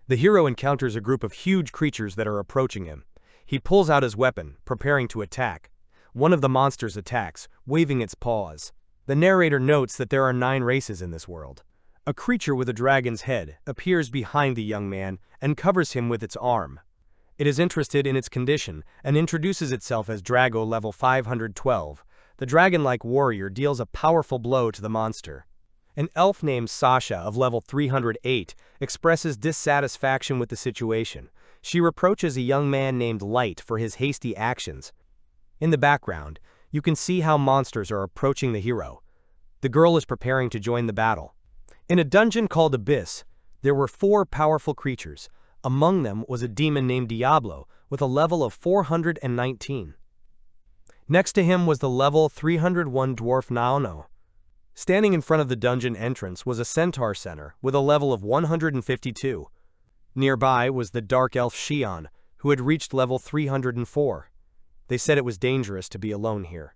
The hero encounters a group of huge creatures that are approaching him. He pulls out his weapon, preparing to attack. One of the monsters attacks, waving its paws. The narrator notes that there are 9 races in this world. A creature with a dragon's head appears behind the young man and covers him with its arm. It is interested in its condition and introduces itself as Drago level 512. The dragon-like warrior deals a powerful blow to the monster. An elf named Sasha of level 308 expresses dissatisfaction with the situation. She reproaches a young man named Light for his hasty actions. In the background, you can see how monsters are approaching the hero. The girl is preparing to join the battle. In a dungeon called Abyss, there were 4 powerful creatures. Among them was a demon named Diablo with a level of 419. Next to him was the level 301 dwarf Naono. Standing in front of the dungeon entrance was a centaur center with a level of 152. Nearby was the dark elf Shion, who had reached level 304. They said it was dangerous to be alone here.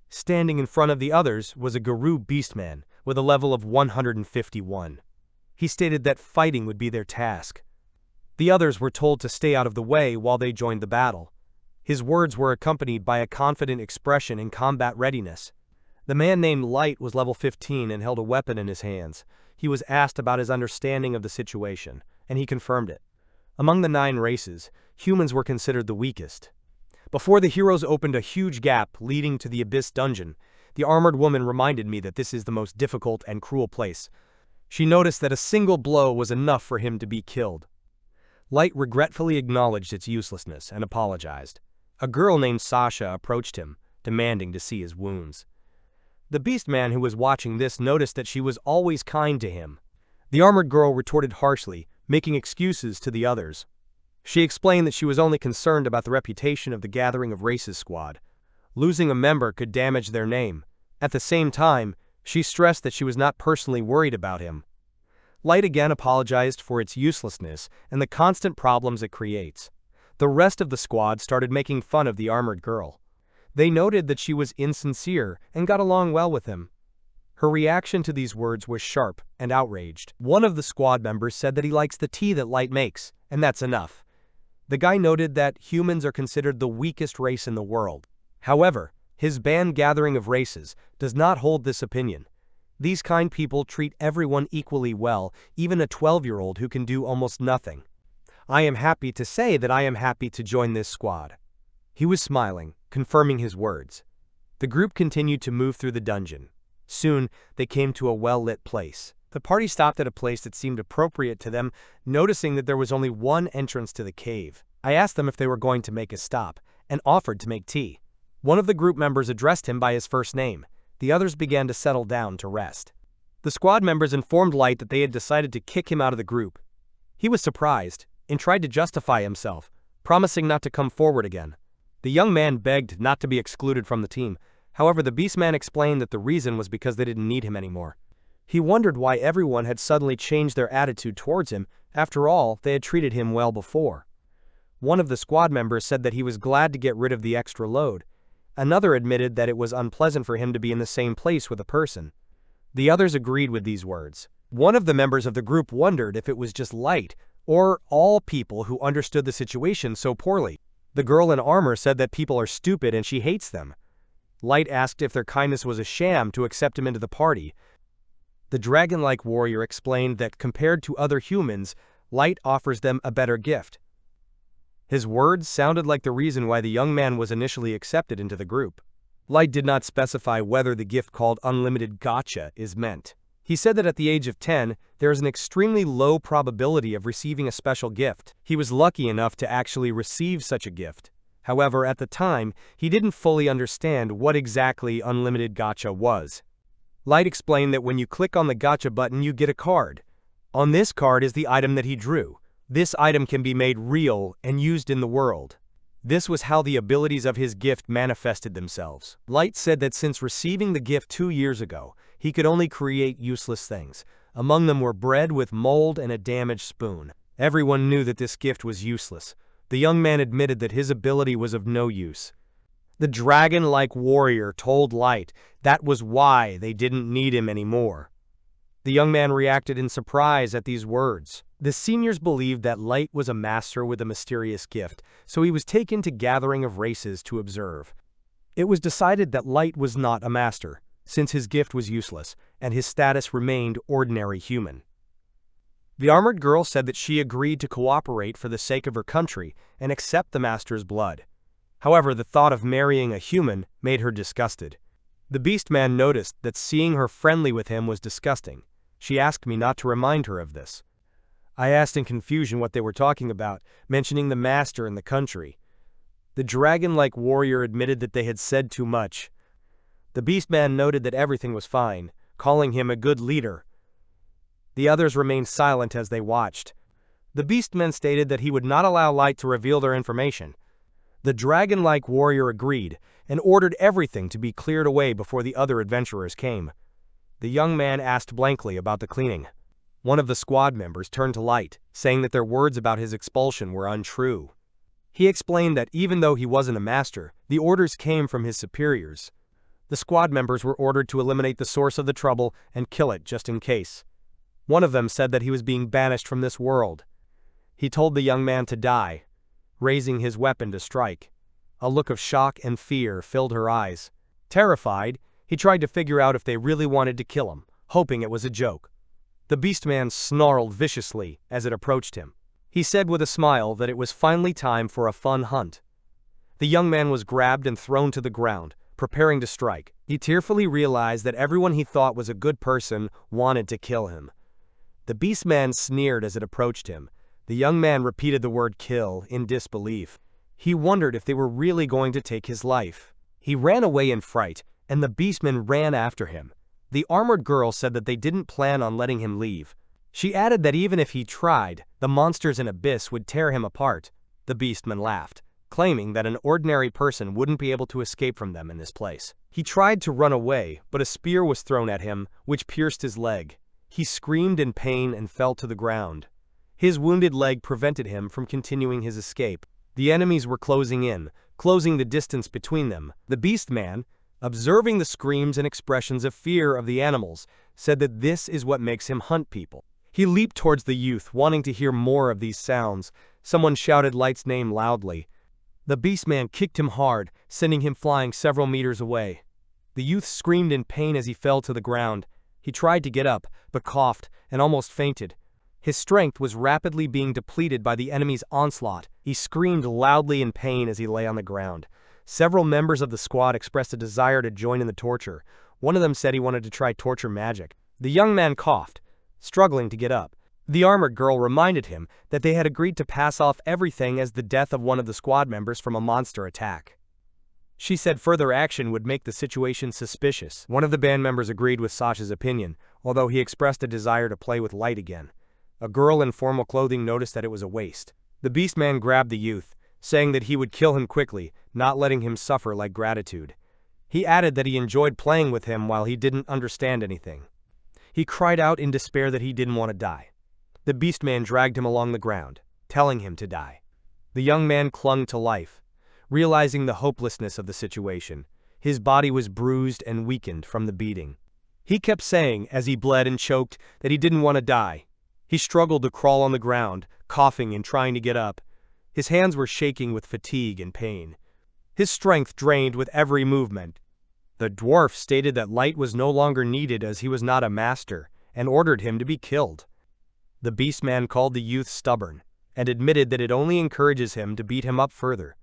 Standing in front of the others was a Guru beastman with a level of 151. He stated that fighting would be their task. The others were told to stay out of the way while they joined the battle. His words were accompanied by a confident expression in combat readiness. The man named Light was level 15 and held a weapon in his hands. He was asked about his understanding of the situation, and he confirmed it. Among the 9 races, humans were considered the weakest. Before the heroes opened a huge gap leading to the Abyss dungeon, the armored woman reminded me that this is the most difficult and cruel place. She noticed that a single blow was enough for him to be killed. Light regretfully acknowledged its uselessness and apologized. A girl named Sasha approached him, demanding to see his wounds. The beastman who was watching this noticed that she was always kind to him. The armored girl retorted harshly, making excuses to the others. She explained that she was only concerned about the reputation of the Gathering of Races squad. Losing a member could damage their name. At the same time, she stressed that she was not personally worried about him. Light again apologized for its uselessness and the constant problems it creates. The rest of the squad started making fun of the armored girl. They noted that she was insincere and got along well with him. Her reaction to these words was sharp and outraged. One of the squad members said that he likes the tea that Light makes, and that's enough. The guy noted that humans are considered the weakest race in the world. However, his band Gathering of Races does not hold this opinion. These kind people treat everyone equally well, even a 12-year-old who can do almost nothing. I am happy to say that I am happy to join this squad. He was smiling, confirming his words. The group continued to move through the dungeon. Soon, they came to a well-lit place. The party stopped at a place that seemed appropriate to them, noticing that there was only one entrance to the cave. I asked them if they were going to make a stop, and offered to make tea. One of the group members addressed him by his first name. The others began to settle down to rest. The squad members informed Light that they had decided to kick him out of the group. He was surprised, and tried to justify himself, promising not to come forward again. The young man begged not to be excluded from the team. However, the beastman explained that the reason was because they didn't need him anymore. He wondered why everyone had suddenly changed their attitude towards him. After all, they had treated him well before. One of the squad members said that he was glad to get rid of the extra load. Another admitted that it was unpleasant for him to be in the same place with a person. The others agreed with these words. One of the members of the group wondered if it was just Light, or all people who understood the situation so poorly. The girl in armor said that people are stupid and she hates them. Light asked if their kindness was a sham to accept him into the party. The dragon-like warrior explained that compared to other humans, Light offers them a better gift. His words sounded like the reason why the young man was initially accepted into the group. Light did not specify whether the gift called unlimited gacha is meant. He said that at the age of 10, there is an extremely low probability of receiving a special gift. He was lucky enough to actually receive such a gift. However, at the time, he didn't fully understand what exactly unlimited gacha was. Light explained that when you click on the gacha button, you get a card. On this card is the item that he drew. This item can be made real and used in the world. This was how the abilities of his gift manifested themselves. Light said that since receiving the gift 2 years ago, he could only create useless things. Among them were bread with mold and a damaged spoon. Everyone knew that this gift was useless. The young man admitted that his ability was of no use. The dragon-like warrior told Light that was why they didn't need him anymore. The young man reacted in surprise at these words. The seniors believed that Light was a master with a mysterious gift, so he was taken to gathering of races to observe. It was decided that Light was not a master, since his gift was useless, and his status remained ordinary human. The armored girl said that she agreed to cooperate for the sake of her country and accept the master's blood. However, the thought of marrying a human made her disgusted. The beast man noticed that seeing her friendly with him was disgusting. She asked me not to remind her of this. I asked in confusion what they were talking about, mentioning the master and the country. The dragon-like warrior admitted that they had said too much. The beast man noted that everything was fine, calling him a good leader. The others remained silent as they watched. The beastman stated that he would not allow Light to reveal their information. The dragon-like warrior agreed and ordered everything to be cleared away before the other adventurers came. The young man asked blankly about the cleaning. One of the squad members turned to Light, saying that their words about his expulsion were untrue. He explained that even though he wasn't a master, the orders came from his superiors. The squad members were ordered to eliminate the source of the trouble and kill it just in case. One of them said that he was being banished from this world. He told the young man to die, raising his weapon to strike. A look of shock and fear filled her eyes. Terrified, he tried to figure out if they really wanted to kill him, hoping it was a joke. The beastman snarled viciously as it approached him. He said with a smile that it was finally time for a fun hunt. The young man was grabbed and thrown to the ground, preparing to strike. He tearfully realized that everyone he thought was a good person wanted to kill him. The beastman sneered as it approached him. The young man repeated the word kill in disbelief. He wondered if they were really going to take his life. He ran away in fright, and the beastman ran after him. The armored girl said that they didn't plan on letting him leave. She added that even if he tried, the monsters in Abyss would tear him apart. The beastman laughed, claiming that an ordinary person wouldn't be able to escape from them in this place. He tried to run away, but a spear was thrown at him, which pierced his leg. He screamed in pain and fell to the ground. His wounded leg prevented him from continuing his escape. The enemies were closing in, closing the distance between them. The beastman, observing the screams and expressions of fear of the animals, said that this is what makes him hunt people. He leaped towards the youth, wanting to hear more of these sounds. Someone shouted Light's name loudly. The beastman kicked him hard, sending him flying several meters away. The youth screamed in pain as he fell to the ground. He tried to get up, but coughed and almost fainted. His strength was rapidly being depleted by the enemy's onslaught. He screamed loudly in pain as he lay on the ground. Several members of the squad expressed a desire to join in the torture. One of them said he wanted to try torture magic. The young man coughed, struggling to get up. The armored girl reminded him that they had agreed to pass off everything as the death of one of the squad members from a monster attack. She said further action would make the situation suspicious. One of the band members agreed with Sasha's opinion, although he expressed a desire to play with Light again. A girl in formal clothing noticed that it was a waste. The beastman grabbed the youth, saying that he would kill him quickly, not letting him suffer like gratitude. He added that he enjoyed playing with him while he didn't understand anything. He cried out in despair that he didn't want to die. The beastman dragged him along the ground, telling him to die. The young man clung to life, realizing the hopelessness of the situation. His body was bruised and weakened from the beating. He kept saying, as he bled and choked, that he didn't want to die. He struggled to crawl on the ground, coughing and trying to get up. His hands were shaking with fatigue and pain. His strength drained with every movement. The dwarf stated that Light was no longer needed as he was not a master, and ordered him to be killed. The beastman called the youth stubborn, and admitted that it only encourages him to beat him up further.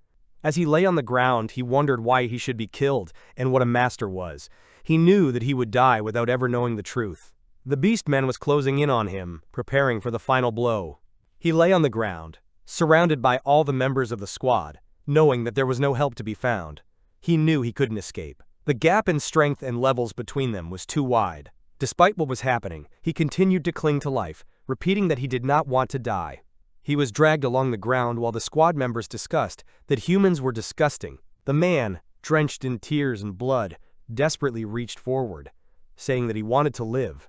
As he lay on the ground, he wondered why he should be killed and what a master was. He knew that he would die without ever knowing the truth. The beastman was closing in on him, preparing for the final blow. He lay on the ground, surrounded by all the members of the squad, knowing that there was no help to be found. He knew he couldn't escape. The gap in strength and levels between them was too wide. Despite what was happening, he continued to cling to life, repeating that he did not want to die. He was dragged along the ground while the squad members discussed that humans were disgusting. The man, drenched in tears and blood, desperately reached forward, saying that he wanted to live.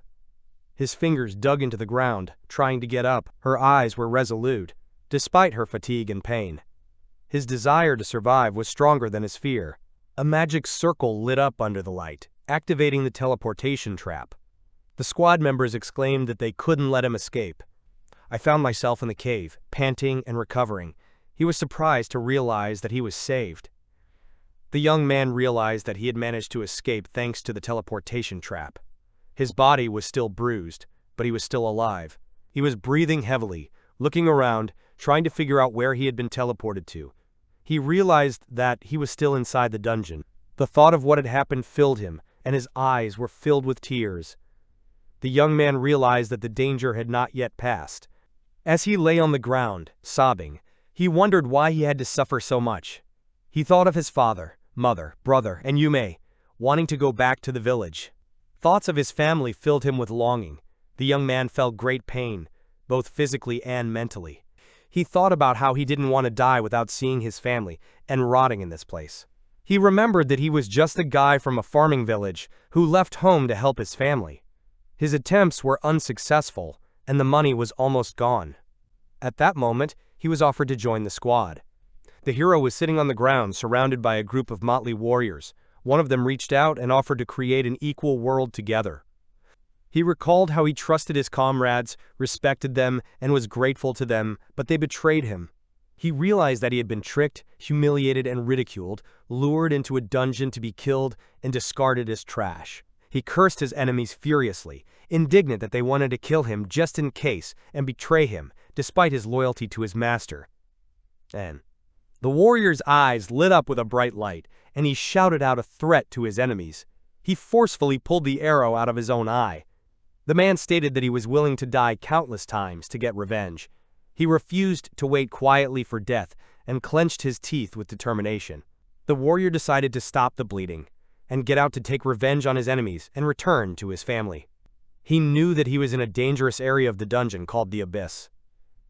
His fingers dug into the ground, trying to get up. Her eyes were resolute, despite her fatigue and pain. His desire to survive was stronger than his fear. A magic circle lit up under the light, activating the teleportation trap. The squad members exclaimed that they couldn't let him escape. I found myself in the cave, panting and recovering. He was surprised to realize that he was saved. The young man realized that he had managed to escape thanks to the teleportation trap. His body was still bruised, but he was still alive. He was breathing heavily, looking around, trying to figure out where he had been teleported to. He realized that he was still inside the dungeon. The thought of what had happened filled him, and his eyes were filled with tears. The young man realized that the danger had not yet passed. As he lay on the ground, sobbing, he wondered why he had to suffer so much. He thought of his father, mother, brother, and Yume, wanting to go back to the village. Thoughts of his family filled him with longing. The young man felt great pain, both physically and mentally. He thought about how he didn't want to die without seeing his family and rotting in this place. He remembered that he was just a guy from a farming village who left home to help his family. His attempts were unsuccessful, and the money was almost gone. At that moment, he was offered to join the squad. The hero was sitting on the ground surrounded by a group of motley warriors. One of them reached out and offered to create an equal world together. He recalled how he trusted his comrades, respected them, and was grateful to them, but they betrayed him. He realized that he had been tricked, humiliated, and ridiculed, lured into a dungeon to be killed, and discarded as trash. He cursed his enemies furiously, indignant that they wanted to kill him just in case and betray him, despite his loyalty to his master. And the warrior's eyes lit up with a bright light, and he shouted out a threat to his enemies. He forcefully pulled the arrow out of his own eye. The man stated that he was willing to die countless times to get revenge. He refused to wait quietly for death and clenched his teeth with determination. The warrior decided to stop the bleeding and get out to take revenge on his enemies and return to his family. He knew that he was in a dangerous area of the dungeon called the Abyss.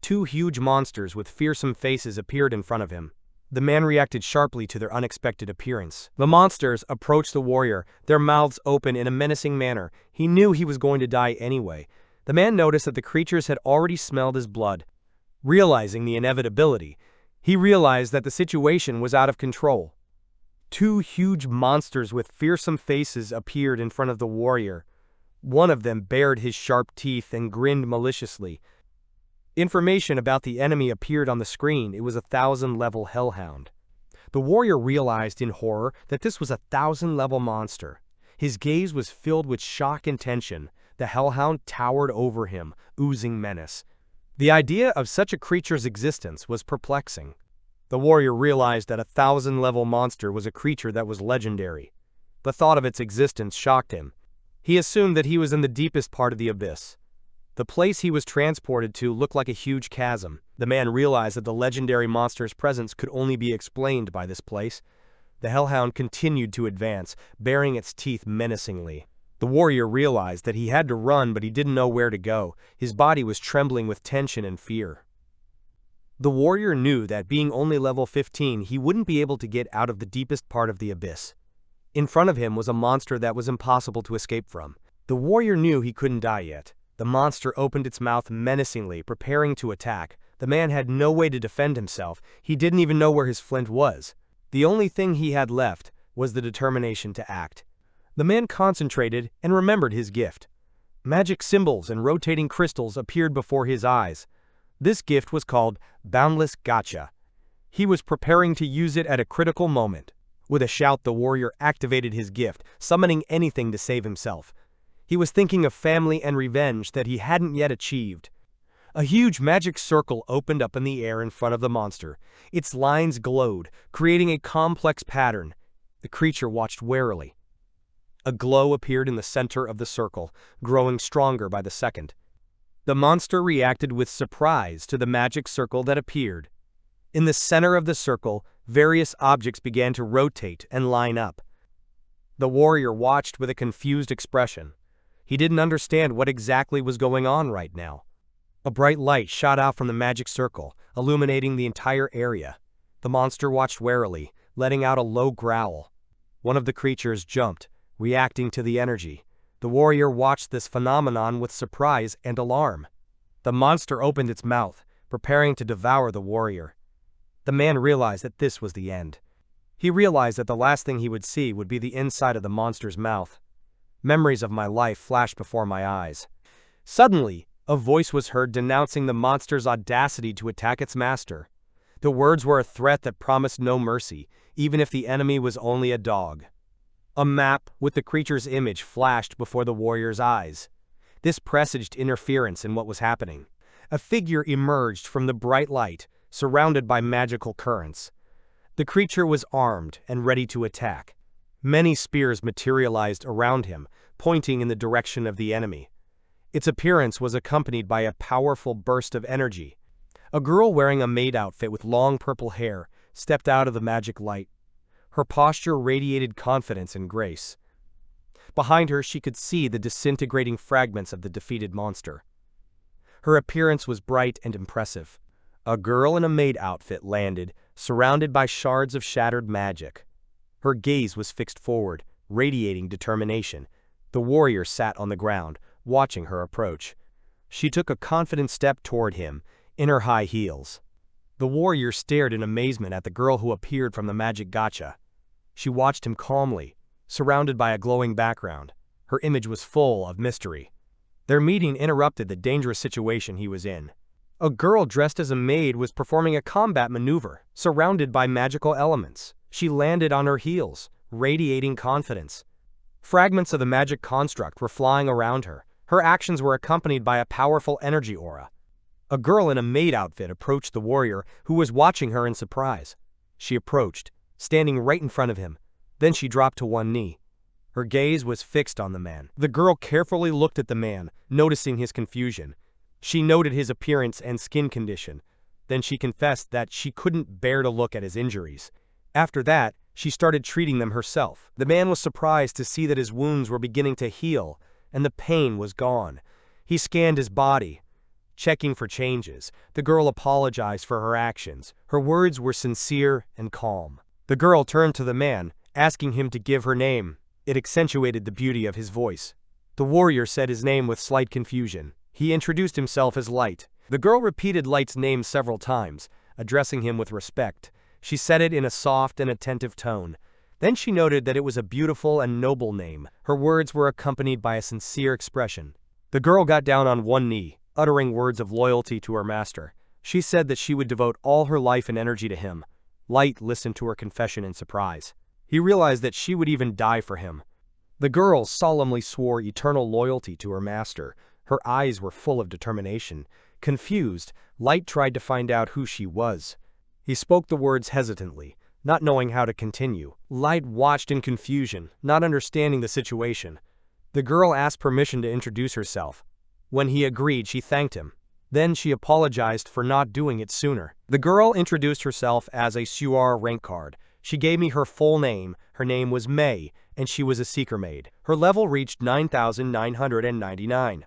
Two huge monsters with fearsome faces appeared in front of him. The man reacted sharply to their unexpected appearance. The monsters approached the warrior, their mouths open in a menacing manner. He knew he was going to die anyway. The man noticed that the creatures had already smelled his blood. Realizing the inevitability, he realized that the situation was out of control. Two huge monsters with fearsome faces appeared in front of the warrior. One of them bared his sharp teeth and grinned maliciously. Information about the enemy appeared on the screen. It was a 1,000-level hellhound. The warrior realized in horror that this was a 1,000-level monster. His gaze was filled with shock and tension. The hellhound towered over him, oozing menace. The idea of such a creature's existence was perplexing. The warrior realized that a 1,000-level monster was a creature that was legendary. The thought of its existence shocked him. He assumed that he was in the deepest part of the abyss. The place he was transported to looked like a huge chasm. The man realized that the legendary monster's presence could only be explained by this place. The hellhound continued to advance, baring its teeth menacingly. The warrior realized that he had to run, but he didn't know where to go. His body was trembling with tension and fear. The warrior knew that being only level 15, he wouldn't be able to get out of the deepest part of the abyss. In front of him was a monster that was impossible to escape from. The warrior knew he couldn't die yet. The monster opened its mouth menacingly, preparing to attack. The man had no way to defend himself. He didn't even know where his flint was. The only thing he had left was the determination to act. The man concentrated and remembered his gift. Magic symbols and rotating crystals appeared before his eyes. This gift was called Boundless Gacha. He was preparing to use it at a critical moment. With a shout, the warrior activated his gift, summoning anything to save himself. He was thinking of family and revenge that he hadn't yet achieved. A huge magic circle opened up in the air in front of the monster. Its lines glowed, creating a complex pattern. The creature watched warily. A glow appeared in the center of the circle, growing stronger by the second. The monster reacted with surprise to the magic circle that appeared. In the center of the circle, various objects began to rotate and line up. The warrior watched with a confused expression. He didn't understand what exactly was going on right now. A bright light shot out from the magic circle, illuminating the entire area. The monster watched warily, letting out a low growl. One of the creatures jumped, reacting to the energy. The warrior watched this phenomenon with surprise and alarm. The monster opened its mouth, preparing to devour the warrior. The man realized that this was the end. He realized that the last thing he would see would be the inside of the monster's mouth. Memories of my life flashed before my eyes. Suddenly, A voice was heard denouncing the monster's audacity to attack its master. The words were a threat that promised no mercy, even if the enemy was only a dog. A map with the creature's image flashed before the warrior's eyes. This presaged interference in what was happening. A figure emerged from the bright light, surrounded by magical currents. The creature was armed and ready to attack. Many spears materialized around him, pointing in the direction of the enemy. Its appearance was accompanied by a powerful burst of energy. A girl wearing a maid outfit with long purple hair stepped out of the magic light. Her posture radiated confidence and grace. Behind her, she could see the disintegrating fragments of the defeated monster. Her appearance was bright and impressive. A girl in a maid outfit landed, surrounded by shards of shattered magic. Her gaze was fixed forward, radiating determination. The warrior sat on the ground, watching her approach. She took a confident step toward him, in her high heels. The warrior stared in amazement at the girl who appeared from the magic gacha. She watched him calmly, surrounded by a glowing background. Her image was full of mystery. Their meeting interrupted the dangerous situation he was in. A girl dressed as a maid was performing a combat maneuver, surrounded by magical elements. She landed on her heels, radiating confidence. Fragments of the magic construct were flying around her. Her actions were accompanied by a powerful energy aura. A girl in a maid outfit approached the warrior, who was watching her in surprise. She approached, standing right in front of him. Then she dropped to one knee. Her gaze was fixed on the man. The girl carefully looked at the man, noticing his confusion. She noted his appearance and skin condition. Then she confessed that she couldn't bear to look at his injuries. After that, she started treating them herself. The man was surprised to see that his wounds were beginning to heal, and the pain was gone. He scanned his body, checking for changes. The girl apologized for her actions. Her words were sincere and calm. The girl turned to the man, asking him to give her name. It accentuated the beauty of his voice. The warrior said his name with slight confusion. He introduced himself as Light. The girl repeated Light's name several times, addressing him with respect. She said it in a soft and attentive tone. Then she noted that it was a beautiful and noble name. Her words were accompanied by a sincere expression. The girl got down on one knee, uttering words of loyalty to her master. She said that she would devote all her life and energy to him. Light listened to her confession in surprise. He realized that she would even die for him. The girl solemnly swore eternal loyalty to her master. Her eyes were full of determination. Confused, Light tried to find out who she was. He spoke the words hesitantly, not knowing how to continue. Light watched in confusion, not understanding the situation. The girl asked permission to introduce herself. When he agreed, she thanked him. Then she apologized for not doing it sooner. The girl introduced herself as a Suar rank card. She gave me her full name. Her name was May, and she was a seeker maid. Her level reached 9,999.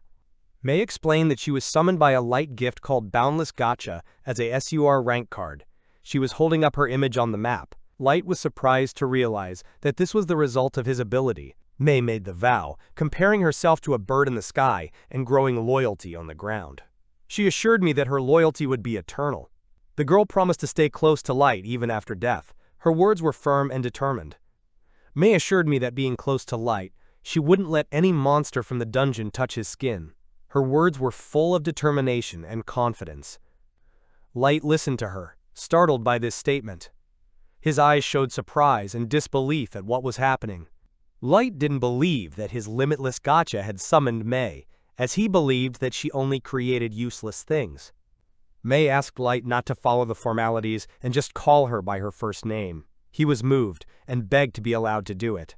May explained that she was summoned by a light gift called Boundless Gacha as a Sur rank card. She was holding up her image on the map. Light was surprised to realize that this was the result of his ability. May made the vow, comparing herself to a bird in the sky and growing loyalty on the ground. She assured me that her loyalty would be eternal. The girl promised to stay close to Light even after death. Her words were firm and determined. May assured me that being close to Light, she wouldn't let any monster from the dungeon touch his skin. Her words were full of determination and confidence. Light listened to her, startled by this statement. His eyes showed surprise and disbelief at what was happening. Light didn't believe that his limitless gacha had summoned May, as he believed that she only created useless things. May asked Light not to follow the formalities and just call her by her first name. He was moved and begged to be allowed to do it.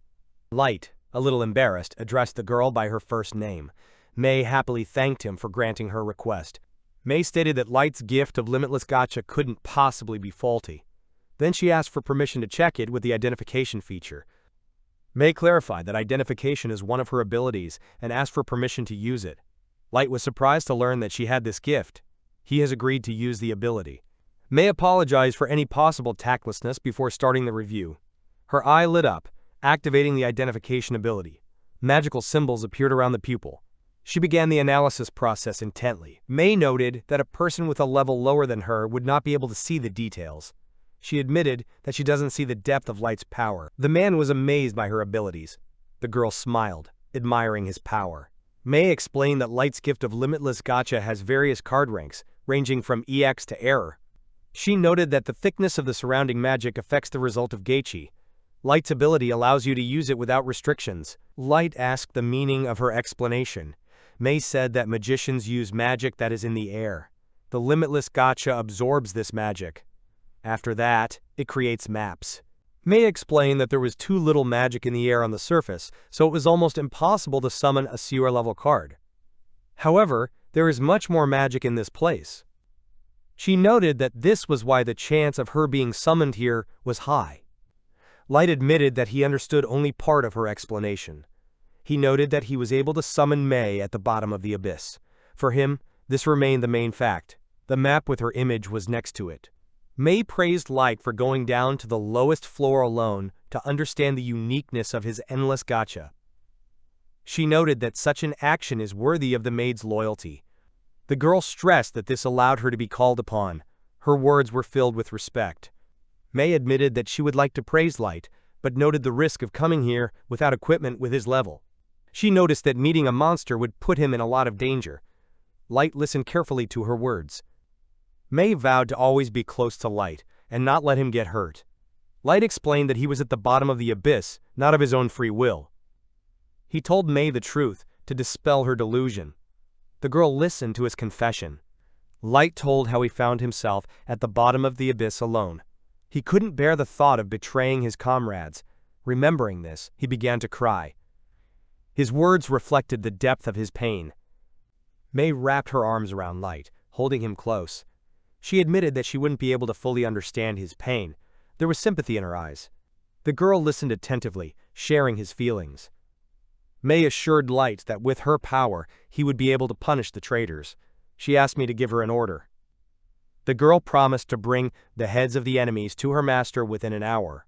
Light, a little embarrassed, addressed the girl by her first name. May happily thanked him for granting her request. May stated that Light's gift of limitless gacha couldn't possibly be faulty. Then she asked for permission to check it with the identification feature. May clarified that identification is one of her abilities and asked for permission to use it. Light was surprised to learn that she had this gift. He has agreed to use the ability. May apologized for any possible tactlessness before starting the review. Her eye lit up, activating the identification ability. Magical symbols appeared around the pupil. She began the analysis process intently. May noted that a person with a level lower than her would not be able to see the details. She admitted that she doesn't see the depth of Light's power. The man was amazed by her abilities. The girl smiled, admiring his power. May explained that Light's gift of limitless gacha has various card ranks, ranging from EX to Error. She noted that the thickness of the surrounding magic affects the result of gachi. Light's ability allows you to use it without restrictions. Light asked the meaning of her explanation. May said that magicians use magic that is in the air. The limitless gacha absorbs this magic. After that, it creates maps. May explained that there was too little magic in the air on the surface, so it was almost impossible to summon a CR-level card. However, there is much more magic in this place. She noted that this was why the chance of her being summoned here was high. Light admitted that he understood only part of her explanation. He noted that he was able to summon May at the bottom of the abyss. For him, this remained the main fact. The map with her image was next to it. May praised Light for going down to the lowest floor alone to understand the uniqueness of his endless gacha. She noted that such an action is worthy of the maid's loyalty. The girl stressed that this allowed her to be called upon. Her words were filled with respect. May admitted that she would like to praise Light, but noted the risk of coming here without equipment with his level. She noticed that meeting a monster would put him in a lot of danger. Light listened carefully to her words. May vowed to always be close to Light and not let him get hurt. Light explained that he was at the bottom of the abyss, not of his own free will. He told May the truth to dispel her delusion. The girl listened to his confession. Light told how he found himself at the bottom of the abyss alone. He couldn't bear the thought of betraying his comrades. Remembering this, he began to cry. His words reflected the depth of his pain. May wrapped her arms around Light, holding him close. She admitted that she wouldn't be able to fully understand his pain. There was sympathy in her eyes. The girl listened attentively, sharing his feelings. May assured Light that with her power, he would be able to punish the traitors. She asked me to give her an order. The girl promised to bring the heads of the enemies to her master within an hour.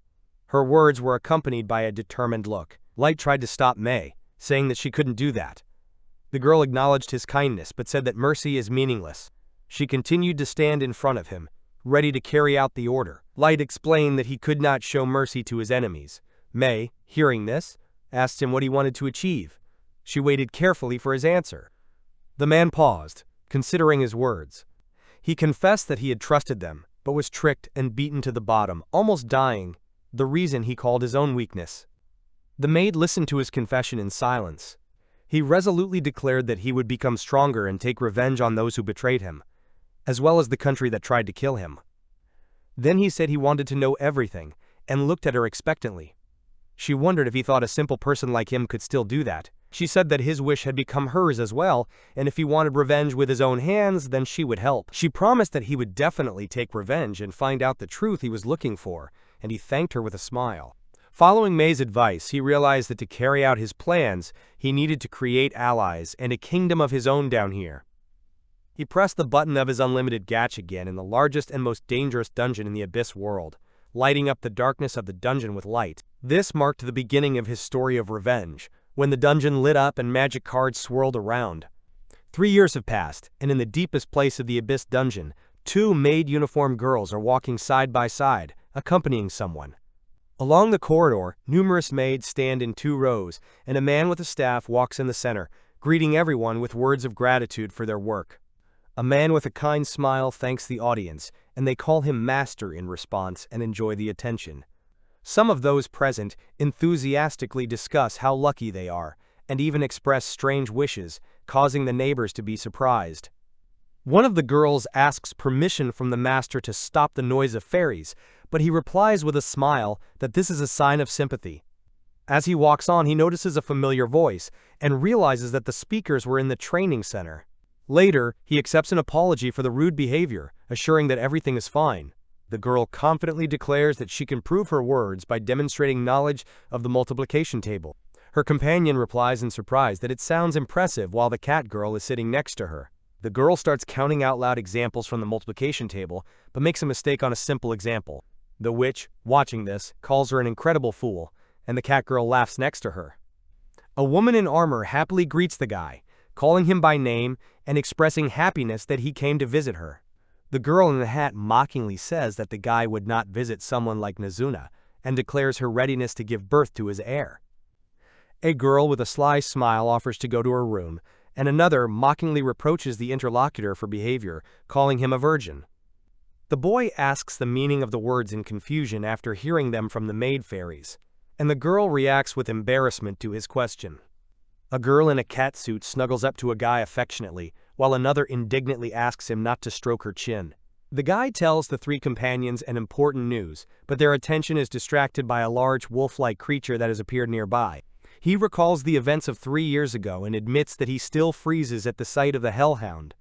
Her words were accompanied by a determined look. Light tried to stop May, saying that she couldn't do that. The girl acknowledged his kindness but said that mercy is meaningless. She continued to stand in front of him, ready to carry out the order. Light explained that he could not show mercy to his enemies. May, hearing this, asked him what he wanted to achieve. She waited carefully for his answer. The man paused, considering his words. He confessed that he had trusted them, but was tricked and beaten to the bottom, almost dying, the reason he called his own weakness. The maid listened to his confession in silence. He resolutely declared that he would become stronger and take revenge on those who betrayed him, as well as the country that tried to kill him. Then he said he wanted to know everything, and looked at her expectantly. She wondered if he thought a simple person like him could still do that. She said that his wish had become hers as well, and if he wanted revenge with his own hands, then she would help. She promised that he would definitely take revenge and find out the truth he was looking for, and he thanked her with a smile. Following May's advice, he realized that to carry out his plans, he needed to create allies and a kingdom of his own down here. He pressed the button of his unlimited gacha again in the largest and most dangerous dungeon in the Abyss world, lighting up the darkness of the dungeon with light. This marked the beginning of his story of revenge, when the dungeon lit up and magic cards swirled around. 3 years have passed, and in the deepest place of the Abyss dungeon, 2 maid-uniformed girls are walking side by side, accompanying someone. Along the corridor, numerous maids stand in 2 rows, and a man with a staff walks in the center, greeting everyone with words of gratitude for their work. A man with a kind smile thanks the audience, and they call him Master in response and enjoy the attention. Some of those present enthusiastically discuss how lucky they are, and even express strange wishes, causing the neighbors to be surprised. One of the girls asks permission from the master to stop the noise of fairies, but he replies with a smile that this is a sign of sympathy. As he walks on, he notices a familiar voice, and realizes that the speakers were in the training center. Later, he accepts an apology for the rude behavior, assuring that everything is fine. The girl confidently declares that she can prove her words by demonstrating knowledge of the multiplication table. Her companion replies in surprise that it sounds impressive while the cat girl is sitting next to her. The girl starts counting out loud examples from the multiplication table, but makes a mistake on a simple example. The witch, watching this, calls her an incredible fool, and the cat girl laughs next to her. A woman in armor happily greets the guy, calling him by name and expressing happiness that he came to visit her. The girl in the hat mockingly says that the guy would not visit someone like Nazuna, and declares her readiness to give birth to his heir. A girl with a sly smile offers to go to her room, and another mockingly reproaches the interlocutor for behavior, calling him a virgin. The boy asks the meaning of the words in confusion after hearing them from the maid fairies, and the girl reacts with embarrassment to his question. A girl in a catsuit snuggles up to a guy affectionately, while another indignantly asks him not to stroke her chin. The guy tells the three companions an important news, but their attention is distracted by a large wolf-like creature that has appeared nearby. He recalls the events of 3 years ago and admits that he still freezes at the sight of the hellhound.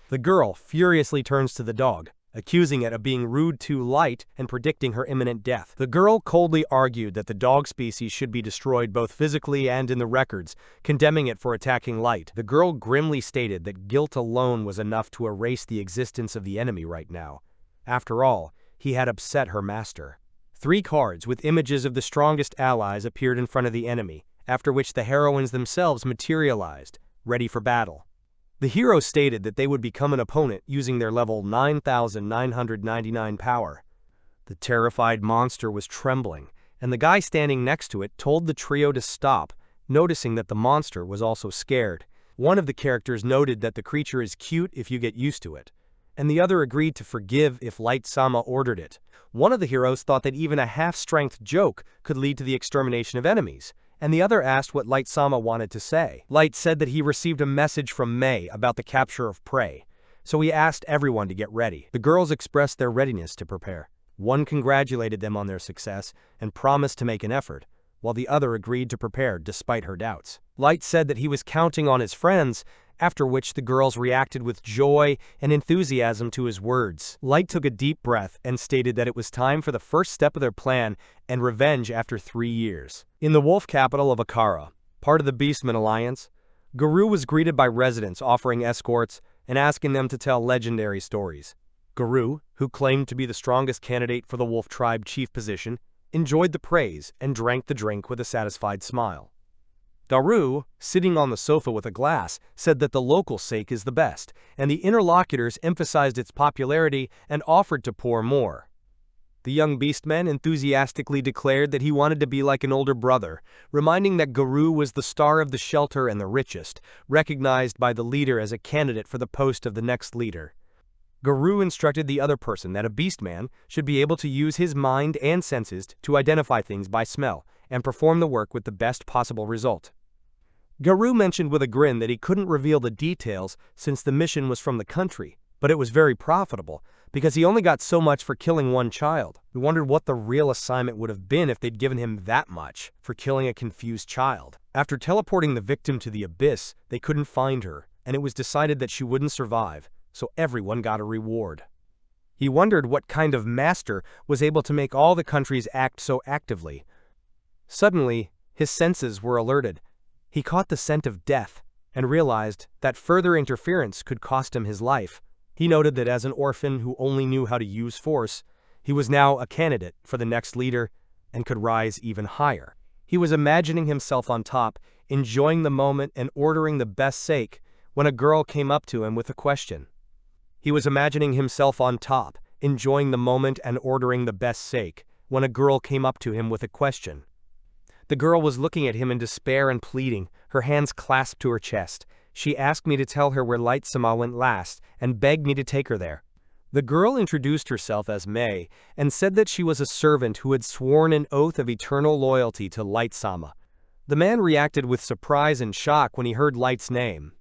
The girl furiously turns to the dog, accusing it of being rude to Light and predicting her imminent death. The girl coldly argued that the dog species should be destroyed both physically and in the records, condemning it for attacking Light. The girl grimly stated that guilt alone was enough to erase the existence of the enemy right now. After all, he had upset her master. 3 cards with images of the strongest allies appeared in front of the enemy, after which the heroines themselves materialized, ready for battle. The hero stated that they would become an opponent using their level 9,999 power. The terrified monster was trembling, and the guy standing next to it told the trio to stop, noticing that the monster was also scared. One of the characters noted that the creature is cute if you get used to it, and the other agreed to forgive if Light-sama ordered it. One of the heroes thought that even a half-strength joke could lead to the extermination of enemies, and the other asked what Light-sama wanted to say. Light said that he received a message from Mei about the capture of prey, so he asked everyone to get ready. The girls expressed their readiness to prepare. One congratulated them on their success and promised to make an effort, while the other agreed to prepare despite her doubts. Light said that he was counting on his friends, after which the girls reacted with joy and enthusiasm to his words. Light took a deep breath and stated that it was time for the first step of their plan and revenge after 3 years. In the wolf capital of Akara, part of the Beastmen Alliance, Guru was greeted by residents offering escorts and asking them to tell legendary stories. Guru, who claimed to be the strongest candidate for the wolf tribe chief position, enjoyed the praise and drank the drink with a satisfied smile. Daru, sitting on the sofa with a glass, said that the local sake is the best, and the interlocutors emphasized its popularity and offered to pour more. The young beastman enthusiastically declared that he wanted to be like an older brother, reminding that Guru was the star of the shelter and the richest, recognized by the leader as a candidate for the post of the next leader. Guru instructed the other person that a beastman should be able to use his mind and senses to identify things by smell and perform the work with the best possible result. Guru mentioned with a grin that he couldn't reveal the details since the mission was from the country, but it was very profitable because he only got so much for killing one child. We wondered what the real assignment would have been if they'd given him that much for killing a confused child. After teleporting the victim to the abyss, they couldn't find her, and it was decided that she wouldn't survive, so everyone got a reward. He wondered what kind of master was able to make all the countries act so actively. Suddenly, his senses were alerted. He caught the scent of death and realized that further interference could cost him his life. He noted that as an orphan who only knew how to use force, he was now a candidate for the next leader and could rise even higher. He was imagining himself on top, enjoying the moment and ordering the best sake when a girl came up to him with a question. He was imagining himself on top, enjoying the moment and ordering the best sake when a girl came up to him with a question. The girl was looking at him in despair and pleading, her hands clasped to her chest. She asked me to tell her where Light-sama went last and begged me to take her there. The girl introduced herself as Mei and said that she was a servant who had sworn an oath of eternal loyalty to Light-sama. The man reacted with surprise and shock when he heard Light's name.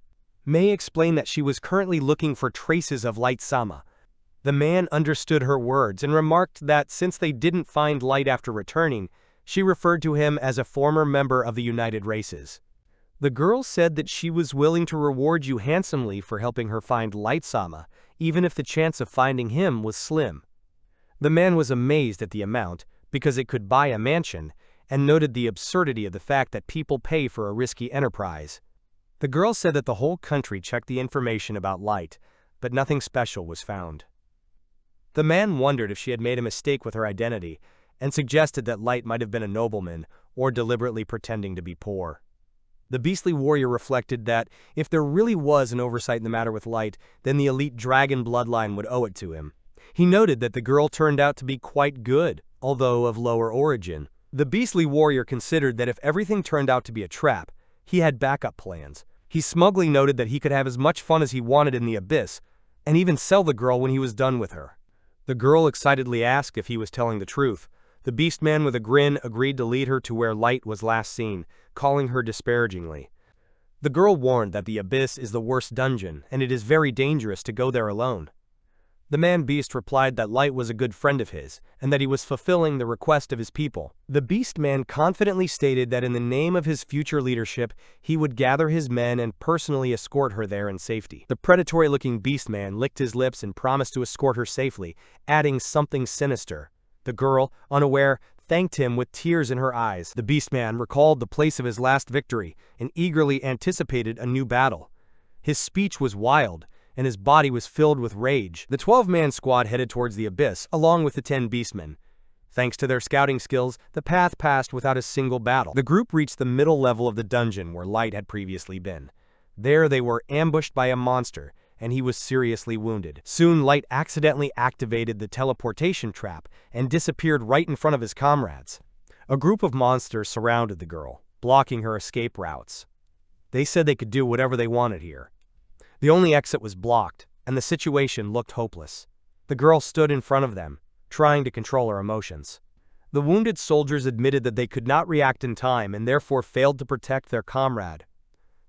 Mei explained that she was currently looking for traces of Light-sama. The man understood her words and remarked that since they didn't find Light after returning, she referred to him as a former member of the United Races. The girl said that she was willing to reward you handsomely for helping her find Light-sama, even if the chance of finding him was slim. The man was amazed at the amount, because it could buy a mansion, and noted the absurdity of the fact that people pay for a risky enterprise. The girl said that the whole country checked the information about Light, but nothing special was found. The man wondered if she had made a mistake with her identity, and suggested that Light might have been a nobleman or deliberately pretending to be poor. The beastly warrior reflected that if there really was an oversight in the matter with Light, then the elite dragon bloodline would owe it to him. He noted that the girl turned out to be quite good, although of lower origin. The beastly warrior considered that if everything turned out to be a trap, he had backup plans. He smugly noted that he could have as much fun as he wanted in the abyss, and even sell the girl when he was done with her. The girl excitedly asked if he was telling the truth. The beastman with a grin agreed to lead her to where Light was last seen, calling her disparagingly. The girl warned that the abyss is the worst dungeon, and it is very dangerous to go there alone. The man-beast replied that Light was a good friend of his, and that he was fulfilling the request of his people. The beast-man confidently stated that in the name of his future leadership, he would gather his men and personally escort her there in safety. The predatory-looking beast-man licked his lips and promised to escort her safely, adding something sinister. The girl, unaware, thanked him with tears in her eyes. The beast-man recalled the place of his last victory and eagerly anticipated a new battle. His speech was wild, and his body was filled with rage. The 12-man squad headed towards the abyss, along with the 10 beastmen. Thanks to their scouting skills, the path passed without a single battle. The group reached the middle level of the dungeon where Light had previously been. There they were ambushed by a monster, and he was seriously wounded. Soon Light accidentally activated the teleportation trap and disappeared right in front of his comrades. A group of monsters surrounded the girl, blocking her escape routes. They said they could do whatever they wanted here. The only exit was blocked, and the situation looked hopeless. The girl stood in front of them, trying to control her emotions. The wounded soldiers admitted that they could not react in time and therefore failed to protect their comrade.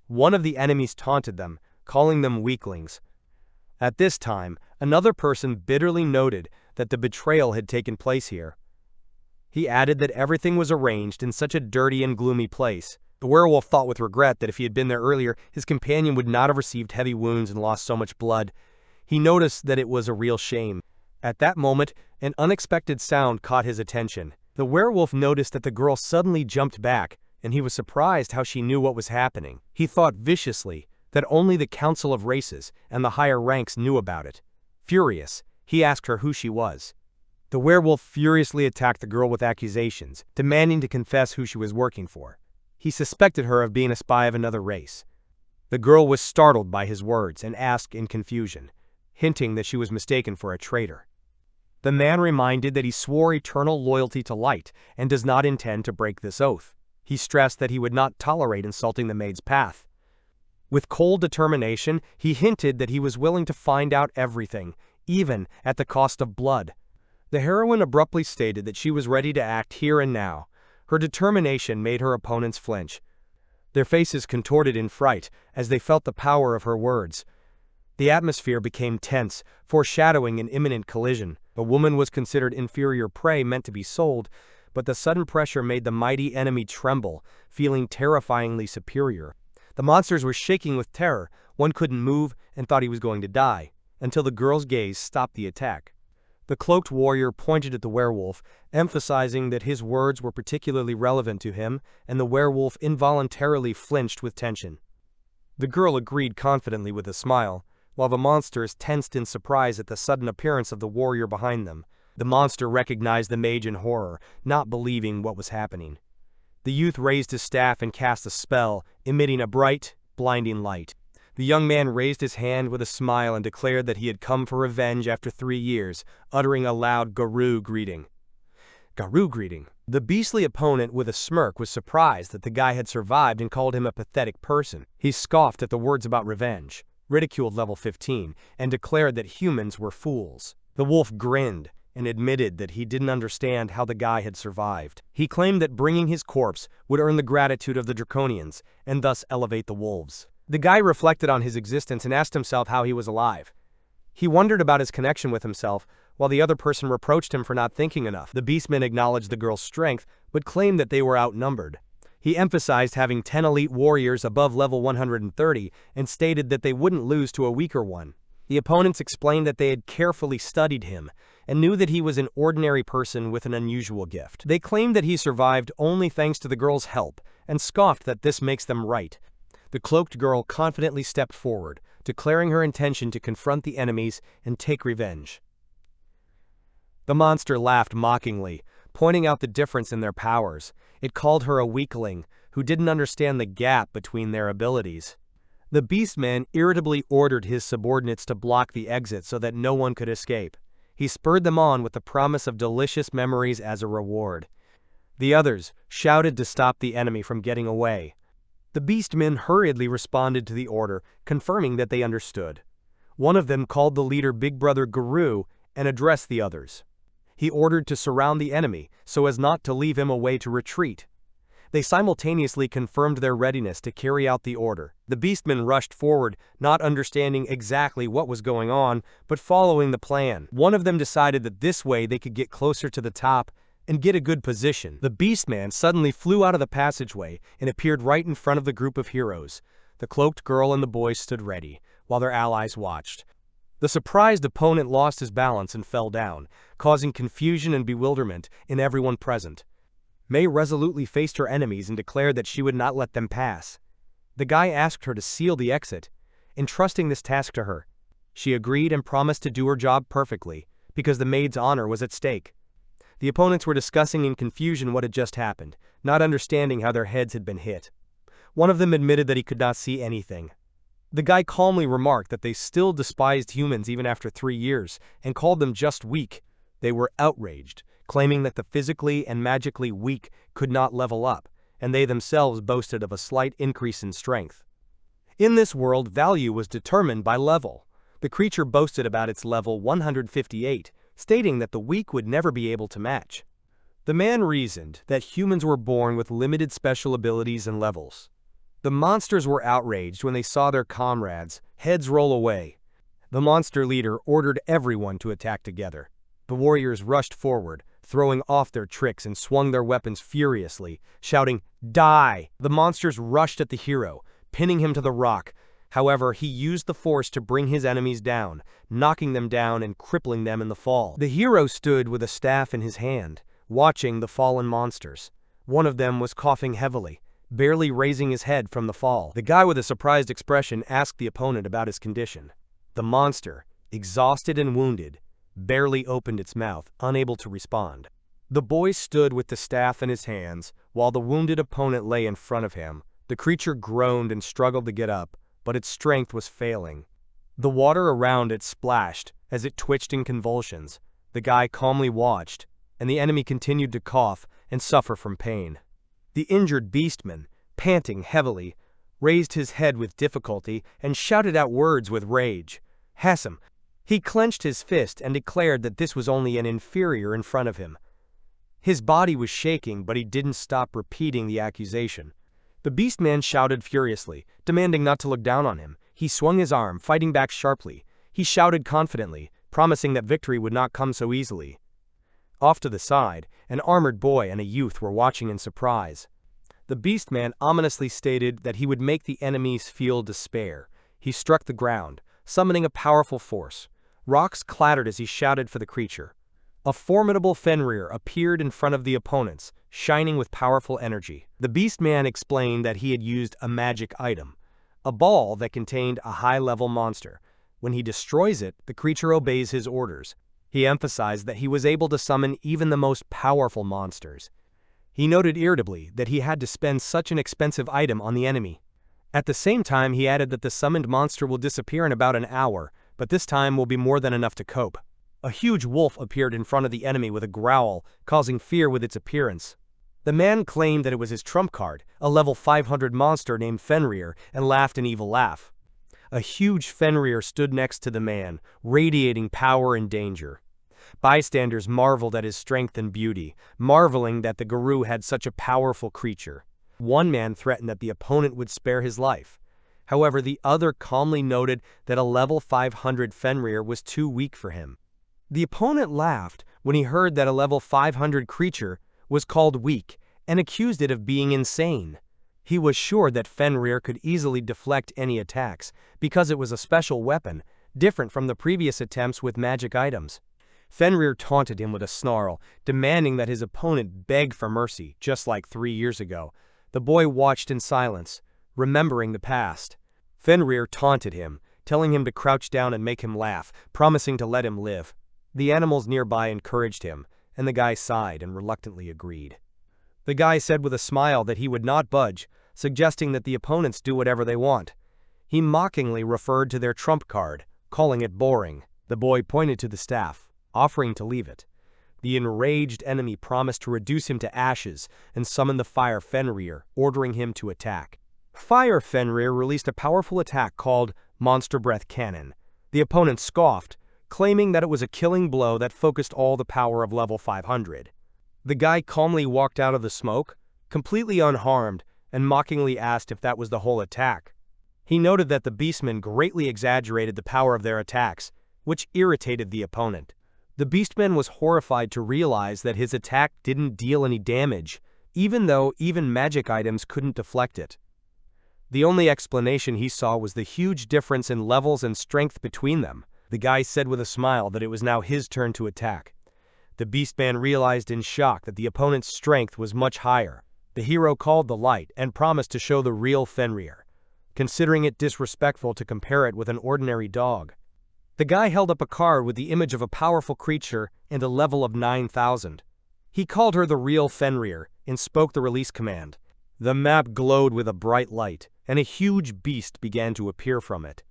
One of the enemies taunted them, calling them weaklings. At this time, another person bitterly noted that the betrayal had taken place here. He added that everything was arranged in such a dirty and gloomy place. The werewolf thought with regret that if he had been there earlier, his companion would not have received heavy wounds and lost so much blood. He noticed that it was a real shame. At that moment, an unexpected sound caught his attention. The werewolf noticed that the girl suddenly jumped back, and he was surprised how she knew what was happening. He thought viciously that only the Council of Races and the higher ranks knew about it. Furious, he asked her who she was. The werewolf furiously attacked the girl with accusations, demanding to confess who she was working for. He suspected her of being a spy of another race. The girl was startled by his words and asked in confusion, hinting that she was mistaken for a traitor. The man reminded that he swore eternal loyalty to Light and does not intend to break this oath. He stressed that he would not tolerate insulting the maid's path. With cold determination, he hinted that he was willing to find out everything, even at the cost of blood. The heroine abruptly stated that she was ready to act here and now. Her determination made her opponents flinch. Their faces contorted in fright as they felt the power of her words. The atmosphere became tense, foreshadowing an imminent collision. The woman was considered inferior prey meant to be sold, but the sudden pressure made the mighty enemy tremble, feeling terrifyingly superior. The monsters were shaking with terror. One couldn't move and thought he was going to die, until the girl's gaze stopped the attack. The cloaked warrior pointed at the werewolf, emphasizing that his words were particularly relevant to him, and the werewolf involuntarily flinched with tension. The girl agreed confidently with a smile, while the monsters tensed in surprise at the sudden appearance of the warrior behind them. The monster recognized the mage in horror, not believing what was happening. The youth raised his staff and cast a spell, emitting a bright, blinding light. The young man raised his hand with a smile and declared that he had come for revenge after 3 years, uttering a loud Garou greeting. Garou greeting. The beastly opponent with a smirk was surprised that the guy had survived and called him a pathetic person. He scoffed at the words about revenge, ridiculed level 15, and declared that humans were fools. The wolf grinned and admitted that he didn't understand how the guy had survived. He claimed that bringing his corpse would earn the gratitude of the Draconians and thus elevate the wolves. The guy reflected on his existence and asked himself how he was alive. He wondered about his connection with himself, while the other person reproached him for not thinking enough. The beastmen acknowledged the girl's strength, but claimed that they were outnumbered. He emphasized having 10 elite warriors above level 130 and stated that they wouldn't lose to a weaker one. The opponents explained that they had carefully studied him and knew that he was an ordinary person with an unusual gift. They claimed that he survived only thanks to the girl's help and scoffed that this makes them right. The cloaked girl confidently stepped forward, declaring her intention to confront the enemies and take revenge. The monster laughed mockingly, pointing out the difference in their powers. It called her a weakling, who didn't understand the gap between their abilities. The beastman irritably ordered his subordinates to block the exit so that no one could escape. He spurred them on with the promise of delicious memories as a reward. The others shouted to stop the enemy from getting away. The beastmen hurriedly responded to the order, confirming that they understood. One of them called the leader Big Brother Guru and addressed the others. He ordered to surround the enemy so as not to leave him a way to retreat. They simultaneously confirmed their readiness to carry out the order. The beastmen rushed forward, not understanding exactly what was going on, but following the plan. One of them decided that this way they could get closer to the top and get a good position. The beastman suddenly flew out of the passageway and appeared right in front of the group of heroes. The cloaked girl and the boy stood ready, while their allies watched. The surprised opponent lost his balance and fell down, causing confusion and bewilderment in everyone present. Mei resolutely faced her enemies and declared that she would not let them pass. The guy asked her to seal the exit, entrusting this task to her. She agreed and promised to do her job perfectly, because the maid's honor was at stake. The opponents were discussing in confusion what had just happened, not understanding how their heads had been hit. One of them admitted that he could not see anything. The guy calmly remarked that they still despised humans even after 3 years, and called them just weak. They were outraged, claiming that the physically and magically weak could not level up, and they themselves boasted of a slight increase in strength. In this world, value was determined by level. The creature boasted about its level 158, stating that the weak would never be able to match. The man reasoned that humans were born with limited special abilities and levels. The monsters were outraged when they saw their comrades' heads roll away. The monster leader ordered everyone to attack together. The warriors rushed forward, throwing off their tricks and swung their weapons furiously, shouting, "Die!" The monsters rushed at the hero, pinning him to the rock. However, he used the force to bring his enemies down, knocking them down and crippling them in the fall. The hero stood with a staff in his hand, watching the fallen monsters. One of them was coughing heavily, barely raising his head from the fall. The guy with a surprised expression asked the opponent about his condition. The monster, exhausted and wounded, barely opened its mouth, unable to respond. The boy stood with the staff in his hands, while the wounded opponent lay in front of him. The creature groaned and struggled to get up, but its strength was failing. The water around it splashed as it twitched in convulsions. The guy calmly watched, and the enemy continued to cough and suffer from pain. The injured beastman, panting heavily, raised his head with difficulty and shouted out words with rage. Hassan. He clenched his fist and declared that this was only an inferior in front of him. His body was shaking, but he didn't stop repeating the accusation. The beastman shouted furiously, demanding not to look down on him. He swung his arm, fighting back sharply. He shouted confidently, promising that victory would not come so easily. Off to the side, an armored boy and a youth were watching in surprise. The beastman ominously stated that he would make the enemies feel despair. He struck the ground, summoning a powerful force. Rocks clattered as he shouted for the creature. A formidable Fenrir appeared in front of the opponents, shining with powerful energy. The beastman explained that he had used a magic item, a ball that contained a high-level monster. When he destroys it, the creature obeys his orders. He emphasized that he was able to summon even the most powerful monsters. He noted irritably that he had to spend such an expensive item on the enemy. At the same time, he added that the summoned monster will disappear in about an hour, but this time will be more than enough to cope. A huge wolf appeared in front of the enemy with a growl, causing fear with its appearance. The man claimed that it was his trump card, a level 500 monster named Fenrir, and laughed an evil laugh. A huge Fenrir stood next to the man, radiating power and danger. Bystanders marveled at his strength and beauty, marveling that the guru had such a powerful creature. One man threatened that the opponent would spare his life. However, the other calmly noted that a level 500 Fenrir was too weak for him. The opponent laughed when he heard that a level 500 creature was called weak and accused it of being insane. He was sure that Fenrir could easily deflect any attacks because it was a special weapon, different from the previous attempts with magic items. Fenrir taunted him with a snarl, demanding that his opponent beg for mercy, just like 3 years ago. The boy watched in silence, remembering the past. Fenrir taunted him, telling him to crouch down and make him laugh, promising to let him live. The animals nearby encouraged him, and the guy sighed and reluctantly agreed. The guy said with a smile that he would not budge, suggesting that the opponents do whatever they want. He mockingly referred to their trump card, calling it boring. The boy pointed to the staff, offering to leave it. the enraged enemy promised to reduce him to ashes and summon the Fire Fenrir, ordering him to attack. Fire Fenrir released a powerful attack called Monster Breath Cannon. The opponent scoffed, claiming that it was a killing blow that focused all the power of level 500. The guy calmly walked out of the smoke, completely unharmed, and mockingly asked if that was the whole attack. He noted that the beastmen greatly exaggerated the power of their attacks, which irritated the opponent. The beastman was horrified to realize that his attack didn't deal any damage, even though even magic items couldn't deflect it. The only explanation he saw was the huge difference in levels and strength between them. The guy said with a smile that it was now his turn to attack. The beastman realized in shock that the opponent's strength was much higher. The hero called the light and promised to show the real Fenrir, considering it disrespectful to compare it with an ordinary dog. The guy held up a card with the image of a powerful creature and a level of 9,000. He called her the real Fenrir and spoke the release command. The map glowed with a bright light, and a huge beast began to appear from it.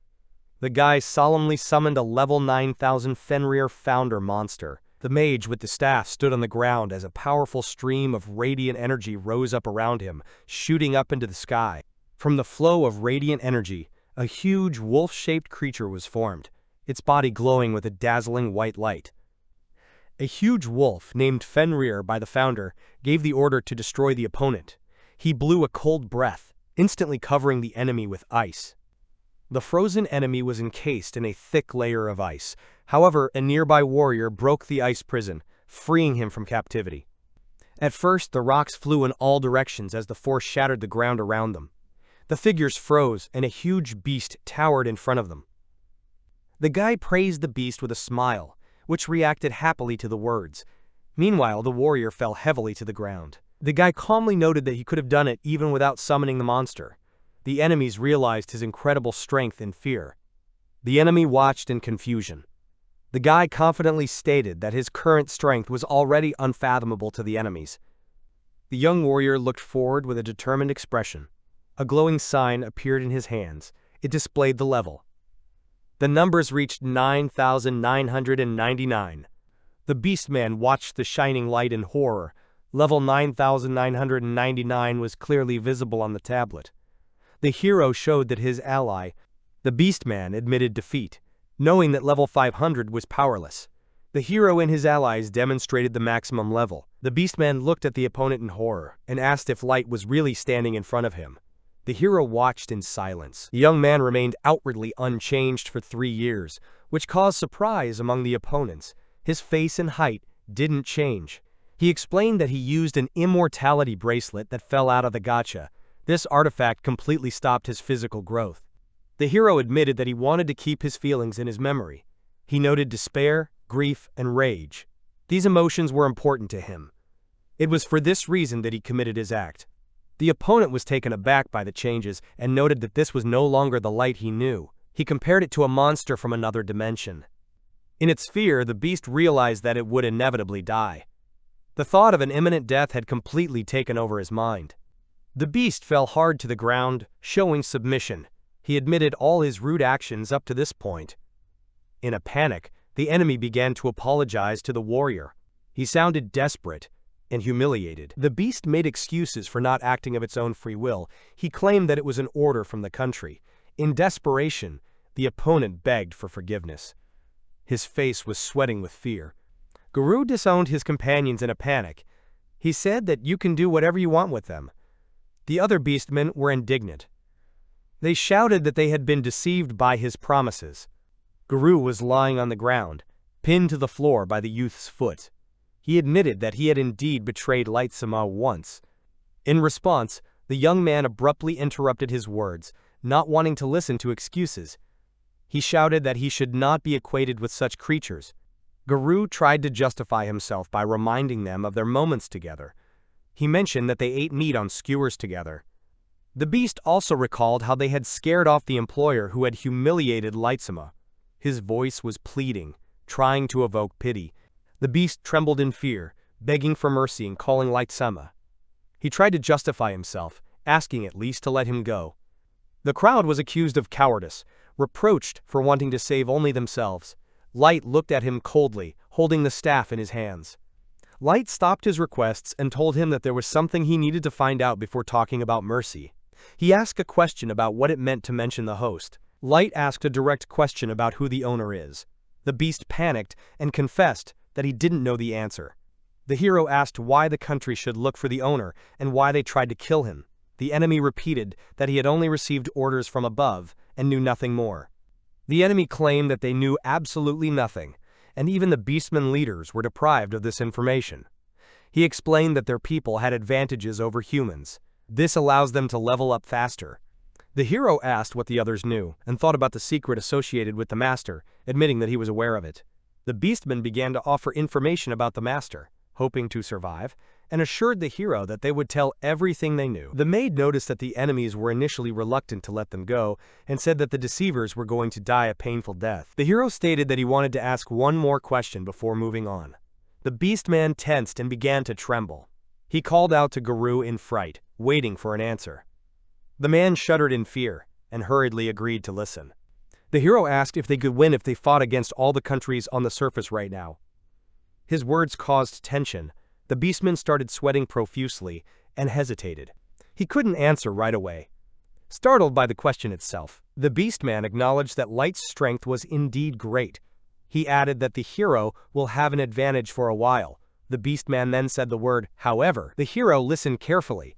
The guy solemnly summoned a level 9,000 Fenrir founder monster. The mage with the staff stood on the ground as a powerful stream of radiant energy rose up around him, shooting up into the sky. From the flow of radiant energy, a huge wolf-shaped creature was formed, its body glowing with a dazzling white light. A huge wolf, named Fenrir by the founder, gave the order to destroy the opponent. He blew a cold breath, instantly covering the enemy with ice. The frozen enemy was encased in a thick layer of ice. However, a nearby warrior broke the ice prison, freeing him from captivity. At first, the rocks flew in all directions as the force shattered the ground around them. The figures froze, and a huge beast towered in front of them. The guy praised the beast with a smile, which reacted happily to the words. Meanwhile, the warrior fell heavily to the ground. The guy calmly noted that he could have done it even without summoning the monster. The enemies realized his incredible strength and fear. The enemy watched in confusion. The guy confidently stated that his current strength was already unfathomable to the enemies. The young warrior looked forward with a determined expression. A glowing sign appeared in his hands. It displayed the level. The numbers reached 9,999. The beastman watched the shining light in horror. Level 9,999 was clearly visible on the tablet. The hero showed that his ally, the beastman, admitted defeat, knowing that level 500 was powerless. The hero and his allies demonstrated the maximum level. The beastman looked at the opponent in horror and asked if light was really standing in front of him. The hero watched in silence. The young man remained outwardly unchanged for 3 years, which caused surprise among the opponents. His face and height didn't change. He explained that he used an immortality bracelet that fell out of the gacha. This artifact completely stopped his physical growth. The hero admitted that he wanted to keep his feelings in his memory. He noted despair, grief, and rage. These emotions were important to him. It was for this reason that he committed his act. The opponent was taken aback by the changes and noted that this was no longer the light he knew. He compared it to a monster from another dimension. In its fear, the beast realized that it would inevitably die. The thought of an imminent death had completely taken over his mind. The beast fell hard to the ground, showing submission. He admitted all his rude actions up to this point. In a panic, the enemy began to apologize to the warrior. He sounded desperate and humiliated. The beast made excuses for not acting of its own free will. He claimed that it was an order from the country. In desperation, the opponent begged for forgiveness. His face was sweating with fear. Guru disowned his companions in a panic. He said that you can do whatever you want with them. The other beastmen were indignant. They shouted that they had been deceived by his promises. Guru was lying on the ground, pinned to the floor by the youth's foot. He admitted that he had indeed betrayed Lightsama once. In response, the young man abruptly interrupted his words, not wanting to listen to excuses. He shouted that he should not be equated with such creatures. Guru tried to justify himself by reminding them of their moments together. He mentioned that they ate meat on skewers together. The beast also recalled how they had scared off the employer who had humiliated Lightsama. His voice was pleading, trying to evoke pity. The beast trembled in fear, begging for mercy and calling Lightsama. He tried to justify himself, asking at least to let him go. The crowd was accused of cowardice, reproached for wanting to save only themselves. Light looked at him coldly, holding the staff in his hands. Light stopped his requests and told him that there was something he needed to find out before talking about mercy. He asked a question about what it meant to mention the host. Light asked a direct question about who the owner is. The beast panicked and confessed that he didn't know the answer. The hero asked why the country should look for the owner and why they tried to kill him. The enemy repeated that he had only received orders from above and knew nothing more. The enemy claimed that they knew absolutely nothing, and even the beastmen leaders were deprived of this information. He explained that their people had advantages over humans. This allows them to level up faster. The hero asked what the others knew and thought about the secret associated with the master, admitting that he was aware of it. The beastmen began to offer information about the master, hoping to survive, and assured the hero that they would tell everything they knew. The maid noticed that the enemies were initially reluctant to let them go and said that the deceivers were going to die a painful death. The hero stated that he wanted to ask one more question before moving on. The beastman tensed and began to tremble. He called out to Guru in fright, waiting for an answer. The man shuddered in fear and hurriedly agreed to listen. The hero asked if they could win if they fought against all the countries on the surface right now. His words caused tension. The beastman started sweating profusely and hesitated. He couldn't answer right away. Startled by the question itself, the beastman acknowledged that Light's strength was indeed great. He added that the hero will have an advantage for a while. The beastman then said the word, however. The hero listened carefully,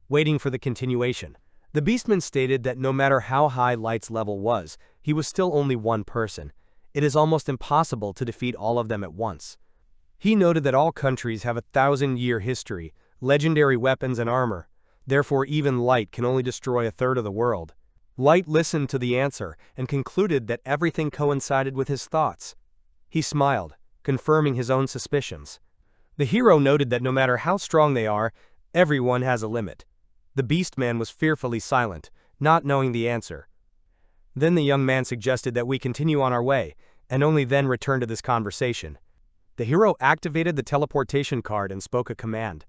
waiting for the continuation. The beastman stated that no matter how high Light's level was, he was still only one person. It is almost impossible to defeat all of them at once. He noted that all countries have a 1,000-year history, legendary weapons and armor. Therefore, even Light can only destroy a third of the world. Light listened to the answer and concluded that everything coincided with his thoughts. He smiled, confirming his own suspicions. The hero noted that no matter how strong they are, everyone has a limit. The beastman was fearfully silent, not knowing the answer. Then the young man suggested that we continue on our way, and only then return to this conversation. The hero activated the teleportation card and spoke a command.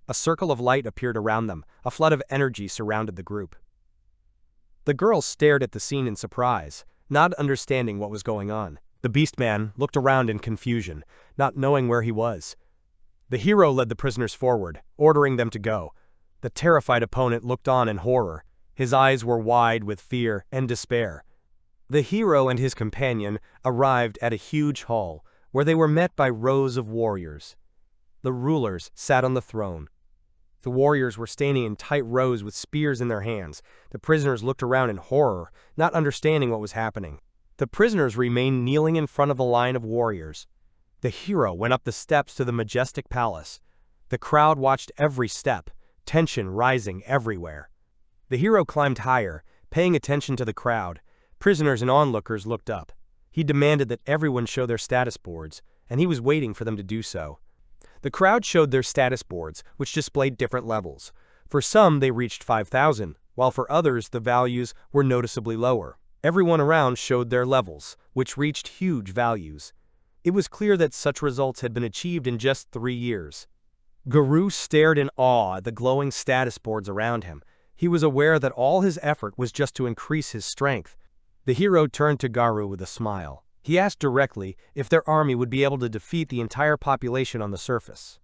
A circle of light appeared around them. A flood of energy surrounded the group. The girls stared at the scene in surprise, not understanding what was going on. The beastman looked around in confusion, not knowing where he was. The hero led the prisoners forward, ordering them to go. The terrified opponent looked on in horror. His eyes were wide with fear and despair. The hero and his companion arrived at a huge hall, where they were met by rows of warriors. The rulers sat on the throne. The warriors were standing in tight rows with spears in their hands. The prisoners looked around in horror, not understanding what was happening. The prisoners remained kneeling in front of the line of warriors. The hero went up the steps to the majestic palace. The crowd watched every step, tension rising everywhere. The hero climbed higher, paying attention to the crowd. Prisoners and onlookers looked up. He demanded that everyone show their status boards, and he was waiting for them to do so. The crowd showed their status boards, which displayed different levels. For some, they reached 5,000, while for others, the values were noticeably lower. Everyone around showed their levels, which reached huge values. It was clear that such results had been achieved in just 3 years. Guru stared in awe at the glowing status boards around him. He was aware that all his effort was just to increase his strength. The hero turned to Guru with a smile. He asked directly if their army would be able to defeat the entire population on the surface.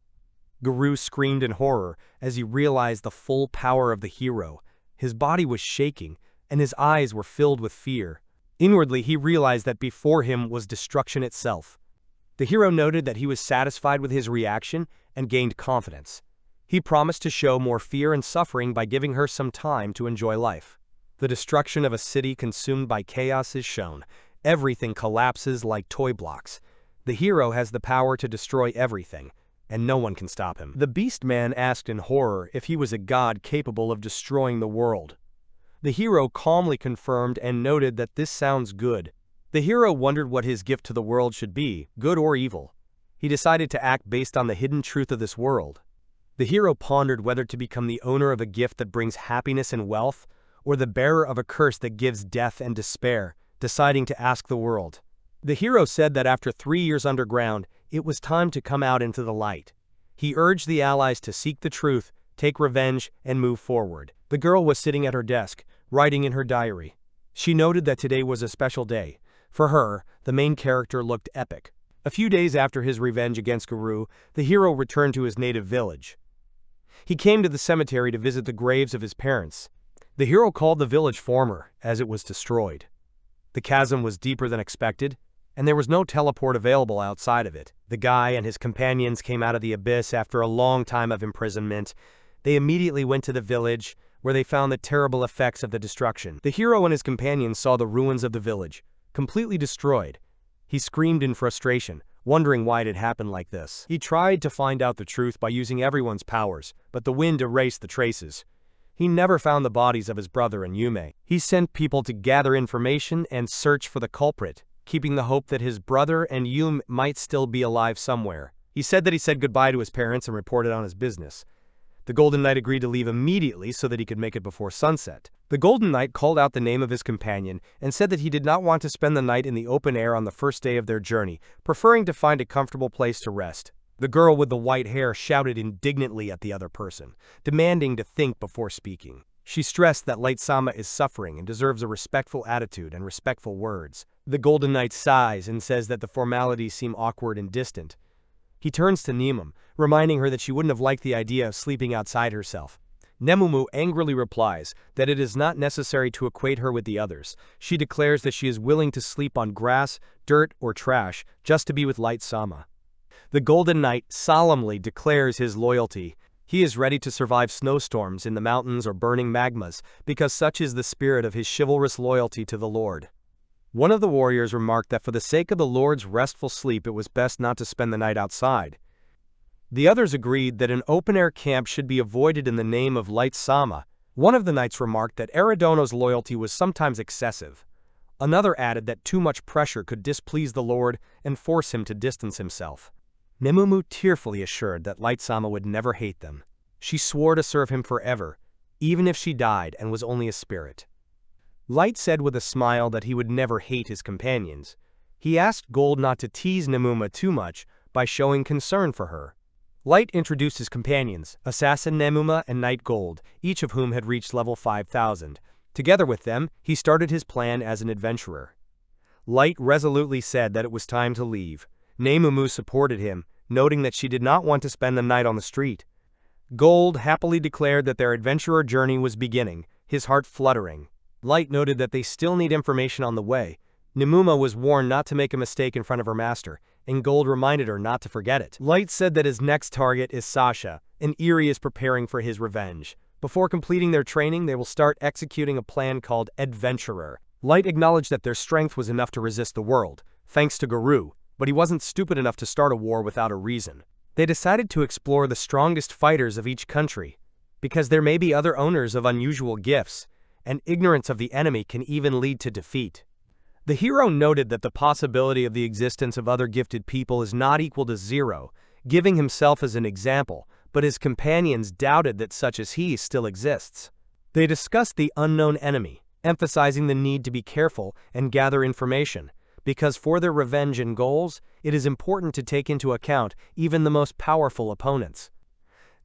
Guru screamed in horror as he realized the full power of the hero. His body was shaking, and his eyes were filled with fear. Inwardly, he realized that before him was destruction itself. The hero noted that he was satisfied with his reaction and gained confidence. He promised to show more fear and suffering by giving her some time to enjoy life. The destruction of a city consumed by chaos is shown. Everything collapses like toy blocks. The hero has the power to destroy everything, and no one can stop him. The beastman asked in horror if he was a god capable of destroying the world. The hero calmly confirmed and noted that this sounds good. The hero wondered what his gift to the world should be, good or evil. He decided to act based on the hidden truth of this world. The hero pondered whether to become the owner of a gift that brings happiness and wealth, or the bearer of a curse that gives death and despair, deciding to ask the world. The hero said that after 3 years underground, it was time to come out into the light. He urged the allies to seek the truth, take revenge, and move forward. The girl was sitting at her desk, writing in her diary. She noted that today was a special day. For her, the main character looked epic. A few days after his revenge against Guru, the hero returned to his native village. He came to the cemetery to visit the graves of his parents. The hero called the village former, as it was destroyed. The chasm was deeper than expected, and there was no teleport available outside of it. The guy and his companions came out of the abyss after a long time of imprisonment. They immediately went to the village, where they found the terrible effects of the destruction. The hero and his companions saw the ruins of the village, completely destroyed. He screamed in frustration, wondering why it had happened like this. He tried to find out the truth by using everyone's powers, but the wind erased the traces. He never found the bodies of his brother and Yume. He sent people to gather information and search for the culprit, keeping the hope that his brother and Yume might still be alive somewhere. He said that he said goodbye to his parents and reported on his business. The Golden Knight agreed to leave immediately so that he could make it before sunset. The Golden Knight called out the name of his companion and said that he did not want to spend the night in the open air on the first day of their journey, preferring to find a comfortable place to rest. The girl with the white hair shouted indignantly at the other person, demanding to think before speaking. She stressed that Light-sama is suffering and deserves a respectful attitude and respectful words. The Golden Knight sighs and says that the formalities seem awkward and distant. He turns to Nemum, reminding her that she wouldn't have liked the idea of sleeping outside herself. Nemumu angrily replies that it is not necessary to equate her with the others. She declares that she is willing to sleep on grass, dirt, or trash just to be with Light-sama. The Golden Knight solemnly declares his loyalty. He is ready to survive snowstorms in the mountains or burning magmas, because such is the spirit of his chivalrous loyalty to the Lord. One of the warriors remarked that for the sake of the Lord's restful sleep it was best not to spend the night outside. The others agreed that an open-air camp should be avoided in the name of Light-sama. One of the knights remarked that Eridono's loyalty was sometimes excessive. Another added that too much pressure could displease the Lord and force him to distance himself. Nemumu tearfully assured that Light-sama would never hate them. She swore to serve him forever, even if she died and was only a spirit. Light said with a smile that he would never hate his companions. He asked Gold not to tease Nemuma too much by showing concern for her. Light introduced his companions, Assassin Nemuma and Knight Gold, each of whom had reached level 5000. Together with them, he started his plan as an adventurer. Light resolutely said that it was time to leave. Nemumu supported him, noting that she did not want to spend the night on the street. Gold happily declared that their adventurer journey was beginning, his heart fluttering. Light noted that they still need information on the way. Nemuma was warned not to make a mistake in front of her master, and Gold reminded her not to forget it. Light said that his next target is Sasha, and Eri is preparing for his revenge. Before completing their training, they will start executing a plan called Adventurer. Light acknowledged that their strength was enough to resist the world, thanks to Guru, but he wasn't stupid enough to start a war without a reason. They decided to explore the strongest fighters of each country, because there may be other owners of unusual gifts, and ignorance of the enemy can even lead to defeat. The hero noted that the possibility of the existence of other gifted people is not equal to zero, giving himself as an example, but his companions doubted that such as he still exists. They discussed the unknown enemy, emphasizing the need to be careful and gather information, because for their revenge and goals, it is important to take into account even the most powerful opponents.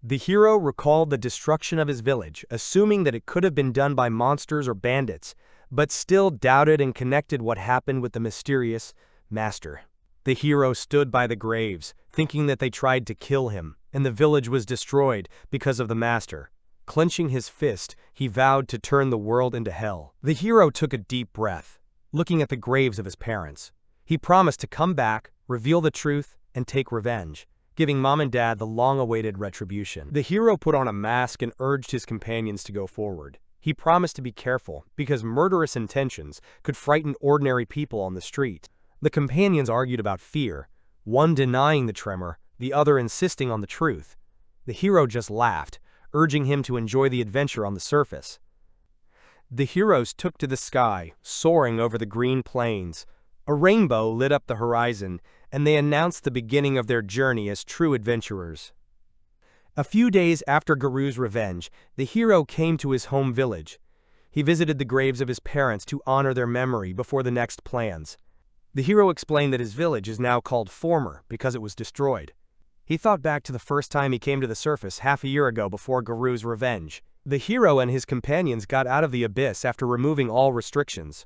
The hero recalled the destruction of his village, assuming that it could have been done by monsters or bandits, but still doubted and connected what happened with the mysterious master. The hero stood by the graves, thinking that they tried to kill him, and the village was destroyed because of the master. Clenching his fist, he vowed to turn the world into hell. The hero took a deep breath, looking at the graves of his parents. He promised to come back, reveal the truth, and take revenge, giving Mom and Dad the long-awaited retribution. The hero put on a mask and urged his companions to go forward. He promised to be careful, because murderous intentions could frighten ordinary people on the street. The companions argued about fear, one denying the tremor, the other insisting on the truth. The hero just laughed, urging him to enjoy the adventure on the surface. The heroes took to the sky, soaring over the green plains. A rainbow lit up the horizon, and they announced the beginning of their journey as true adventurers. A few days after Guru's revenge, the hero came to his home village. He visited the graves of his parents to honor their memory before the next plans. The hero explained that his village is now called Former because it was destroyed. He thought back to the first time he came to the surface half a year ago before Guru's revenge. The hero and his companions got out of the abyss after removing all restrictions.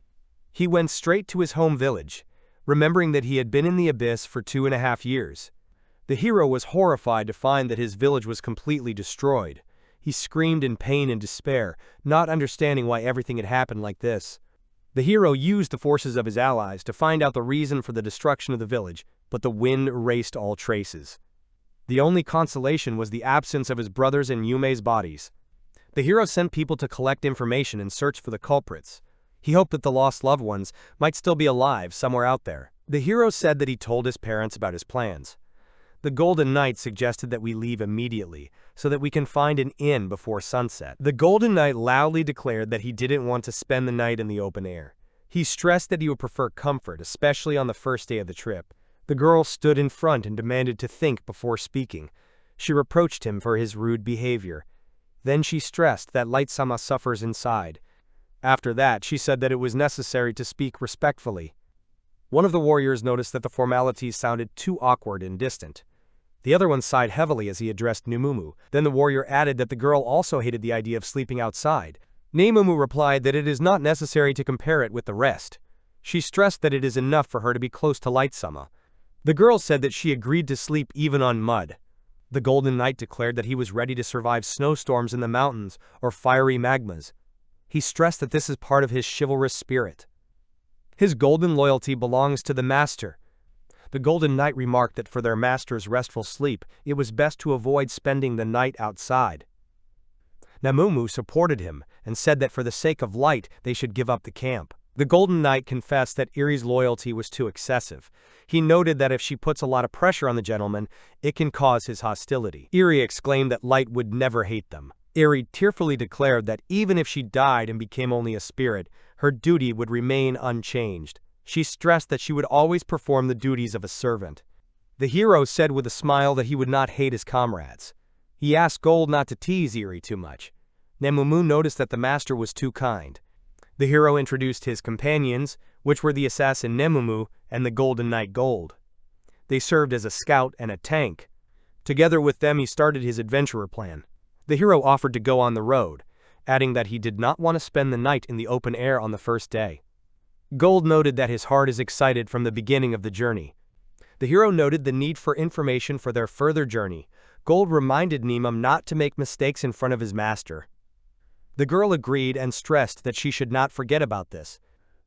He went straight to his home village, remembering that he had been in the abyss for 2.5 years. The hero was horrified to find that his village was completely destroyed. He screamed in pain and despair, not understanding why everything had happened like this. The hero used the forces of his allies to find out the reason for the destruction of the village, but the wind erased all traces. The only consolation was the absence of his brothers and Yume's bodies. The hero sent people to collect information and search for the culprits. He hoped that the lost loved ones might still be alive somewhere out there. The hero said that he told his parents about his plans. The Golden Knight suggested that we leave immediately, so that we can find an inn before sunset. The Golden Knight loudly declared that he didn't want to spend the night in the open air. He stressed that he would prefer comfort, especially on the first day of the trip. The girl stood in front and demanded to think before speaking. She reproached him for his rude behavior. Then she stressed that Light-sama suffers inside. After that, she said that it was necessary to speak respectfully. One of the warriors noticed that the formalities sounded too awkward and distant. The other one sighed heavily as he addressed Nemumu. Then the warrior added that the girl also hated the idea of sleeping outside. Nemumu replied that it is not necessary to compare it with the rest. She stressed that it is enough for her to be close to Light-sama. The girl said that she agreed to sleep even on mud. The Golden Knight declared that he was ready to survive snowstorms in the mountains or fiery magmas. He stressed that this is part of his chivalrous spirit. His golden loyalty belongs to the master. The Golden Knight remarked that for their master's restful sleep, it was best to avoid spending the night outside. Nemumu supported him and said that for the sake of light, they should give up the camp. The Golden Knight confessed that Irie's loyalty was too excessive. He noted that if she puts a lot of pressure on the gentleman, it can cause his hostility. Irie exclaimed that Light would never hate them. Irie tearfully declared that even if she died and became only a spirit, her duty would remain unchanged. She stressed that she would always perform the duties of a servant. The hero said with a smile that he would not hate his comrades. He asked Gold not to tease Irie too much. Nemumu noticed that the master was too kind. The hero introduced his companions, which were the assassin Nemumu and the Golden Knight Gold. They served as a scout and a tank. Together with them he started his adventurer plan. The hero offered to go on the road, adding that he did not want to spend the night in the open air on the first day. Gold noted that his heart is excited from the beginning of the journey. The hero noted the need for information for their further journey. Gold reminded Nemum not to make mistakes in front of his master. The girl agreed and stressed that she should not forget about this.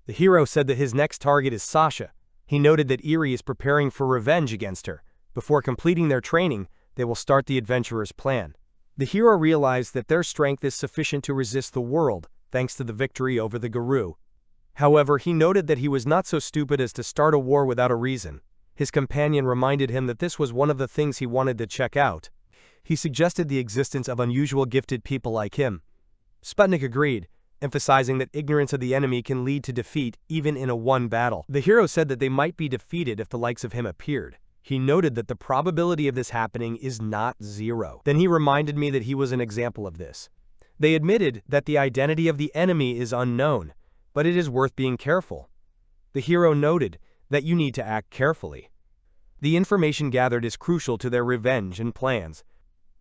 The hero said that his next target is Sasha. He noted that Irie is preparing for revenge against her. Before completing their training, they will start the adventurer's plan. The hero realized that their strength is sufficient to resist the world, thanks to the victory over the Guru. However, he noted that he was not so stupid as to start a war without a reason. His companion reminded him that this was one of the things he wanted to check out. He suggested the existence of unusual gifted people like him. Sputnik agreed, emphasizing that ignorance of the enemy can lead to defeat even in a one battle. The hero said that they might be defeated if the likes of him appeared. He noted that the probability of this happening is not zero. Then he reminded me that he was an example of this. They admitted that the identity of the enemy is unknown, but it is worth being careful. The hero noted that you need to act carefully. The information gathered is crucial to their revenge and plans.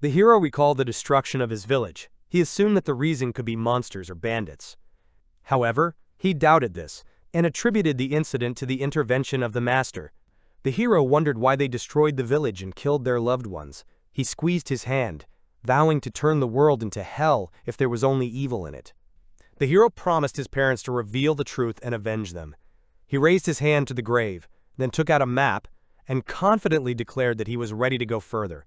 The hero recalled the destruction of his village. He assumed that the reason could be monsters or bandits. However, he doubted this, and attributed the incident to the intervention of the master. The hero wondered why they destroyed the village and killed their loved ones. He squeezed his hand, vowing to turn the world into hell if there was only evil in it. The hero promised his parents to reveal the truth and avenge them. He raised his hand to the grave, then took out a map, and confidently declared that he was ready to go further.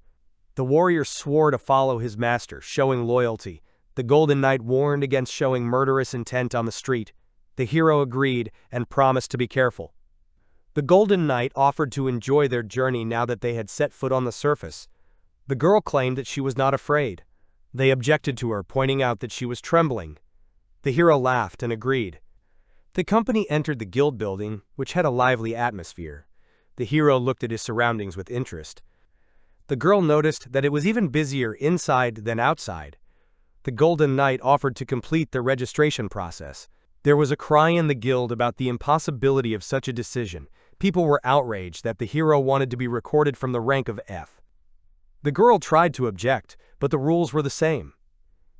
The warrior swore to follow his master, showing loyalty. The Golden Knight warned against showing murderous intent on the street. The hero agreed and promised to be careful. The Golden Knight offered to enjoy their journey now that they had set foot on the surface. The girl claimed that she was not afraid. They objected to her, pointing out that she was trembling. The hero laughed and agreed. The company entered the guild building, which had a lively atmosphere. The hero looked at his surroundings with interest. The girl noticed that it was even busier inside than outside. The Golden Knight offered to complete the registration process. There was a cry in the guild about the impossibility of such a decision. People were outraged that the hero wanted to be recorded from the rank of F. The girl tried to object, but the rules were the same.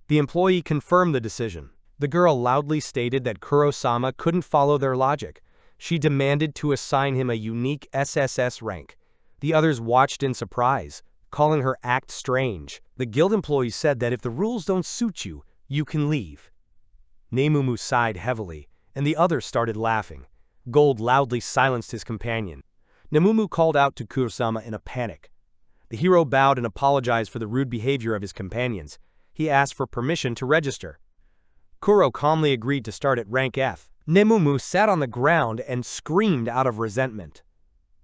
The employee confirmed the decision. The girl loudly stated that Kuro-sama couldn't follow their logic. She demanded to assign him a unique SSS rank. The others watched in surprise, calling her act strange. The guild employee said that if the rules don't suit you, you can leave. Nemumu sighed heavily, and the others started laughing. Gold loudly silenced his companion. Nemumu called out to Kurosama in a panic. The hero bowed and apologized for the rude behavior of his companions. He asked for permission to register. Kuro calmly agreed to start at rank F. Nemumu sat on the ground and screamed out of resentment.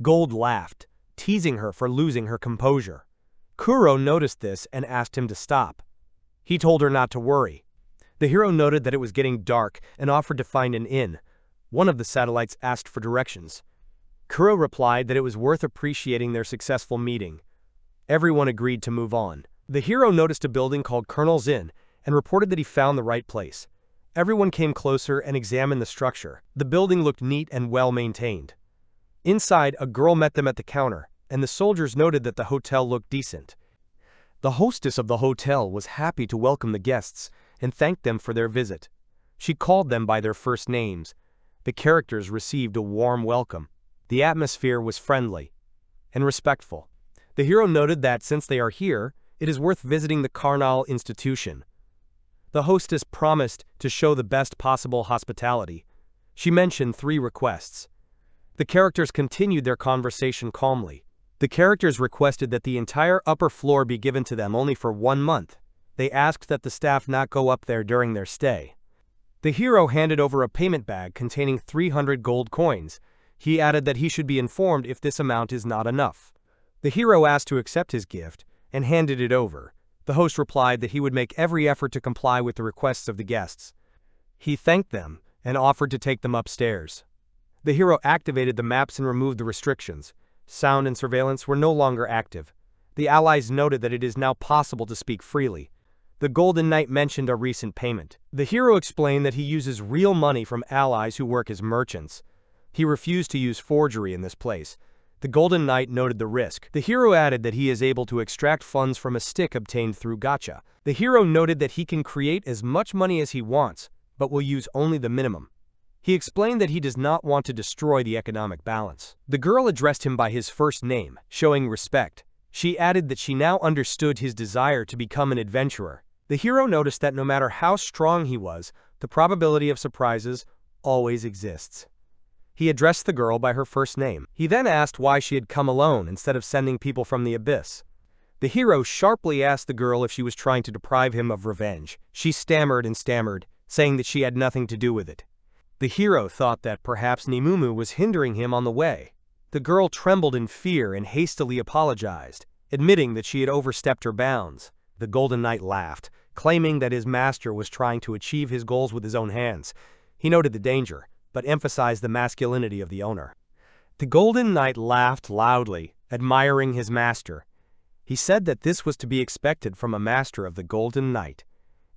Gold laughed, teasing her for losing her composure. Kuro noticed this and asked him to stop. He told her not to worry. The hero noted that it was getting dark and offered to find an inn. One of the satellites asked for directions. Kuro replied that it was worth appreciating their successful meeting. Everyone agreed to move on. The hero noticed a building called Colonel's Inn and reported that he found the right place. Everyone came closer and examined the structure. The building looked neat and well maintained. Inside, a girl met them at the counter, and the soldiers noted that the hotel looked decent. The hostess of the hotel was happy to welcome the guests and thanked them for their visit. She called them by their first names. The characters received a warm welcome. The atmosphere was friendly and respectful. The hero noted that since they are here, it is worth visiting the Carnal institution. The hostess promised to show the best possible hospitality. She mentioned 3 requests. The characters continued their conversation calmly. The characters requested that the entire upper floor be given to them only for 1 month. They asked that the staff not go up there during their stay. The hero handed over a payment bag containing 300 gold coins. He added that he should be informed if this amount is not enough. The hero asked to accept his gift and handed it over. The host replied that he would make every effort to comply with the requests of the guests. He thanked them and offered to take them upstairs. The hero activated the maps and removed the restrictions. Sound and surveillance were no longer active. The allies noted that it is now possible to speak freely. The Golden Knight mentioned a recent payment. The hero explained that he uses real money from allies who work as merchants. He refused to use forgery in this place. The Golden Knight noted the risk. The hero added that he is able to extract funds from a stick obtained through Gacha. The hero noted that he can create as much money as he wants, but will use only the minimum. He explained that he does not want to destroy the economic balance. The girl addressed him by his first name, showing respect. She added that she now understood his desire to become an adventurer. The hero noticed that no matter how strong he was, the probability of surprises always exists. He addressed the girl by her first name. He then asked why she had come alone instead of sending people from the abyss. The hero sharply asked the girl if she was trying to deprive him of revenge. She stammered and stammered, saying that she had nothing to do with it. The hero thought that perhaps Nemumu was hindering him on the way. The girl trembled in fear and hastily apologized, admitting that she had overstepped her bounds. The Golden Knight laughed, claiming that his master was trying to achieve his goals with his own hands. He noted the danger, but emphasized the masculinity of the owner. The Golden Knight laughed loudly, admiring his master. He said that this was to be expected from a master of the Golden Knight.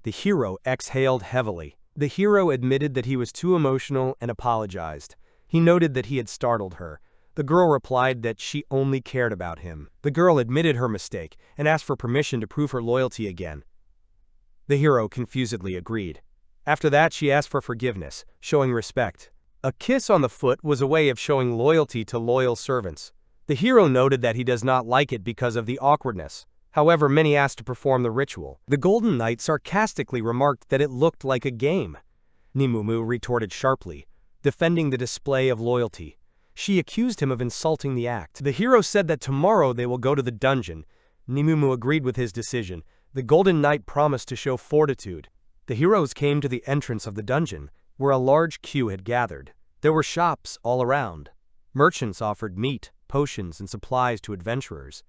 The hero exhaled heavily. The hero admitted that he was too emotional and apologized. He noted that he had startled her. The girl replied that she only cared about him. The girl admitted her mistake and asked for permission to prove her loyalty again. The hero confusedly agreed. After that, she asked for forgiveness, showing respect. A kiss on the foot was a way of showing loyalty to loyal servants. The hero noted that he does not like it because of the awkwardness. However, many asked to perform the ritual. The Golden Knight sarcastically remarked that it looked like a game. Nemumu retorted sharply, defending the display of loyalty. She accused him of insulting the act. The hero said that tomorrow they will go to the dungeon. Nemumu agreed with his decision. The Golden Knight promised to show fortitude. The heroes came to the entrance of the dungeon, where a large queue had gathered. There were shops all around. Merchants offered meat, potions, and supplies to adventurers.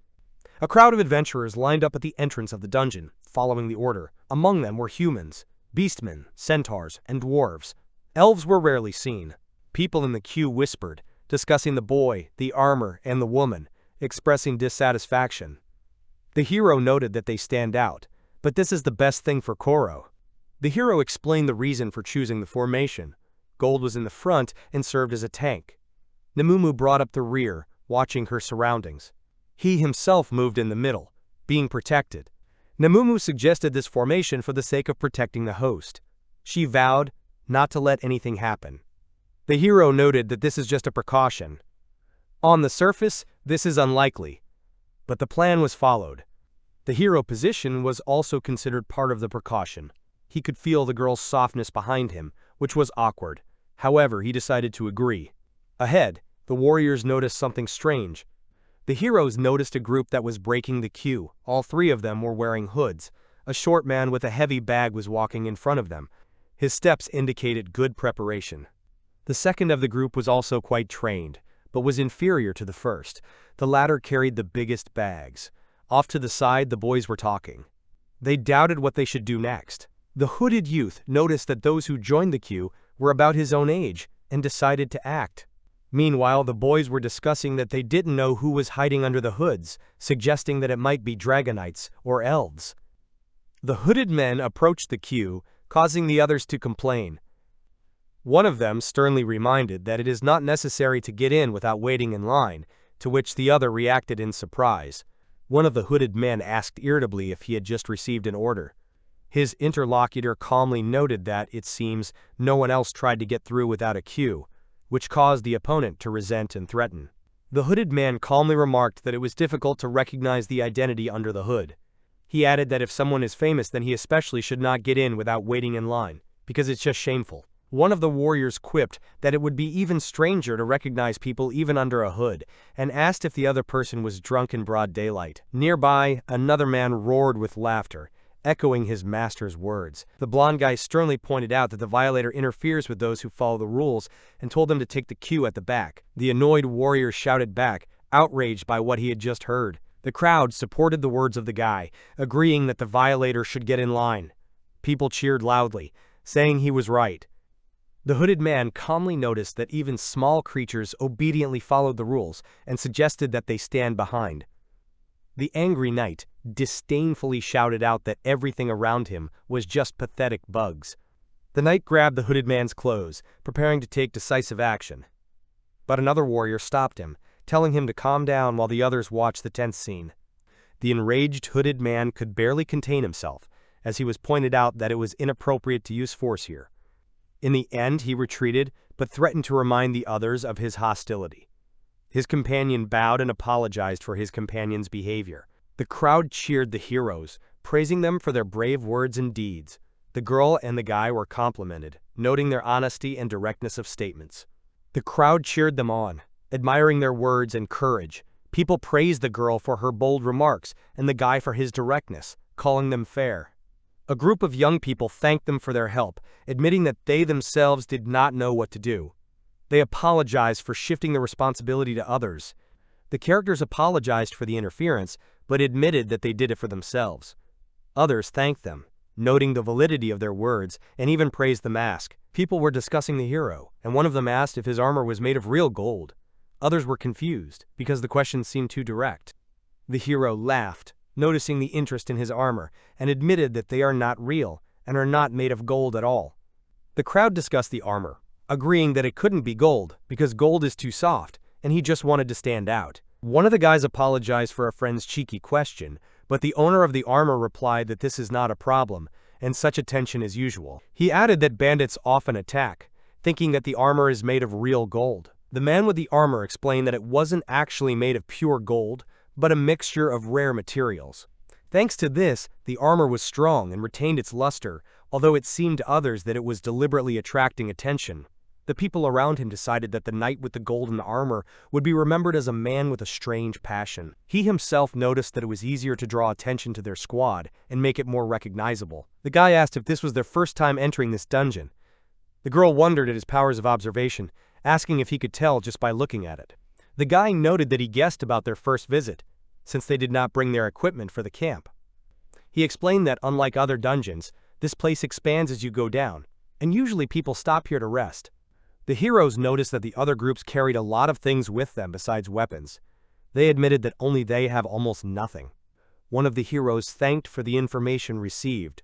A crowd of adventurers lined up at the entrance of the dungeon, following the order. Among them were humans, beastmen, centaurs, and dwarves. Elves were rarely seen. People in the queue whispered, discussing the boy, the armor, and the woman, expressing dissatisfaction. The hero noted that they stand out, but this is the best thing for Kuro. The hero explained the reason for choosing the formation. Gold was in the front and served as a tank. Nemumu brought up the rear, watching her surroundings. He himself moved in the middle, being protected. Nemumu suggested this formation for the sake of protecting the host. She vowed not to let anything happen. The hero noted that this is just a precaution. On the surface, this is unlikely, but the plan was followed. The hero position was also considered part of the precaution. He could feel the girl's softness behind him, which was awkward. However, he decided to agree. Ahead, the warriors noticed something strange. The heroes noticed a group that was breaking the queue. All three of them were wearing hoods. A short man with a heavy bag was walking in front of them. His steps indicated good preparation. The second of the group was also quite trained, but was inferior to the first. The latter carried the biggest bags. Off to the side, the boys were talking. They doubted what they should do next. The hooded youth noticed that those who joined the queue were about his own age and decided to act. Meanwhile, the boys were discussing that they didn't know who was hiding under the hoods, suggesting that it might be dragonites or elves. The hooded men approached the queue, causing the others to complain. One of them sternly reminded that it is not necessary to get in without waiting in line, to which the other reacted in surprise. One of the hooded men asked irritably if he had just received an order. His interlocutor calmly noted that, it seems, no one else tried to get through without a queue, which caused the opponent to resent and threaten. The hooded man calmly remarked that it was difficult to recognize the identity under the hood. He added that if someone is famous, then he especially should not get in without waiting in line, because it's just shameful. One of the warriors quipped that it would be even stranger to recognize people even under a hood, and asked if the other person was drunk in broad daylight. Nearby, another man roared with laughter, echoing his master's words. The blond guy sternly pointed out that the violator interferes with those who follow the rules and told them to take the queue at the back. The annoyed warrior shouted back, outraged by what he had just heard. The crowd supported the words of the guy, agreeing that the violator should get in line. People cheered loudly, saying he was right. The hooded man calmly noticed that even small creatures obediently followed the rules and suggested that they stand behind. The angry knight disdainfully shouted out that everything around him was just pathetic bugs. The knight grabbed the hooded man's clothes, preparing to take decisive action. But another warrior stopped him, telling him to calm down while the others watched the tense scene. The enraged hooded man could barely contain himself, as he was pointed out that it was inappropriate to use force here. In the end, he retreated, but threatened to remind the others of his hostility. His companion bowed and apologized for his companion's behavior. The crowd cheered the heroes, praising them for their brave words and deeds. The girl and the guy were complimented, noting their honesty and directness of statements. The crowd cheered them on, admiring their words and courage. People praised the girl for her bold remarks and the guy for his directness, calling them fair. A group of young people thanked them for their help, admitting that they themselves did not know what to do. They apologized for shifting the responsibility to others. The characters apologized for the interference, but admitted that they did it for themselves. Others thanked them, noting the validity of their words, and even praised the mask. People were discussing the hero, and one of them asked if his armor was made of real gold. Others were confused, because the question seemed too direct. The hero laughed, noticing the interest in his armor, and admitted that they are not real and are not made of gold at all. The crowd discussed the armor, agreeing that it couldn't be gold because gold is too soft, and he just wanted to stand out. One of the guys apologized for a friend's cheeky question, but the owner of the armor replied that this is not a problem, and such attention is usual. He added that bandits often attack, thinking that the armor is made of real gold. The man with the armor explained that it wasn't actually made of pure gold, but a mixture of rare materials. Thanks to this, the armor was strong and retained its luster, although it seemed to others that it was deliberately attracting attention. The people around him decided that the knight with the golden armor would be remembered as a man with a strange passion. He himself noticed that it was easier to draw attention to their squad and make it more recognizable. The guy asked if this was their first time entering this dungeon. The girl wondered at his powers of observation, asking if he could tell just by looking at it. The guy noted that he guessed about their first visit, since they did not bring their equipment for the camp. He explained that, unlike other dungeons, this place expands as you go down, and usually people stop here to rest. The heroes noticed that the other groups carried a lot of things with them besides weapons. They admitted that only they have almost nothing. One of the heroes thanked for the information received.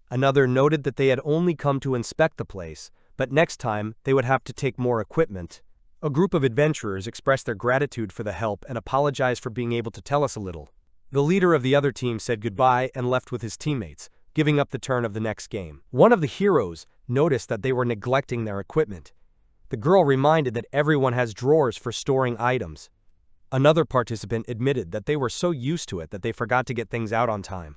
Another noted that they had only come to inspect the place, but next time they would have to take more equipment. A group of adventurers expressed their gratitude for the help and apologized for being able to tell us a little. The leader of the other team said goodbye and left with his teammates, giving up the turn of the next game. One of the heroes noticed that they were neglecting their equipment. The girl reminded that everyone has drawers for storing items. Another participant admitted that they were so used to it that they forgot to get things out on time.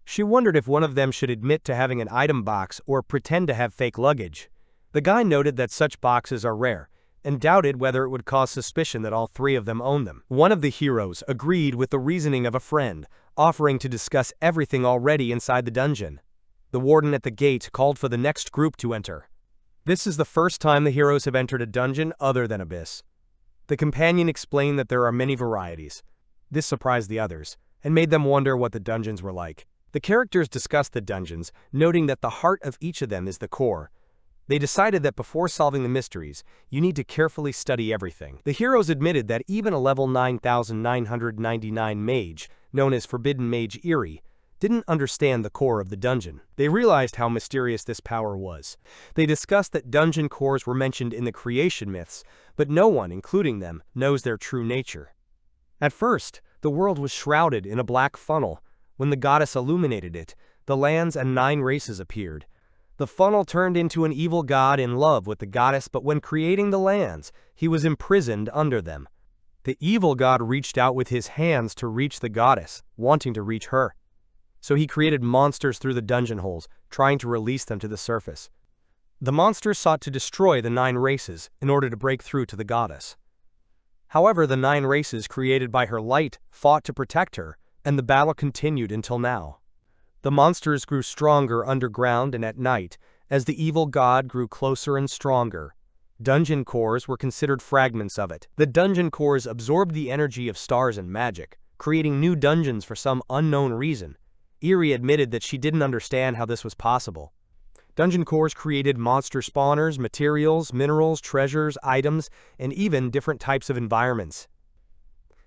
She wondered if one of them should admit to having an item box or pretend to have fake luggage. The guy noted that such boxes are rare, and doubted whether it would cause suspicion that all three of them owned them. One of the heroes agreed with the reasoning of a friend, offering to discuss everything already inside the dungeon. The warden at the gate called for the next group to enter. This is the first time the heroes have entered a dungeon other than Abyss. The companion explained that there are many varieties. This surprised the others, and made them wonder what the dungeons were like. The characters discussed the dungeons, noting that the heart of each of them is the core. They decided that before solving the mysteries, you need to carefully study everything. The heroes admitted that even a level 9999 mage, known as Forbidden Mage Eerie, didn't understand the core of the dungeon. They realized how mysterious this power was. They discussed that dungeon cores were mentioned in the creation myths, but no one, including them, knows their true nature. At first, the world was shrouded in a black funnel. When the goddess illuminated it, the lands and 9 races appeared. The funnel turned into an evil god in love with the goddess, but when creating the lands, he was imprisoned under them. The evil god reached out with his hands to reach the goddess, wanting to reach her. So he created monsters through the dungeon holes, trying to release them to the surface. The monsters sought to destroy the 9 races in order to break through to the goddess. However, the 9 races created by her light fought to protect her, and the battle continued until now. The monsters grew stronger underground and at night, as the evil god grew closer and stronger. Dungeon cores were considered fragments of it. The dungeon cores absorbed the energy of stars and magic, creating new dungeons for some unknown reason. Eerie admitted that she didn't understand how this was possible. Dungeon cores created monster spawners, materials, minerals, treasures, items, and even different types of environments.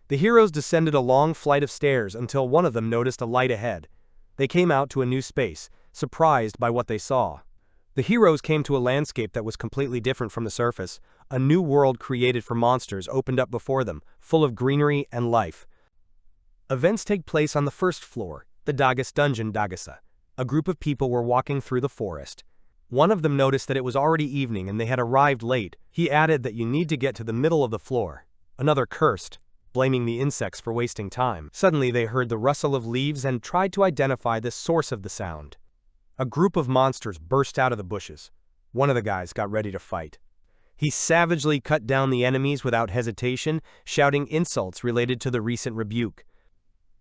The heroes descended a long flight of stairs until one of them noticed a light ahead. They came out to a new space, surprised by what they saw. The heroes came to a landscape that was completely different from the surface. A new world created for monsters opened up before them, full of greenery and life. Events take place on the first floor, the Dagas dungeon Dagasa. A group of people were walking through the forest. One of them noticed that it was already evening and they had arrived late. He added that you need to get to the middle of the floor. Another cursed, blaming the insects for wasting time. Suddenly they heard the rustle of leaves and tried to identify the source of the sound. A group of monsters burst out of the bushes. One of the guys got ready to fight. He savagely cut down the enemies without hesitation, shouting insults related to the recent rebuke.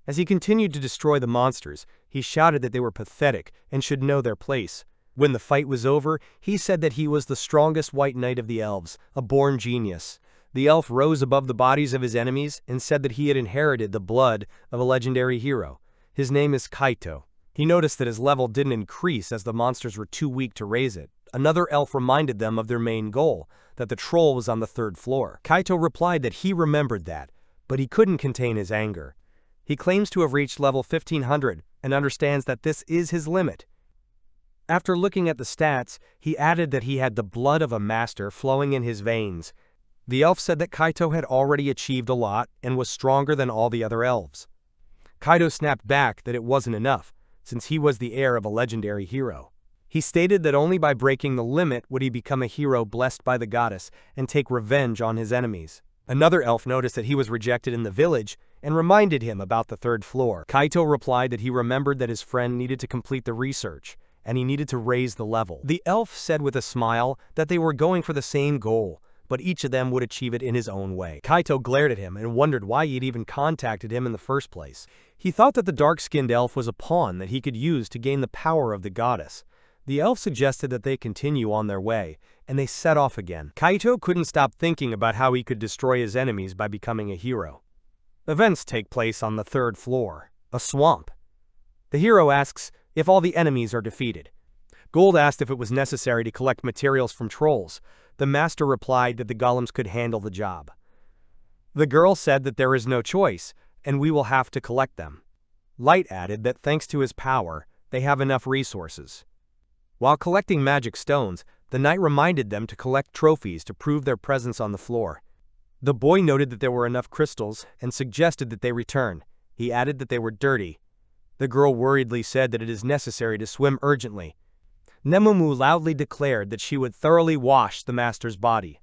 As he continued to destroy the monsters, he shouted that they were pathetic and should know their place. When the fight was over, he said that he was the strongest white knight of the elves, a born genius. The elf rose above the bodies of his enemies and said that he had inherited the blood of a legendary hero. His name is Kaito. He noticed that his level didn't increase as the monsters were too weak to raise it. Another elf reminded them of their main goal, that the troll was on the 3rd floor. Kaito replied that he remembered that, but he couldn't contain his anger. He claims to have reached level 1500 and understands that this is his limit. After looking at the stats, he added that he had the blood of a master flowing in his veins. The elf said that Kaito had already achieved a lot and was stronger than all the other elves. Kaito snapped back that it wasn't enough, since he was the heir of a legendary hero. He stated that only by breaking the limit would he become a hero blessed by the goddess and take revenge on his enemies. Another elf noticed that he was rejected in the village and reminded him about the 3rd floor. Kaito replied that he remembered that his friend needed to complete the research, and he needed to raise the level. The elf said with a smile that they were going for the same goal, but each of them would achieve it in his own way. Kaito glared at him and wondered why he had even contacted him in the first place. He thought that the dark-skinned elf was a pawn that he could use to gain the power of the goddess. The elf suggested that they continue on their way, and they set off again. Kaito couldn't stop thinking about how he could destroy his enemies by becoming a hero. Events take place on the 3rd floor, a swamp. The hero asks if all the enemies are defeated. Gold asked if it was necessary to collect materials from trolls. The master replied that the golems could handle the job. The girl said that there is no choice, and we will have to collect them. Light added that thanks to his power, they have enough resources. While collecting magic stones, the knight reminded them to collect trophies to prove their presence on the floor. The boy noted that there were enough crystals and suggested that they return. He added that they were dirty. The girl worriedly said that it is necessary to swim urgently. Nemumu loudly declared that she would thoroughly wash the master's body.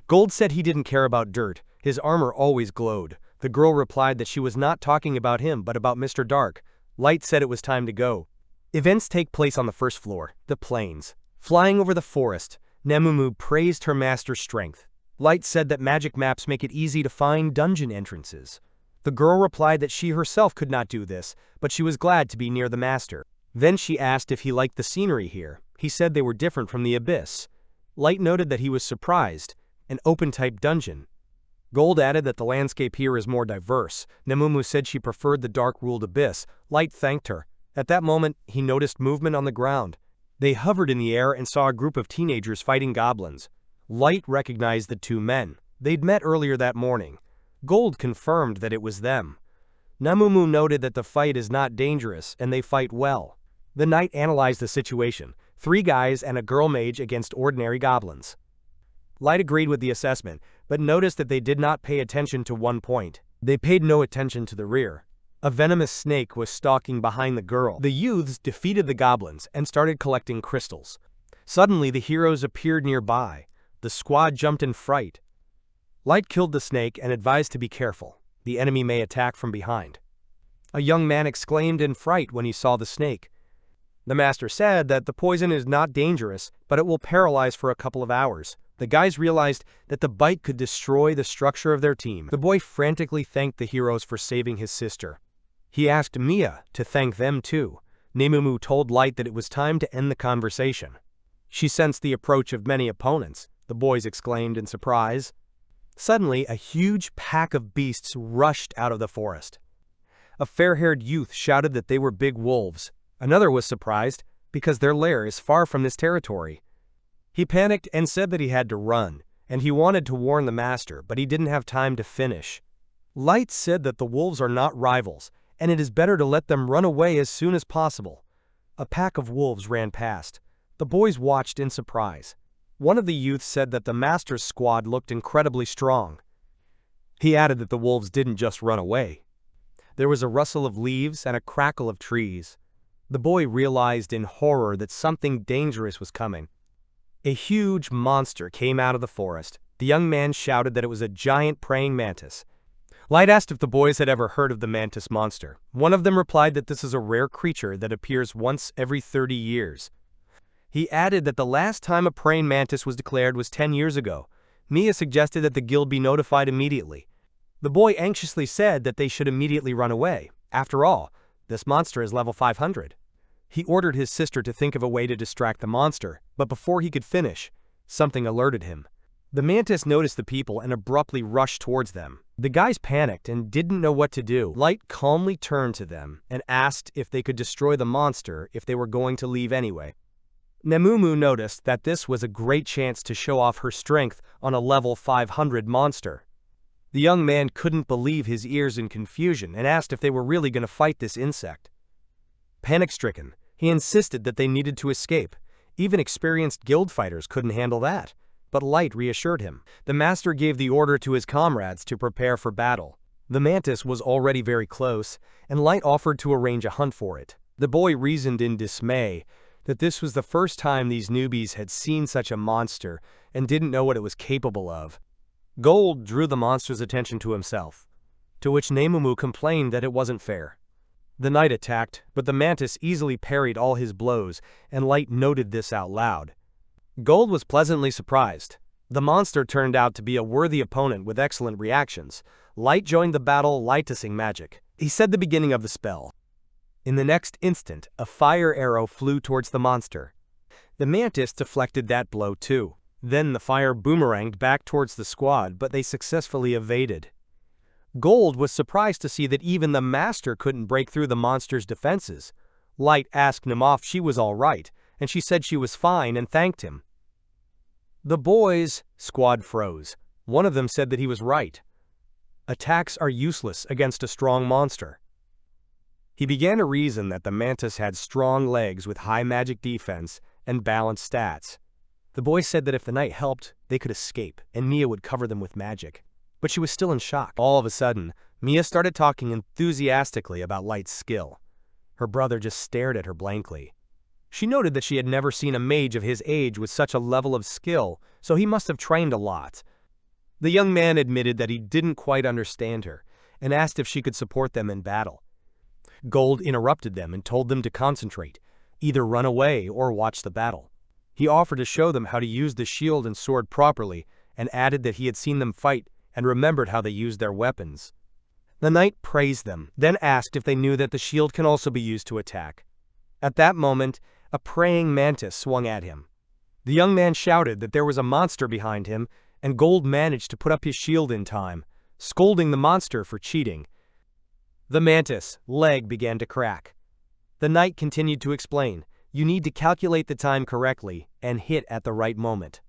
Gold said he didn't care about dirt, his armor always glowed. The girl replied that she was not talking about him but about Mr. Dark. Light said it was time to go. Events take place on the first floor, the plains. Flying over the forest, Nemumu praised her master's strength. Light said that magic maps make it easy to find dungeon entrances. The girl replied that she herself could not do this, but she was glad to be near the master. Then she asked if he liked the scenery here. He said they were different from the abyss. Light noted that he was surprised. An open-type dungeon. Gold added that the landscape here is more diverse. Nemumu said she preferred the dark-ruled abyss. Light thanked her. At that moment, he noticed movement on the ground. They hovered in the air and saw a group of teenagers fighting goblins. Light recognized the two men. They'd met earlier that morning. Gold confirmed that it was them. Nemumu noted that the fight is not dangerous and they fight well. The knight analyzed the situation. 3 guys and a girl mage against ordinary goblins. Light agreed with the assessment, but noticed that they did not pay attention to one point. They paid no attention to the rear. A venomous snake was stalking behind the girl. The youths defeated the goblins and started collecting crystals. Suddenly, the heroes appeared nearby. The squad jumped in fright. Light killed the snake and advised to be careful. The enemy may attack from behind. A young man exclaimed in fright when he saw the snake. The master said that the poison is not dangerous, but it will paralyze for a couple of hours. The guys realized that the bite could destroy the structure of their team. The boy frantically thanked the heroes for saving his sister. He asked Mia to thank them too. Nemumu told Light that it was time to end the conversation. She sensed the approach of many opponents, the boys exclaimed in surprise. Suddenly, a huge pack of beasts rushed out of the forest. A fair-haired youth shouted that they were big wolves. Another was surprised, because their lair is far from this territory. He panicked and said that he had to run, and he wanted to warn the master, but he didn't have time to finish. Light said that the wolves are not rivals, and it is better to let them run away as soon as possible. A pack of wolves ran past. The boys watched in surprise. One of the youths said that the master's squad looked incredibly strong. He added that the wolves didn't just run away. There was a rustle of leaves and a crackle of trees. The boy realized in horror that something dangerous was coming. A huge monster came out of the forest. The young man shouted that it was a giant praying mantis. Light asked if the boys had ever heard of the mantis monster. One of them replied that this is a rare creature that appears once every 30 years. He added that the last time a praying mantis was declared was 10 years ago. Mia suggested that the guild be notified immediately. The boy anxiously said that they should immediately run away. After all, this monster is level 500. He ordered his sister to think of a way to distract the monster, but before he could finish, something alerted him. The mantis noticed the people and abruptly rushed towards them. The guys panicked and didn't know what to do. Light calmly turned to them and asked if they could destroy the monster if they were going to leave anyway. Nemumu noticed that this was a great chance to show off her strength on a level 500 monster. The young man couldn't believe his ears in confusion and asked if they were really going to fight this insect. Panic-stricken, he insisted that they needed to escape. Even experienced guild fighters couldn't handle that. But Light reassured him. The master gave the order to his comrades to prepare for battle. The mantis was already very close, and Light offered to arrange a hunt for it. The boy reasoned in dismay that this was the first time these newbies had seen such a monster and didn't know what it was capable of. Gold drew the monster's attention to himself, to which Nemumu complained that it wasn't fair. The knight attacked, but the mantis easily parried all his blows, and Light noted this out loud. Gold was pleasantly surprised. The monster turned out to be a worthy opponent with excellent reactions. Light joined the battle, lightising magic. He said the beginning of the spell. In the next instant, a fire arrow flew towards the monster. The mantis deflected that blow too. Then the fire boomeranged back towards the squad, but they successfully evaded. Gold was surprised to see that even the master couldn't break through the monster's defenses. Light asked Nim if she was all right, and she said she was fine and thanked him. The boys' squad froze. One of them said that he was right. Attacks are useless against a strong monster. He began to reason that the mantis had strong legs with high magic defense and balanced stats. The boy said that if the knight helped, they could escape, and Mia would cover them with magic. But she was still in shock. All of a sudden, Mia started talking enthusiastically about Light's skill. Her brother just stared at her blankly. She noted that she had never seen a mage of his age with such a level of skill, so he must have trained a lot. The young man admitted that he didn't quite understand her, and asked if she could support them in battle. Gold interrupted them and told them to concentrate, either run away or watch the battle. He offered to show them how to use the shield and sword properly, and added that he had seen them fight and remembered how they used their weapons. The knight praised them, then asked if they knew that the shield can also be used to attack. At that moment, a praying mantis swung at him. The young man shouted that there was a monster behind him, and Gold managed to put up his shield in time, scolding the monster for cheating. The mantis' leg began to crack. The knight continued to explain, "You need to calculate the time correctly and hit at the right moment."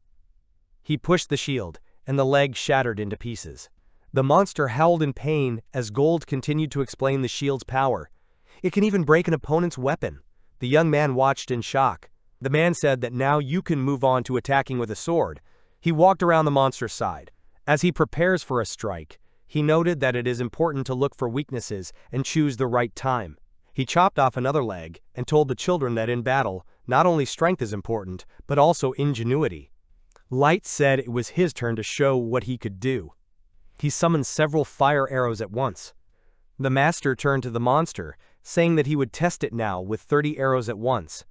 He pushed the shield, and the leg shattered into pieces. The monster howled in pain as Gold continued to explain the shield's power. It can even break an opponent's weapon. The young man watched in shock. The man said that now you can move on to attacking with a sword. He walked around the monster's side. As he prepares for a strike, he noted that it is important to look for weaknesses and choose the right time. He chopped off another leg and told the children that in battle, not only strength is important, but also ingenuity. Light said it was his turn to show what he could do. He summoned several fire arrows at once. The master turned to the monster, saying that he would test it now with 30 arrows at once.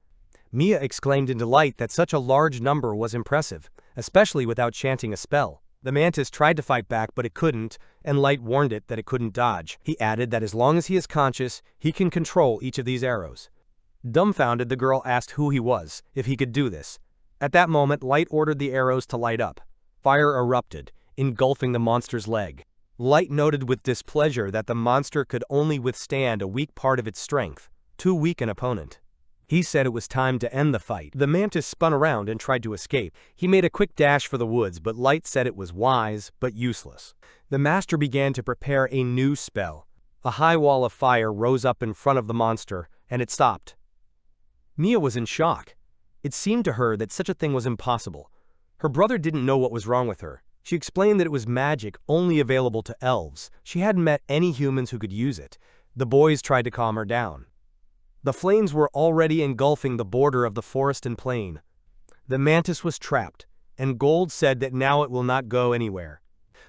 Mia exclaimed in delight that such a large number was impressive, especially without chanting a spell. The mantis tried to fight back, but it couldn't, and Light warned it that it couldn't dodge. He added that as long as he is conscious, he can control each of these arrows. Dumbfounded, the girl asked who he was, if he could do this. At that moment, Light ordered the arrows to light up. Fire erupted, engulfing the monster's leg. Light noted with displeasure that the monster could only withstand a weak part of its strength, too weak an opponent. He said it was time to end the fight. The mantis spun around and tried to escape. He made a quick dash for the woods, but Light said it was wise, but useless. The master began to prepare a new spell. A high wall of fire rose up in front of the monster, and it stopped. Mia was in shock. It seemed to her that such a thing was impossible. Her brother didn't know what was wrong with her. She explained that it was magic only available to elves. She hadn't met any humans who could use it. The boys tried to calm her down. The flames were already engulfing the border of the forest and plain. The mantis was trapped, and Gold said that now it will not go anywhere.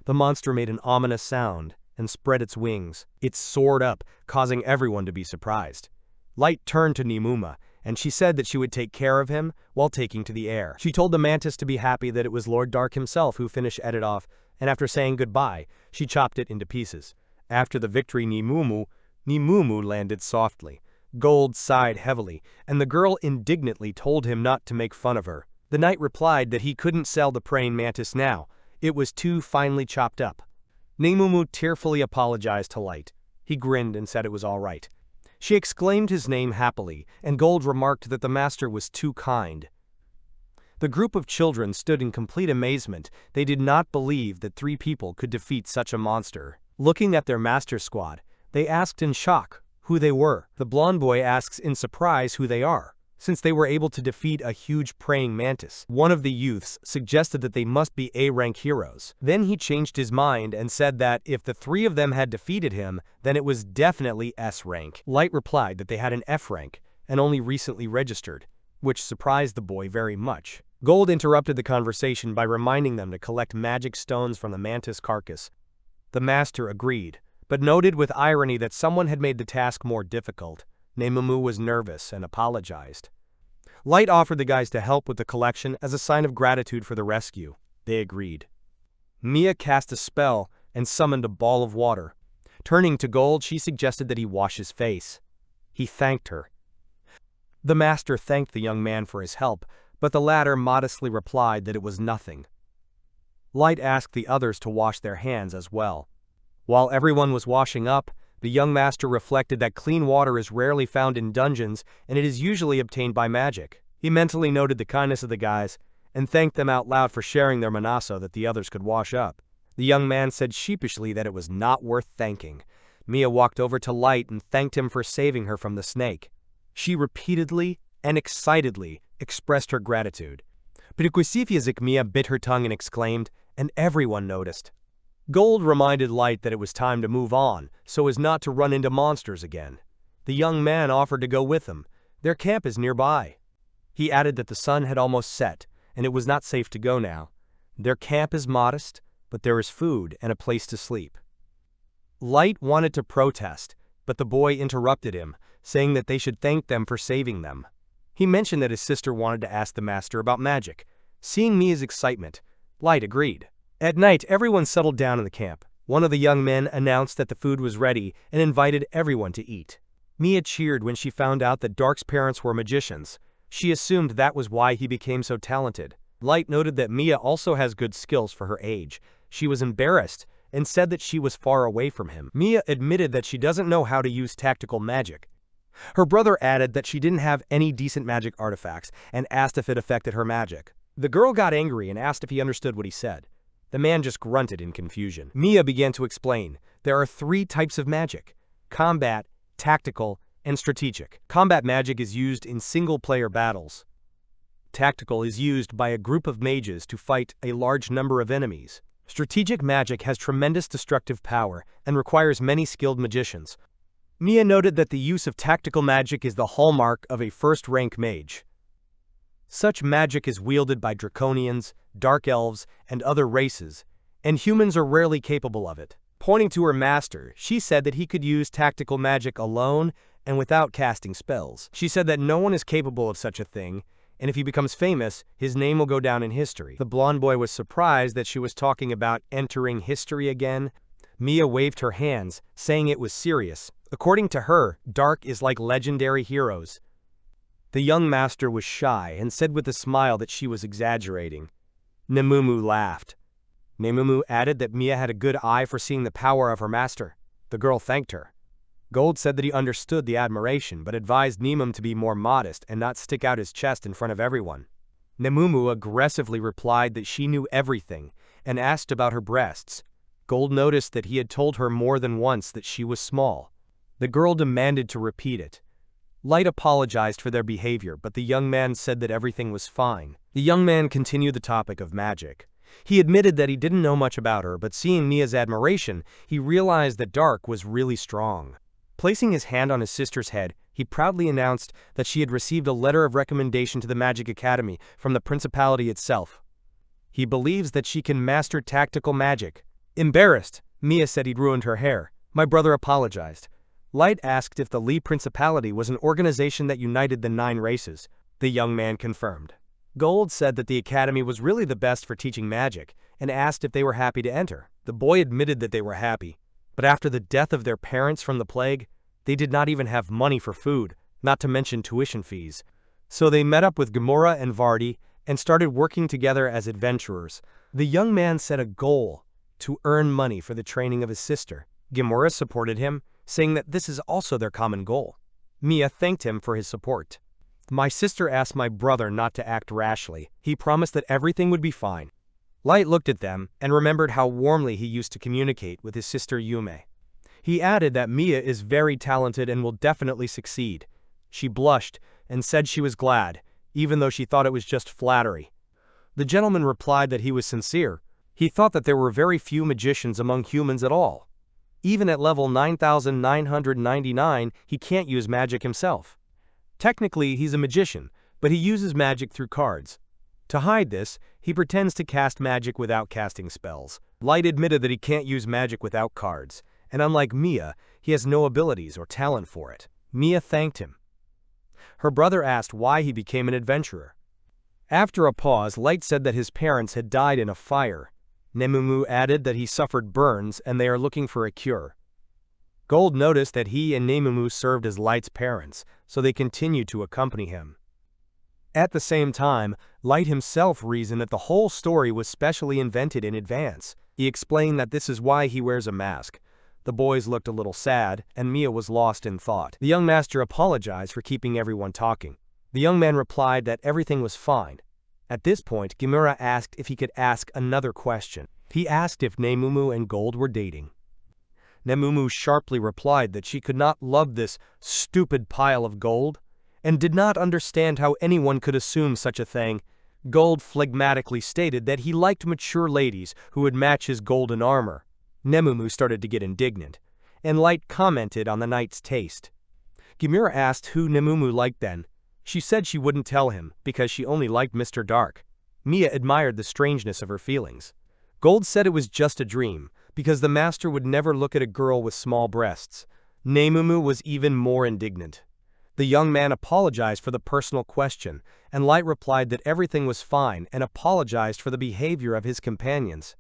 The monster made an ominous sound and spread its wings. It soared up, causing everyone to be surprised. Light turned to Nimuma, and she said that she would take care of him while taking to the air. She told the mantis to be happy that it was Lord Dark himself who finished it off, and after saying goodbye, she chopped it into pieces. After the victory, Nimumu landed softly. Gold sighed heavily, and the girl indignantly told him not to make fun of her. The knight replied that he couldn't sell the praying mantis now. It was too finely chopped up. Nimumu tearfully apologized to Light. He grinned and said it was all right. She exclaimed his name happily, and Gold remarked that the master was too kind. The group of children stood in complete amazement. They did not believe that 3 people could defeat such a monster. Looking at their master squad, they asked in shock who they were. The blonde boy asks in surprise who they are, since they were able to defeat a huge praying mantis. One of the youths suggested that they must be A-rank heroes. Then he changed his mind and said that if the 3 of them had defeated him, then it was definitely S-rank. Light replied that they had an F-rank and only recently registered, which surprised the boy very much. Gold interrupted the conversation by reminding them to collect magic stones from the mantis carcass. The master agreed, but noted with irony that someone had made the task more difficult. Nimumu was nervous and apologized. Light offered the guys to help with the collection as a sign of gratitude for the rescue. They agreed. Mia cast a spell and summoned a ball of water. Turning to Gold, she suggested that he wash his face. He thanked her. The master thanked the young man for his help, but the latter modestly replied that it was nothing. Light asked the others to wash their hands as well. While everyone was washing up, the young master reflected that clean water is rarely found in dungeons and it is usually obtained by magic. He mentally noted the kindness of the guys and thanked them out loud for sharing their mana so that the others could wash up. The young man said sheepishly that it was not worth thanking. Mia walked over to Light and thanked him for saving her from the snake. She repeatedly and excitedly expressed her gratitude. Prikusifiazik Mia bit her tongue and exclaimed, and everyone noticed. Gold reminded Light that it was time to move on, so as not to run into monsters again. The young man offered to go with them. Their camp is nearby. He added that the sun had almost set, and it was not safe to go now. Their camp is modest, but there is food and a place to sleep. Light wanted to protest, but the boy interrupted him, saying that they should thank them for saving them. He mentioned that his sister wanted to ask the master about magic. Seeing Mia's excitement, Light agreed. At night, everyone settled down in the camp. One of the young men announced that the food was ready and invited everyone to eat. Mia cheered when she found out that Dark's parents were magicians. She assumed that was why he became so talented. Light noted that Mia also has good skills for her age. She was embarrassed and said that she was far away from him. Mia admitted that she doesn't know how to use tactical magic. Her brother added that she didn't have any decent magic artifacts and asked if it affected her magic. The girl got angry and asked if he understood what he said. The man just grunted in confusion. Mia began to explain. There are 3 types of magic: combat, tactical, and strategic. Combat magic is used in single-player battles. Tactical is used by a group of mages to fight a large number of enemies. Strategic magic has tremendous destructive power and requires many skilled magicians. Mia noted that the use of tactical magic is the hallmark of a first-rank mage. Such magic is wielded by draconians, dark elves, and other races, and humans are rarely capable of it. Pointing to her master, she said that he could use tactical magic alone and without casting spells. She said that no one is capable of such a thing, and if he becomes famous, his name will go down in history. The blonde boy was surprised that she was talking about entering history again. Mia waved her hands, saying it was serious. According to her, Dark is like legendary heroes. The young master was shy and said with a smile that she was exaggerating. Nemumu laughed. Nemumu added that Mia had a good eye for seeing the power of her master. The girl thanked her. Gold said that he understood the admiration but advised Nemum to be more modest and not stick out his chest in front of everyone. Nemumu aggressively replied that she knew everything and asked about her breasts. Gold noticed that he had told her more than once that she was small. The girl demanded to repeat it. Light apologized for their behavior, but the young man said that everything was fine. The young man continued the topic of magic. He admitted that he didn't know much about her, but seeing Mia's admiration, he realized that Dark was really strong. Placing his hand on his sister's head, he proudly announced that she had received a letter of recommendation to the Magic Academy from the principality itself. He believes that she can master tactical magic. Embarrassed, Mia said he'd ruined her hair. My brother apologized. Light asked if the Li Principality was an organization that united the 9 races. The young man confirmed. Gold said that the academy was really the best for teaching magic and asked if they were happy to enter. The boy admitted that they were happy, but after the death of their parents from the plague, they did not even have money for food, not to mention tuition fees. So they met up with Gamora and Vardy and started working together as adventurers. The young man set a goal to earn money for the training of his sister. Gamora supported him, saying that this is also their common goal. Mia thanked him for his support. My sister asked my brother not to act rashly. He promised that everything would be fine. Light looked at them and remembered how warmly he used to communicate with his sister Yume. He added that Mia is very talented and will definitely succeed. She blushed and said she was glad, even though she thought it was just flattery. The gentleman replied that he was sincere. He thought that there were very few magicians among humans at all. Even at level 9,999, he can't use magic himself. Technically, he's a magician, but he uses magic through cards. To hide this, he pretends to cast magic without casting spells. Light admitted that he can't use magic without cards, and unlike Mia, he has no abilities or talent for it. Mia thanked him. Her brother asked why he became an adventurer. After a pause, Light said that his parents had died in a fire. Nemumu added that he suffered burns and they are looking for a cure. Gold noticed that he and Nemumu served as Light's parents, so they continued to accompany him. At the same time, Light himself reasoned that the whole story was specially invented in advance. He explained that this is why he wears a mask. The boys looked a little sad, and Mia was lost in thought. The young master apologized for keeping everyone talking. The young man replied that everything was fine. At this point, Gamora asked if he could ask another question. He asked if Nemumu and Gold were dating. Nemumu sharply replied that she could not love this stupid pile of gold, and did not understand how anyone could assume such a thing. Gold phlegmatically stated that he liked mature ladies who would match his golden armor. Nemumu started to get indignant, and Light commented on the knight's taste. Gamora asked who Nemumu liked then. She said she wouldn't tell him because she only liked Mr. Dark. Mia admired the strangeness of her feelings. Gold said it was just a dream, because the master would never look at a girl with small breasts. Nemumu was even more indignant. The young man apologized for the personal question, and Light replied that everything was fine and apologized for the behavior of his companions.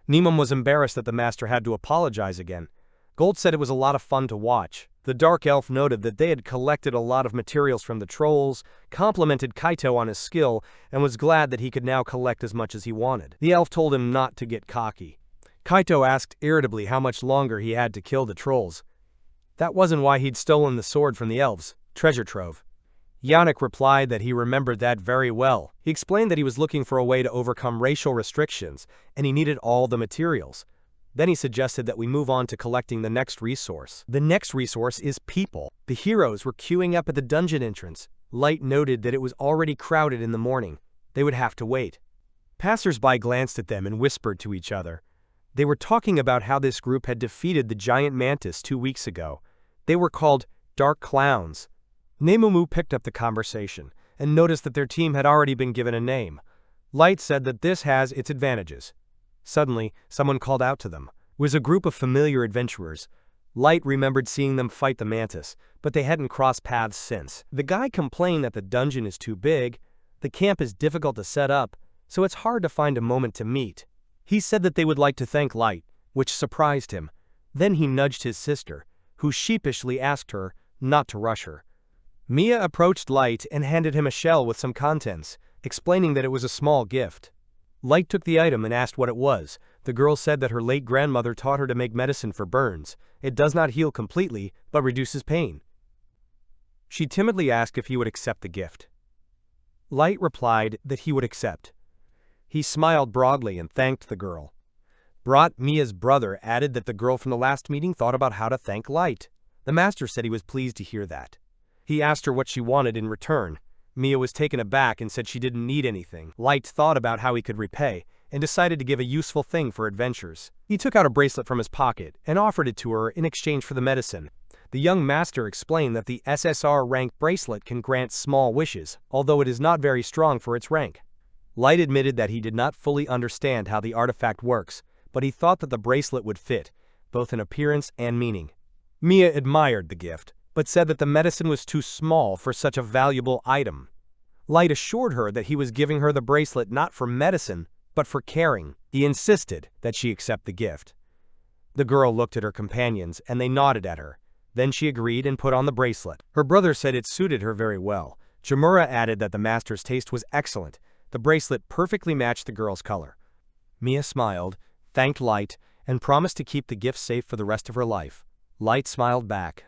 Nemum was embarrassed that the master had to apologize again. Gold said it was a lot of fun to watch. The dark elf noted that they had collected a lot of materials from the trolls, complimented Kaito on his skill, and was glad that he could now collect as much as he wanted. The elf told him not to get cocky. Kaito asked irritably how much longer he had to kill the trolls. That wasn't why he'd stolen the sword from the elves' treasure trove. Yannick replied that he remembered that very well. He explained that he was looking for a way to overcome racial restrictions, and he needed all the materials. Then he suggested that we move on to collecting the next resource. The next resource is people. The heroes were queuing up at the dungeon entrance. Light noted that it was already crowded in the morning. They would have to wait. Passers-by glanced at them and whispered to each other. They were talking about how this group had defeated the giant mantis 2 weeks ago. They were called Dark Clowns. Nemumu picked up the conversation and noticed that their team had already been given a name. Light said that this has its advantages. Suddenly, someone called out to them. It was a group of familiar adventurers. Light remembered seeing them fight the mantis, but they hadn't crossed paths since. The guy complained that the dungeon is too big, the camp is difficult to set up, so it's hard to find a moment to meet. He said that they would like to thank Light, which surprised him. Then he nudged his sister, who sheepishly asked her not to rush her. Mia approached Light and handed him a shell with some contents, explaining that it was a small gift. Light took the item and asked what it was. The girl said that her late grandmother taught her to make medicine for burns. It does not heal completely, but reduces pain. She timidly asked if he would accept the gift. Light replied that he would accept. He smiled broadly and thanked the girl. Mia's brother added that the girl from the last meeting thought about how to thank Light. The master said he was pleased to hear that. He asked her what she wanted in return. Mia was taken aback and said she didn't need anything. Light thought about how he could repay, and decided to give a useful thing for adventures. He took out a bracelet from his pocket and offered it to her in exchange for the medicine. The young master explained that the SSR rank bracelet can grant small wishes, although it is not very strong for its rank. Light admitted that he did not fully understand how the artifact works, but he thought that the bracelet would fit, both in appearance and meaning. Mia admired the gift, but said that the medicine was too small for such a valuable item. Light assured her that he was giving her the bracelet not for medicine, but for caring. He insisted that she accept the gift. The girl looked at her companions and they nodded at her. Then she agreed and put on the bracelet. Her brother said it suited her very well. Jamura added that the master's taste was excellent. The bracelet perfectly matched the girl's color. Mia smiled, thanked Light, and promised to keep the gift safe for the rest of her life. Light smiled back.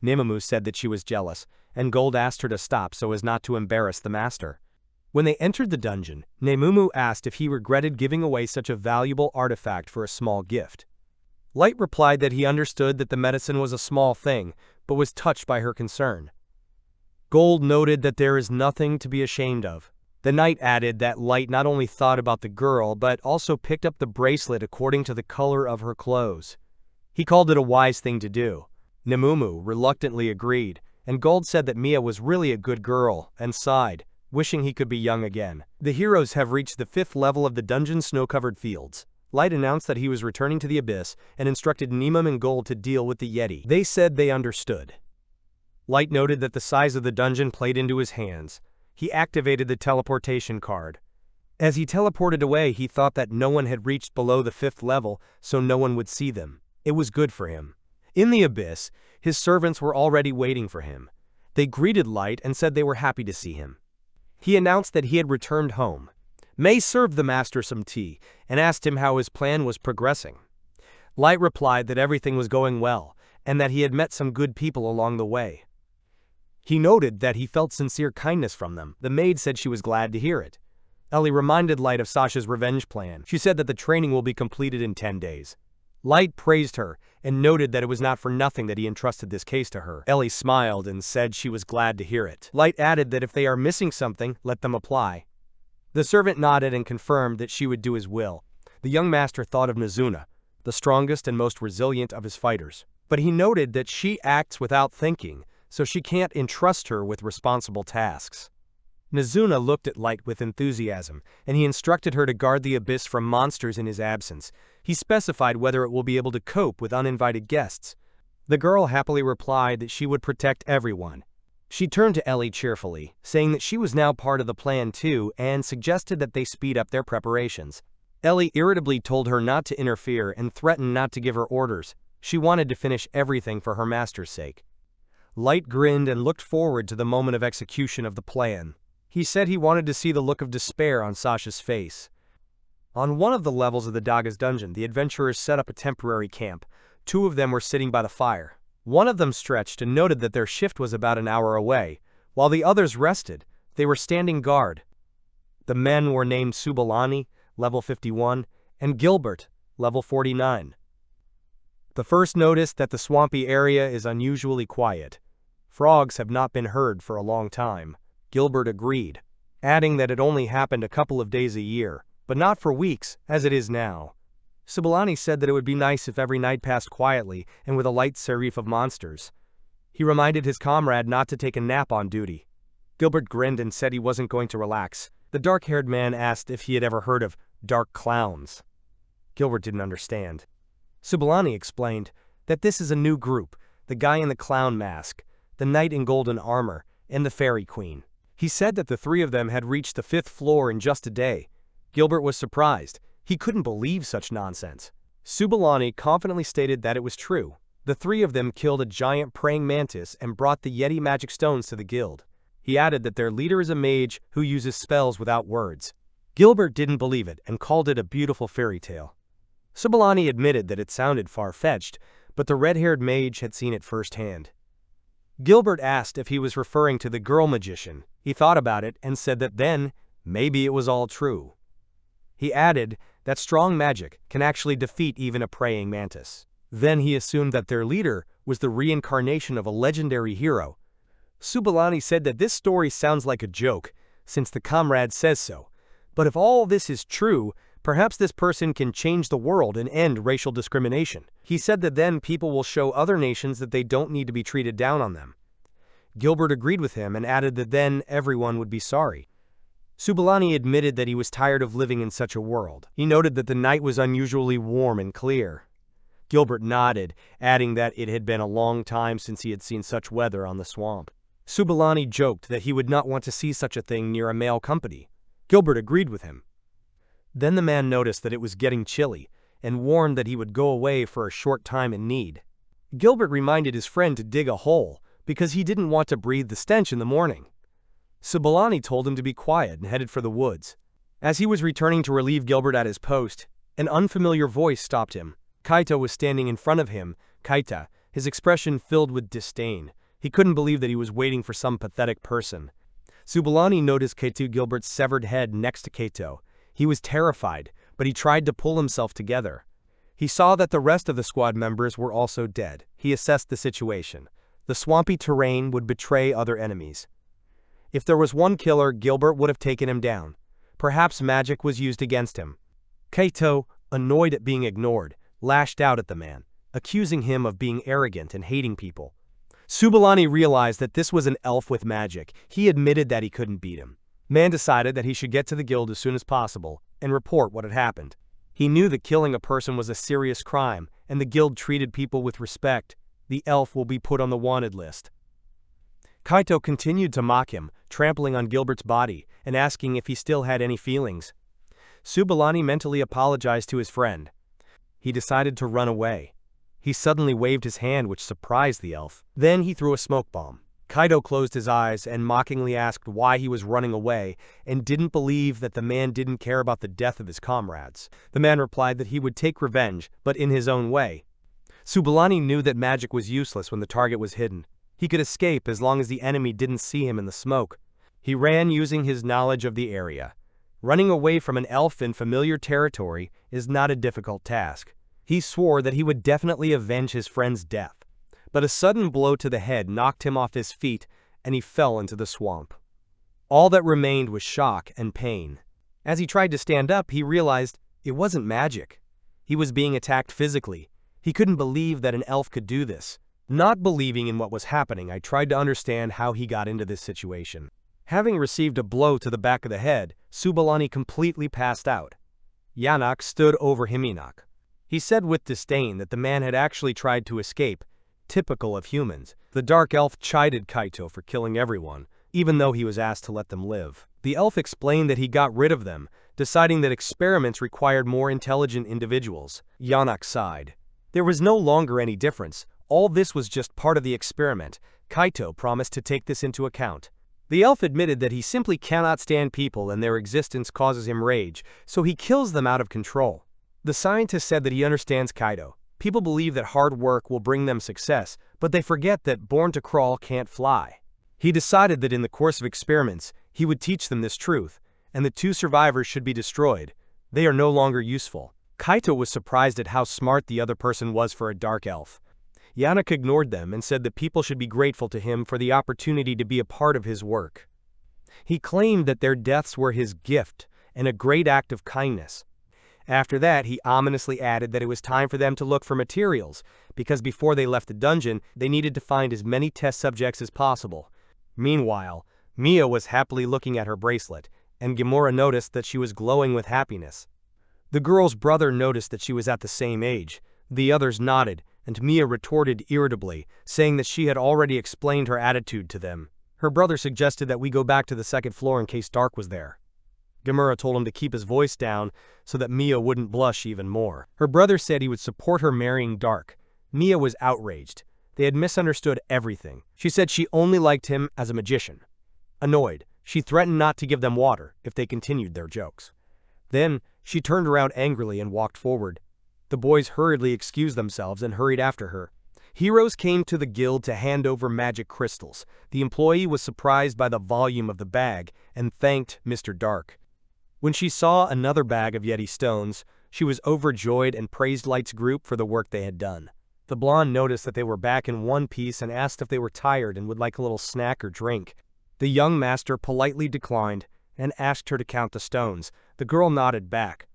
Nemumu said that she was jealous, and Gold asked her to stop so as not to embarrass the master. When they entered the dungeon, Nemumu asked if he regretted giving away such a valuable artifact for a small gift. Light replied that he understood that the medicine was a small thing, but was touched by her concern. Gold noted that there is nothing to be ashamed of. The knight added that Light not only thought about the girl, but also picked up the bracelet according to the color of her clothes. He called it a wise thing to do. Nemumu reluctantly agreed, and Gold said that Mia was really a good girl, and sighed, wishing he could be young again. The heroes have reached the 5th level of the dungeon's snow-covered fields. Light announced that he was returning to the abyss and instructed Nemum and Gold to deal with the Yeti. They said they understood. Light noted that the size of the dungeon played into his hands. He activated the teleportation card. As he teleported away, he thought that no one had reached below the 5th level, so no one would see them. It was good for him. In the abyss, his servants were already waiting for him. They greeted Light and said they were happy to see him. He announced that he had returned home. May served the master some tea and asked him how his plan was progressing. Light replied that everything was going well and that he had met some good people along the way. He noted that he felt sincere kindness from them. The maid said she was glad to hear it. Ellie reminded Light of Sasha's revenge plan. She said that the training will be completed in 10 days. Light praised her and noted that it was not for nothing that he entrusted this case to her. Ellie smiled and said she was glad to hear it. Light added that if they are missing something, let them apply. The servant nodded and confirmed that she would do his will. The young master thought of Mizuna, the strongest and most resilient of his fighters. But he noted that she acts without thinking, so she can't entrust her with responsible tasks. Mizuna looked at Light with enthusiasm, and he instructed her to guard the abyss from monsters in his absence. He specified whether it will be able to cope with uninvited guests. The girl happily replied that she would protect everyone. She turned to Ellie cheerfully, saying that she was now part of the plan too, and suggested that they speed up their preparations. Ellie irritably told her not to interfere and threatened not to give her orders. She wanted to finish everything for her master's sake. Light grinned and looked forward to the moment of execution of the plan. He said he wanted to see the look of despair on Sasha's face. On one of the levels of the Daga's dungeon, the adventurers set up a temporary camp. 2 of them were sitting by the fire. One of them stretched and noted that their shift was about an hour away. While the others rested, they were standing guard. The men were named Subulani, level 51, and Gilbert, level 49. The first noticed that the swampy area is unusually quiet. Frogs have not been heard for a long time. Gilbert agreed, adding that it only happened a couple of days a year, but not for weeks, as it is now. Subulani said that it would be nice if every night passed quietly and with a light serif of monsters. He reminded his comrade not to take a nap on duty. Gilbert grinned and said he wasn't going to relax. The dark-haired man asked if he had ever heard of dark clowns. Gilbert didn't understand. Subulani explained that this is a new group, the guy in the clown mask, the knight in golden armor, and the fairy queen. He said that the 3 of them had reached the 5th floor in just a day. Gilbert was surprised. He couldn't believe such nonsense. Subulani confidently stated that it was true. The 3 of them killed a giant praying mantis and brought the Yeti magic stones to the guild. He added that their leader is a mage who uses spells without words. Gilbert didn't believe it and called it a beautiful fairy tale. Subulani admitted that it sounded far-fetched, but the red-haired mage had seen it firsthand. Gilbert asked if he was referring to the girl magician. He thought about it and said that then, maybe it was all true. He added that strong magic can actually defeat even a praying mantis. Then he assumed that their leader was the reincarnation of a legendary hero. Subulani said that this story sounds like a joke, since the comrade says so. But if all this is true, perhaps this person can change the world and end racial discrimination. He said that then people will show other nations that they don't need to be treated down on them. Gilbert agreed with him and added that then everyone would be sorry. Subulani admitted that he was tired of living in such a world. He noted that the night was unusually warm and clear. Gilbert nodded, adding that it had been a long time since he had seen such weather on the swamp. Subulani joked that he would not want to see such a thing near a male company. Gilbert agreed with him. Then the man noticed that it was getting chilly, and warned that he would go away for a short time in need. Gilbert reminded his friend to dig a hole, because he didn't want to breathe the stench in the morning. Subulani told him to be quiet and headed for the woods. As he was returning to relieve Gilbert at his post, an unfamiliar voice stopped him. Kaito was standing in front of him, Kaita, his expression filled with disdain. He couldn't believe that he was waiting for some pathetic person. Subulani noticed Kaito Gilbert's severed head next to Kaito. He was terrified, but he tried to pull himself together. He saw that the rest of the squad members were also dead. He assessed the situation. The swampy terrain would betray other enemies. If there was one killer, Gilbert would have taken him down. Perhaps magic was used against him. Kaito, annoyed at being ignored, lashed out at the man, accusing him of being arrogant and hating people. Subulani realized that this was an elf with magic. He admitted that he couldn't beat him. Man decided that he should get to the guild as soon as possible and report what had happened. He knew that killing a person was a serious crime, and the guild treated people with respect. The elf will be put on the wanted list. Kaito continued to mock him, trampling on Gilbert's body and asking if he still had any feelings. Subulani mentally apologized to his friend. He decided to run away. He suddenly waved his hand, which surprised the elf. Then he threw a smoke bomb. Kaito closed his eyes and mockingly asked why he was running away and didn't believe that the man didn't care about the death of his comrades. The man replied that he would take revenge, but in his own way. Subulani knew that magic was useless when the target was hidden. He could escape as long as the enemy didn't see him in the smoke. He ran using his knowledge of the area. Running away from an elf in familiar territory is not a difficult task. He swore that he would definitely avenge his friend's death. But a sudden blow to the head knocked him off his feet, and he fell into the swamp. All that remained was shock and pain. As he tried to stand up, he realized it wasn't magic. He was being attacked physically. He couldn't believe that an elf could do this. Not believing in what was happening, I tried to understand how he got into this situation. Having received a blow to the back of the head, Subalani completely passed out. Yanak stood over Himinak. He said with disdain that the man had actually tried to escape, typical of humans. The dark elf chided Kaito for killing everyone, even though he was asked to let them live. The elf explained that he got rid of them, deciding that experiments required more intelligent individuals. Yanak sighed. There was no longer any difference. All this was just part of the experiment. Kaito promised to take this into account. The elf admitted that he simply cannot stand people and their existence causes him rage, so he kills them out of control. The scientist said that he understands Kaito. People believe that hard work will bring them success, but they forget that born to crawl can't fly. He decided that in the course of experiments, he would teach them this truth, and the 2 survivors should be destroyed. They are no longer useful. Kaito was surprised at how smart the other person was for a dark elf. Yanak ignored them and said that people should be grateful to him for the opportunity to be a part of his work. He claimed that their deaths were his gift and a great act of kindness. After that, he ominously added that it was time for them to look for materials, because before they left the dungeon, they needed to find as many test subjects as possible. Meanwhile, Mia was happily looking at her bracelet, and Gamora noticed that she was glowing with happiness. The girl's brother noticed that she was at the same age. The others nodded, and Mia retorted irritably, saying that she had already explained her attitude to them. Her brother suggested that we go back to the 2nd floor in case Dark was there. Gamora told him to keep his voice down so that Mia wouldn't blush even more. Her brother said he would support her marrying Dark. Mia was outraged. They had misunderstood everything. She said she only liked him as a magician. Annoyed, she threatened not to give them water if they continued their jokes. Then, she turned around angrily and walked forward. The boys hurriedly excused themselves and hurried after her. Heroes came to the guild to hand over magic crystals. The employee was surprised by the volume of the bag and thanked Mr. Dark. When she saw another bag of Yeti stones, she was overjoyed and praised Light's group for the work they had done. The blonde noticed that they were back in one piece and asked if they were tired and would like a little snack or drink. The young master politely declined and asked her to count the stones. The girl nodded back.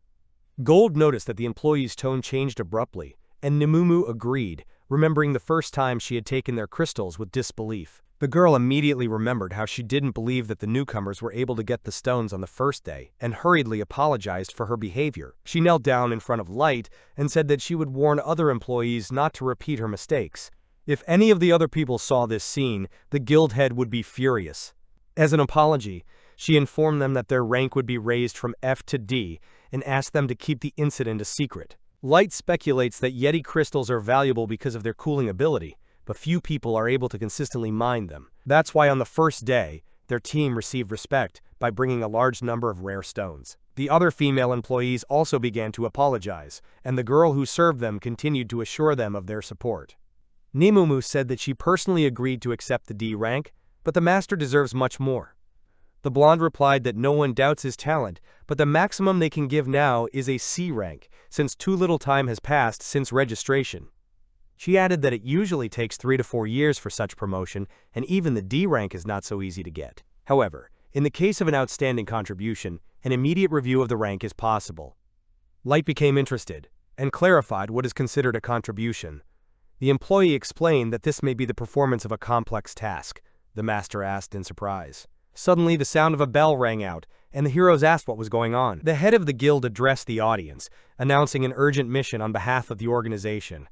Gold noticed that the employee's tone changed abruptly, and Nemumu agreed, remembering the first time she had taken their crystals with disbelief. The girl immediately remembered how she didn't believe that the newcomers were able to get the stones on the first day, and hurriedly apologized for her behavior. She knelt down in front of Light and said that she would warn other employees not to repeat her mistakes. If any of the other people saw this scene, the guild head would be furious. As an apology, she informed them that their rank would be raised from F to D, and asked them to keep the incident a secret. Light speculates that Yeti crystals are valuable because of their cooling ability, but few people are able to consistently mine them. That's why on the first day, their team received respect by bringing a large number of rare stones. The other female employees also began to apologize, and the girl who served them continued to assure them of their support. Nemumu said that she personally agreed to accept the D rank, but the master deserves much more. The blonde replied that no one doubts his talent, but the maximum they can give now is a C rank, since too little time has passed since registration. She added that it usually takes 3 to 4 years for such promotion, and even the D rank is not so easy to get. However, in the case of an outstanding contribution, an immediate review of the rank is possible. Light became interested, and clarified what is considered a contribution. The employee explained that this may be the performance of a complex task. The master asked in surprise. Suddenly, the sound of a bell rang out, and the heroes asked what was going on. The head of the guild addressed the audience, announcing an urgent mission on behalf of the organization.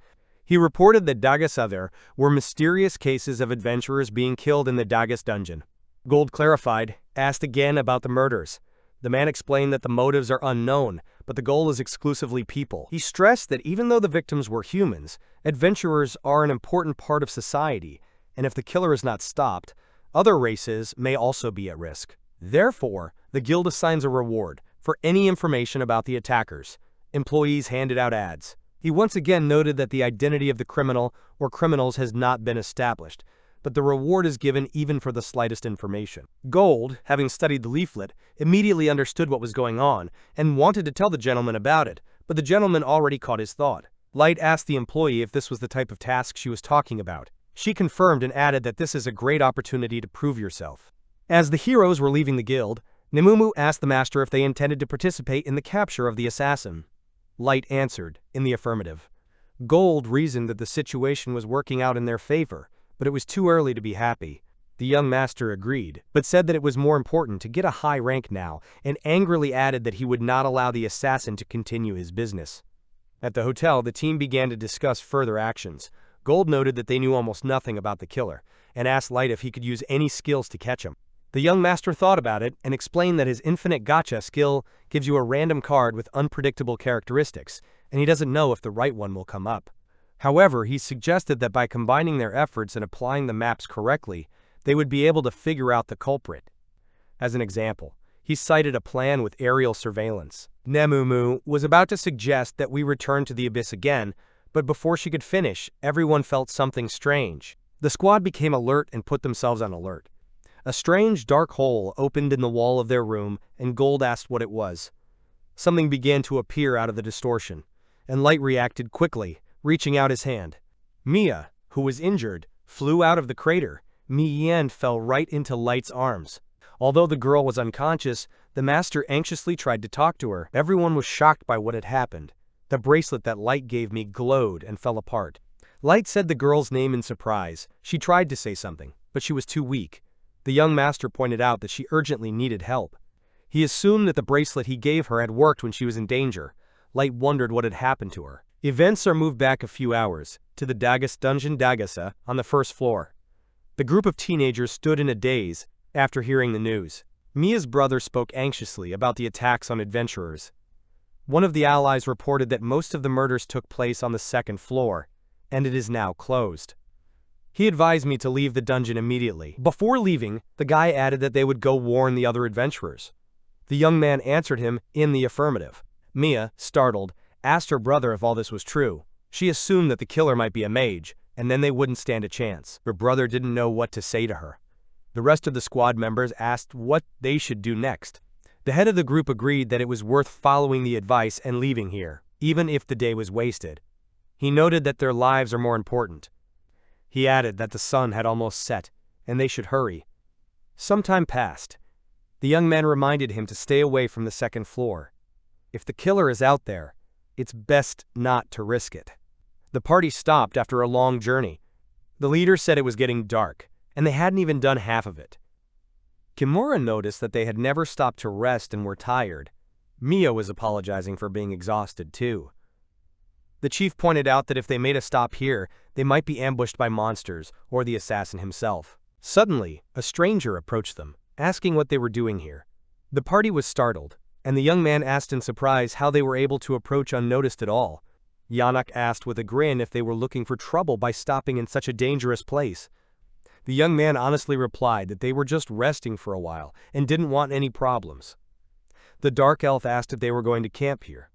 He reported that Dagas there were mysterious cases of adventurers being killed in the Dagas dungeon. Gold clarified, asked again about the murders. The man explained that the motives are unknown, but the goal is exclusively people. He stressed that even though the victims were humans, adventurers are an important part of society, and if the killer is not stopped, other races may also be at risk. Therefore, the guild assigns a reward for any information about the attackers. Employees handed out ads. He once again noted that the identity of the criminal or criminals has not been established, but the reward is given even for the slightest information. Gold, having studied the leaflet, immediately understood what was going on and wanted to tell the gentleman about it, but the gentleman already caught his thought. Light asked the employee if this was the type of task she was talking about. She confirmed and added that this is a great opportunity to prove yourself. As the heroes were leaving the guild, Nemumu asked the master if they intended to participate in the capture of the assassin. Light answered in the affirmative. Gold reasoned that the situation was working out in their favor, but it was too early to be happy. The young master agreed, but said that it was more important to get a high rank now, and angrily added that he would not allow the assassin to continue his business. At the hotel, the team began to discuss further actions. Gold noted that they knew almost nothing about the killer, and asked Light if he could use any skills to catch him. The young master thought about it and explained that his infinite gacha skill gives you a random card with unpredictable characteristics, and he doesn't know if the right one will come up. However, he suggested that by combining their efforts and applying the maps correctly, they would be able to figure out the culprit. As an example, he cited a plan with aerial surveillance. Nemumu was about to suggest that we return to the abyss again, but before she could finish, everyone felt something strange. The squad became alert and put themselves on alert. A strange dark hole opened in the wall of their room, and Gold asked what it was. Something began to appear out of the distortion, and Light reacted quickly, reaching out his hand. Mia, who was injured, flew out of the crater. Mi-Yen fell right into Light's arms. Although the girl was unconscious, the master anxiously tried to talk to her. Everyone was shocked by what had happened. The bracelet that Light gave me glowed and fell apart. Light said the girl's name in surprise. She tried to say something, but she was too weak. The young master pointed out that she urgently needed help. He assumed that the bracelet he gave her had worked when she was in danger. Light wondered what had happened to her. Events are moved back a few hours, to the Dagas dungeon Dagasa, on the first floor. The group of teenagers stood in a daze after hearing the news. Mia's brother spoke anxiously about the attacks on adventurers. One of the allies reported that most of the murders took place on the second floor, and it is now closed. He advised me to leave the dungeon immediately. Before leaving, the guy added that they would go warn the other adventurers. The young man answered him in the affirmative. Mia, startled, asked her brother if all this was true. She assumed that the killer might be a mage, and then they wouldn't stand a chance. Her brother didn't know what to say to her. The rest of the squad members asked what they should do next. The head of the group agreed that it was worth following the advice and leaving here, even if the day was wasted. He noted that their lives are more important. He added that the sun had almost set, and they should hurry. Some time passed. The young man reminded him to stay away from the second floor. If the killer is out there, it's best not to risk it. The party stopped after a long journey. The leader said it was getting dark, and they hadn't even done half of it. Kimura noticed that they had never stopped to rest and were tired. Mia was apologizing for being exhausted too. The chief pointed out that if they made a stop here, they might be ambushed by monsters or the assassin himself. Suddenly, a stranger approached them, asking what they were doing here. The party was startled, and the young man asked in surprise how they were able to approach unnoticed at all. Yanak asked with a grin if they were looking for trouble by stopping in such a dangerous place. The young man honestly replied that they were just resting for a while and didn't want any problems. The dark elf asked if they were going to camp here.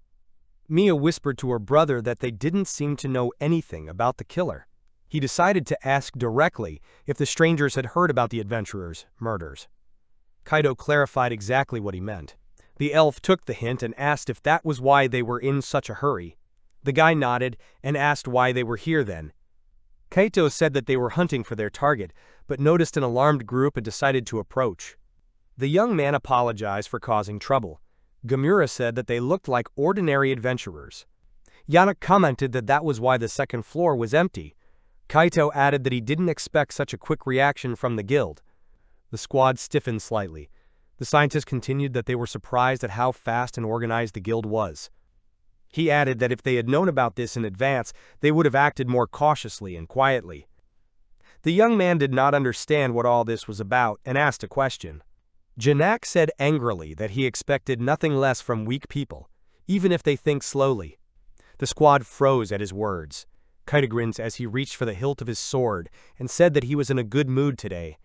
Mia whispered to her brother that they didn't seem to know anything about the killer. He decided to ask directly if the strangers had heard about the adventurers' murders. Kaito clarified exactly what he meant. The elf took the hint and asked if that was why they were in such a hurry. The guy nodded and asked why they were here then. Kaito said that they were hunting for their target, but noticed an alarmed group and decided to approach. The young man apologized for causing trouble. Gamura said that they looked like ordinary adventurers. Yanak commented that that was why the second floor was empty. Kaito added that he didn't expect such a quick reaction from the guild. The squad stiffened slightly. The scientist continued that they were surprised at how fast and organized the guild was. He added that if they had known about this in advance, they would have acted more cautiously and quietly. The young man did not understand what all this was about and asked a question. Janak said angrily that he expected nothing less from weak people, even if they think slowly. The squad froze at his words. Kaito grinned as he reached for the hilt of his sword and said that he was in a good mood today.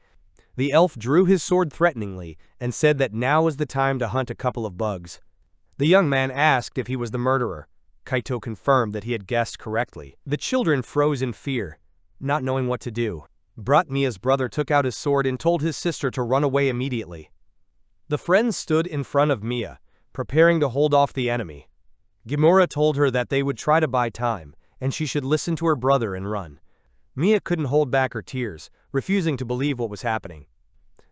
The elf drew his sword threateningly and said that now was the time to hunt a couple of bugs. The young man asked if he was the murderer. Kaito confirmed that he had guessed correctly. The children froze in fear, not knowing what to do. Mia's brother took out his sword and told his sister to run away immediately. The friends stood in front of Mia, preparing to hold off the enemy. Gamura told her that they would try to buy time, and she should listen to her brother and run. Mia couldn't hold back her tears, refusing to believe what was happening.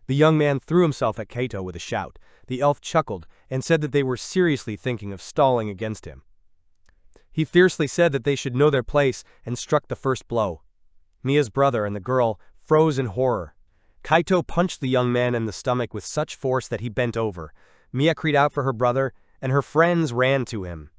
The young man threw himself at Kaito with a shout. The elf chuckled and said that they were seriously thinking of stalling against him. He fiercely said that they should know their place and struck the first blow. Mia's brother and the girl froze in horror. Kaito punched the young man in the stomach with such force that he bent over. Mia cried out for her brother, and her friends ran to him.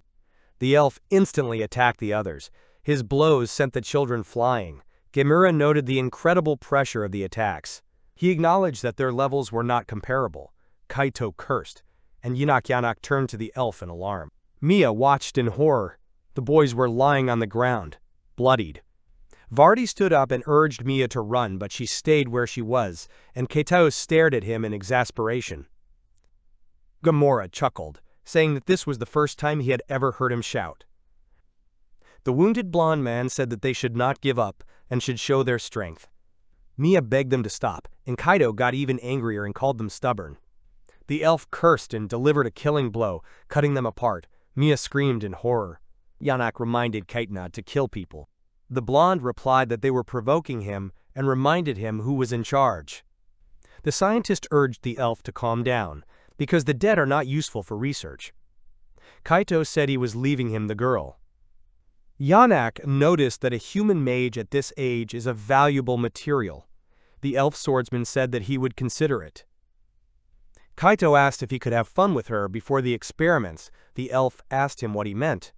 The elf instantly attacked the others. His blows sent the children flying. Gemura noted the incredible pressure of the attacks. He acknowledged that their levels were not comparable. Kaito cursed, and Yanak turned to the elf in alarm. Mia watched in horror. The boys were lying on the ground, bloodied. Vardy stood up and urged Mia to run, but she stayed where she was, and Kaito stared at him in exasperation. Gamora chuckled, saying that this was the first time he had ever heard him shout. The wounded blonde man said that they should not give up and should show their strength. Mia begged them to stop, and Kaito got even angrier and called them stubborn. The elf cursed and delivered a killing blow, cutting them apart. Mia screamed in horror. Yanak reminded Kaito to kill people. The blonde replied that they were provoking him and reminded him who was in charge. The scientist urged the elf to calm down, because the dead are not useful for research. Kaito said he was leaving him the girl. Yanak noticed that a human mage at this age is a valuable material. The elf swordsman said that he would consider it. Kaito asked if he could have fun with her before the experiments. The elf asked him what he meant.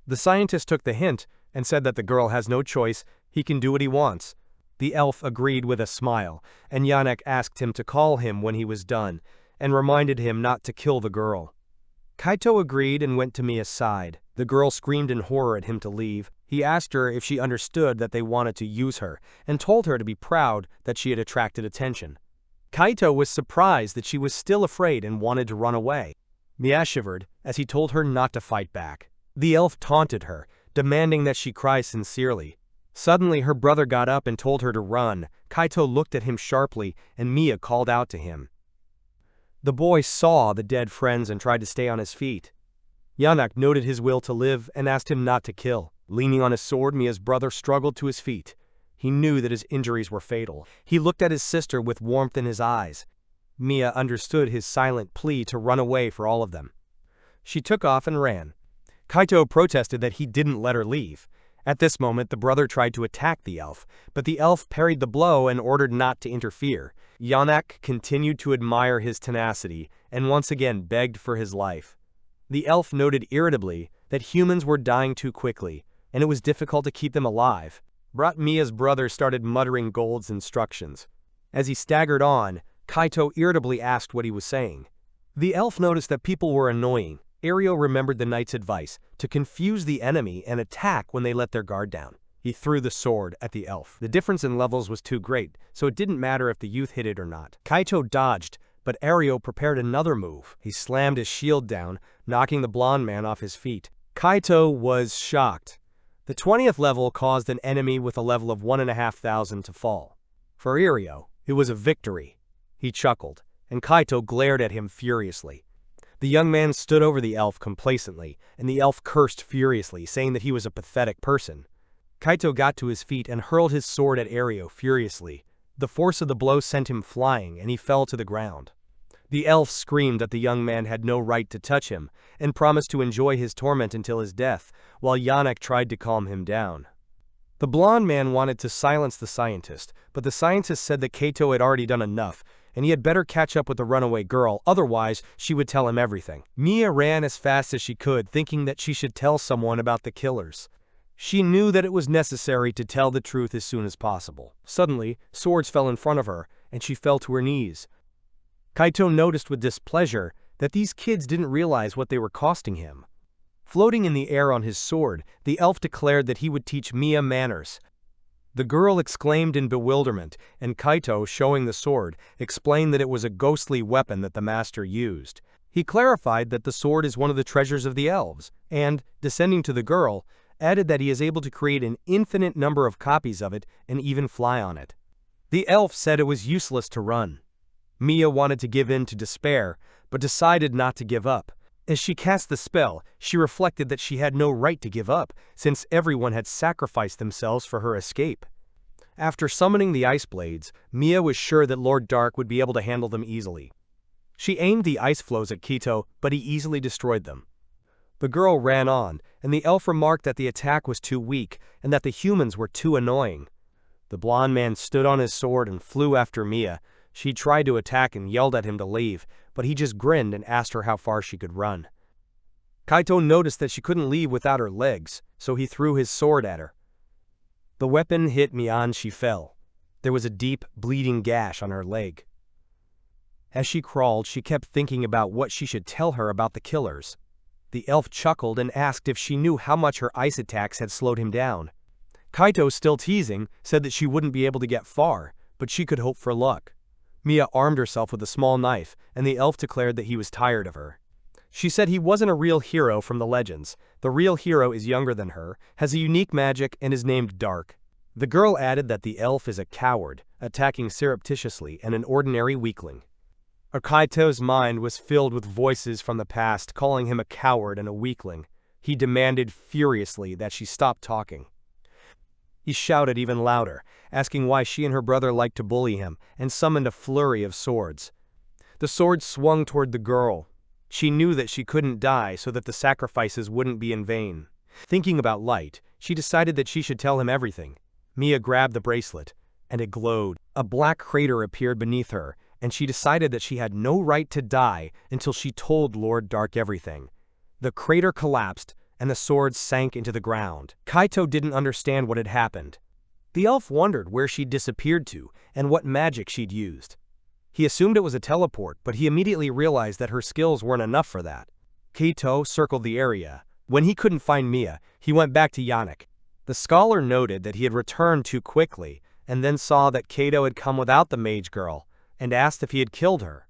The scientist took the hint and said that the girl has no choice, he can do what he wants. The elf agreed with a smile, and Yanak asked him to call him when he was done, and reminded him not to kill the girl. Kaito agreed and went to Mia's side. The girl screamed in horror at him to leave. He asked her if she understood that they wanted to use her, and told her to be proud that she had attracted attention. Kaito was surprised that she was still afraid and wanted to run away. Mia shivered as he told her not to fight back. The elf taunted her, demanding that she cry sincerely. Suddenly her brother got up and told her to run. Kaito looked at him sharply, and Mia called out to him. The boy saw the dead friends and tried to stay on his feet. Yanak noted his will to live and asked him not to kill. Leaning on his sword, Mia's brother struggled to his feet. He knew that his injuries were fatal. He looked at his sister with warmth in his eyes. Mia understood his silent plea to run away for all of them. She took off and ran. Kaito protested that he didn't let her leave. At this moment, the brother tried to attack the elf, but the elf parried the blow and ordered not to interfere. Yanak continued to admire his tenacity and once again begged for his life. The elf noted irritably that humans were dying too quickly, and it was difficult to keep them alive. Mia's brother started muttering Gold's instructions. As he staggered on, Kaito irritably asked what he was saying. The elf noticed that people were annoying. Ario remembered the knight's advice to confuse the enemy and attack when they let their guard down. He threw the sword at the elf. The difference in levels was too great, so it didn't matter if the youth hit it or not. Kaito dodged, but Ario prepared another move. He slammed his shield down, knocking the blonde man off his feet. Kaito was shocked. The 20th level caused an enemy with a level of 1,500 to fall. For Ario, it was a victory. He chuckled, and Kaito glared at him furiously. The young man stood over the elf complacently, and the elf cursed furiously, saying that he was a pathetic person. Kaito got to his feet and hurled his sword at Ario furiously. The force of the blow sent him flying, and he fell to the ground. The elf screamed that the young man had no right to touch him, and promised to enjoy his torment until his death, while Yanak tried to calm him down. The blonde man wanted to silence the scientist, but the scientist said that Kaito had already done enough, and he had better catch up with the runaway girl, otherwise she would tell him everything. Mia ran as fast as she could, thinking that she should tell someone about the killers. She knew that it was necessary to tell the truth as soon as possible. Suddenly, swords fell in front of her, and she fell to her knees. Kaito noticed with displeasure that these kids didn't realize what they were costing him. Floating in the air on his sword, the elf declared that he would teach Mia manners. The girl exclaimed in bewilderment, and Kaito, showing the sword, explained that it was a ghostly weapon that the master used. He clarified that the sword is one of the treasures of the elves, and, descending to the girl, added that he is able to create an infinite number of copies of it and even fly on it. The elf said it was useless to run. Mia wanted to give in to despair, but decided not to give up. As she cast the spell, she reflected that she had no right to give up, since everyone had sacrificed themselves for her escape. After summoning the ice blades, Mia was sure that Lord Dark would be able to handle them easily. She aimed the ice flows at Kaito, but he easily destroyed them. The girl ran on, and the elf remarked that the attack was too weak and that the humans were too annoying. The blonde man stood on his sword and flew after Mia. She tried to attack and yelled at him to leave, but he just grinned and asked her how far she could run. Kaito noticed that she couldn't leave without her legs, so he threw his sword at her. The weapon hit Mia and she fell. There was a deep, bleeding gash on her leg. As she crawled, she kept thinking about what she should tell her about the killers. The elf chuckled and asked if she knew how much her ice attacks had slowed him down. Kaito, still teasing, said that she wouldn't be able to get far, but she could hope for luck. Mia armed herself with a small knife, and the elf declared that he was tired of her. She said he wasn't a real hero from the legends. The real hero is younger than her, has a unique magic, and is named Dark. The girl added that the elf is a coward, attacking surreptitiously, and an ordinary weakling. Kaito's mind was filled with voices from the past calling him a coward and a weakling. He demanded furiously that she stop talking. He shouted even louder, asking why she and her brother liked to bully him, and summoned a flurry of swords. The swords swung toward the girl. She knew that she couldn't die so that the sacrifices wouldn't be in vain. Thinking about Light, she decided that she should tell him everything. Mia grabbed the bracelet, and it glowed. A black crater appeared beneath her, and she decided that she had no right to die until she told Lord Dark everything. The crater collapsed, and the swords sank into the ground. Kaito didn't understand what had happened. The elf wondered where she'd disappeared to and what magic she'd used. He assumed it was a teleport, but he immediately realized that her skills weren't enough for that. Kaito circled the area. When he couldn't find Mia, he went back to Yannick. The scholar noted that he had returned too quickly, and then saw that Kaito had come without the mage girl, and asked if he had killed her.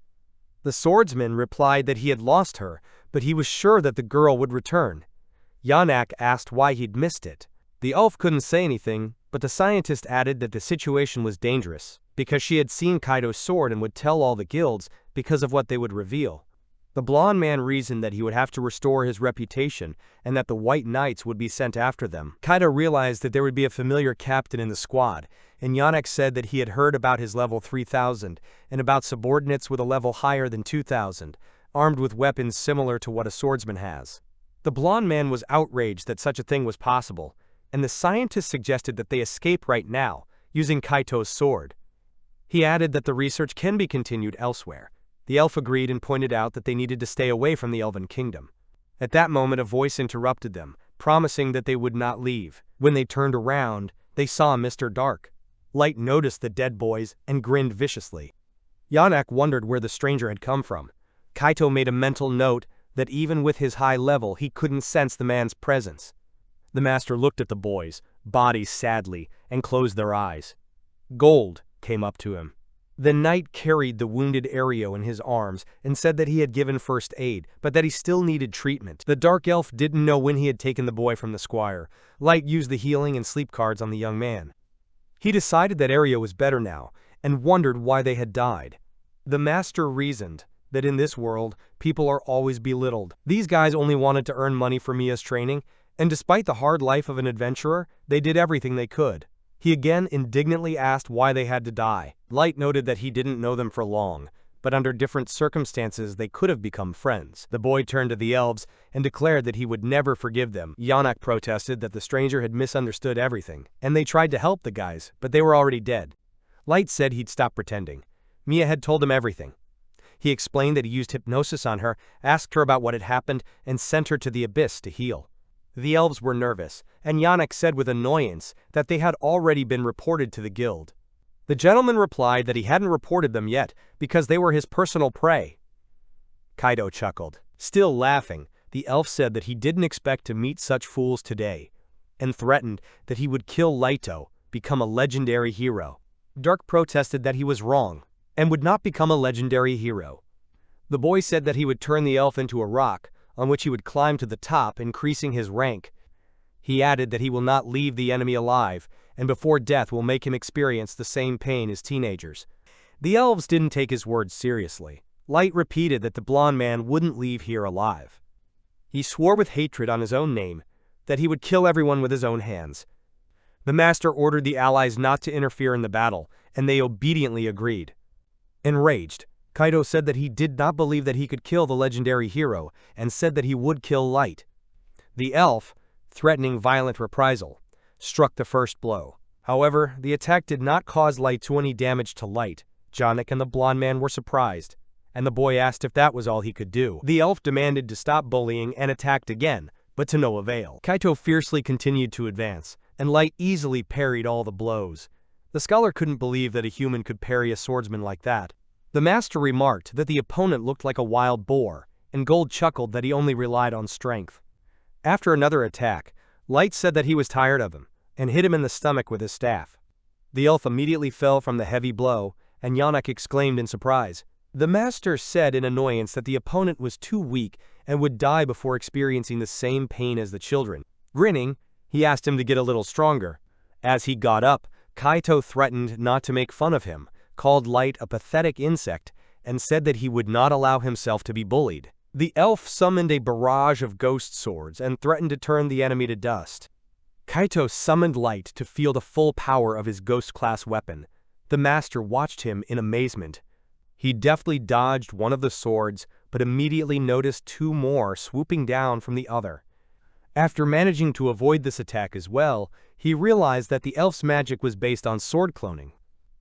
The swordsman replied that he had lost her, but he was sure that the girl would return. Yannick asked why he'd missed it. The elf couldn't say anything, but the scientist added that the situation was dangerous, because she had seen Kaito's sword and would tell all the guilds because of what they would reveal. The blonde man reasoned that he would have to restore his reputation and that the White Knights would be sent after them. Kaito realized that there would be a familiar captain in the squad, and Yannick said that he had heard about his level 3000 and about subordinates with a level higher than 2000, armed with weapons similar to what a swordsman has. The blonde man was outraged that such a thing was possible, and the scientist suggested that they escape right now, using Kaito's sword. He added that the research can be continued elsewhere. The elf agreed and pointed out that they needed to stay away from the Elven Kingdom. At that moment a voice interrupted them, promising that they would not leave. When they turned around, they saw Mr. Dark. Light noticed the dead boys and grinned viciously. Yannick wondered where the stranger had come from. Kaito made a mental note that even with his high level he couldn't sense the man's presence. The master looked at the boys' bodies sadly and closed their eyes. Gold came up to him. The knight carried the wounded Ario in his arms and said that he had given first aid, but that he still needed treatment. The dark elf didn't know when he had taken the boy from the squire. Light used the healing and sleep cards on the young man. He decided that Ario was better now and wondered why they had died. The master reasoned that in this world, people are always belittled. These guys only wanted to earn money for Mia's training, and despite the hard life of an adventurer, they did everything they could. He again indignantly asked why they had to die. Light noted that he didn't know them for long, but under different circumstances they could have become friends. The boy turned to the elves and declared that he would never forgive them. Yannick protested that the stranger had misunderstood everything, and they tried to help the guys, but they were already dead. Light said he'd stop pretending. Mia had told him everything. He explained that he used hypnosis on her, asked her about what had happened, and sent her to the abyss to heal. The elves were nervous, and Yannick said with annoyance that they had already been reported to the guild. The gentleman replied that he hadn't reported them yet because they were his personal prey. Kaito chuckled. Still laughing, the elf said that he didn't expect to meet such fools today, and threatened that he would kill Laito, become a legendary hero. Dark protested that he was wrong, and would not become a legendary hero. The boy said that he would turn the elf into a rock, on which he would climb to the top, increasing his rank. He added that he will not leave the enemy alive, and before death will make him experience the same pain as teenagers. The elves didn't take his words seriously. Light repeated that the blonde man wouldn't leave here alive. He swore with hatred on his own name that he would kill everyone with his own hands. The master ordered the allies not to interfere in the battle, and they obediently agreed. Enraged, Kaito said that he did not believe that he could kill the legendary hero, and said that he would kill Light. The elf, threatening violent reprisal, struck the first blow. However, the attack did not cause Light any damage to Light. Janek and the blonde man were surprised, and the boy asked if that was all he could do. The elf demanded to stop bullying and attacked again, but to no avail. Kaito fiercely continued to advance, and Light easily parried all the blows. The scholar couldn't believe that a human could parry a swordsman like that. The master remarked that the opponent looked like a wild boar, and Gold chuckled that he only relied on strength. After another attack, Light said that he was tired of him, and hit him in the stomach with his staff. The elf immediately fell from the heavy blow, and Janek exclaimed in surprise. The master said in annoyance that the opponent was too weak and would die before experiencing the same pain as the children. Grinning, he asked him to get a little stronger. As he got up, Kaito threatened not to make fun of him, called Light a pathetic insect, and said that he would not allow himself to be bullied. The elf summoned a barrage of ghost swords and threatened to turn the enemy to dust. Kaito summoned Light to feel the full power of his ghost-class weapon. The master watched him in amazement. He deftly dodged one of the swords, but immediately noticed two more swooping down from the other. After managing to avoid this attack as well, he realized that the elf's magic was based on sword cloning.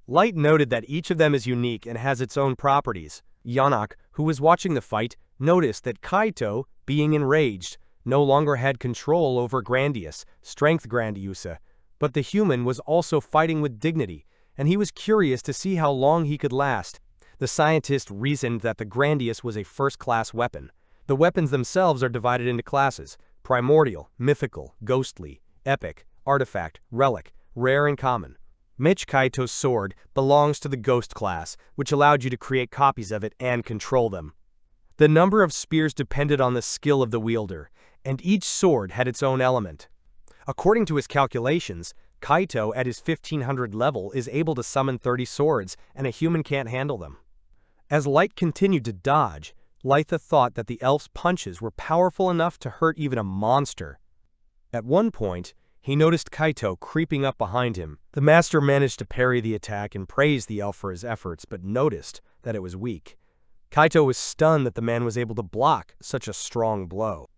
Light noted that each of them is unique and has its own properties. Janek, who was watching the fight, noticed that Kaito, being enraged, no longer had control over Grandius, strength Grandiusa, but the human was also fighting with dignity, and he was curious to see how long he could last. The scientist reasoned that the Grandius was a first-class weapon. The weapons themselves are divided into classes: primordial, mythical, ghostly, epic, artifact, relic, rare and common. Kaito's sword belongs to the ghost class, which allowed you to create copies of it and control them. The number of spears depended on the skill of the wielder, and each sword had its own element. According to his calculations, Kaito at his 1500 level is able to summon 30 swords, and a human can't handle them. As Light continued to dodge, Litha thought that the elf's punches were powerful enough to hurt even a monster. At one point, he noticed Kaito creeping up behind him. The master managed to parry the attack and praised the elf for his efforts, but noticed that it was weak. Kaito was stunned that the man was able to block such a strong blow.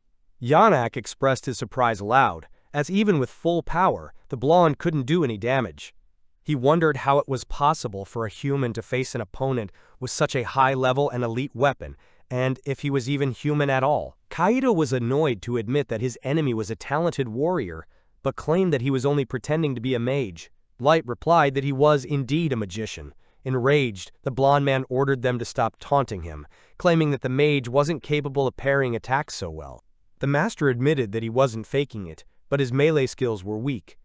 Janek expressed his surprise aloud, as even with full power, the blonde couldn't do any damage. He wondered how it was possible for a human to face an opponent with such a high-level and elite weapon, and if he was even human at all. Kaito was annoyed to admit that his enemy was a talented warrior, but claimed that he was only pretending to be a mage. Light replied that he was indeed a magician. Enraged, the blonde man ordered them to stop taunting him, claiming that the mage wasn't capable of parrying attacks so well. The master admitted that he wasn't faking it, but his melee skills were weak.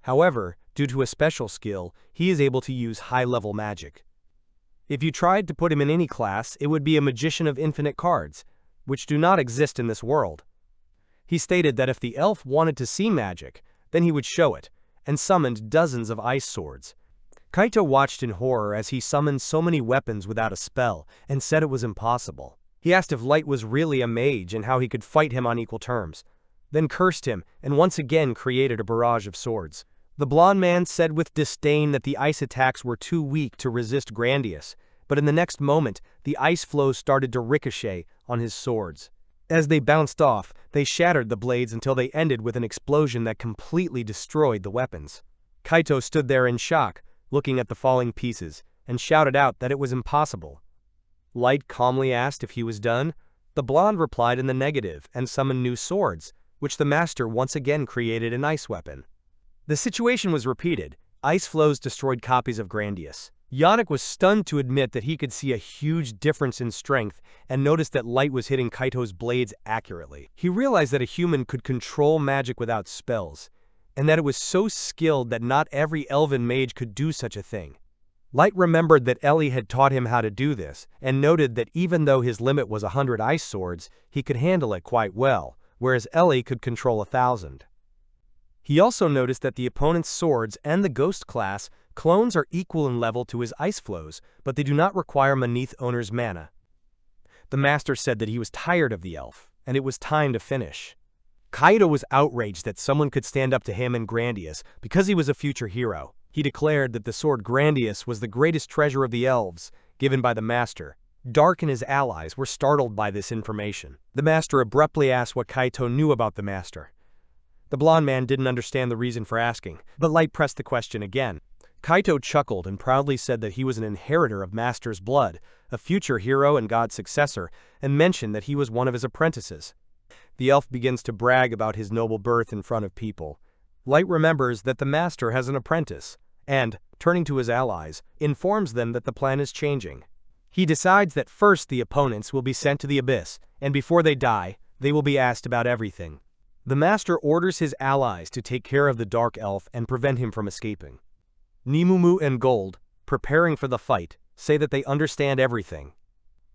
However, due to a special skill, he is able to use high-level magic. If you tried to put him in any class, it would be a magician of infinite cards, which do not exist in this world. He stated that if the elf wanted to see magic, then he would show it, and summoned dozens of ice swords. Kaito watched in horror as he summoned so many weapons without a spell, and said it was impossible. He asked if Light was really a mage and how he could fight him on equal terms, then cursed him and once again created a barrage of swords. The blonde man said with disdain that the ice attacks were too weak to resist Grandius, but in the next moment, the ice flows started to ricochet on his swords. As they bounced off, they shattered the blades until they ended with an explosion that completely destroyed the weapons. Kaito stood there in shock, looking at the falling pieces, and shouted out that it was impossible. Light calmly asked if he was done. The blonde replied in the negative and summoned new swords, which the master once again created an ice weapon. The situation was repeated. Ice flows destroyed copies of Grandius. Janek was stunned to admit that he could see a huge difference in strength and noticed that Light was hitting Kaito's blades accurately. He realized that a human could control magic without spells, and that it was so skilled that not every elven mage could do such a thing. Light remembered that Ellie had taught him how to do this, and noted that even though his limit was 100 ice swords, he could handle it quite well, whereas Ellie could control 1,000. He also noticed that the opponent's swords and the ghost class clones are equal in level to his ice flows, but they do not require Manith owner's mana. The master said that he was tired of the elf, and it was time to finish. Kaito was outraged that someone could stand up to him and Grandius because he was a future hero. He declared that the sword Grandius was the greatest treasure of the elves, given by the master. Dark and his allies were startled by this information. The master abruptly asked what Kaito knew about the master. The blonde man didn't understand the reason for asking, but Light pressed the question again. Kaito chuckled and proudly said that he was an inheritor of Master's blood, a future hero and God's successor, and mentioned that he was one of his apprentices. The elf begins to brag about his noble birth in front of people. Light remembers that the master has an apprentice, and, turning to his allies, informs them that the plan is changing. He decides that first the opponents will be sent to the abyss, and before they die, they will be asked about everything. The master orders his allies to take care of the dark elf and prevent him from escaping. Nemumu and Gold, preparing for the fight, say that they understand everything.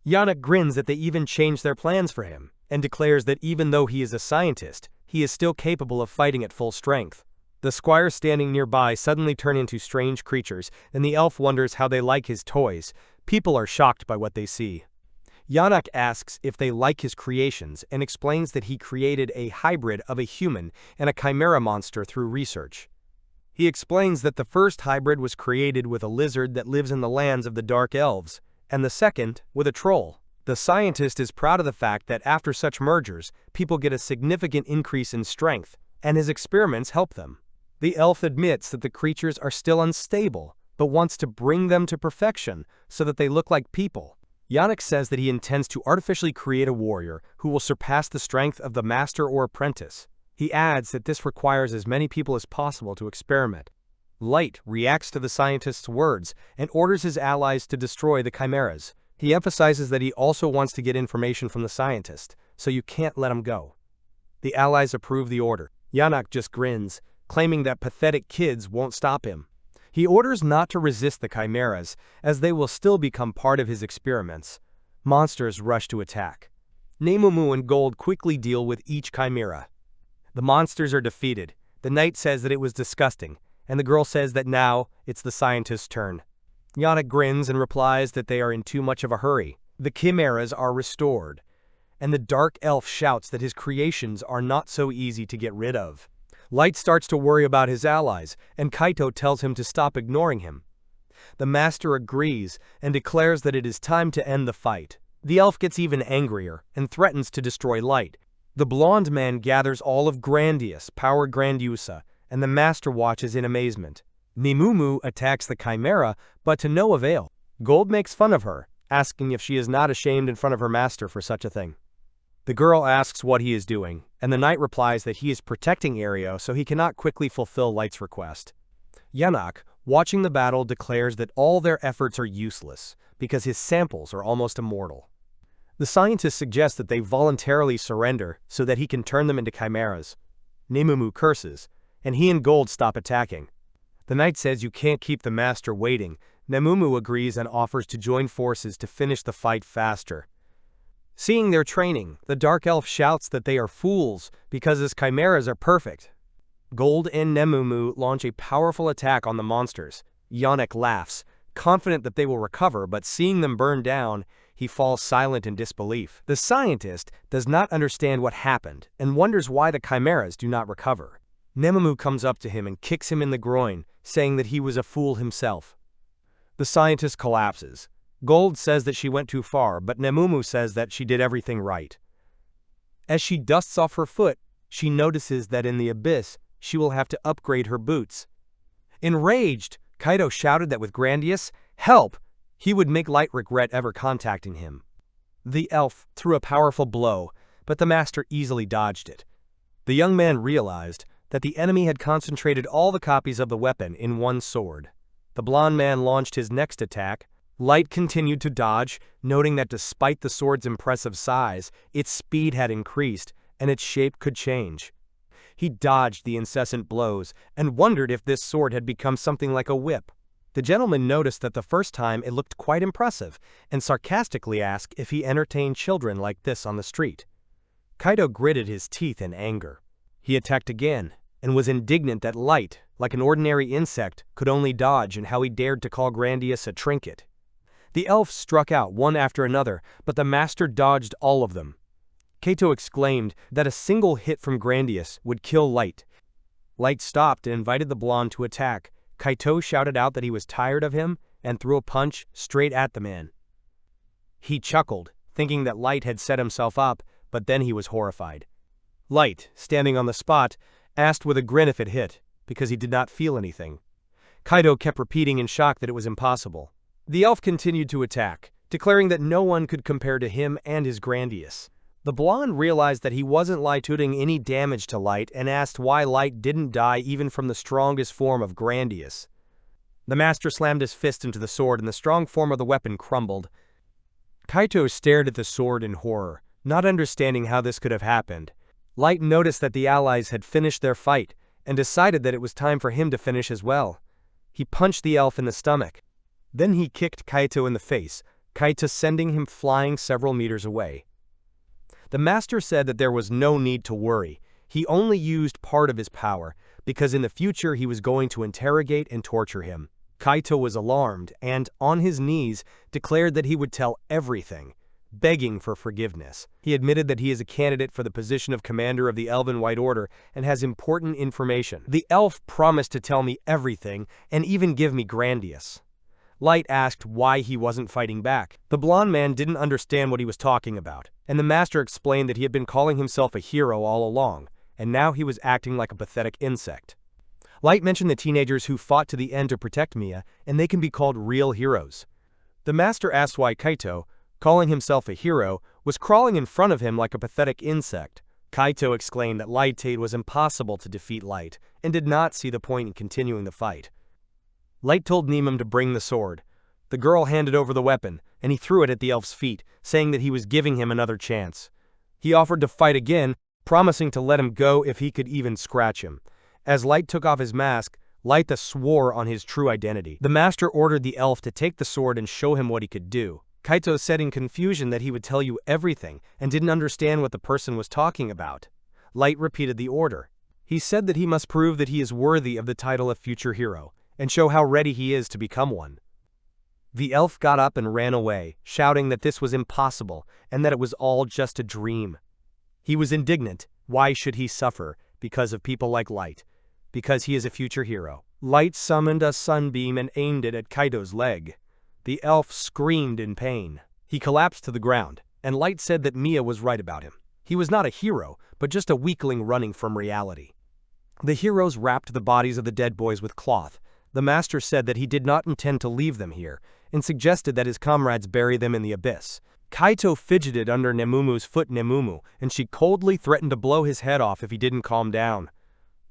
Yannick grins that they even changed their plans for him, and declares that even though he is a scientist, he is still capable of fighting at full strength. The squires standing nearby suddenly turn into strange creatures, and the elf wonders how they like his toys. People are shocked by what they see. Yannick asks if they like his creations and explains that he created a hybrid of a human and a chimera monster through research. He explains that the first hybrid was created with a lizard that lives in the lands of the Dark Elves, and the second with a troll. The scientist is proud of the fact that after such mergers, people get a significant increase in strength, and his experiments help them. The elf admits that the creatures are still unstable, but wants to bring them to perfection so that they look like people. Yannick says that he intends to artificially create a warrior who will surpass the strength of the master or apprentice. He adds that this requires as many people as possible to experiment. Light reacts to the scientist's words and orders his allies to destroy the chimeras. He emphasizes that he also wants to get information from the scientist, so you can't let him go. The allies approve the order. Yannick just grins, claiming that pathetic kids won't stop him. He orders not to resist the chimeras, as they will still become part of his experiments. Monsters rush to attack. Nemumu and Gold quickly deal with each chimera. The monsters are defeated. The knight says that it was disgusting, and the girl says that now it's the scientist's turn. Yannick grins and replies that they are in too much of a hurry. The chimeras are restored, and the dark elf shouts that his creations are not so easy to get rid of. Light starts to worry about his allies, and Kaito tells him to stop ignoring him. The master agrees and declares that it is time to end the fight. The elf gets even angrier and threatens to destroy Light. The blonde man gathers all of Grandius, Power Grandiusa, and the master watches in amazement. Nemumu attacks the chimera, but to no avail. Gold makes fun of her, asking if she is not ashamed in front of her master for such a thing. The girl asks what he is doing, and the knight replies that he is protecting Ario so he cannot quickly fulfill Light's request. Yannick, watching the battle, declares that all their efforts are useless because his samples are almost immortal. The scientist suggests that they voluntarily surrender so that he can turn them into chimeras. Nemumu curses, and he and Gold stop attacking. The knight says you can't keep the master waiting. Nemumu agrees and offers to join forces to finish the fight faster. Seeing their training, the dark elf shouts that they are fools because his chimeras are perfect. Gold and Nemumu launch a powerful attack on the monsters. Yannick laughs, confident that they will recover, but seeing them burn down, he falls silent in disbelief. The scientist does not understand what happened and wonders why the chimeras do not recover. Nemumu comes up to him and kicks him in the groin, saying that he was a fool himself. The scientist collapses. Gold says that she went too far, but Nemumu says that she did everything right. As she dusts off her foot, she notices that in the abyss, she will have to upgrade her boots. Enraged, Kaito shouted that with Grandius, help, he would make Light regret ever contacting him. The elf threw a powerful blow, but the master easily dodged it. The young man realized that the enemy had concentrated all the copies of the weapon in one sword. The blonde man launched his next attack. Light continued to dodge, noting that despite the sword's impressive size, its speed had increased, and its shape could change. He dodged the incessant blows, and wondered if this sword had become something like a whip. The gentleman noticed that the first time it looked quite impressive, and sarcastically asked if he entertained children like this on the street. Kaito gritted his teeth in anger. He attacked again, and was indignant that Light, like an ordinary insect, could only dodge, and how he dared to call Grandius a trinket. The elf struck out one after another, but the master dodged all of them. Kaito exclaimed that a single hit from Grandius would kill Light. Light stopped and invited the blonde to attack. Kaito shouted out that he was tired of him and threw a punch straight at the man. He chuckled, thinking that Light had set himself up, but then he was horrified. Light, standing on the spot, asked with a grin if it hit, because he did not feel anything. Kaito kept repeating in shock that it was impossible. The elf continued to attack, declaring that no one could compare to him and his Grandius. The blonde realized that he wasn't doing any damage to Light and asked why Light didn't die even from the strongest form of Grandius. The master slammed his fist into the sword and the strong form of the weapon crumbled. Kaito stared at the sword in horror, not understanding how this could have happened. Light noticed that the allies had finished their fight and decided that it was time for him to finish as well. He punched the elf in the stomach. Then he kicked Kaito in the face, Kaito sending him flying several meters away. The master said that there was no need to worry. He only used part of his power, because in the future he was going to interrogate and torture him. Kaito was alarmed and, on his knees, declared that he would tell everything, begging for forgiveness. He admitted that he is a candidate for the position of commander of the Elven White Order and has important information. The elf promised to tell me everything and even give me Grandius. Light asked why he wasn't fighting back. The blonde man didn't understand what he was talking about, and the master explained that he had been calling himself a hero all along, and now he was acting like a pathetic insect. Light mentioned the teenagers who fought to the end to protect Mia, and they can be called real heroes. The master asked why Kaito, calling himself a hero, was crawling in front of him like a pathetic insect. Kaito exclaimed that it was impossible to defeat Light, and did not see the point in continuing the fight. Light told Nemum to bring the sword. The girl handed over the weapon, and he threw it at the elf's feet, saying that he was giving him another chance. He offered to fight again, promising to let him go if he could even scratch him. As Light took off his mask, Light swore on his true identity. The master ordered the elf to take the sword and show him what he could do. Kaito said in confusion that he would tell you everything and didn't understand what the person was talking about. Light repeated the order. He said that he must prove that he is worthy of the title of future hero, and show how ready he is to become one. The elf got up and ran away, shouting that this was impossible and that it was all just a dream. He was indignant. Why should he suffer? Because of people like Light. Because he is a future hero. Light summoned a sunbeam and aimed it at Kaito's leg. The elf screamed in pain. He collapsed to the ground, and Light said that Mia was right about him. He was not a hero, but just a weakling running from reality. The heroes wrapped the bodies of the dead boys with cloth. The master said that he did not intend to leave them here, and suggested that his comrades bury them in the abyss. Kaito fidgeted under Nemumu's foot and she coldly threatened to blow his head off if he didn't calm down.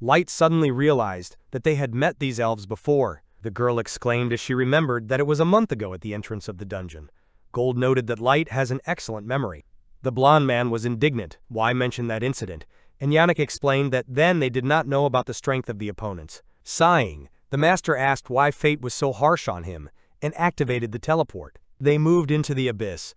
Light suddenly realized that they had met these elves before. The girl exclaimed as she remembered that it was a month ago at the entrance of the dungeon. Gold noted that Light has an excellent memory. The blonde man was indignant. Why mention that incident? And Yannick explained that then they did not know about the strength of the opponents. Sighing, the master asked why fate was so harsh on him, and activated the teleport. They moved into the abyss.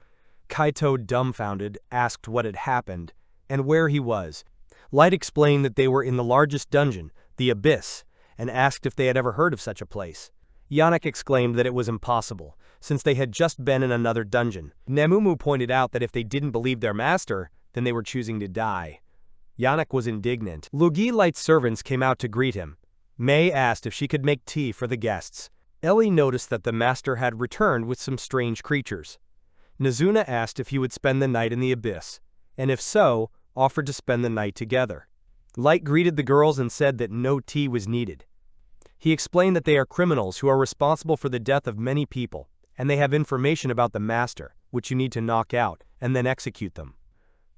Kaito, dumbfounded, asked what had happened, and where he was. Light explained that they were in the largest dungeon, the abyss, and asked if they had ever heard of such a place. Yannick exclaimed that it was impossible, since they had just been in another dungeon. Nemumu pointed out that if they didn't believe their master, then they were choosing to die. Yannick was indignant. Lugi Light's servants came out to greet him. May asked if she could make tea for the guests. Ellie noticed that the master had returned with some strange creatures. Nazuna asked if he would spend the night in the abyss, and if so, offered to spend the night together. Light greeted the girls and said that no tea was needed. He explained that they are criminals who are responsible for the death of many people, and they have information about the master, which you need to knock out, and then execute them.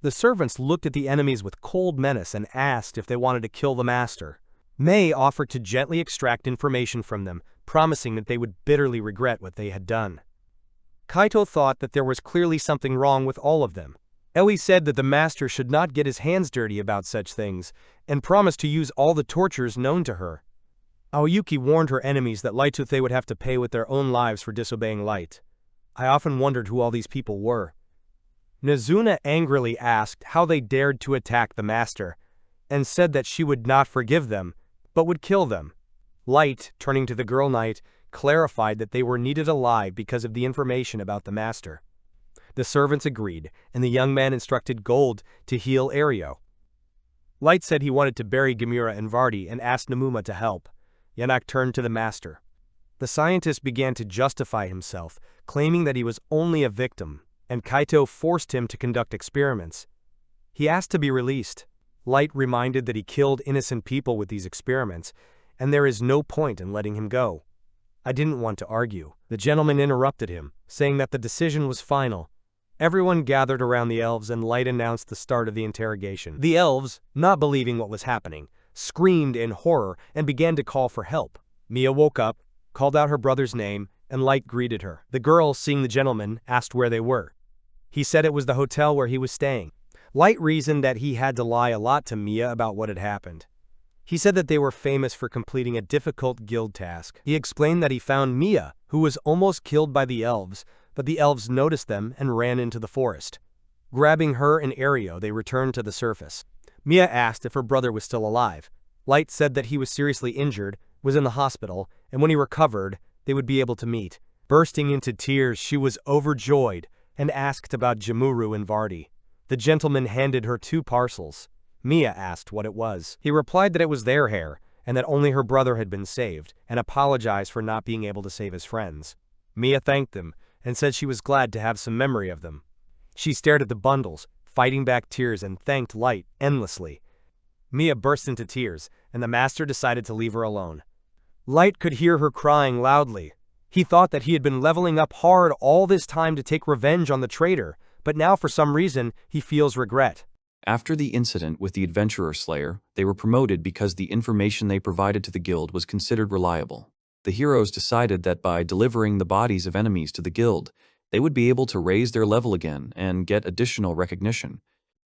The servants looked at the enemies with cold menace and asked if they wanted to kill the master. May offered to gently extract information from them, promising that they would bitterly regret what they had done. Kaito thought that there was clearly something wrong with all of them. Ellie said that the master should not get his hands dirty about such things, and promised to use all the tortures known to her. Aoyuki warned her enemies that they would have to pay with their own lives for disobeying Light. I often wondered who all these people were. Nazuna angrily asked how they dared to attack the master, and said that she would not forgive them, but would kill them. Light, turning to the girl knight, clarified that they were needed alive because of the information about the master. The servants agreed, and the young man instructed Gold to heal Ario. Light said he wanted to bury Gamura and Vardy and asked Namuma to help. Yanak turned to the master. The scientist began to justify himself, claiming that he was only a victim. and Kaito forced him to conduct experiments. He asked to be released. Light reminded that he killed innocent people with these experiments, and there is no point in letting him go. I didn't want to argue. The gentleman interrupted him, saying that the decision was final. Everyone gathered around the elves and Light announced the start of the interrogation. The elves, not believing what was happening, screamed in horror and began to call for help. Mia woke up, called out her brother's name, and Light greeted her. The girl, seeing the gentleman, asked where they were. He said it was the hotel where he was staying. Light reasoned that he had to lie a lot to Mia about what had happened. He said that they were famous for completing a difficult guild task. He explained that he found Mia, who was almost killed by the elves, but the elves noticed them and ran into the forest. Grabbing her and Ario, they returned to the surface. Mia asked if her brother was still alive. Light said that he was seriously injured, was in the hospital, and when he recovered, they would be able to meet. Bursting into tears, she was overjoyed and asked about Jimuru and Vardy. The gentleman handed her 2 parcels. Mia asked what it was. He replied that it was their hair, and that only her brother had been saved, and apologized for not being able to save his friends. Mia thanked them, and said she was glad to have some memory of them. She stared at the bundles, fighting back tears, and thanked Light endlessly. Mia burst into tears, and the master decided to leave her alone. Light could hear her crying loudly. He thought that he had been leveling up hard all this time to take revenge on the traitor, but now for some reason he feels regret. After the incident with the Adventurer Slayer, they were promoted because the information they provided to the guild was considered reliable. The heroes decided that by delivering the bodies of enemies to the guild, they would be able to raise their level again and get additional recognition.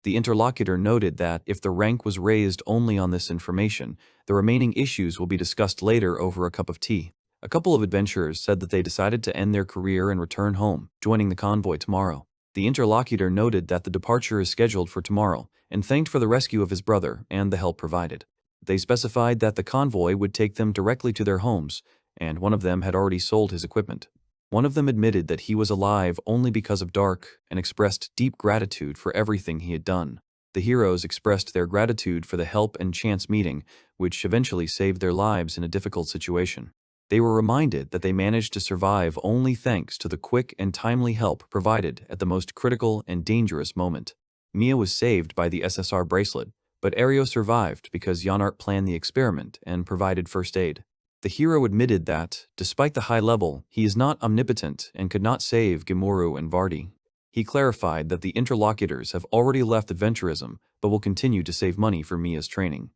The interlocutor noted that if the rank was raised only on this information, the remaining issues will be discussed later over a cup of tea. A couple of adventurers said that they decided to end their career and return home, joining the convoy tomorrow. The interlocutor noted that the departure is scheduled for tomorrow, and thanked for the rescue of his brother and the help provided. They specified that the convoy would take them directly to their homes, and one of them had already sold his equipment. One of them admitted that he was alive only because of Dark and expressed deep gratitude for everything he had done. The heroes expressed their gratitude for the help and chance meeting, which eventually saved their lives in a difficult situation. They were reminded that they managed to survive only thanks to the quick and timely help provided at the most critical and dangerous moment. Mia was saved by the SSR bracelet, but Ario survived because Yanart planned the experiment and provided first aid. The hero admitted that, despite the high level, he is not omnipotent and could not save Gimuru and Vardy. He clarified that the interlocutors have already left adventurism but will continue to save money for Mia's training.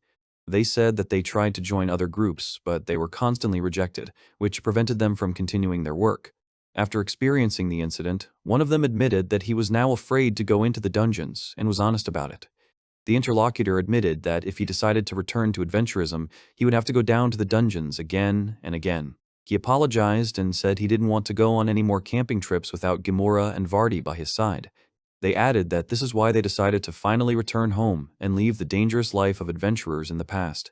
They said that they tried to join other groups, but they were constantly rejected, which prevented them from continuing their work. After experiencing the incident, one of them admitted that he was now afraid to go into the dungeons and was honest about it. The interlocutor admitted that if he decided to return to adventurism, he would have to go down to the dungeons again and again. He apologized and said he didn't want to go on any more camping trips without Gamora and Vardy by his side. They added that this is why they decided to finally return home and leave the dangerous life of adventurers in the past.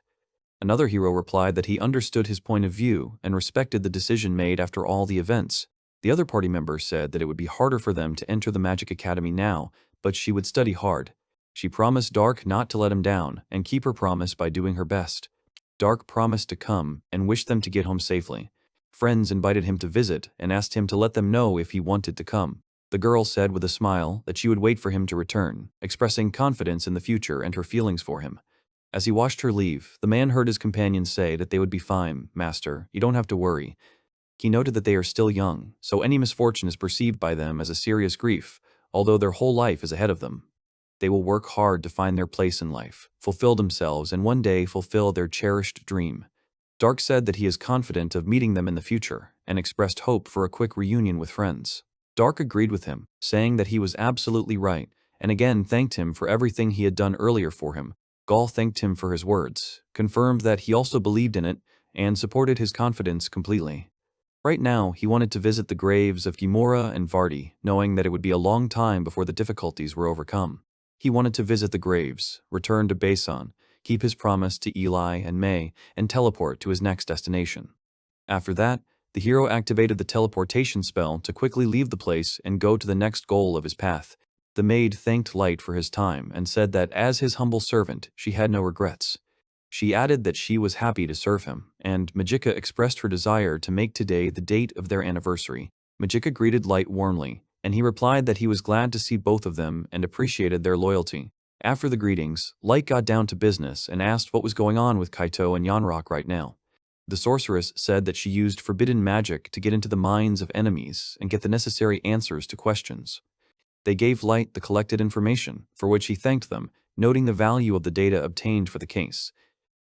Another hero replied that he understood his point of view and respected the decision made after all the events. The other party members said that it would be harder for them to enter the Magic Academy now, but she would study hard. She promised Dark not to let him down and keep her promise by doing her best. Dark promised to come and wished them to get home safely. Friends invited him to visit and asked him to let them know if he wanted to come. The girl said with a smile that she would wait for him to return, expressing confidence in the future and her feelings for him. As he watched her leave, the man heard his companion say that they would be fine, master, you don't have to worry. He noted that they are still young, so any misfortune is perceived by them as a serious grief, although their whole life is ahead of them. They will work hard to find their place in life, fulfill themselves, and one day fulfill their cherished dream. Dark said that he is confident of meeting them in the future, and expressed hope for a quick reunion with friends. Dark agreed with him, saying that he was absolutely right, and again thanked him for everything he had done earlier for him. Gaul thanked him for his words, confirmed that he also believed in it, and supported his confidence completely. Right now, he wanted to visit the graves of Gamora and Vardy, knowing that it would be a long time before the difficulties were overcome. He wanted to visit the graves, return to Bason, keep his promise to Eli and May, and teleport to his next destination. After that, the hero activated the teleportation spell to quickly leave the place and go to the next goal of his path. The maid thanked Light for his time and said that as his humble servant, she had no regrets. She added that she was happy to serve him, and Majika expressed her desire to make today the date of their anniversary. Majika greeted Light warmly and he replied that he was glad to see both of them and appreciated their loyalty. After the greetings, Light got down to business and asked what was going on with Kaito and Yanrock right now. The sorceress said that she used forbidden magic to get into the minds of enemies and get the necessary answers to questions. They gave Light the collected information, for which he thanked them, noting the value of the data obtained for the case.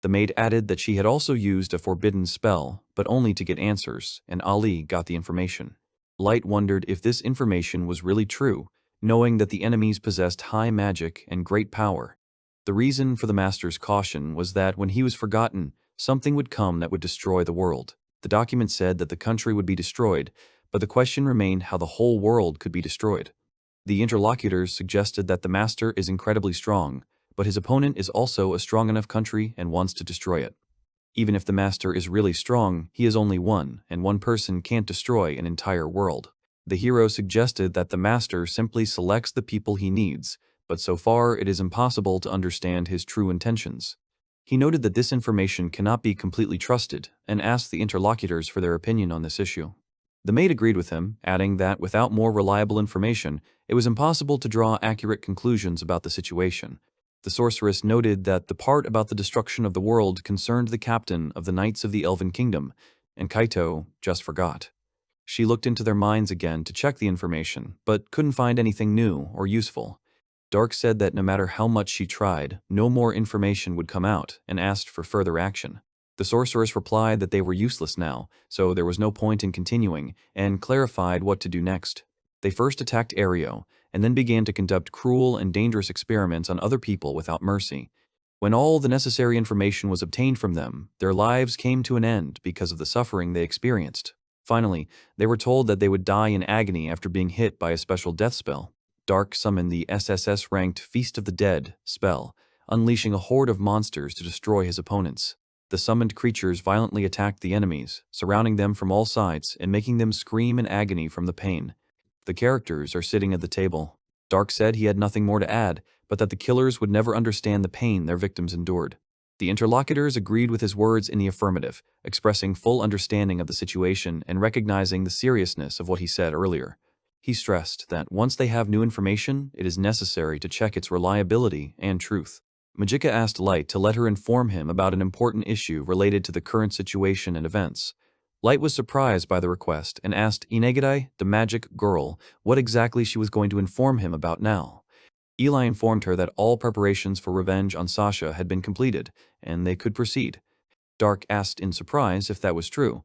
The maid added that she had also used a forbidden spell, but only to get answers, and Ali got the information. Light wondered if this information was really true, knowing that the enemies possessed high magic and great power. The reason for the master's caution was that when he was forgotten, something would come that would destroy the world. The document said that the country would be destroyed, but the question remained how the whole world could be destroyed. The interlocutors suggested that the master is incredibly strong, but his opponent is also a strong enough country and wants to destroy it. Even if the master is really strong, he is only one, and one person can't destroy an entire world. The hero suggested that the master simply selects the people he needs, but so far it is impossible to understand his true intentions. He noted that this information cannot be completely trusted, and asked the interlocutors for their opinion on this issue. The maid agreed with him, adding that without more reliable information, it was impossible to draw accurate conclusions about the situation. The sorceress noted that the part about the destruction of the world concerned the captain of the Knights of the Elven Kingdom, and Kaito just forgot. She looked into their minds again to check the information, but couldn't find anything new or useful. Dark said that no matter how much she tried, no more information would come out, and asked for further action. The sorceress replied that they were useless now, so there was no point in continuing, and clarified what to do next. They first attacked Ario, and then began to conduct cruel and dangerous experiments on other people without mercy. When all the necessary information was obtained from them, their lives came to an end because of the suffering they experienced. Finally, they were told that they would die in agony after being hit by a special death spell. Dark summoned the SSS-ranked Feast of the Dead spell, unleashing a horde of monsters to destroy his opponents. The summoned creatures violently attacked the enemies, surrounding them from all sides and making them scream in agony from the pain. The characters are sitting at the table. Dark said he had nothing more to add, but that the killers would never understand the pain their victims endured. The interlocutors agreed with his words in the affirmative, expressing full understanding of the situation and recognizing the seriousness of what he said earlier. He stressed that once they have new information, it is necessary to check its reliability and truth. Majika asked Light to let her inform him about an important issue related to the current situation and events. Light was surprised by the request and asked Inegidai, the magic girl, what exactly she was going to inform him about now. Eli informed her that all preparations for revenge on Sasha had been completed, and they could proceed. Dark asked in surprise if that was true.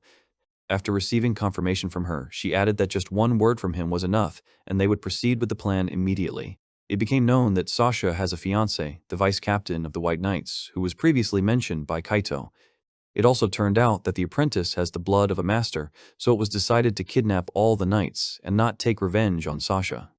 After receiving confirmation from her, she added that just one word from him was enough, and they would proceed with the plan immediately. It became known that Sasha has a fiancé, the vice captain of the White Knights, who was previously mentioned by Kaito. It also turned out that the apprentice has the blood of a master, so it was decided to kidnap all the knights and not take revenge on Sasha.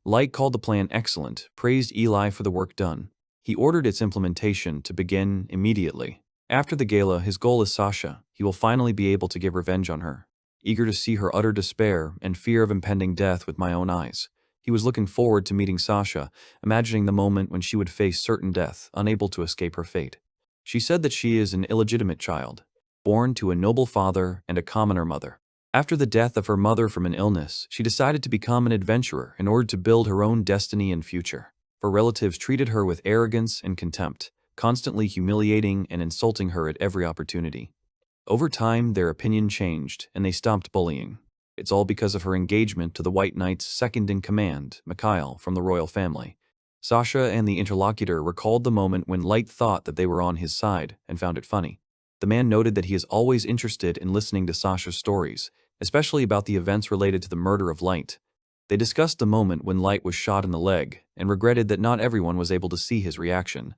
Light called the plan excellent, praised Eli for the work done. He ordered its implementation to begin immediately. After the gala, his goal is Sasha. He will finally be able to get revenge on her. Eager to see her utter despair and fear of impending death with my own eyes. He was looking forward to meeting Sasha, imagining the moment when she would face certain death, unable to escape her fate. She said that she is an illegitimate child, born to a noble father and a commoner mother. After the death of her mother from an illness, she decided to become an adventurer in order to build her own destiny and future. Her relatives treated her with arrogance and contempt, constantly humiliating and insulting her at every opportunity. Over time, their opinion changed, and they stopped bullying. It's all because of her engagement to the White Knight's second-in-command, Mikhail, from the royal family. Sasha and the interlocutor recalled the moment when Light thought that they were on his side and found it funny. The man noted that he is always interested in listening to Sasha's stories, especially about the events related to the murder of Light. They discussed the moment when Light was shot in the leg and regretted that not everyone was able to see his reaction.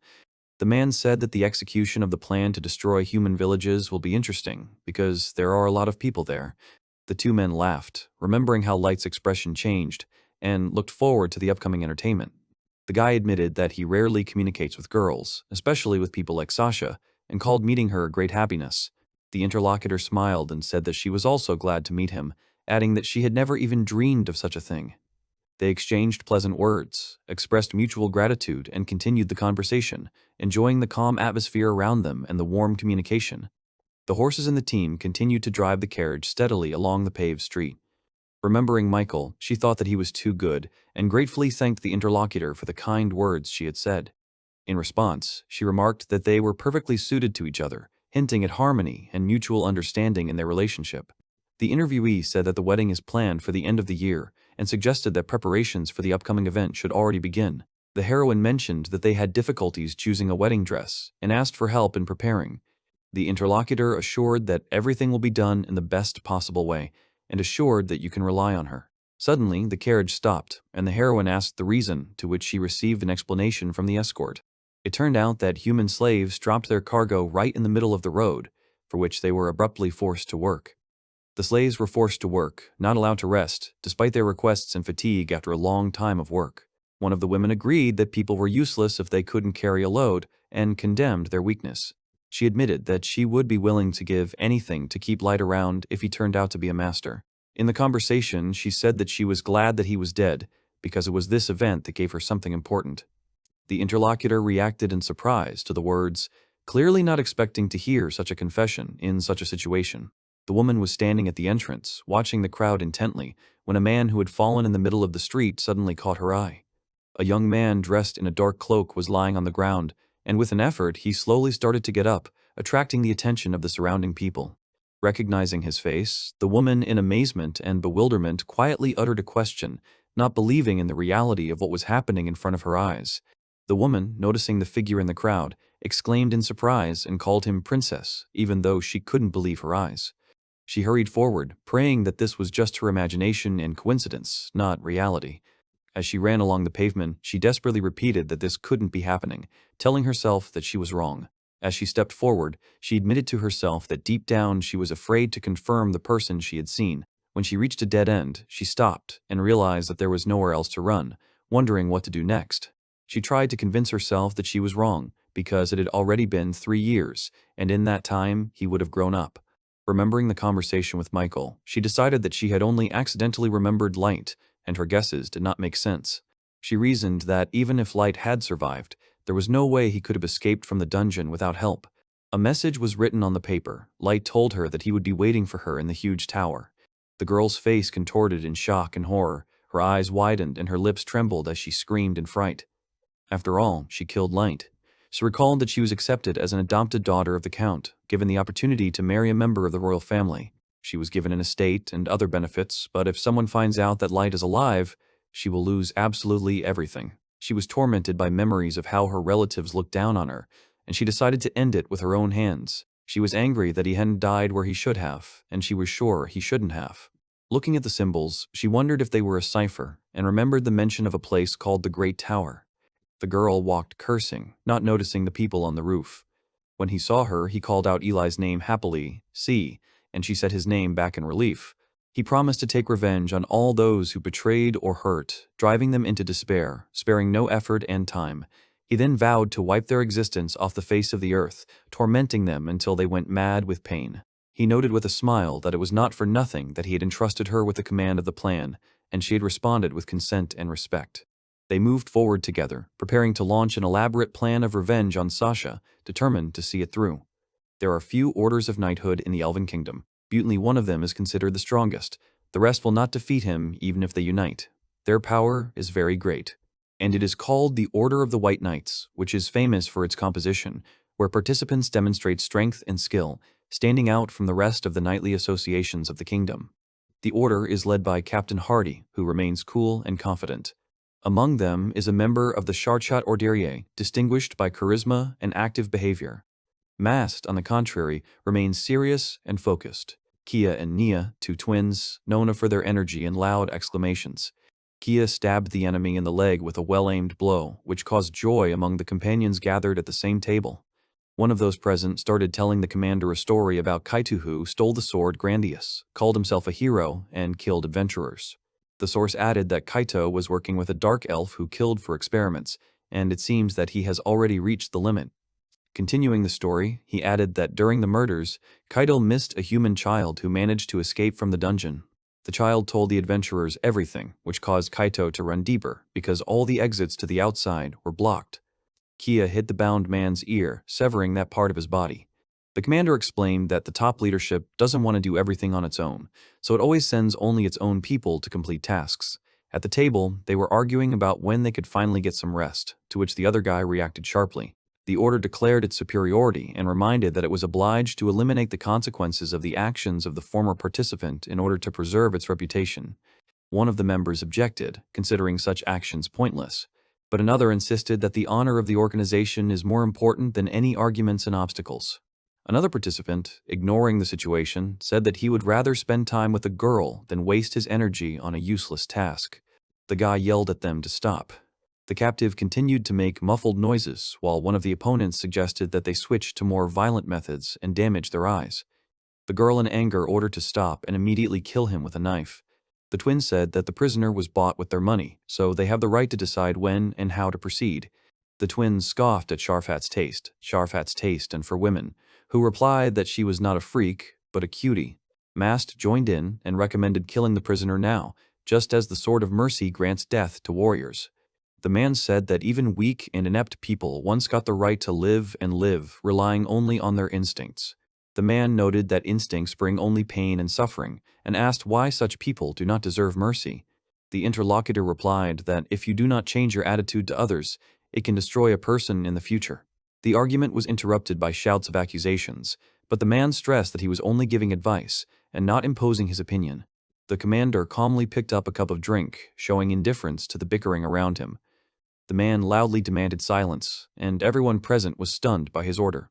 The man said that the execution of the plan to destroy human villages will be interesting because there are a lot of people there. The two men laughed, remembering how Light's expression changed, and looked forward to the upcoming entertainment. The guy admitted that he rarely communicates with girls, especially with people like Sasha, and called meeting her a great happiness. The interlocutor smiled and said that she was also glad to meet him, adding that she had never even dreamed of such a thing. They exchanged pleasant words, expressed mutual gratitude, and continued the conversation, enjoying the calm atmosphere around them and the warm communication. The horses in the team continued to drive the carriage steadily along the paved street. Remembering Michael, she thought that he was too good and gratefully thanked the interlocutor for the kind words she had said. In response, she remarked that they were perfectly suited to each other, hinting at harmony and mutual understanding in their relationship. The interviewee said that the wedding is planned for the end of the year and suggested that preparations for the upcoming event should already begin. The heroine mentioned that they had difficulties choosing a wedding dress and asked for help in preparing. The interlocutor assured that everything will be done in the best possible way and assured that you can rely on her. Suddenly, the carriage stopped, and the heroine asked the reason, to which she received an explanation from the escort. It turned out that human slaves dropped their cargo right in the middle of the road, for which they were abruptly forced to work. The slaves were forced to work, not allowed to rest, despite their requests and fatigue after a long time of work. One of the women agreed that people were useless if they couldn't carry a load, and condemned their weakness. She admitted that she would be willing to give anything to keep Light around if he turned out to be a master. In the conversation, she said that she was glad that he was dead, because it was this event that gave her something important. The interlocutor reacted in surprise to the words, clearly not expecting to hear such a confession in such a situation. The woman was standing at the entrance, watching the crowd intently, when a man who had fallen in the middle of the street suddenly caught her eye. A young man dressed in a dark cloak was lying on the ground, and with an effort he slowly started to get up, attracting the attention of the surrounding people. Recognizing his face, the woman in amazement and bewilderment quietly uttered a question, not believing in the reality of what was happening in front of her eyes. The woman, noticing the figure in the crowd, exclaimed in surprise and called him princess, even though she couldn't believe her eyes. She hurried forward, praying that this was just her imagination and coincidence, not reality. As she ran along the pavement, she desperately repeated that this couldn't be happening, telling herself that she was wrong. As she stepped forward, she admitted to herself that deep down she was afraid to confirm the person she had seen. When she reached a dead end, she stopped and realized that there was nowhere else to run, wondering what to do next. She tried to convince herself that she was wrong, because it had already been 3 years, and in that time he would have grown up. Remembering the conversation with Michael, she decided that she had only accidentally remembered Light, and her guesses did not make sense. She reasoned that even if Light had survived, there was no way he could have escaped from the dungeon without help. A message was written on the paper. Light told her that he would be waiting for her in the huge tower. The girl's face contorted in shock and horror, her eyes widened and her lips trembled as she screamed in fright. After all, she killed Light. She recalled that she was accepted as an adopted daughter of the Count, given the opportunity to marry a member of the royal family. She was given an estate and other benefits, but if someone finds out that Light is alive, she will lose absolutely everything. She was tormented by memories of how her relatives looked down on her, and she decided to end it with her own hands. She was angry that he hadn't died where he should have, and she was sure he shouldn't have. Looking at the symbols, she wondered if they were a cipher, and remembered the mention of a place called the Great Tower. The girl walked cursing, not noticing the people on the roof. When he saw her, he called out Eli's name happily, "See," and she said his name back in relief. He promised to take revenge on all those who betrayed or hurt, driving them into despair, sparing no effort and time. He then vowed to wipe their existence off the face of the earth, tormenting them until they went mad with pain. He noted with a smile that it was not for nothing that he had entrusted her with the command of the plan, and she had responded with consent and respect. They moved forward together, preparing to launch an elaborate plan of revenge on Sasha, determined to see it through. There are few orders of knighthood in the Elven Kingdom. Only one of them is considered the strongest. The rest will not defeat him even if they unite. Their power is very great. And it is called the Order of the White Knights, which is famous for its composition, where participants demonstrate strength and skill, standing out from the rest of the knightly associations of the kingdom. The order is led by Captain Hardy, who remains cool and confident. Among them is a member of the Charchat Orderier, distinguished by charisma and active behavior. Mast, on the contrary, remains serious and focused. Kia and Nia, two twins, known for their energy and loud exclamations. Kia stabbed the enemy in the leg with a well-aimed blow, which caused joy among the companions gathered at the same table. One of those present started telling the commander a story about Kaito who stole the sword Grandius, called himself a hero, and killed adventurers. The source added that Kaito was working with a dark elf who killed for experiments, and it seems that he has already reached the limit. Continuing the story, he added that during the murders, Kaito missed a human child who managed to escape from the dungeon. The child told the adventurers everything, which caused Kaito to run deeper, because all the exits to the outside were blocked. Kia hit the bound man's ear, severing that part of his body. The commander explained that the top leadership doesn't want to do everything on its own, so it always sends only its own people to complete tasks. At the table, they were arguing about when they could finally get some rest, to which the other guy reacted sharply. The order declared its superiority and reminded that it was obliged to eliminate the consequences of the actions of the former participant in order to preserve its reputation. One of the members objected, considering such actions pointless, but another insisted that the honor of the organization is more important than any arguments and obstacles. Another participant, ignoring the situation, said that he would rather spend time with a girl than waste his energy on a useless task. The guy yelled at them to stop. The captive continued to make muffled noises, while one of the opponents suggested that they switch to more violent methods and damage their eyes. The girl in anger ordered to stop and immediately kill him with a knife. The twins said that the prisoner was bought with their money, so they have the right to decide when and how to proceed. The twins scoffed at Sharfat's taste, and for women, who replied that she was not a freak, but a cutie. Mast joined in and recommended killing the prisoner now, just as the Sword of Mercy grants death to warriors. The man said that even weak and inept people once got the right to live and live, relying only on their instincts. The man noted that instincts bring only pain and suffering, and asked why such people do not deserve mercy. The interlocutor replied that if you do not change your attitude to others, it can destroy a person in the future. The argument was interrupted by shouts of accusations, but the man stressed that he was only giving advice and not imposing his opinion. The commander calmly picked up a cup of drink, showing indifference to the bickering around him. The man loudly demanded silence, and everyone present was stunned by his order.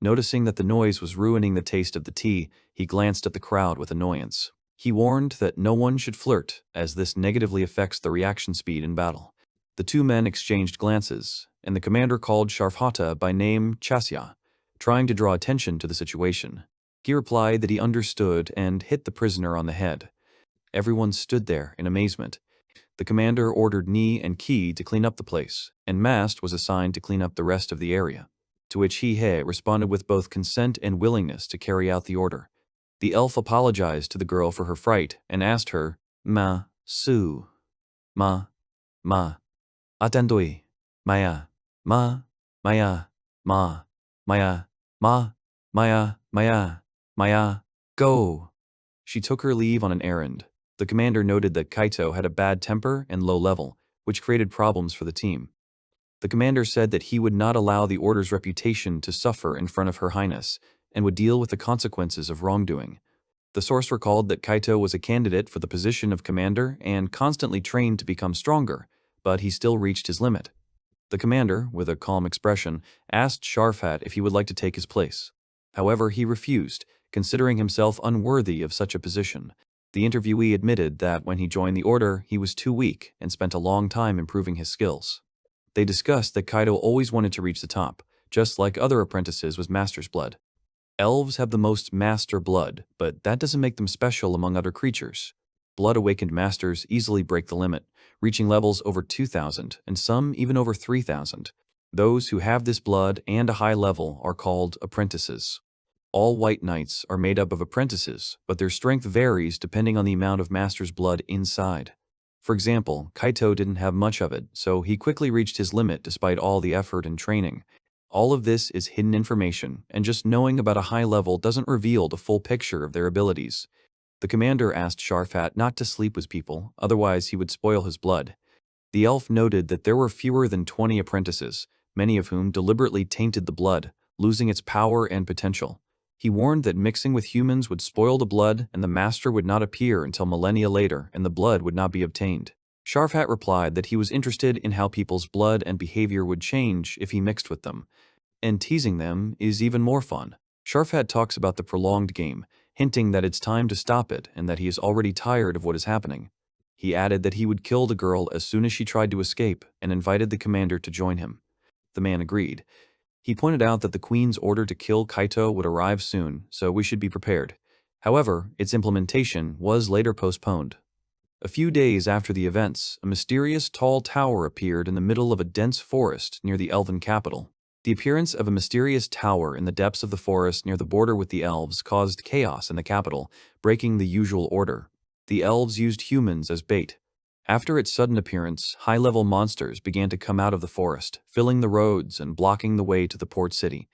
Noticing that the noise was ruining the taste of the tea, he glanced at the crowd with annoyance. He warned that no one should flirt, as this negatively affects the reaction speed in battle. The two men exchanged glances, and the commander called Sharfhata by name Chasya, trying to draw attention to the situation. He replied that he understood and hit the prisoner on the head. Everyone stood there in amazement. The commander ordered Ni and Ki to clean up the place, and Mast was assigned to clean up the rest of the area, to which He responded with both consent and willingness to carry out the order. The elf apologized to the girl for her fright and asked her, Ma, Su, Ma, Attendoi, Maya, Maya, Maya, go. She took her leave on an errand. The commander noted that Kaito had a bad temper and low level, which created problems for the team. The commander said that he would not allow the order's reputation to suffer in front of Her Highness and would deal with the consequences of wrongdoing. The source recalled that Kaito was a candidate for the position of commander and constantly trained to become stronger, but he still reached his limit. The commander, with a calm expression, asked Sharfat if he would like to take his place. However, he refused, considering himself unworthy of such a position. The interviewee admitted that when he joined the order, he was too weak and spent a long time improving his skills. They discussed that Kaito always wanted to reach the top, just like other apprentices with master's blood. Elves have the most master blood, but that doesn't make them special among other creatures. Blood-awakened masters easily break the limit, reaching levels over 2,000 and some even over 3,000. Those who have this blood and a high level are called apprentices. All white knights are made up of apprentices, but their strength varies depending on the amount of master's blood inside. For example, Kaito didn't have much of it, so he quickly reached his limit despite all the effort and training. All of this is hidden information, and just knowing about a high level doesn't reveal the full picture of their abilities. The commander asked Sharfat not to sleep with people, otherwise he would spoil his blood. The elf noted that there were fewer than 20 apprentices, many of whom deliberately tainted the blood, losing its power and potential. He warned that mixing with humans would spoil the blood and the master would not appear until millennia later and the blood would not be obtained. Sharfat replied that he was interested in how people's blood and behavior would change if he mixed with them. And teasing them is even more fun. Sharfat talks about the prolonged game, hinting that it's time to stop it and that he is already tired of what is happening. He added that he would kill the girl as soon as she tried to escape and invited the commander to join him. The man agreed. He pointed out that the Queen's order to kill Kaito would arrive soon, so we should be prepared. However, its implementation was later postponed. A few days after the events, a mysterious tall tower appeared in the middle of a dense forest near the elven capital. The appearance of a mysterious tower in the depths of the forest near the border with the elves caused chaos in the capital, breaking the usual order. The elves used humans as bait. After its sudden appearance, high-level monsters began to come out of the forest, filling the roads and blocking the way to the port city.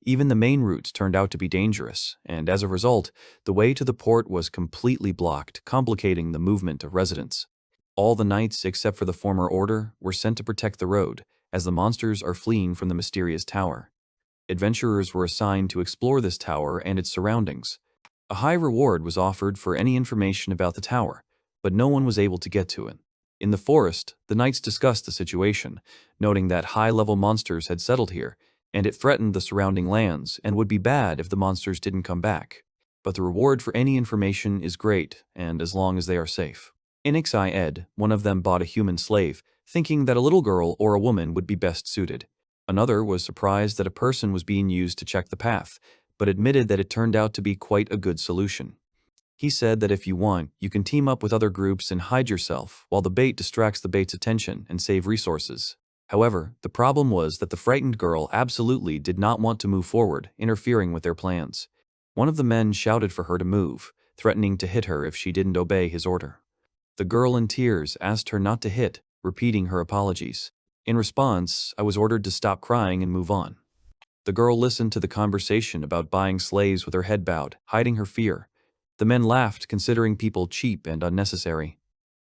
Even the main routes turned out to be dangerous, and as a result, the way to the port was completely blocked, complicating the movement of residents. All the knights, except for the former order, were sent to protect the road, as the monsters are fleeing from the mysterious tower. Adventurers were assigned to explore this tower and its surroundings. A high reward was offered for any information about the tower, but no one was able to get to it. In the forest, the knights discussed the situation, noting that high-level monsters had settled here, and it threatened the surrounding lands and would be bad if the monsters didn't come back. But the reward for any information is great, and as long as they are safe. In Ixai Ed, one of them bought a human slave, thinking that a little girl or a woman would be best suited. Another was surprised that a person was being used to check the path, but admitted that it turned out to be quite a good solution. He said that if you want, you can team up with other groups and hide yourself while the bait distracts the bait's attention and save resources. However, the problem was that the frightened girl absolutely did not want to move forward, interfering with their plans. One of the men shouted for her to move, threatening to hit her if she didn't obey his order. The girl in tears asked her not to hit, repeating her apologies. In response, I was ordered to stop crying and move on. The girl listened to the conversation about buying slaves with her head bowed, hiding her fear. The men laughed, considering people cheap and unnecessary.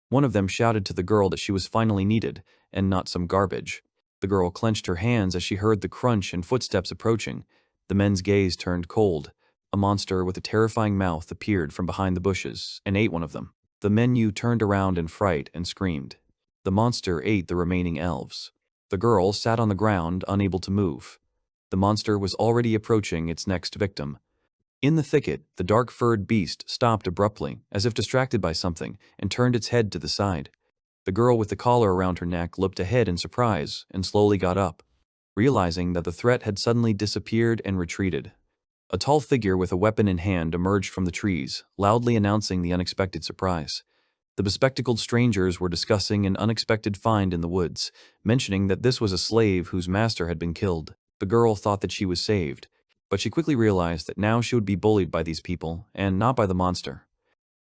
One of them shouted to the girl that she was finally needed, and not some garbage. The girl clenched her hands as she heard the crunch and footsteps approaching. The men's gaze turned cold. A monster with a terrifying mouth appeared from behind the bushes and ate one of them. The menu turned around in fright and screamed. The monster ate the remaining elves. The girl sat on the ground, unable to move. The monster was already approaching its next victim. In the thicket, the dark-furred beast stopped abruptly, as if distracted by something, and turned its head to the side. The girl with the collar around her neck looked ahead in surprise and slowly got up, realizing that the threat had suddenly disappeared and retreated. A tall figure with a weapon in hand emerged from the trees, loudly announcing the unexpected surprise. The bespectacled strangers were discussing an unexpected find in the woods, mentioning that this was a slave whose master had been killed. The girl thought that she was saved, but she quickly realized that now she would be bullied by these people, and not by the monster.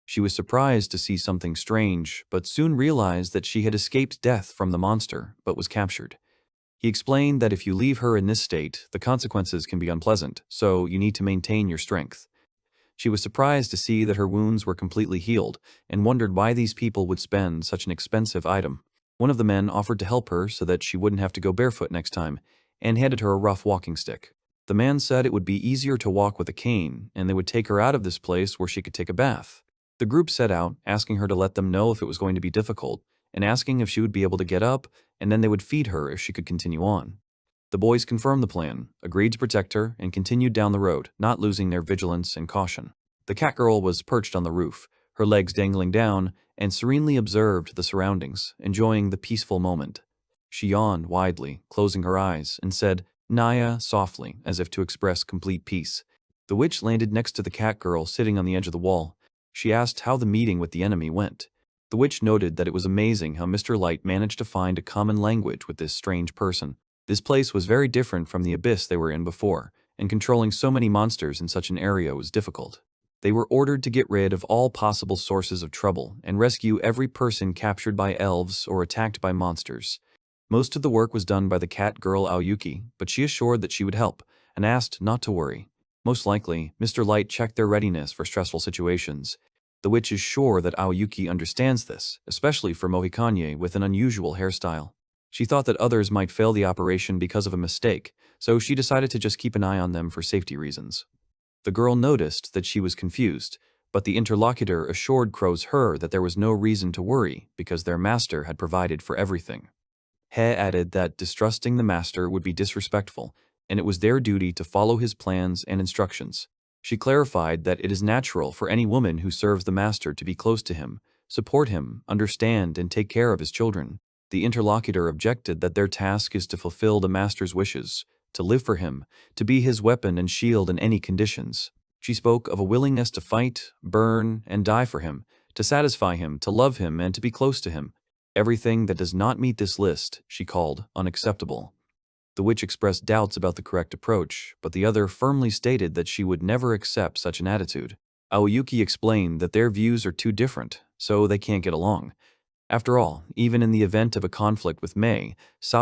She was surprised to see something strange, but soon realized that she had escaped death from the monster, but was captured. He explained that if you leave her in this state, the consequences can be unpleasant, so you need to maintain your strength. She was surprised to see that her wounds were completely healed, and wondered why these people would spend such an expensive item. One of the men offered to help her so that she wouldn't have to go barefoot next time, and handed her a rough walking stick. The man said it would be easier to walk with a cane, and they would take her out of this place where she could take a bath. The group set out, asking her to let them know if it was going to be difficult, and asking if she would be able to get up, and then they would feed her if she could continue on. The boys confirmed the plan, agreed to protect her, and continued down the road, not losing their vigilance and caution. The cat girl was perched on the roof, her legs dangling down, and serenely observed the surroundings, enjoying the peaceful moment. She yawned widely, closing her eyes, and said, "Naya," softly, as if to express complete peace. The witch landed next to the cat girl sitting on the edge of the wall. She asked how the meeting with the enemy went. The witch noted that it was amazing how Mr. Light managed to find a common language with this strange person. This place was very different from the abyss they were in before, and controlling so many monsters in such an area was difficult. They were ordered to get rid of all possible sources of trouble and rescue every person captured by elves or attacked by monsters. Most of the work was done by the cat girl Aoyuki, but she assured that she would help, and asked not to worry. Most likely, Mr. Light checked their readiness for stressful situations. The witch is sure that Aoyuki understands this, especially for Mohikanye with an unusual hairstyle. She thought that others might fail the operation because of a mistake, so she decided to just keep an eye on them for safety reasons. The girl noticed that she was confused, but the interlocutor assured Crows her that there was no reason to worry because their master had provided for everything. He added that distrusting the master would be disrespectful, and it was their duty to follow his plans and instructions. She clarified that it is natural for any woman who serves the master to be close to him, support him, understand, and take care of his children. The interlocutor objected that their task is to fulfill the master's wishes, to live for him, to be his weapon and shield in any conditions. She spoke of a willingness to fight, burn, and die for him, to satisfy him, to love him, and to be close to him. Everything that does not meet this list, she called unacceptable. The witch expressed doubts about the correct approach, but the other firmly stated that she would never accept such an attitude. Aoyuki explained that their views are too different, so they can't get along. After all, even in the event of a conflict with Mei, she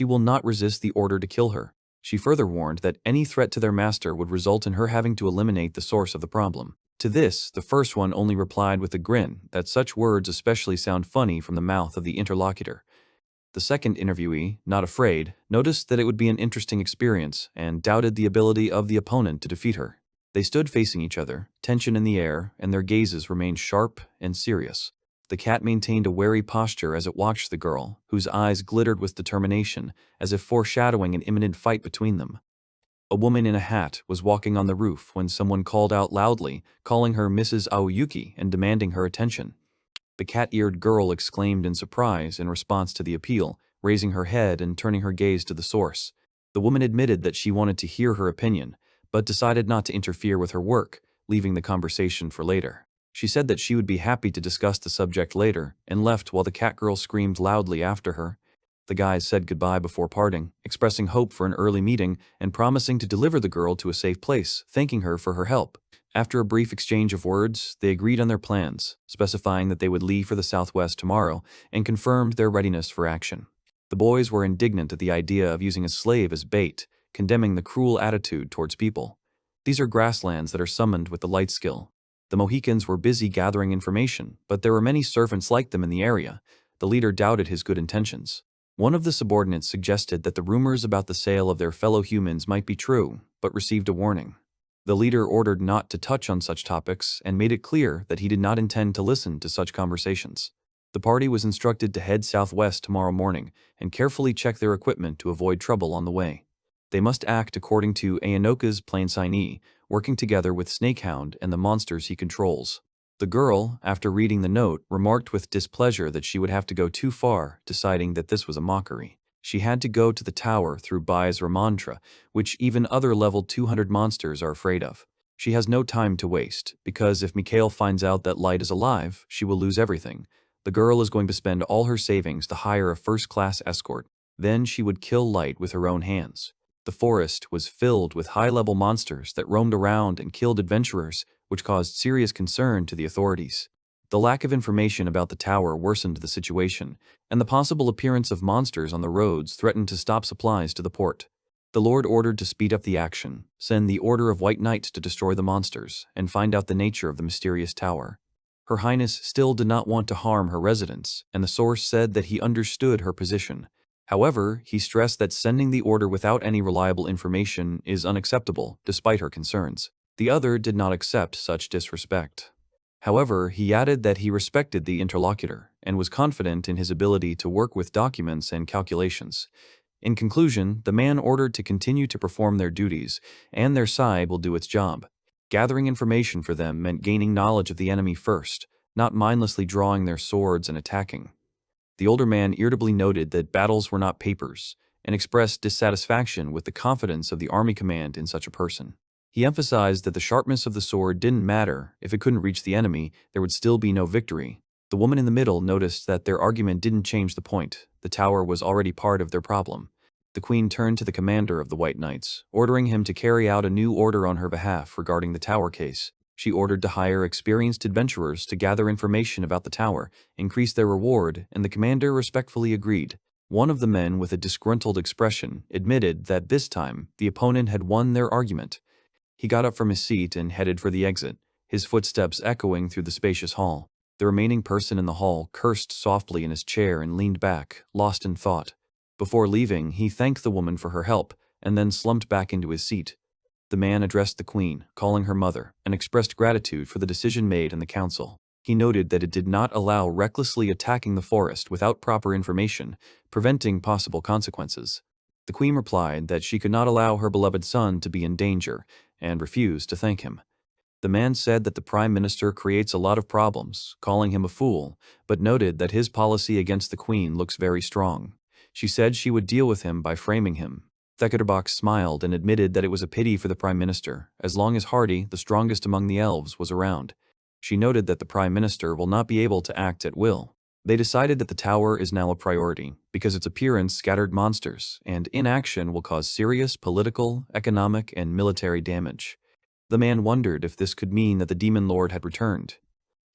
will not resist the order to kill her. She further warned that any threat to their master would result in her having to eliminate the source of the problem. To this, the first one only replied with a grin that such words especially sound funny from the mouth of the interlocutor. The second interviewee, not afraid, noticed that it would be an interesting experience and doubted the ability of the opponent to defeat her. They stood facing each other, tension in the air, and their gazes remained sharp and serious. The cat maintained a wary posture as it watched the girl, whose eyes glittered with determination, as if foreshadowing an imminent fight between them. A woman in a hat was walking on the roof when someone called out loudly, calling her Mrs. Aoyuki and demanding her attention. The cat-eared girl exclaimed in surprise in response to the appeal, raising her head and turning her gaze to the source. The woman admitted that she wanted to hear her opinion, but decided not to interfere with her work, leaving the conversation for later. She said that she would be happy to discuss the subject later, and left while the cat girl screamed loudly after her. The guys said goodbye before parting, expressing hope for an early meeting and promising to deliver the girl to a safe place, thanking her for her help. After a brief exchange of words, they agreed on their plans, specifying that they would leave for the southwest tomorrow, and confirmed their readiness for action. The boys were indignant at the idea of using a slave as bait, condemning the cruel attitude towards people. These are grasslands that are summoned with the light skill. The Mohicans were busy gathering information, but there were many servants like them in the area. The leader doubted his good intentions. One of the subordinates suggested that the rumors about the sale of their fellow humans might be true, but received a warning. The leader ordered not to touch on such topics and made it clear that he did not intend to listen to such conversations. The party was instructed to head southwest tomorrow morning and carefully check their equipment to avoid trouble on the way. They must act according to Ayanoka's plain signee, working together with Snakehound and the monsters he controls. The girl, after reading the note, remarked with displeasure that she would have to go too far, deciding that this was a mockery. She had to go to the tower through Bai's Ramantra, which even other level 200 monsters are afraid of. She has no time to waste, because if Mikhail finds out that Light is alive, she will lose everything. The girl is going to spend all her savings to hire a first-class escort. Then she would kill Light with her own hands. The forest was filled with high-level monsters that roamed around and killed adventurers, which caused serious concern to the authorities. The lack of information about the tower worsened the situation, and the possible appearance of monsters on the roads threatened to stop supplies to the port. The Lord ordered to speed up the action, send the Order of White Knights to destroy the monsters, and find out the nature of the mysterious tower. Her Highness still did not want to harm her residents, and the source said that he understood her position. However, he stressed that sending the order without any reliable information is unacceptable, despite her concerns. The other did not accept such disrespect. However, he added that he respected the interlocutor and was confident in his ability to work with documents and calculations. In conclusion, the man ordered to continue to perform their duties, and their side will do its job. Gathering information for them meant gaining knowledge of the enemy first, not mindlessly drawing their swords and attacking. The older man irritably noted that battles were not papers, and expressed dissatisfaction with the confidence of the army command in such a person. He emphasized that the sharpness of the sword didn't matter. If it couldn't reach the enemy, there would still be no victory. The woman in the middle noticed that their argument didn't change the point. The tower was already part of their problem. The queen turned to the commander of the White Knights, ordering him to carry out a new order on her behalf regarding the tower case. She ordered to hire experienced adventurers to gather information about the tower, increase their reward, and the commander respectfully agreed. One of the men, with a disgruntled expression, admitted that this time the opponent had won their argument. He got up from his seat and headed for the exit, his footsteps echoing through the spacious hall. The remaining person in the hall cursed softly in his chair and leaned back, lost in thought. Before leaving, he thanked the woman for her help, and then slumped back into his seat. The man addressed the queen, calling her mother, and expressed gratitude for the decision made in the council. He noted that it did not allow recklessly attacking the forest without proper information, preventing possible consequences. The queen replied that she could not allow her beloved son to be in danger, and refused to thank him. The man said that the prime minister creates a lot of problems, calling him a fool, but noted that his policy against the queen looks very strong. She said she would deal with him by framing him. Theketterbox smiled and admitted that it was a pity for the prime minister, as long as Hardy, the strongest among the elves, was around. She noted that the prime minister will not be able to act at will. They decided that the tower is now a priority, because its appearance scattered monsters, and inaction will cause serious political, economic, and military damage. The man wondered if this could mean that the demon lord had returned.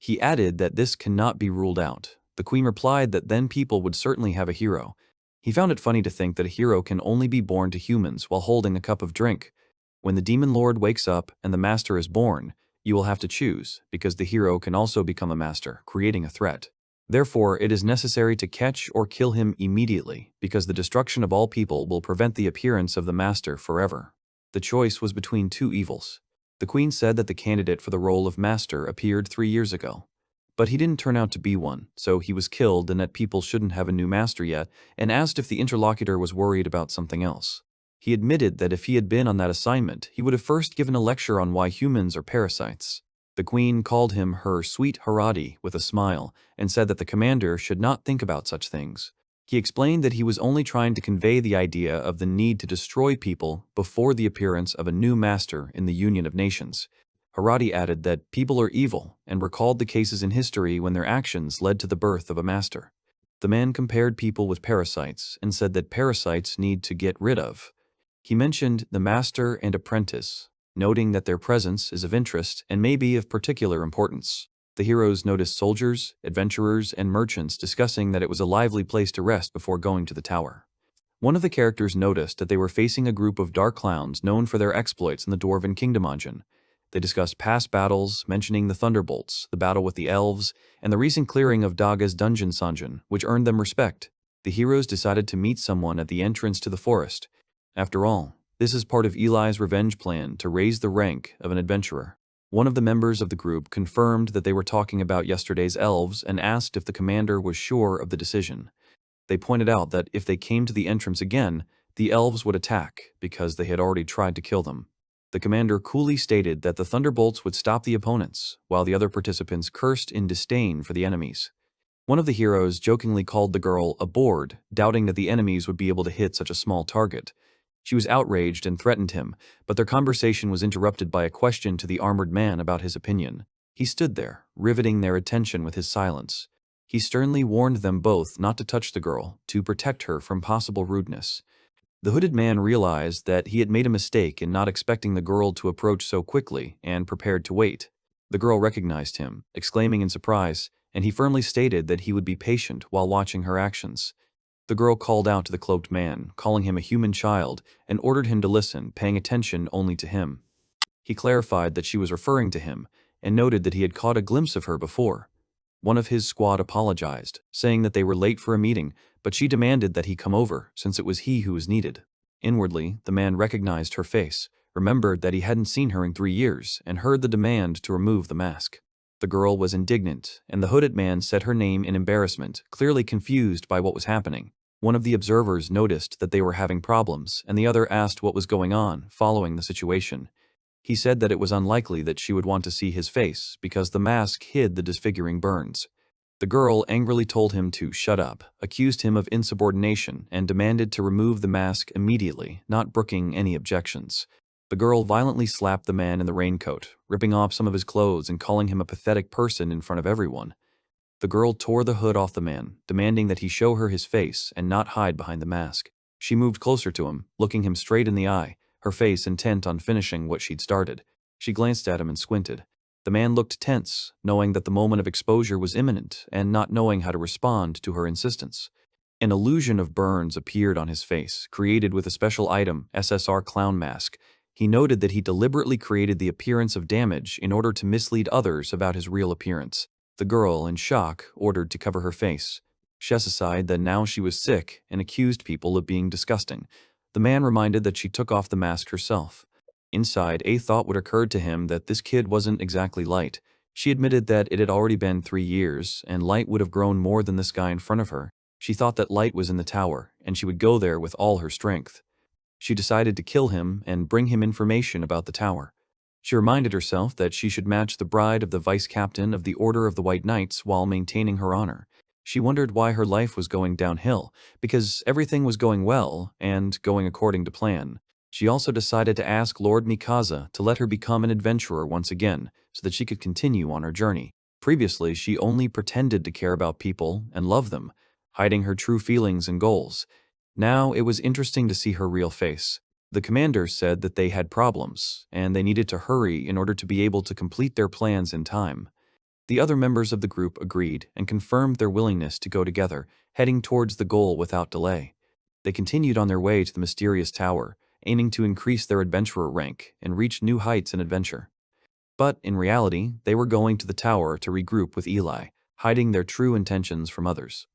He added that this cannot be ruled out. The queen replied that then people would certainly have a hero. He found it funny to think that a hero can only be born to humans while holding a cup of drink. When the demon lord wakes up and the master is born, you will have to choose, because the hero can also become a master, creating a threat. Therefore, it is necessary to catch or kill him immediately, because the destruction of all people will prevent the appearance of the master forever. The choice was between two evils. The queen said that the candidate for the role of master appeared 3 years ago. But he didn't turn out to be one, so he was killed and that people shouldn't have a new master yet, and asked if the interlocutor was worried about something else. He admitted that if he had been on that assignment, he would have first given a lecture on why humans are parasites. The queen called him her sweet Haradi with a smile, and said that the commander should not think about such things. He explained that he was only trying to convey the idea of the need to destroy people before the appearance of a new master in the Union of Nations. Haradi added that people are evil and recalled the cases in history when their actions led to the birth of a master. The man compared people with parasites and said that parasites need to get rid of. He mentioned the master and apprentice, noting that their presence is of interest and may be of particular importance. The heroes noticed soldiers, adventurers, and merchants discussing that it was a lively place to rest before going to the tower. One of the characters noticed that they were facing a group of dark clowns known for their exploits in the Dwarven Kingdom Onjin. They discussed past battles, mentioning the Thunderbolts, the battle with the elves, and the recent clearing of Daga's dungeon Sanjin, which earned them respect. The heroes decided to meet someone at the entrance to the forest. After all, this is part of Eli's revenge plan to raise the rank of an adventurer. One of the members of the group confirmed that they were talking about yesterday's elves and asked if the commander was sure of the decision. They pointed out that if they came to the entrance again, the elves would attack because they had already tried to kill them. The commander coolly stated that the Thunderbolts would stop the opponents, while the other participants cursed in disdain for the enemies. One of the heroes jokingly called the girl a board, doubting that the enemies would be able to hit such a small target. She was outraged and threatened him, but their conversation was interrupted by a question to the armored man about his opinion. He stood there, riveting their attention with his silence. He sternly warned them both not to touch the girl, to protect her from possible rudeness. The hooded man realized that he had made a mistake in not expecting the girl to approach so quickly and prepared to wait. The girl recognized him, exclaiming in surprise, and he firmly stated that he would be patient while watching her actions. The girl called out to the cloaked man, calling him a human child, and ordered him to listen, paying attention only to him. He clarified that she was referring to him, and noted that he had caught a glimpse of her before. One of his squad apologized, saying that they were late for a meeting, but she demanded that he come over, since it was he who was needed. Inwardly, the man recognized her face, remembered that he hadn't seen her in 3 years, and heard the demand to remove the mask. The girl was indignant, and the hooded man said her name in embarrassment, clearly confused by what was happening. One of the observers noticed that they were having problems, and the other asked what was going on, following the situation. He said that it was unlikely that she would want to see his face, because the mask hid the disfiguring burns. The girl angrily told him to shut up, accused him of insubordination, and demanded to remove the mask immediately, not brooking any objections. The girl violently slapped the man in the raincoat, ripping off some of his clothes and calling him a pathetic person in front of everyone. The girl tore the hood off the man, demanding that he show her his face and not hide behind the mask. She moved closer to him, looking him straight in the eye, her face intent on finishing what she'd started. She glanced at him and squinted. The man looked tense, knowing that the moment of exposure was imminent and not knowing how to respond to her insistence. An illusion of burns appeared on his face, created with a special item, SSR clown mask. He noted that he deliberately created the appearance of damage in order to mislead others about his real appearance. The girl, in shock, ordered to cover her face. She sighed that now she was sick and accused people of being disgusting. The man reminded that she took off the mask herself. Inside, a thought would occur to him that this kid wasn't exactly Light. She admitted that it had already been 3 years, and Light would have grown more than this guy in front of her. She thought that Light was in the tower, and she would go there with all her strength. She decided to kill him and bring him information about the tower. She reminded herself that she should match the bride of the vice-captain of the Order of the White Knights while maintaining her honor. She wondered why her life was going downhill, because everything was going well and going according to plan. She also decided to ask Lord Mikasa to let her become an adventurer once again, so that she could continue on her journey. Previously, she only pretended to care about people and love them, hiding her true feelings and goals. Now it was interesting to see her real face. The commander said that they had problems, and they needed to hurry in order to be able to complete their plans in time. The other members of the group agreed and confirmed their willingness to go together, heading towards the goal without delay. They continued on their way to the mysterious tower, aiming to increase their adventurer rank and reach new heights in adventure. But in reality, they were going to the tower to regroup with Eli, hiding their true intentions from others.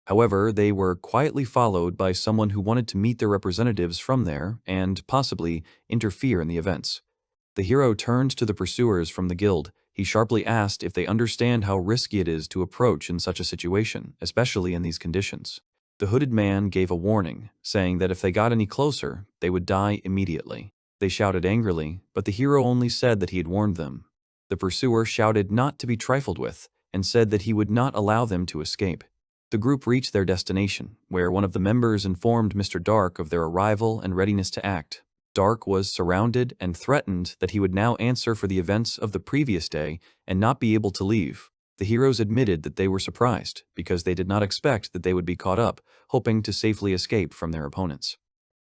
However, they were quietly followed by someone who wanted to meet their representatives from there and, possibly, interfere in the events. The hero turned to the pursuers from the guild. He sharply asked if they understand how risky it is to approach in such a situation, especially in these conditions. The hooded man gave a warning, saying that if they got any closer, they would die immediately. They shouted angrily, but the hero only said that he had warned them. The pursuer shouted not to be trifled with, and said that he would not allow them to escape. The group reached their destination, where one of the members informed Mr. Dark of their arrival and readiness to act. Dark was surrounded and threatened that he would now answer for the events of the previous day and not be able to leave. The heroes admitted that they were surprised, because they did not expect that they would be caught up, hoping to safely escape from their opponents.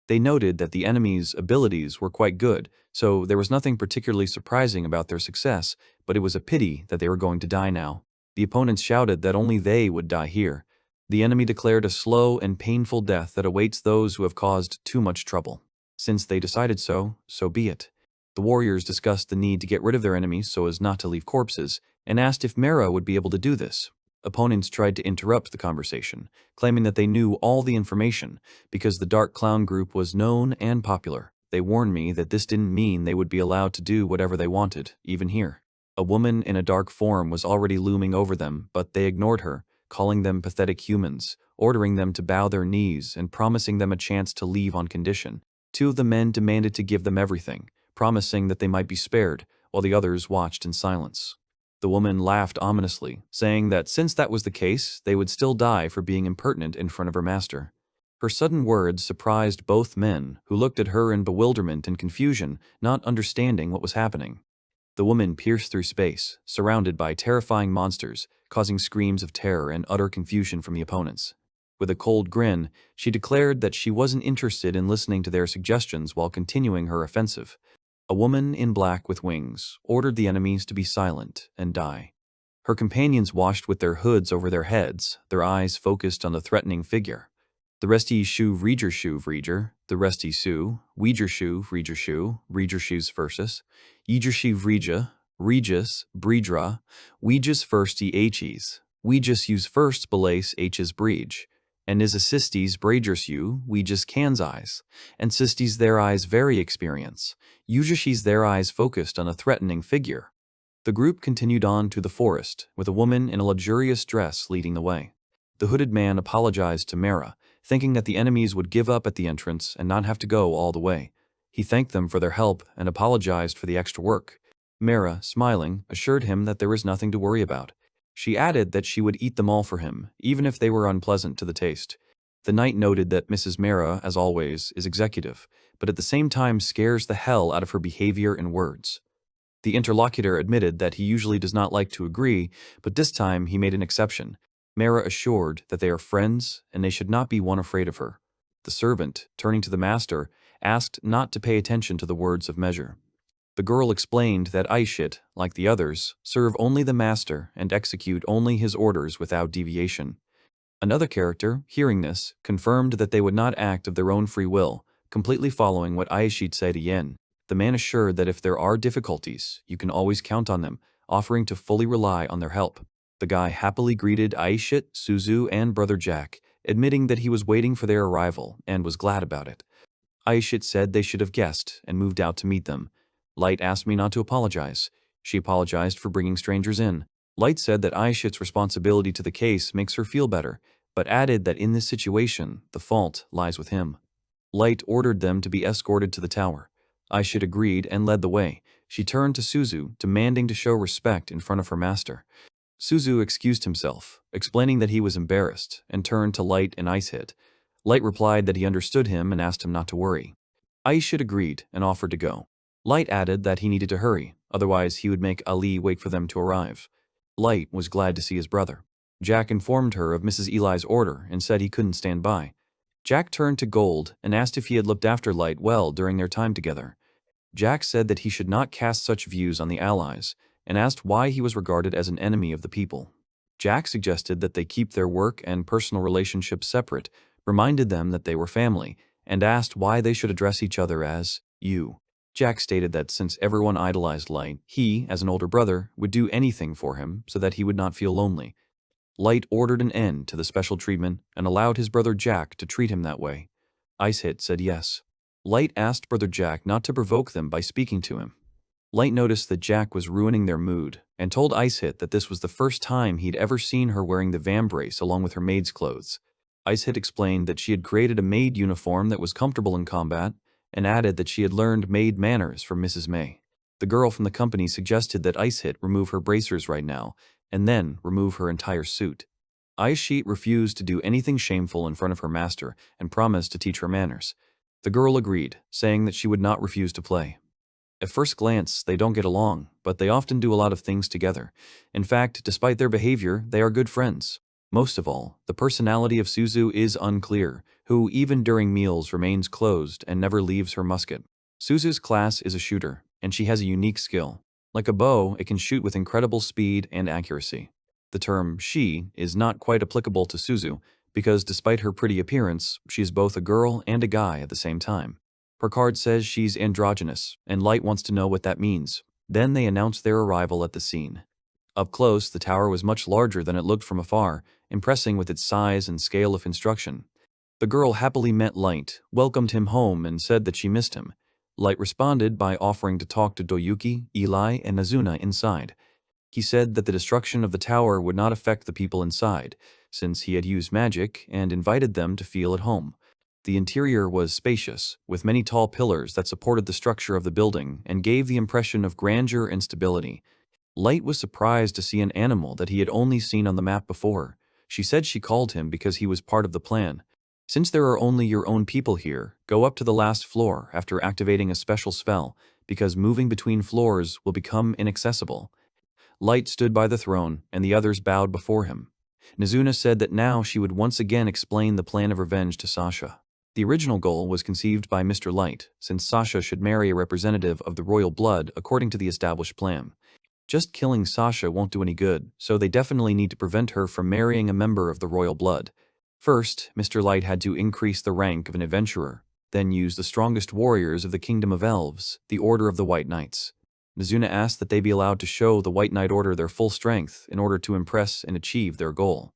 They noted that the enemy's abilities were quite good, so there was nothing particularly surprising about their success, but it was a pity that they were going to die now. The opponents shouted that only they would die here. The enemy declared a slow and painful death that awaits those who have caused too much trouble. Since they decided so, so be it. The warriors discussed the need to get rid of their enemies so as not to leave corpses, and asked if Mara would be able to do this. Opponents tried to interrupt the conversation, claiming that they knew all the information, because the Dark Clown group was known and popular. They warned me that this didn't mean they would be allowed to do whatever they wanted, even here. A woman in a dark form was already looming over them, but they ignored her, calling them pathetic humans, ordering them to bow their knees, and promising them a chance to leave on condition. Two of the men demanded to give them everything, promising that they might be spared, while the others watched in silence. The woman laughed ominously, saying that since that was the case, they would still die for being impertinent in front of her master. Her sudden words surprised both men, who looked at her in bewilderment and confusion, not understanding what was happening. The woman pierced through space, surrounded by terrifying monsters, causing screams of terror and utter confusion from the opponents. With a cold grin, she declared that she wasn't interested in listening to their suggestions while continuing her offensive. A woman in black with wings ordered the enemies to be silent and die. Her companions watched with their hoods over their heads, their eyes focused on the threatening figure. The resti shu vrieger shu vrieger, the resti su, weeger shu vrieger shus versus, yeger shi vrieja, regis, breedra, weegus firsti h's, weegus use first belace h's breege, and is assisties bragers you, weegus cans eyes, and sistis their eyes very experience, usushis their eyes focused on a threatening figure. The group continued on to the forest, with a woman in a luxurious dress leading the way. The hooded man apologized to Mara, thinking that the enemies would give up at the entrance and not have to go all the way. He thanked them for their help and apologized for the extra work. Mara, smiling, assured him that there was nothing to worry about. She added that she would eat them all for him, even if they were unpleasant to the taste. The knight noted that Mrs. Mara, as always, is executive, but at the same time scares the hell out of her behavior and words. The interlocutor admitted that he usually does not like to agree, but this time he made an exception. Mara assured that they are friends and they should not be one afraid of her. The servant, turning to the master, asked not to pay attention to the words of measure. The girl explained that Aishit, like the others, serve only the master and execute only his orders without deviation. Another character, hearing this, confirmed that they would not act of their own free will, completely following what Aishit said to Yen. The man assured that if there are difficulties, you can always count on them, offering to fully rely on their help. The guy happily greeted Aishit, Suzu, and Brother Jack, admitting that he was waiting for their arrival and was glad about it. Aishit said they should have guessed and moved out to meet them. Light asked me not to apologize. She apologized for bringing strangers in. Light said that Aishit's responsibility to the case makes her feel better, but added that in this situation, the fault lies with him. Light ordered them to be escorted to the tower. Aishit agreed and led the way. She turned to Suzu, demanding to show respect in front of her master. Suzu excused himself, explaining that he was embarrassed, and turned to Light and Icehit. Light replied that he understood him and asked him not to worry. Aishit agreed and offered to go. Light added that he needed to hurry, otherwise he would make Ali wait for them to arrive. Light was glad to see his brother. Jack informed her of Mrs. Eli's order and said he couldn't stand by. Jack turned to Gold and asked if he had looked after Light well during their time together. Jack said that he should not cast such views on the allies, and asked why he was regarded as an enemy of the people. Jack suggested that they keep their work and personal relationships separate, reminded them that they were family, and asked why they should address each other as you. Jack stated that since everyone idolized Light, he, as an older brother, would do anything for him so that he would not feel lonely. Light ordered an end to the special treatment and allowed his brother Jack to treat him that way. Icehit said yes. Light asked brother Jack not to provoke them by speaking to him. Light noticed that Jack was ruining their mood and told Icehit that this was the first time he'd ever seen her wearing the vambrace along with her maid's clothes. Icehit explained that she had created a maid uniform that was comfortable in combat and added that she had learned maid manners from Mrs. May. The girl from the company suggested that Icehit remove her bracers right now and then remove her entire suit. Icehit refused to do anything shameful in front of her master and promised to teach her manners. The girl agreed, saying that she would not refuse to play. At first glance, they don't get along, but they often do a lot of things together. In fact, despite their behavior, they are good friends. Most of all, the personality of Suzu is unclear, who even during meals remains closed and never leaves her musket. Suzu's class is a shooter, and she has a unique skill. Like a bow, it can shoot with incredible speed and accuracy. The term she is not quite applicable to Suzu, because despite her pretty appearance, she is both a girl and a guy at the same time. Her card says she's androgynous, and Light wants to know what that means. Then they announce their arrival at the scene. Up close, the tower was much larger than it looked from afar, impressing with its size and scale of construction. The girl happily met Light, welcomed him home, and said that she missed him. Light responded by offering to talk to Doyuki, Eli, and Nazuna inside. He said that the destruction of the tower would not affect the people inside, since he had used magic, and invited them to feel at home. The interior was spacious, with many tall pillars that supported the structure of the building and gave the impression of grandeur and stability. Light was surprised to see an animal that he had only seen on the map before. She said she called him because he was part of the plan. Since there are only your own people here, go up to the last floor after activating a special spell, because moving between floors will become inaccessible. Light stood by the throne, and the others bowed before him. Nazuna said that now she would once again explain the plan of revenge to Sasha. The original goal was conceived by Mr. Light, since Sasha should marry a representative of the royal blood according to the established plan. Just killing Sasha won't do any good, so they definitely need to prevent her from marrying a member of the royal blood. First, Mr. Light had to increase the rank of an adventurer, then use the strongest warriors of the Kingdom of Elves, the Order of the White Knights. Nazuna asked that they be allowed to show the White Knight Order their full strength in order to impress and achieve their goal.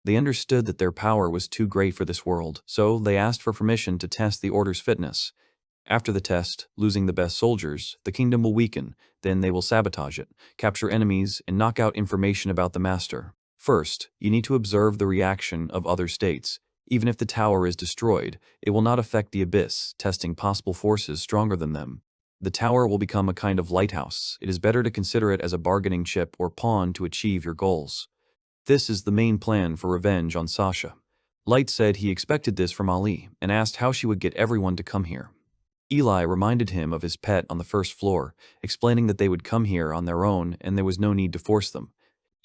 They understood that their power was too great for this world, so they asked for permission to test the Order's fitness. After the test, losing the best soldiers, the kingdom will weaken, then they will sabotage it, capture enemies, and knock out information about the Master. First, you need to observe the reaction of other states. Even if the tower is destroyed, it will not affect the Abyss, testing possible forces stronger than them. The tower will become a kind of lighthouse. It is better to consider it as a bargaining chip or pawn to achieve your goals. This is the main plan for revenge on Sasha. Light said he expected this from Ali and asked how she would get everyone to come here. Eli reminded him of his pet on the first floor, explaining that they would come here on their own and there was no need to force them.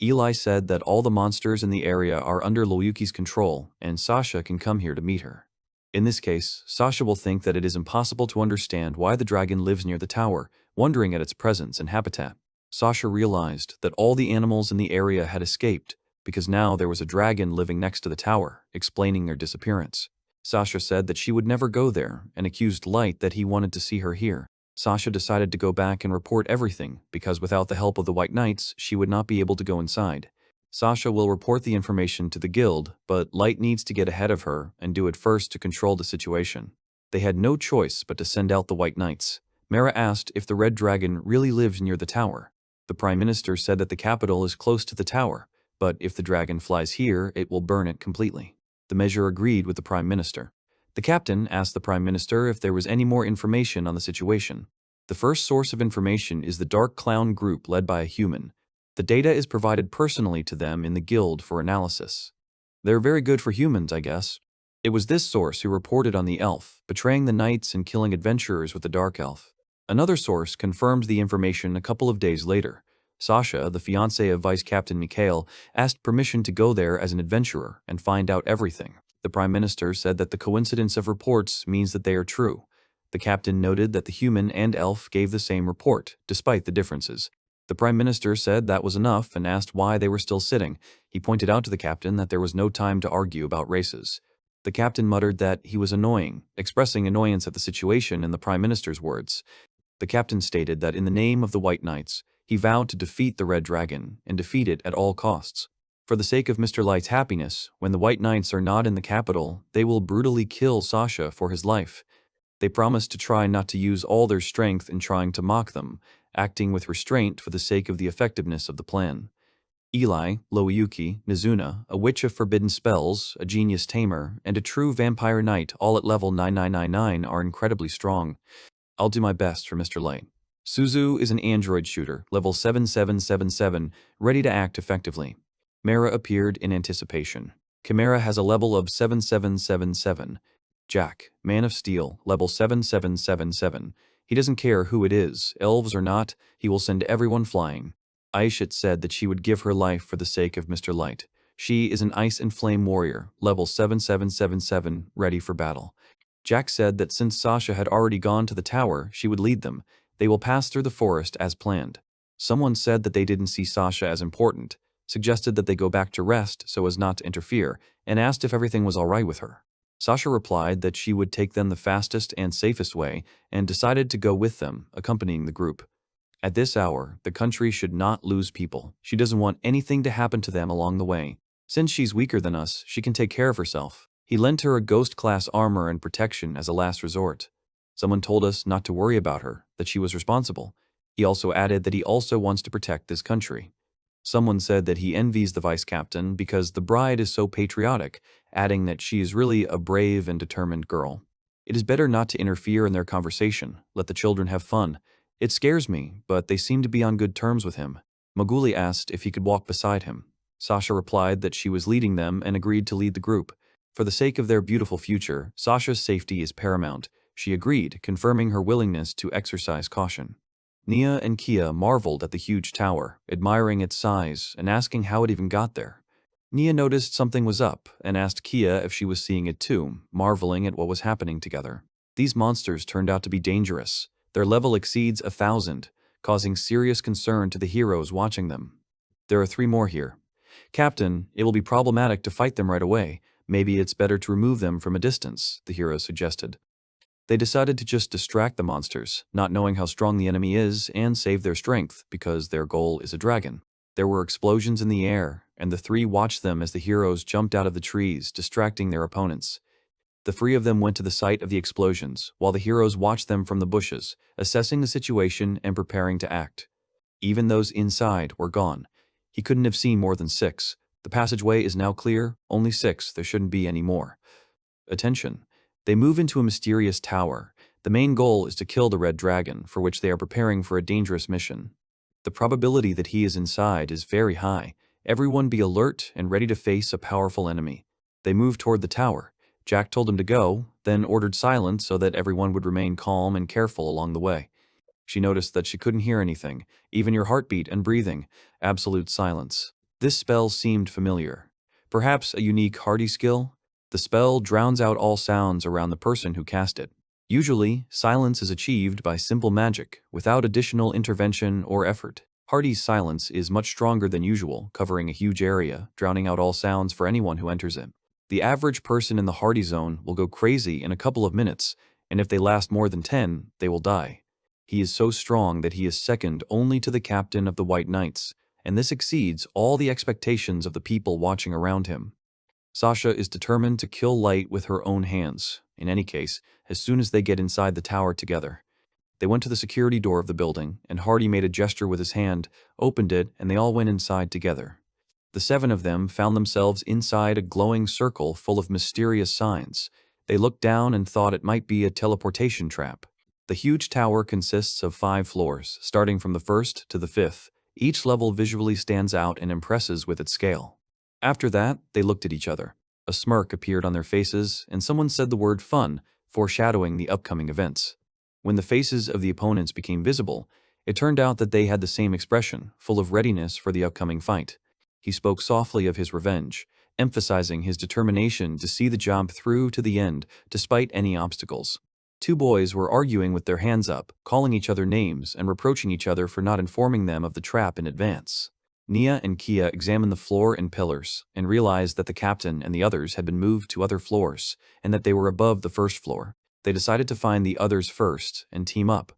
Eli said that all the monsters in the area are under Loyuki's control and Sasha can come here to meet her. In this case, Sasha will think that it is impossible to understand why the dragon lives near the tower, wondering at its presence and habitat. Sasha realized that all the animals in the area had escaped, because now there was a dragon living next to the tower, explaining their disappearance. Sasha said that she would never go there and accused Light that he wanted to see her here. Sasha decided to go back and report everything, because without the help of the White Knights, she would not be able to go inside. Sasha will report the information to the guild, but Light needs to get ahead of her and do it first to control the situation. They had no choice but to send out the White Knights. Mara asked if the Red Dragon really lives near the tower. The Prime Minister said that the capital is close to the tower, but if the dragon flies here, it will burn it completely. The measure agreed with the Prime Minister. The captain asked the Prime Minister if there was any more information on the situation. The first source of information is the Dark Clown group led by a human. The data is provided personally to them in the guild for analysis. They're very good for humans, I guess. It was this source who reported on the elf, betraying the knights and killing adventurers with the Dark Elf. Another source confirmed the information a couple of days later. Sasha, the fiancée of Vice Captain Mikhail, asked permission to go there as an adventurer and find out everything. The Prime Minister said that the coincidence of reports means that they are true. The captain noted that the human and elf gave the same report, despite the differences. The Prime Minister said that was enough and asked why they were still sitting. He pointed out to the captain that there was no time to argue about races. The captain muttered that he was annoying, expressing annoyance at the situation in the Prime Minister's words. The captain stated that in the name of the White Knights, he vowed to defeat the Red Dragon and defeat it at all costs. For the sake of Mr. Light's happiness, when the White Knights are not in the capital, they will brutally kill Sasha for his life. They promised to try not to use all their strength in trying to mock them, acting with restraint for the sake of the effectiveness of the plan. Eli, Loiyuki, Nizuna, a witch of forbidden spells, a genius tamer, and a true vampire knight all at level 9999 are incredibly strong. I'll do my best for Mr. Light. Suzu is an android shooter, level 7777, ready to act effectively. Mara appeared in anticipation. Chimera has a level of 7777. Jack, Man of Steel, level 7777. He doesn't care who it is, elves or not, he will send everyone flying. Aishit said that she would give her life for the sake of Mr. Light. She is an Ice and Flame warrior, level 7777, ready for battle. Jack said that since Sasha had already gone to the tower, she would lead them. They will pass through the forest as planned. Someone said that they didn't see Sasha as important, suggested that they go back to rest so as not to interfere, and asked if everything was all right with her. Sasha replied that she would take them the fastest and safest way and decided to go with them, accompanying the group. At this hour, the country should not lose people. She doesn't want anything to happen to them along the way. Since she's weaker than us, she can take care of herself. He lent her a ghost-class armor and protection as a last resort. Someone told us not to worry about her, that she was responsible. He also added that he also wants to protect this country. Someone said that he envies the vice captain because the bride is so patriotic, adding that she is really a brave and determined girl. It is better not to interfere in their conversation, let the children have fun. It scares me, but they seem to be on good terms with him. Maguli asked if he could walk beside him. Sasha replied that she was leading them and agreed to lead the group. For the sake of their beautiful future, Sasha's safety is paramount. She agreed, confirming her willingness to exercise caution. Nia and Kia marveled at the huge tower, admiring its size and asking how it even got there. Nia noticed something was up and asked Kia if she was seeing it too, marveling at what was happening together. These monsters turned out to be dangerous. Their level exceeds 1,000, causing serious concern to the heroes watching them. There are 3 more here. Captain, it will be problematic to fight them right away. Maybe it's better to remove them from a distance, the heroes suggested. They decided to just distract the monsters, not knowing how strong the enemy is, and save their strength, because their goal is a dragon. There were explosions in the air, and the 3 watched them as the heroes jumped out of the trees, distracting their opponents. The 3 of them went to the site of the explosions, while the heroes watched them from the bushes, assessing the situation and preparing to act. Even those inside were gone. He couldn't have seen more than 6. The passageway is now clear, only 6, there shouldn't be any more. Attention. They move into a mysterious tower. The main goal is to kill the Red Dragon, for which they are preparing for a dangerous mission. The probability that he is inside is very high. Everyone be alert and ready to face a powerful enemy. They move toward the tower. Jack told him to go, then ordered silence so that everyone would remain calm and careful along the way. She noticed that she couldn't hear anything, even your heartbeat and breathing. Absolute silence. This spell seemed familiar. Perhaps a unique hardy skill? The spell drowns out all sounds around the person who cast it. Usually, silence is achieved by simple magic, without additional intervention or effort. Hardy's silence is much stronger than usual, covering a huge area, drowning out all sounds for anyone who enters it. The average person in the Hardy zone will go crazy in a couple of minutes, and if they last more than 10, they will die. He is so strong that he is second only to the captain of the White Knights, and this exceeds all the expectations of the people watching around him. Sasha is determined to kill Light with her own hands, in any case, as soon as they get inside the tower together. They went to the security door of the building, and Hardy made a gesture with his hand, opened it, and they all went inside together. The 7 of them found themselves inside a glowing circle full of mysterious signs. They looked down and thought it might be a teleportation trap. The huge tower consists of 5 floors, starting from the 1st to the 5th. Each level visually stands out and impresses with its scale. After that, they looked at each other. A smirk appeared on their faces, and someone said the word fun, foreshadowing the upcoming events. When the faces of the opponents became visible, it turned out that they had the same expression, full of readiness for the upcoming fight. He spoke softly of his revenge, emphasizing his determination to see the job through to the end, despite any obstacles. Two boys were arguing with their hands up, calling each other names and reproaching each other for not informing them of the trap in advance. Nia and Kia examined the floor and pillars and realized that the captain and the others had been moved to other floors and that they were above the first floor. They decided to find the others first and team up.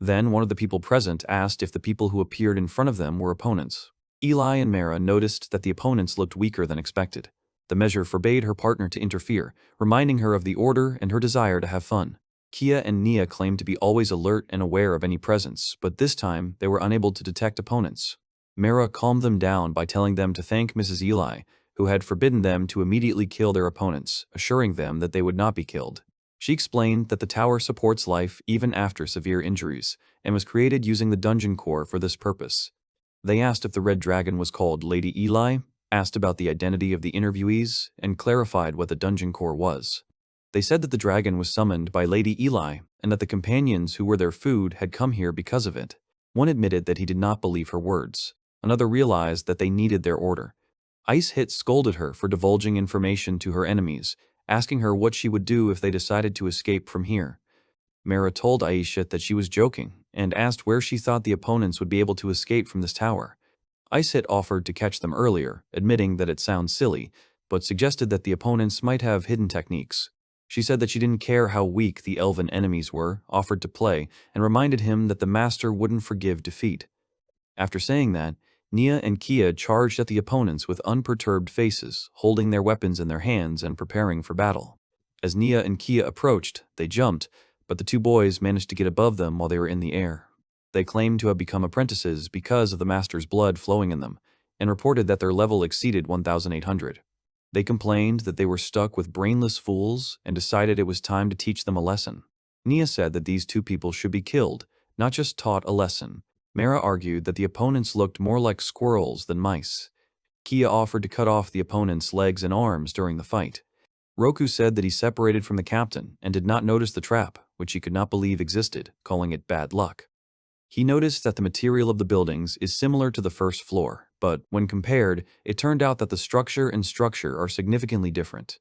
Then one of the people present asked if the people who appeared in front of them were opponents. Eli and Mara noticed that the opponents looked weaker than expected. The measure forbade her partner to interfere, reminding her of the order and her desire to have fun. Kia and Nia claimed to be always alert and aware of any presence, but this time they were unable to detect opponents. Mara calmed them down by telling them to thank Mrs. Eli, who had forbidden them to immediately kill their opponents, assuring them that they would not be killed. She explained that the tower supports life even after severe injuries, and was created using the dungeon core for this purpose. They asked if the red dragon was called Lady Eli, asked about the identity of the interviewees, and clarified what the dungeon core was. They said that the dragon was summoned by Lady Eli, and that the companions who were their food had come here because of it. One admitted that he did not believe her words. Another realized that they needed their order. Ice Hit scolded her for divulging information to her enemies, asking her what she would do if they decided to escape from here. Mara told Aishit that she was joking, and asked where she thought the opponents would be able to escape from this tower. Ice Hit offered to catch them earlier, admitting that it sounds silly, but suggested that the opponents might have hidden techniques. She said that she didn't care how weak the elven enemies were, offered to play, and reminded him that the master wouldn't forgive defeat. After saying that, Nia and Kia charged at the opponents with unperturbed faces, holding their weapons in their hands and preparing for battle. As Nia and Kia approached, they jumped, but the two boys managed to get above them while they were in the air. They claimed to have become apprentices because of the master's blood flowing in them, and reported that their level exceeded 1,800. They complained that they were stuck with brainless fools and decided it was time to teach them a lesson. Nia said that these two people should be killed, not just taught a lesson. Mara argued that the opponents looked more like squirrels than mice. Kia offered to cut off the opponent's legs and arms during the fight. Roku said that he separated from the captain and did not notice the trap, which he could not believe existed, calling it bad luck. He noticed that the material of the buildings is similar to the first floor, but when compared, it turned out that the structure and structure are significantly different.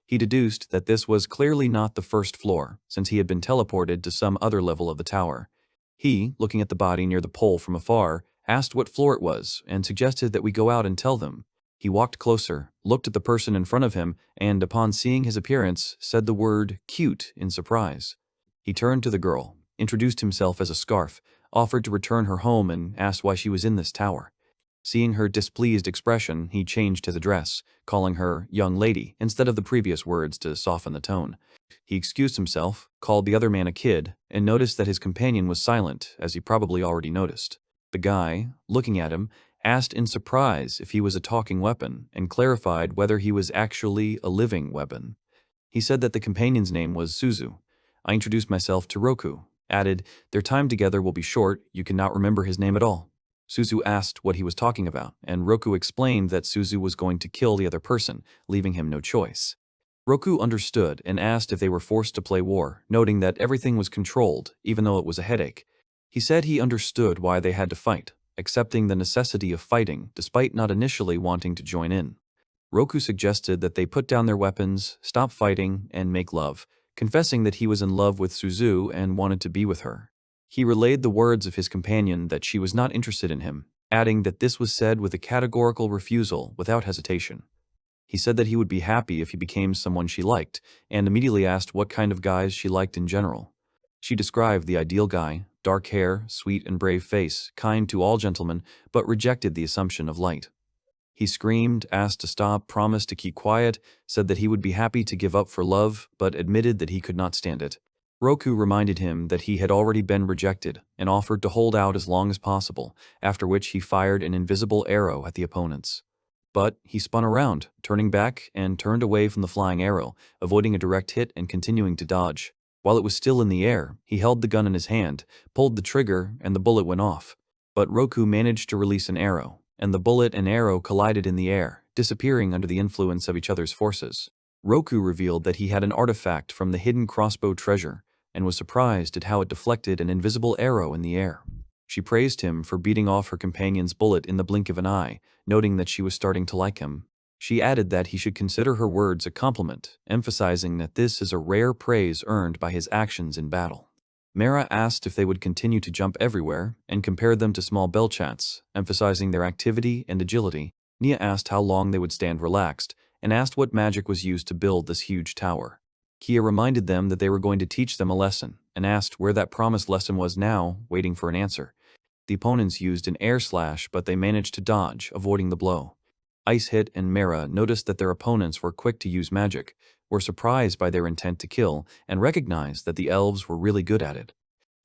He deduced that this was clearly not the first floor, since he had been teleported to some other level of the tower. He, looking at the body near the pole from afar, asked what floor it was and suggested that we go out and tell them. He walked closer, looked at the person in front of him, and upon seeing his appearance, said the word cute in surprise. He turned to the girl, introduced himself as a scarf, offered to return her home, and asked why she was in this tower. Seeing her displeased expression, he changed his address, calling her young lady instead of the previous words to soften the tone. He excused himself, called the other man a kid, and noticed that his companion was silent, as he probably already noticed. The guy, looking at him, asked in surprise if he was a talking weapon, and clarified whether he was actually a living weapon. He said that the companion's name was Suzu. I introduced myself to Roku, added, "Their time together will be short, you cannot remember his name at all." Suzu asked what he was talking about, and Roku explained that Suzu was going to kill the other person, leaving him no choice. Roku understood and asked if they were forced to play war, noting that everything was controlled, even though it was a headache. He said he understood why they had to fight, accepting the necessity of fighting despite not initially wanting to join in. Roku suggested that they put down their weapons, stop fighting, and make love, confessing that he was in love with Suzu and wanted to be with her. He relayed the words of his companion that she was not interested in him, adding that this was said with a categorical refusal without hesitation. He said that he would be happy if he became someone she liked, and immediately asked what kind of guys she liked in general. She described the ideal guy, dark hair, sweet and brave face, kind to all gentlemen, but rejected the assumption of light. He screamed, asked to stop, promised to keep quiet, said that he would be happy to give up for love, but admitted that he could not stand it. Roku reminded him that he had already been rejected and offered to hold out as long as possible, after which he fired an invisible arrow at the opponents. But he spun around, turning back, and turned away from the flying arrow, avoiding a direct hit and continuing to dodge. While it was still in the air, he held the gun in his hand, pulled the trigger, and the bullet went off. But Roku managed to release an arrow, and the bullet and arrow collided in the air, disappearing under the influence of each other's forces. Roku revealed that he had an artifact from the hidden crossbow treasure, and was surprised at how it deflected an invisible arrow in the air. She praised him for beating off her companion's bullet in the blink of an eye, noting that she was starting to like him. She added that he should consider her words a compliment, emphasizing that this is a rare praise earned by his actions in battle. Mara asked if they would continue to jump everywhere and compared them to small bellchats, emphasizing their activity and agility. Nia asked how long they would stand relaxed and asked what magic was used to build this huge tower. Kia reminded them that they were going to teach them a lesson and asked where that promised lesson was now, waiting for an answer. The opponents used an air slash, but they managed to dodge, avoiding the blow. Ice Hit and Mara noticed that their opponents were quick to use magic, were surprised by their intent to kill, and recognized that the elves were really good at it.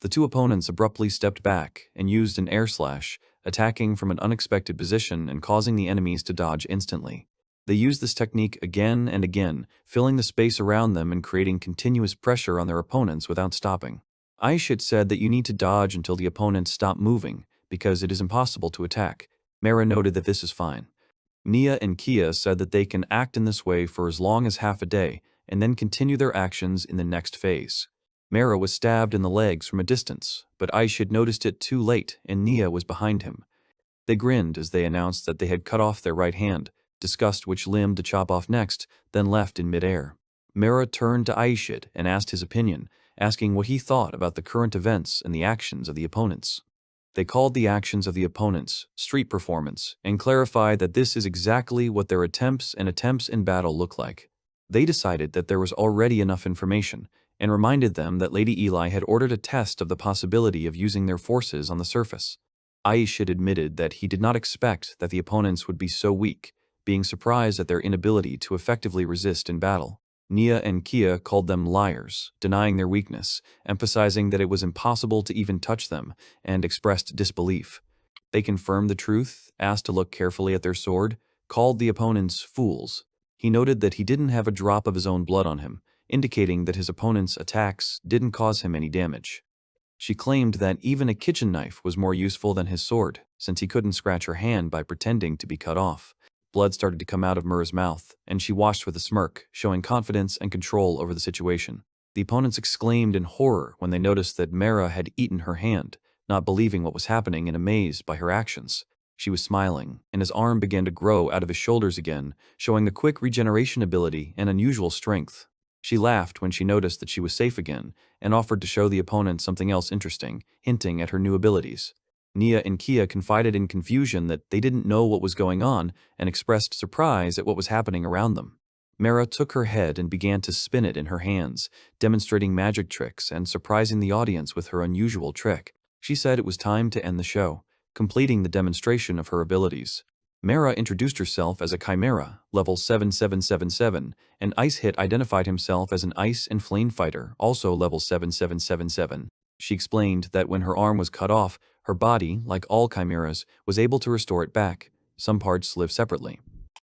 The two opponents abruptly stepped back and used an air slash, attacking from an unexpected position and causing the enemies to dodge instantly. They used this technique again and again, filling the space around them and creating continuous pressure on their opponents without stopping. Ice Hit said that you need to dodge until the opponents stop moving, because it is impossible to attack. Mara noted that this is fine. Nia and Kia said that they can act in this way for as long as half a day, and then continue their actions in the next phase. Mara was stabbed in the legs from a distance, but Aish had noticed it too late, and Nia was behind him. They grinned as they announced that they had cut off their right hand, discussed which limb to chop off next, then left in midair. Mara turned to Aishid and asked his opinion, asking what he thought about the current events and the actions of the opponents. They called the actions of the opponents street performance and clarified that this is exactly what their attempts in battle look like. They decided that there was already enough information and reminded them that Lady Eli had ordered a test of the possibility of using their forces on the surface. Aishid admitted that he did not expect that the opponents would be so weak, being surprised at their inability to effectively resist in battle. Nia and Kia called them liars, denying their weakness, emphasizing that it was impossible to even touch them, and expressed disbelief. They confirmed the truth, asked to look carefully at their sword, called the opponents fools. He noted that he didn't have a drop of his own blood on him, indicating that his opponent's attacks didn't cause him any damage. She claimed that even a kitchen knife was more useful than his sword, since he couldn't scratch her hand by pretending to be cut off. Blood started to come out of Mura's mouth, and she washed with a smirk, showing confidence and control over the situation. The opponents exclaimed in horror when they noticed that Mara had eaten her hand, not believing what was happening and amazed by her actions. She was smiling, and his arm began to grow out of his shoulders again, showing the quick regeneration ability and unusual strength. She laughed when she noticed that she was safe again, and offered to show the opponent something else interesting, hinting at her new abilities. Nia and Kia confided in confusion that they didn't know what was going on and expressed surprise at what was happening around them. Mara took her head and began to spin it in her hands, demonstrating magic tricks and surprising the audience with her unusual trick. She said it was time to end the show, completing the demonstration of her abilities. Mara introduced herself as a chimera, level 7777, and Ice Hit identified himself as an ice and flame fighter, also level 7777. She explained that when her arm was cut off, her body, like all chimeras, was able to restore it back. Some parts live separately.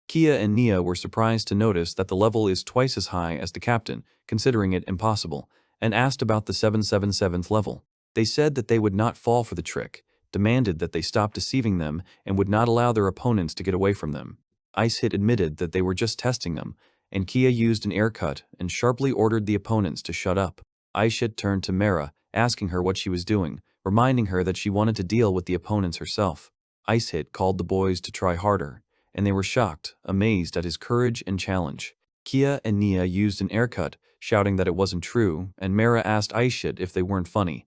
Kia and Nia were surprised to notice that the level is twice as high as the captain, considering it impossible, and asked about the 777th level. They said that they would not fall for the trick, demanded that they stop deceiving them, and would not allow their opponents to get away from them. Ice Hit admitted that they were just testing them, and Kia used an air cut and sharply ordered the opponents to shut up. Ice Hit turned to Mara, asking her what she was doing, reminding her that she wanted to deal with the opponents herself. Ice Hit called the boys to try harder, and they were shocked, amazed at his courage and challenge. Kia and Nia used an air cut, shouting that it wasn't true, and Mara asked Ice Hit if they weren't funny.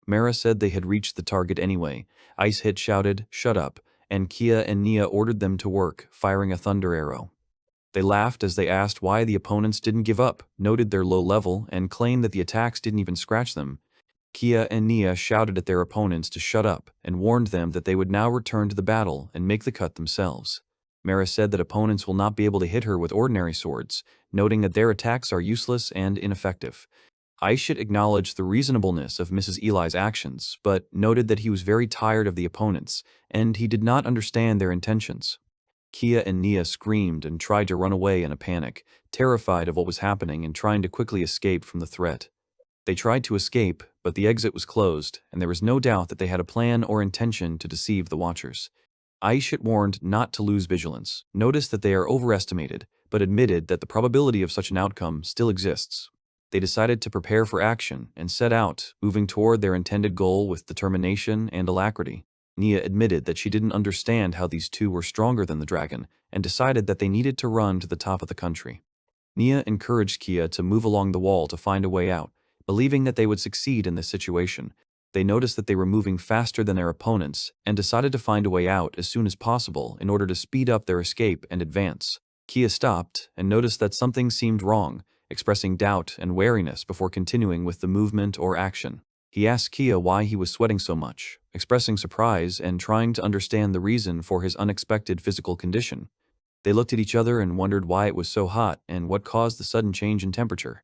Mara said they had reached the target anyway. Ice Hit shouted, "Shut up," and Kia and Nia ordered them to work, firing a thunder arrow. They laughed as they asked why the opponents didn't give up, noted their low level, and claimed that the attacks didn't even scratch them. Kia and Nia shouted at their opponents to shut up and warned them that they would now return to the battle and make the cut themselves. Mara said that opponents will not be able to hit her with ordinary swords, noting that their attacks are useless and ineffective. Aishit acknowledged the reasonableness of Mrs. Eli's actions, but noted that he was very tired of the opponents, and he did not understand their intentions. Kia and Nia screamed and tried to run away in a panic, terrified of what was happening and trying to quickly escape from the threat. They tried to escape, but the exit was closed, and there was no doubt that they had a plan or intention to deceive the watchers. Aishit warned not to lose vigilance, noticed that they are overestimated, but admitted that the probability of such an outcome still exists. They decided to prepare for action and set out, moving toward their intended goal with determination and alacrity. Nia admitted that she didn't understand how these two were stronger than the dragon and decided that they needed to run to the top of the country. Nia encouraged Kia to move along the wall to find a way out, believing that they would succeed in this situation. They noticed that they were moving faster than their opponents and decided to find a way out as soon as possible in order to speed up their escape and advance. Kia stopped and noticed that something seemed wrong, expressing doubt and wariness before continuing with the movement or action. He asked Kia why he was sweating so much, expressing surprise and trying to understand the reason for his unexpected physical condition. They looked at each other and wondered why it was so hot and what caused the sudden change in temperature.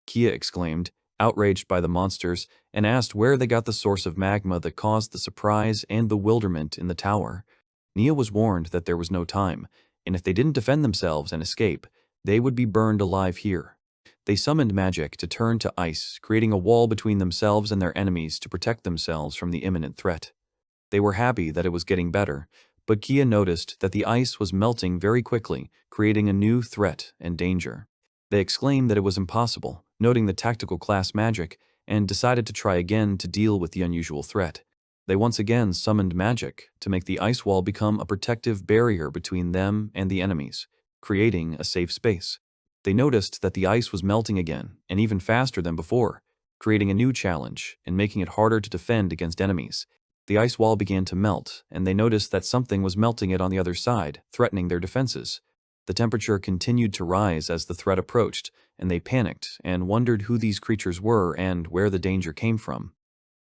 Kia exclaimed, outraged by the monsters, and asked where they got the source of magma that caused the surprise and bewilderment in the tower. Nia was warned that there was no time, and if they didn't defend themselves and escape, they would be burned alive here. They summoned magic to turn to ice, creating a wall between themselves and their enemies to protect themselves from the imminent threat. They were happy that it was getting better, but Kia noticed that the ice was melting very quickly, creating a new threat and danger. They exclaimed that it was impossible, noting the tactical class magic, and decided to try again to deal with the unusual threat. They once again summoned magic to make the ice wall become a protective barrier between them and the enemies, creating a safe space. They noticed that the ice was melting again, and even faster than before, creating a new challenge and making it harder to defend against enemies. The ice wall began to melt, and they noticed that something was melting it on the other side, threatening their defenses. The temperature continued to rise as the threat approached, and they panicked and wondered who these creatures were and where the danger came from.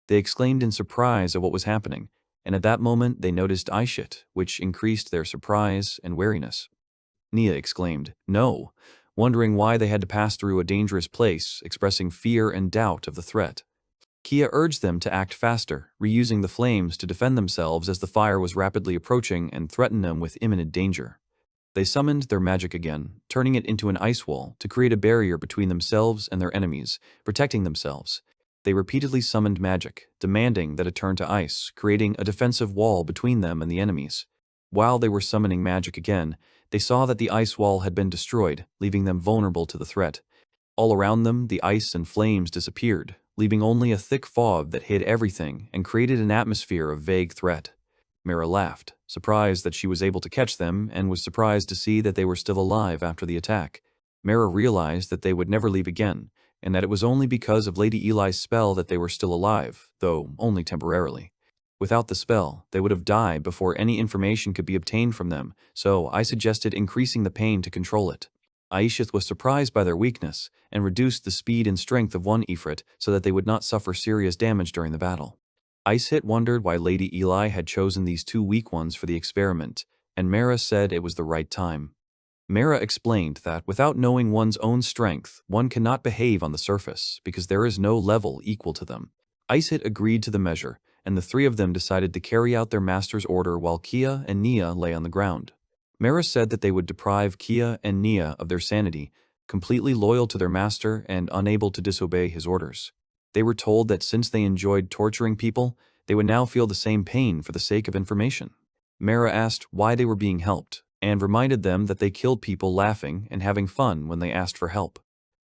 They exclaimed in surprise at what was happening, and at that moment they noticed ice shit, which increased their surprise and wariness. Nia exclaimed, "No," wondering why they had to pass through a dangerous place, expressing fear and doubt of the threat. Kia urged them to act faster, reusing the flames to defend themselves as the fire was rapidly approaching and threatened them with imminent danger. They summoned their magic again, turning it into an ice wall to create a barrier between themselves and their enemies, protecting themselves. They repeatedly summoned magic, demanding that it turn to ice, creating a defensive wall between them and the enemies. While they were summoning magic again, they saw that the ice wall had been destroyed, leaving them vulnerable to the threat. All around them, the ice and flames disappeared, leaving only a thick fog that hid everything and created an atmosphere of vague threat. Mira laughed, surprised that she was able to catch them, and was surprised to see that they were still alive after the attack. Mira realized that they would never leave again, and that it was only because of Lady Eli's spell that they were still alive, though only temporarily. Without the spell, they would have died before any information could be obtained from them, so I suggested increasing the pain to control it. Aishith was surprised by their weakness, and reduced the speed and strength of one Ifrit so that they would not suffer serious damage during the battle. Icehit wondered why Lady Eli had chosen these two weak ones for the experiment, and Mara said it was the right time. Mara explained that without knowing one's own strength, one cannot behave on the surface because there is no level equal to them. Icehit agreed to the measure, and the three of them decided to carry out their master's order while Kia and Nia lay on the ground. Mara said that they would deprive Kia and Nia of their sanity, completely loyal to their master and unable to disobey his orders. They were told that since they enjoyed torturing people, they would now feel the same pain for the sake of information. Mara asked why they were being helped, and reminded them that they killed people laughing and having fun when they asked for help.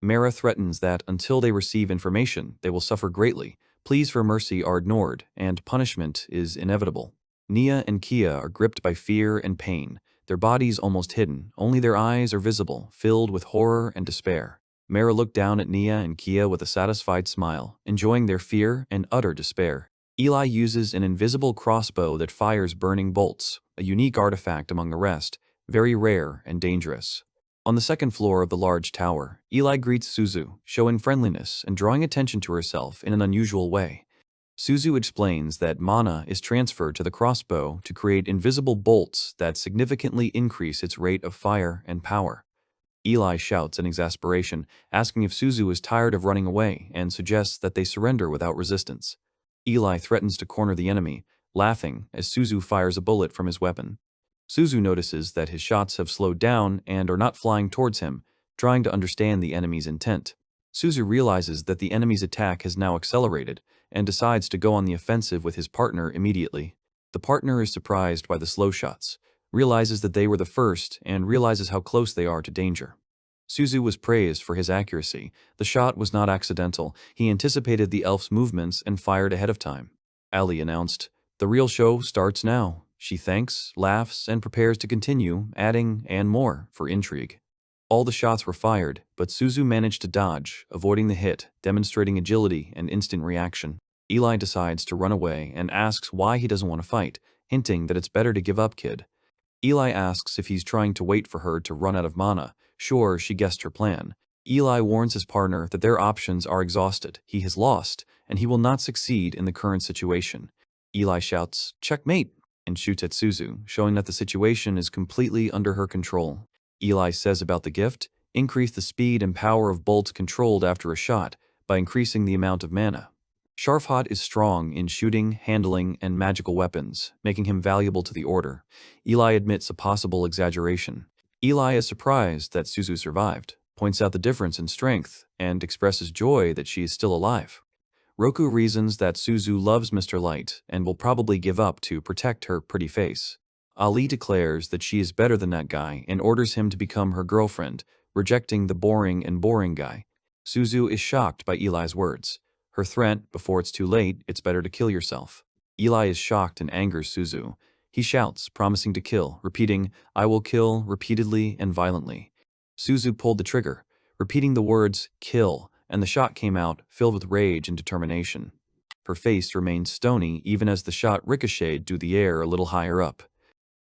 Mara threatens that until they receive information, they will suffer greatly, pleas for mercy are ignored, and punishment is inevitable. Nia and Kia are gripped by fear and pain, their bodies almost hidden, only their eyes are visible, filled with horror and despair. Mara looked down at Nia and Kia with a satisfied smile, enjoying their fear and utter despair. Eli uses an invisible crossbow that fires burning bolts, a unique artifact among the rest, very rare and dangerous. On the second floor of the large tower, Eli greets Suzu, showing friendliness and drawing attention to herself in an unusual way. Suzu explains that mana is transferred to the crossbow to create invisible bolts that significantly increase its rate of fire and power. Eli shouts in exasperation, asking if Suzu is tired of running away, and suggests that they surrender without resistance. Eli threatens to corner the enemy, laughing as Suzu fires a bullet from his weapon. Suzu notices that his shots have slowed down and are not flying towards him, trying to understand the enemy's intent. Suzu realizes that the enemy's attack has now accelerated, and decides to go on the offensive with his partner immediately. The partner is surprised by the slow shots, realizes that they were the first, and realizes how close they are to danger. Suzu was praised for his accuracy. The shot was not accidental. He anticipated the elf's movements and fired ahead of time. Ali announced, The real show starts now. She thanks, laughs, and prepares to continue, adding, and more, for intrigue. All the shots were fired, but Suzu managed to dodge, avoiding the hit, demonstrating agility and instant reaction. Eli decides to run away and asks why he doesn't want to fight, hinting that it's better to give up, kid. Eli asks if he's trying to wait for her to run out of mana. Sure, she guessed her plan. Eli warns his partner that their options are exhausted, he has lost, and he will not succeed in the current situation. Eli shouts, "Checkmate," and shoots at Suzu, showing that the situation is completely under her control. Eli says about the gift, increase the speed and power of bolts controlled after a shot by increasing the amount of mana. Sharfhot is strong in shooting, handling, and magical weapons, making him valuable to the Order. Eli admits a possible exaggeration. Eli is surprised that Suzu survived, points out the difference in strength, and expresses joy that she is still alive. Roku reasons that Suzu loves Mr. Light and will probably give up to protect her pretty face. Ali declares that she is better than that guy and orders him to become her girlfriend, rejecting the boring guy. Suzu is shocked by Eli's words. Her threat, before it's too late, it's better to kill yourself. Eli is shocked and angers Suzu. He shouts, promising to kill, repeating, "I will kill," repeatedly and violently. Suzu pulled the trigger, repeating the words, "kill," and the shot came out, filled with rage and determination. Her face remained stony even as the shot ricocheted through the air a little higher up.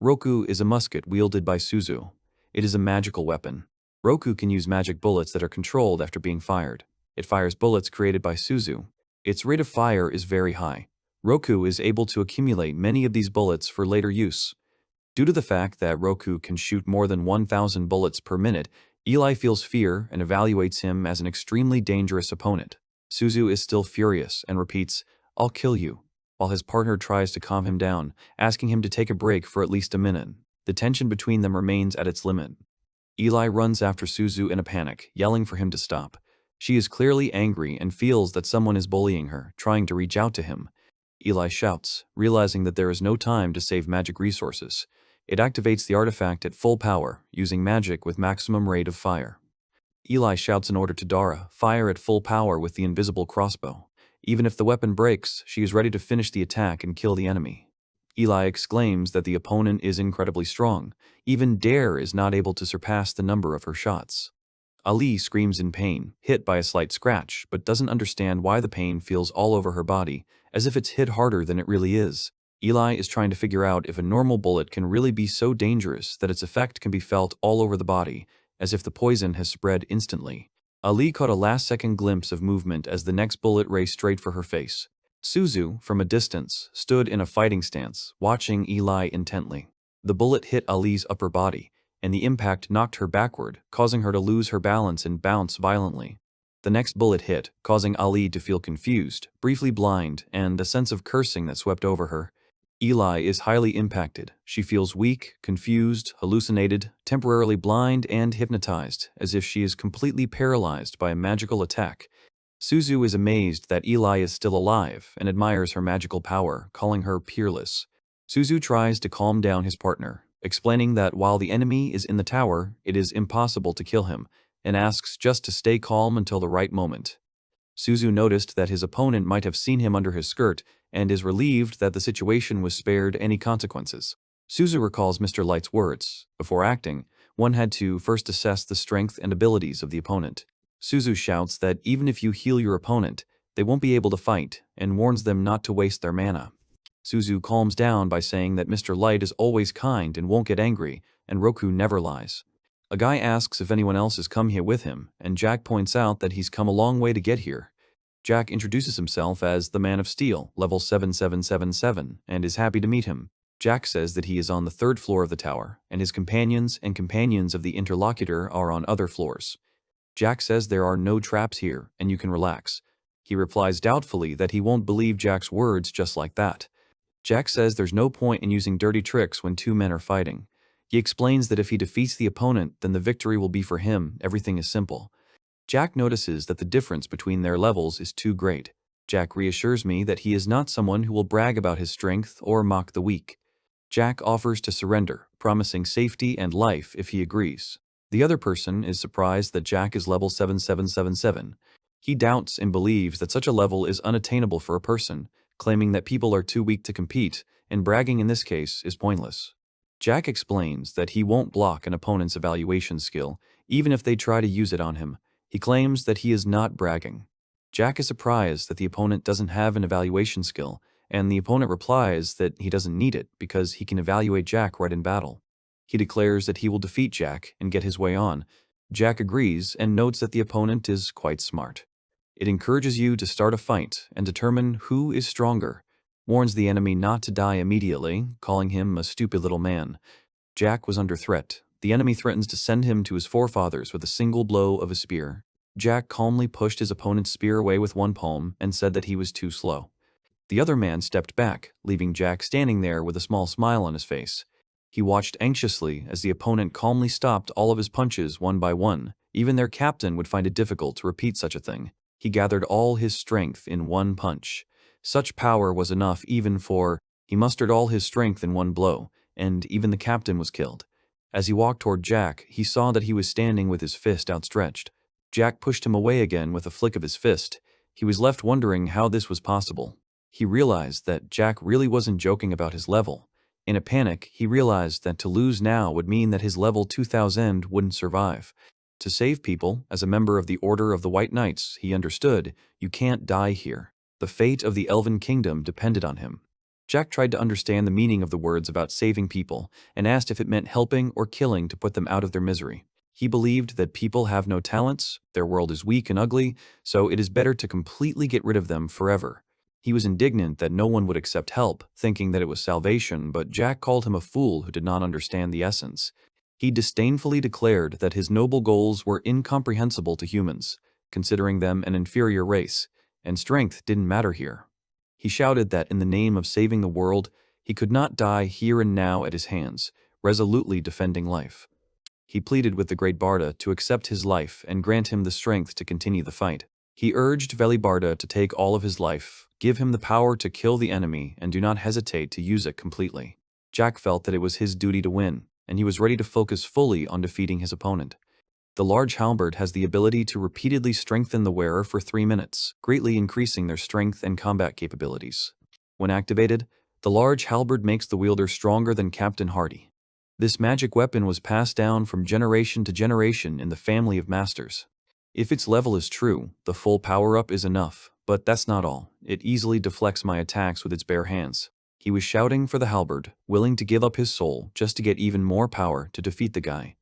Roku is a musket wielded by Suzu. It is a magical weapon. Roku can use magic bullets that are controlled after being fired. It fires bullets created by Suzu. Its rate of fire is very high. Roku is able to accumulate many of these bullets for later use. Due to the fact that Roku can shoot more than 1,000 bullets per minute, Eli feels fear and evaluates him as an extremely dangerous opponent. Suzu is still furious and repeats, "I'll kill you," while his partner tries to calm him down, asking him to take a break for at least a minute. The tension between them remains at its limit. Eli runs after Suzu in a panic, yelling for him to stop. She is clearly angry and feels that someone is bullying her, trying to reach out to him. Eli shouts, realizing that there is no time to save magic resources. It activates the artifact at full power, using magic with maximum rate of fire. Eli shouts an order to Dara, fire at full power with the invisible crossbow. Even if the weapon breaks, she is ready to finish the attack and kill the enemy. Eli exclaims that the opponent is incredibly strong. Even Dare is not able to surpass the number of her shots. Ali screams in pain, hit by a slight scratch, but doesn't understand why the pain feels all over her body, as if it's hit harder than it really is. Eli is trying to figure out if a normal bullet can really be so dangerous that its effect can be felt all over the body, as if the poison has spread instantly. Ali caught a last-second glimpse of movement as the next bullet raced straight for her face. Suzu, from a distance, stood in a fighting stance, watching Eli intently. The bullet hit Ali's upper body, and the impact knocked her backward, causing her to lose her balance and bounce violently. The next bullet hit, causing Ali to feel confused, briefly blind, and a sense of cursing that swept over her. Eli is highly impacted. She feels weak, confused, hallucinated, temporarily blind, and hypnotized, as if she is completely paralyzed by a magical attack. Suzu is amazed that Eli is still alive and admires her magical power, calling her peerless. Suzu tries to calm down his partner, explaining that while the enemy is in the tower, it is impossible to kill him, and asks just to stay calm until the right moment. Suzu noticed that his opponent might have seen him under his skirt and is relieved that the situation was spared any consequences. Suzu recalls Mr. Light's words. Before acting, one had to first assess the strength and abilities of the opponent. Suzu shouts that even if you heal your opponent, they won't be able to fight, and warns them not to waste their mana. Suzu calms down by saying that Mr. Light is always kind and won't get angry, and Roku never lies. A guy asks if anyone else has come here with him, and Jack points out that he's come a long way to get here. Jack introduces himself as the Man of Steel, level 7777, and is happy to meet him. Jack says that he is on the 3rd floor of the tower, and his companions of the interlocutor are on other floors. Jack says there are no traps here, and you can relax. He replies doubtfully that he won't believe Jack's words just like that. Jack says there's no point in using dirty tricks when two men are fighting. He explains that if he defeats the opponent, then the victory will be for him. Everything is simple. Jack notices that the difference between their levels is too great. Jack reassures me that he is not someone who will brag about his strength or mock the weak. Jack offers to surrender, promising safety and life if he agrees. The other person is surprised that Jack is level 7777. He doubts and believes that such a level is unattainable for a person, claiming that people are too weak to compete, and bragging in this case is pointless. Jack explains that he won't block an opponent's evaluation skill, even if they try to use it on him. He claims that he is not bragging. Jack is surprised that the opponent doesn't have an evaluation skill, and the opponent replies that he doesn't need it because he can evaluate Jack right in battle. He declares that he will defeat Jack and get his way on. Jack agrees and notes that the opponent is quite smart. It encourages you to start a fight and determine who is stronger, warns the enemy not to die immediately, calling him a stupid little man. Jack was under threat. The enemy threatens to send him to his forefathers with a single blow of a spear. Jack calmly pushed his opponent's spear away with one palm and said that he was too slow. The other man stepped back, leaving Jack standing there with a small smile on his face. He watched anxiously as the opponent calmly stopped all of his punches one by one. Even their captain would find it difficult to repeat such a thing. He gathered all his strength in one punch. Such power was enough even for... He mustered all his strength in one blow, and even the captain was killed. As he walked toward Jack, he saw that he was standing with his fist outstretched. Jack pushed him away again with a flick of his fist. He was left wondering how this was possible. He realized that Jack really wasn't joking about his level. In a panic, he realized that to lose now would mean that his level 2000 wouldn't survive. To save people, as a member of the Order of the White Knights, he understood, you can't die here. The fate of the Elven Kingdom depended on him. Jack tried to understand the meaning of the words about saving people and asked if it meant helping or killing to put them out of their misery. He believed that people have no talents, their world is weak and ugly, so it is better to completely get rid of them forever. He was indignant that no one would accept help, thinking that it was salvation, but Jack called him a fool who did not understand the essence. He disdainfully declared that his noble goals were incomprehensible to humans, considering them an inferior race, and strength didn't matter here. He shouted that in the name of saving the world, he could not die here and now at his hands, resolutely defending life. He pleaded with the great Barda to accept his life and grant him the strength to continue the fight. He urged Veli Barda to take all of his life, give him the power to kill the enemy, and do not hesitate to use it completely. Jack felt that it was his duty to win, and he was ready to focus fully on defeating his opponent. The large halberd has the ability to repeatedly strengthen the wearer for 3 minutes, greatly increasing their strength and combat capabilities. When activated, the large halberd makes the wielder stronger than Captain Hardy. This magic weapon was passed down from generation to generation in the family of masters. If its level is true, the full power-up is enough, but that's not all. It easily deflects my attacks with its bare hands. He was shouting for the halberd, willing to give up his soul just to get even more power to defeat the guy.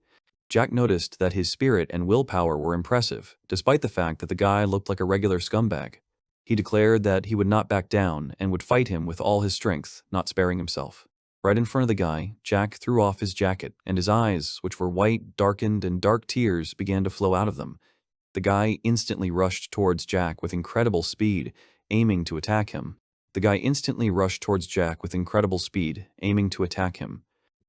Jack noticed that his spirit and willpower were impressive, despite the fact that the guy looked like a regular scumbag. He declared that he would not back down and would fight him with all his strength, not sparing himself. Right in front of the guy, Jack threw off his jacket, and his eyes, which were white, darkened, and dark tears began to flow out of them. The guy instantly rushed towards Jack with incredible speed, aiming to attack him.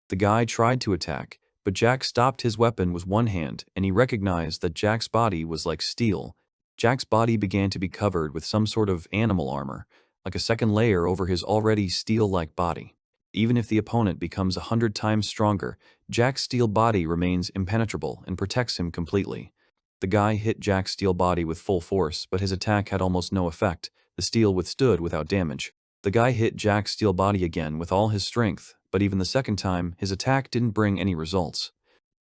The guy tried to attack, but Jack stopped his weapon with one hand, and he recognized that Jack's body was like steel. Jack's body began to be covered with some sort of animal armor, like a second layer over his already steel-like body. Even if the opponent becomes 100 times stronger, Jack's steel body remains impenetrable and protects him completely. The guy hit Jack's steel body with full force, but his attack had almost no effect. The steel withstood without damage. The guy hit Jack's steel body again with all his strength, but even the second time, his attack didn't bring any results.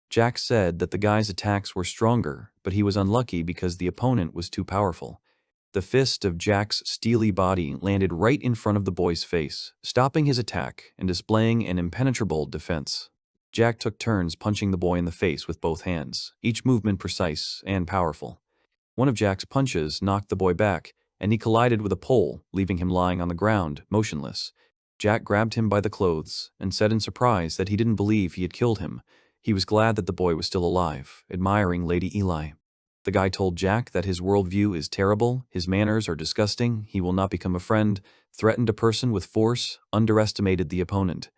Jack said that the guy's attacks were stronger, but he was unlucky because the opponent was too powerful. The fist of Jack's steely body landed right in front of the boy's face, stopping his attack and displaying an impenetrable defense. Jack took turns punching the boy in the face with both hands, each movement precise and powerful. One of Jack's punches knocked the boy back, and he collided with a pole, leaving him lying on the ground, motionless. Jack grabbed him by the clothes and said in surprise that he didn't believe he had killed him. He was glad that the boy was still alive, admiring Lady Eli. The guy told Jack that his worldview is terrible, his manners are disgusting, he will not become a friend, threatened a person with force, underestimated the opponent.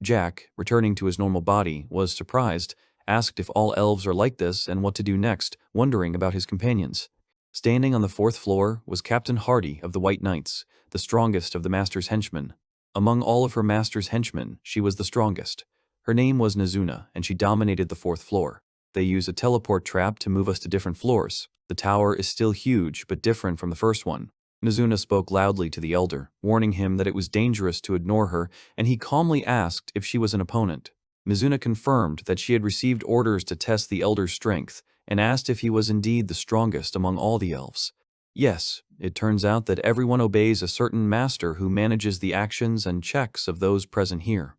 Jack, returning to his normal body, was surprised, asked if all elves are like this and what to do next, wondering about his companions. Standing on the 4th floor was Captain Hardy of the White Knights, the strongest of the Master's henchmen. Among all of her Master's henchmen, she was the strongest. Her name was Nazuna, and she dominated the 4th floor. They use a teleport trap to move us to different floors. The tower is still huge, but different from the first one. Mizuna spoke loudly to the elder, warning him that it was dangerous to ignore her, and he calmly asked if she was an opponent. Mizuna confirmed that she had received orders to test the elder's strength, and asked if he was indeed the strongest among all the elves. Yes, it turns out that everyone obeys a certain master who manages the actions and checks of those present here.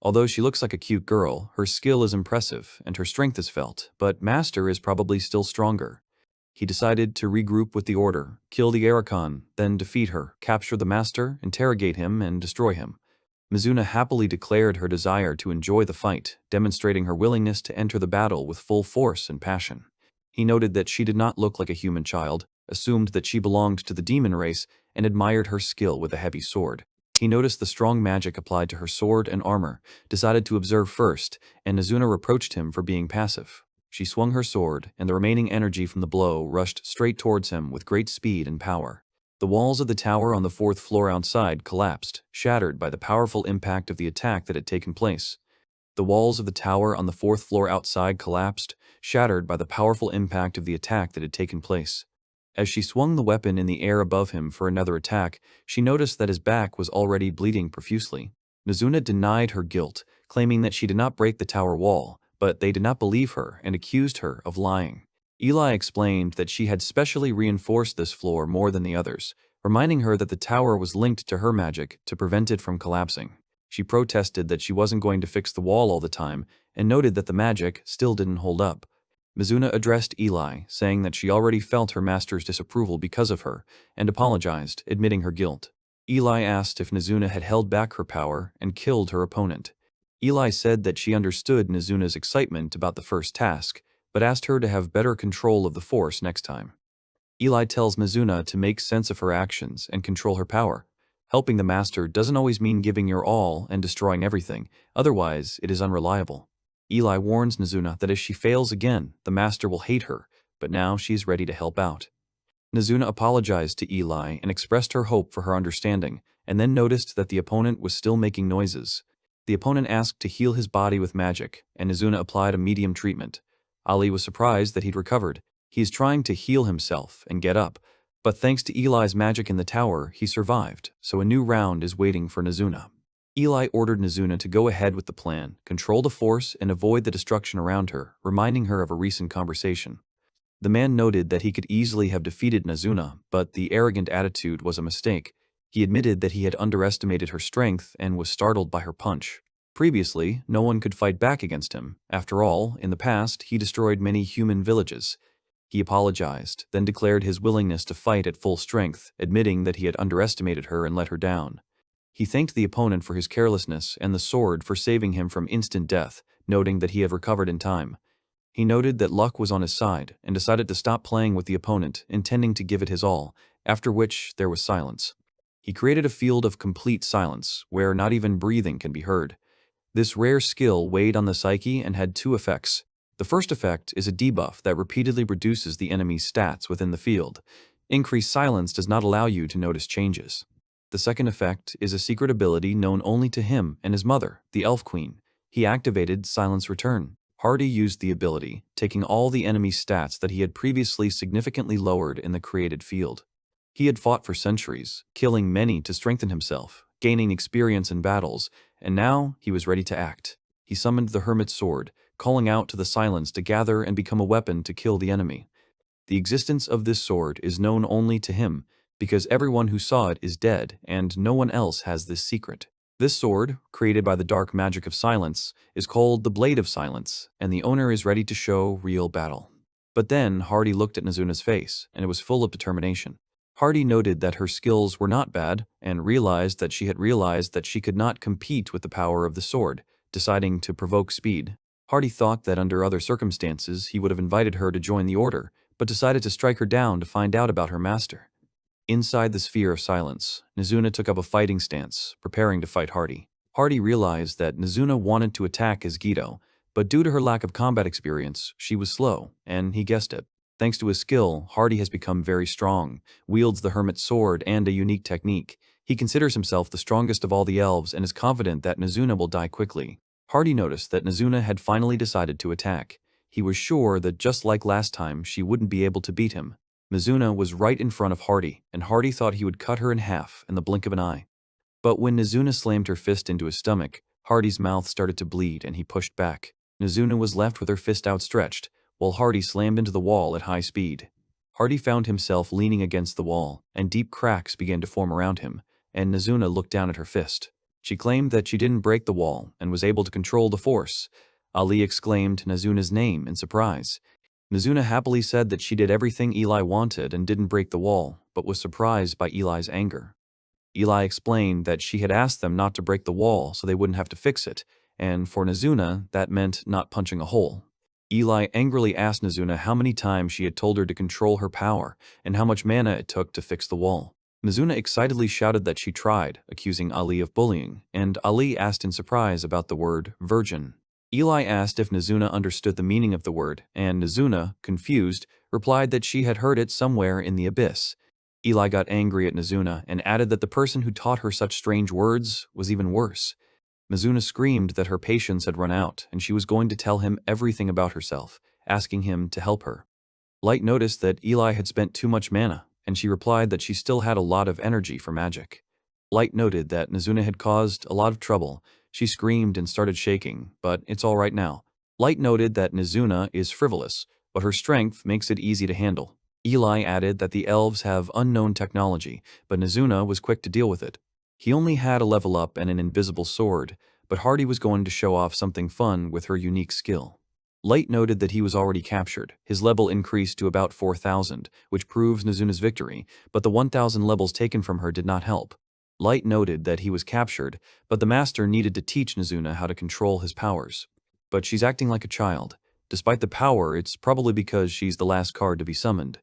Although she looks like a cute girl, her skill is impressive and her strength is felt, but Master is probably still stronger. He decided to regroup with the Order, kill the Archon, then defeat her, capture the Master, interrogate him, and destroy him. Mizuna happily declared her desire to enjoy the fight, demonstrating her willingness to enter the battle with full force and passion. He noted that she did not look like a human child, assumed that she belonged to the demon race, and admired her skill with a heavy sword. He noticed the strong magic applied to her sword and armor, decided to observe first, and Mizuna reproached him for being passive. She swung her sword, and the remaining energy from the blow rushed straight towards him with great speed and power. The walls of the tower on the fourth floor outside collapsed, shattered by the powerful impact of the attack that had taken place. The walls of the tower on the fourth floor outside collapsed, shattered by the powerful impact of the attack that had taken place. As she swung the weapon in the air above him for another attack, she noticed that his back was already bleeding profusely. Mizuna denied her guilt, claiming that she did not break the tower wall, but they did not believe her and accused her of lying. Eli explained that she had specially reinforced this floor more than the others, reminding her that the tower was linked to her magic to prevent it from collapsing. She protested that she wasn't going to fix the wall all the time and noted that the magic still didn't hold up. Mizuna addressed Eli, saying that she already felt her master's disapproval because of her, and apologized, admitting her guilt. Eli asked if Mizuna had held back her power and killed her opponent. Eli said that she understood Mizuna's excitement about the first task, but asked her to have better control of the force next time. Eli tells Mizuna to make sense of her actions and control her power. Helping the master doesn't always mean giving your all and destroying everything, otherwise it is unreliable. Eli warns Mizuna that if she fails again, the master will hate her, but now she is ready to help out. Mizuna apologized to Eli and expressed her hope for her understanding, and then noticed that the opponent was still making noises. The opponent asked to heal his body with magic, and Mizuna applied a medium treatment. Ali was surprised that he'd recovered. He is trying to heal himself and get up, but thanks to Eli's magic in the tower, he survived, so a new round is waiting for Mizuna. Eli ordered Mizuna to go ahead with the plan, control the force, and avoid the destruction around her, reminding her of a recent conversation. The man noted that he could easily have defeated Mizuna, but the arrogant attitude was a mistake. He admitted that he had underestimated her strength and was startled by her punch. Previously, no one could fight back against him. After all, in the past, he destroyed many human villages. He apologized, then declared his willingness to fight at full strength, admitting that he had underestimated her and let her down. He thanked the opponent for his carelessness and the sword for saving him from instant death, noting that he had recovered in time. He noted that luck was on his side and decided to stop playing with the opponent, intending to give it his all, after which there was silence. He created a field of complete silence, where not even breathing can be heard. This rare skill weighed on the psyche and had two effects. The first effect is a debuff that repeatedly reduces the enemy's stats within the field. Increased silence does not allow you to notice changes. The second effect is a secret ability known only to him and his mother, the Elf Queen. He activated Silence Return. Hardy used the ability, taking all the enemy's stats that he had previously significantly lowered in the created field. He had fought for centuries, killing many to strengthen himself, gaining experience in battles, and now he was ready to act. He summoned the Hermit's Sword, calling out to the silence to gather and become a weapon to kill the enemy. The existence of this sword is known only to him, because everyone who saw it is dead and no one else has this secret. This sword, created by the dark magic of silence, is called the Blade of Silence, and the owner is ready to show real battle. But then Hardy looked at Mizuna's face, and it was full of determination. Hardy noted that her skills were not bad, and realized that she could not compete with the power of the sword, deciding to provoke speed. Hardy thought that under other circumstances he would have invited her to join the Order, but decided to strike her down to find out about her master. Inside the sphere of silence, Mizuna took up a fighting stance, preparing to fight Hardy. Hardy realized that Mizuna wanted to attack as Geto, but due to her lack of combat experience, she was slow, and he guessed it. Thanks to his skill, Hardy has become very strong, wields the Hermit's Sword and a unique technique. He considers himself the strongest of all the elves and is confident that Mizuna will die quickly. Hardy noticed that Mizuna had finally decided to attack. He was sure that just like last time, she wouldn't be able to beat him. Mizuna was right in front of Hardy, and Hardy thought he would cut her in half in the blink of an eye. But when Mizuna slammed her fist into his stomach, Hardy's mouth started to bleed and he pushed back. Mizuna was left with her fist outstretched, while Hardy slammed into the wall at high speed. Hardy found himself leaning against the wall, and deep cracks began to form around him, and Mizuna looked down at her fist. She claimed that she didn't break the wall and was able to control the force. Ali exclaimed Mizuna's name in surprise. Mizuna happily said that she did everything Eli wanted and didn't break the wall, but was surprised by Eli's anger. Eli explained that she had asked them not to break the wall so they wouldn't have to fix it, and for Mizuna, that meant not punching a hole. Eli angrily asked Mizuna how many times she had told her to control her power and how much mana it took to fix the wall. Mizuna excitedly shouted that she tried, accusing Ali of bullying, and Ali asked in surprise about the word virgin. Eli asked if Mizuna understood the meaning of the word, and Mizuna, confused, replied that she had heard it somewhere in the abyss. Eli got angry at Mizuna and added that the person who taught her such strange words was even worse. Mizuna screamed that her patience had run out and she was going to tell him everything about herself, asking him to help her. Light noticed that Eli had spent too much mana, and she replied that she still had a lot of energy for magic. Light noted that Mizuna had caused a lot of trouble. She screamed and started shaking, but it's all right now. Light noted that Mizuna is frivolous, but her strength makes it easy to handle. Eli added that the elves have unknown technology, but Mizuna was quick to deal with it. He only had a level up and an invisible sword, but Hardy was going to show off something fun with her unique skill. Light noted that he was already captured. His level increased to about 4,000, which proves Mizuna's victory, but the 1,000 levels taken from her did not help. Light noted that he was captured, but the master needed to teach Mizuna how to control his powers. But she's acting like a child. Despite the power, it's probably because she's the last card to be summoned.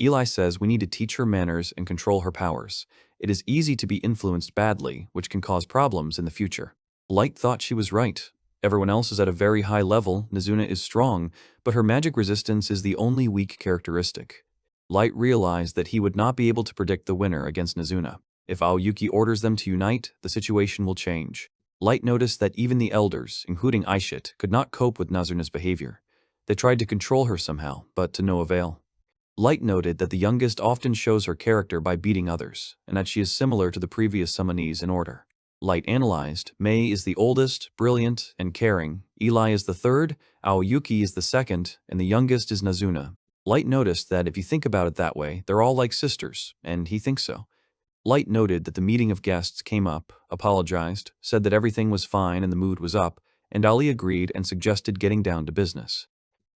Eli says we need to teach her manners and control her powers. It is easy to be influenced badly, which can cause problems in the future. Light thought she was right. Everyone else is at a very high level, Mizuna is strong, but her magic resistance is the only weak characteristic. Light realized that he would not be able to predict the winner against Mizuna. If Aoyuki orders them to unite, the situation will change. Light noticed that even the elders, including Aishit, could not cope with Nazuna's behavior. They tried to control her somehow, but to no avail. Light noted that the youngest often shows her character by beating others, and that she is similar to the previous summonees in order. Light analyzed, Mei is the oldest, brilliant, and caring, Eli is the third, Aoyuki is the second, and the youngest is Nazuna. Light noticed that if you think about it that way, they're all like sisters, and he thinks so. Light noted that the meeting of guests came up, apologized, said that everything was fine and the mood was up, and Ali agreed and suggested getting down to business.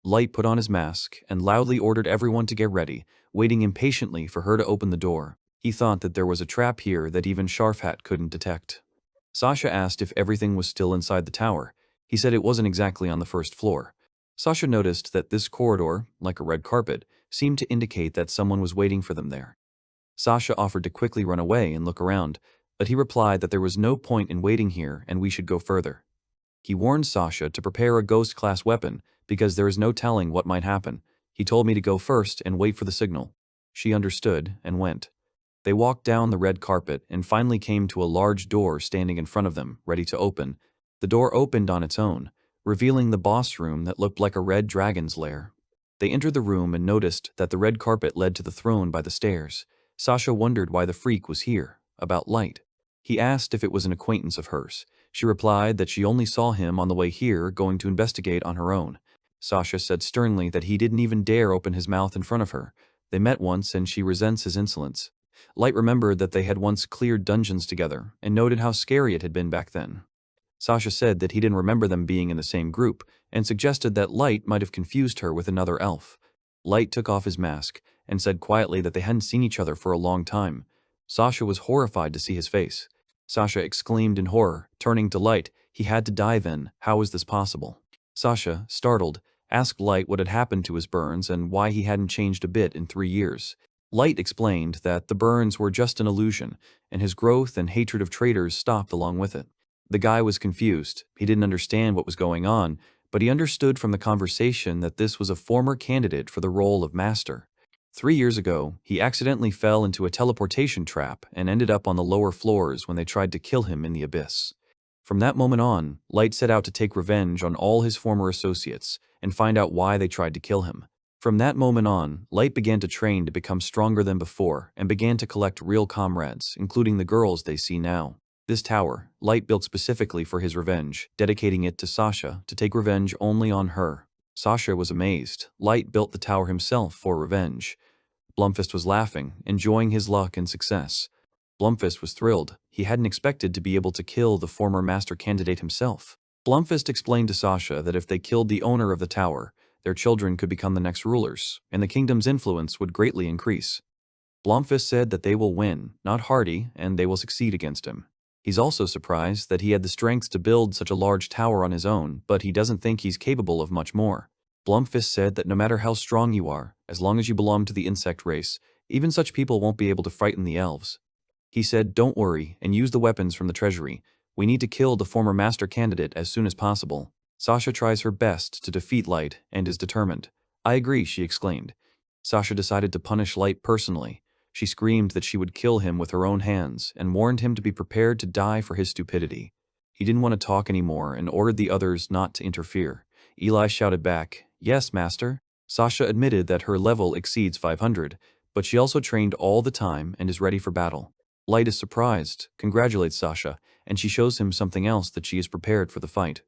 Light put on his mask and loudly ordered everyone to get ready, waiting impatiently for her to open the door. He thought that there was a trap here that even Sharfhat couldn't detect. Sasha asked if everything was still inside the tower. He said it wasn't exactly on the first floor. Sasha noticed that this corridor, like a red carpet, seemed to indicate that someone was waiting for them there. Sasha offered to quickly run away and look around, but he replied that there was no point in waiting here and we should go further. He warned Sasha to prepare a ghost-class weapon because there is no telling what might happen. He told me to go first and wait for the signal. She understood and went. They walked down the red carpet and finally came to a large door standing in front of them, ready to open. The door opened on its own, revealing the boss room that looked like a red dragon's lair. They entered the room and noticed that the red carpet led to the throne by the stairs. Sasha wondered why the freak was here, about Light. He asked if it was an acquaintance of hers. She replied that she only saw him on the way here, going to investigate on her own. Sasha said sternly that he didn't even dare open his mouth in front of her. They met once and she resents his insolence. Light remembered that they had once cleared dungeons together and noted how scary it had been back then. Sasha said that he didn't remember them being in the same group and suggested that Light might have confused her with another elf. Light took off his mask and said quietly that they hadn't seen each other for a long time. Sasha was horrified to see his face. Sasha exclaimed in horror, turning to Light. He had to die then. How was this possible? Sasha, startled, asked Light what had happened to his burns and why he hadn't changed a bit in 3 years. Light explained that the burns were just an illusion, and his growth and hatred of traitors stopped along with it. The guy was confused. He didn't understand what was going on, but he understood from the conversation that this was a former candidate for the role of master. 3 years ago, he accidentally fell into a teleportation trap and ended up on the lower floors when they tried to kill him in the abyss. From that moment on, Light set out to take revenge on all his former associates and find out why they tried to kill him. From that moment on, Light began to train to become stronger than before and began to collect real comrades, including the girls they see now. This tower, Light built specifically for his revenge, dedicating it to Sasha to take revenge only on her. Sasha was amazed. Light built the tower himself for revenge. Blumfist was laughing, enjoying his luck and success. Blumfist was thrilled. He hadn't expected to be able to kill the former master candidate himself. Blumfist explained to Sasha that if they killed the owner of the tower, their children could become the next rulers, and the kingdom's influence would greatly increase. Blomfist said that they will win, not Hardy, and they will succeed against him. He's also surprised that he had the strength to build such a large tower on his own, but he doesn't think he's capable of much more. Blomfist said that no matter how strong you are, as long as you belong to the insect race, even such people won't be able to frighten the elves. He said, "Don't worry, and use the weapons from the treasury. We need to kill the former master candidate as soon as possible." Sasha tries her best to defeat Light and is determined. "I agree," she exclaimed. Sasha decided to punish Light personally. She screamed that she would kill him with her own hands and warned him to be prepared to die for his stupidity. He didn't want to talk anymore and ordered the others not to interfere. Eli shouted back, "Yes, master." Sasha admitted that her level exceeds 500, but she also trained all the time and is ready for battle. Light is surprised, congratulates Sasha, and she shows him something else that she is prepared for the fight.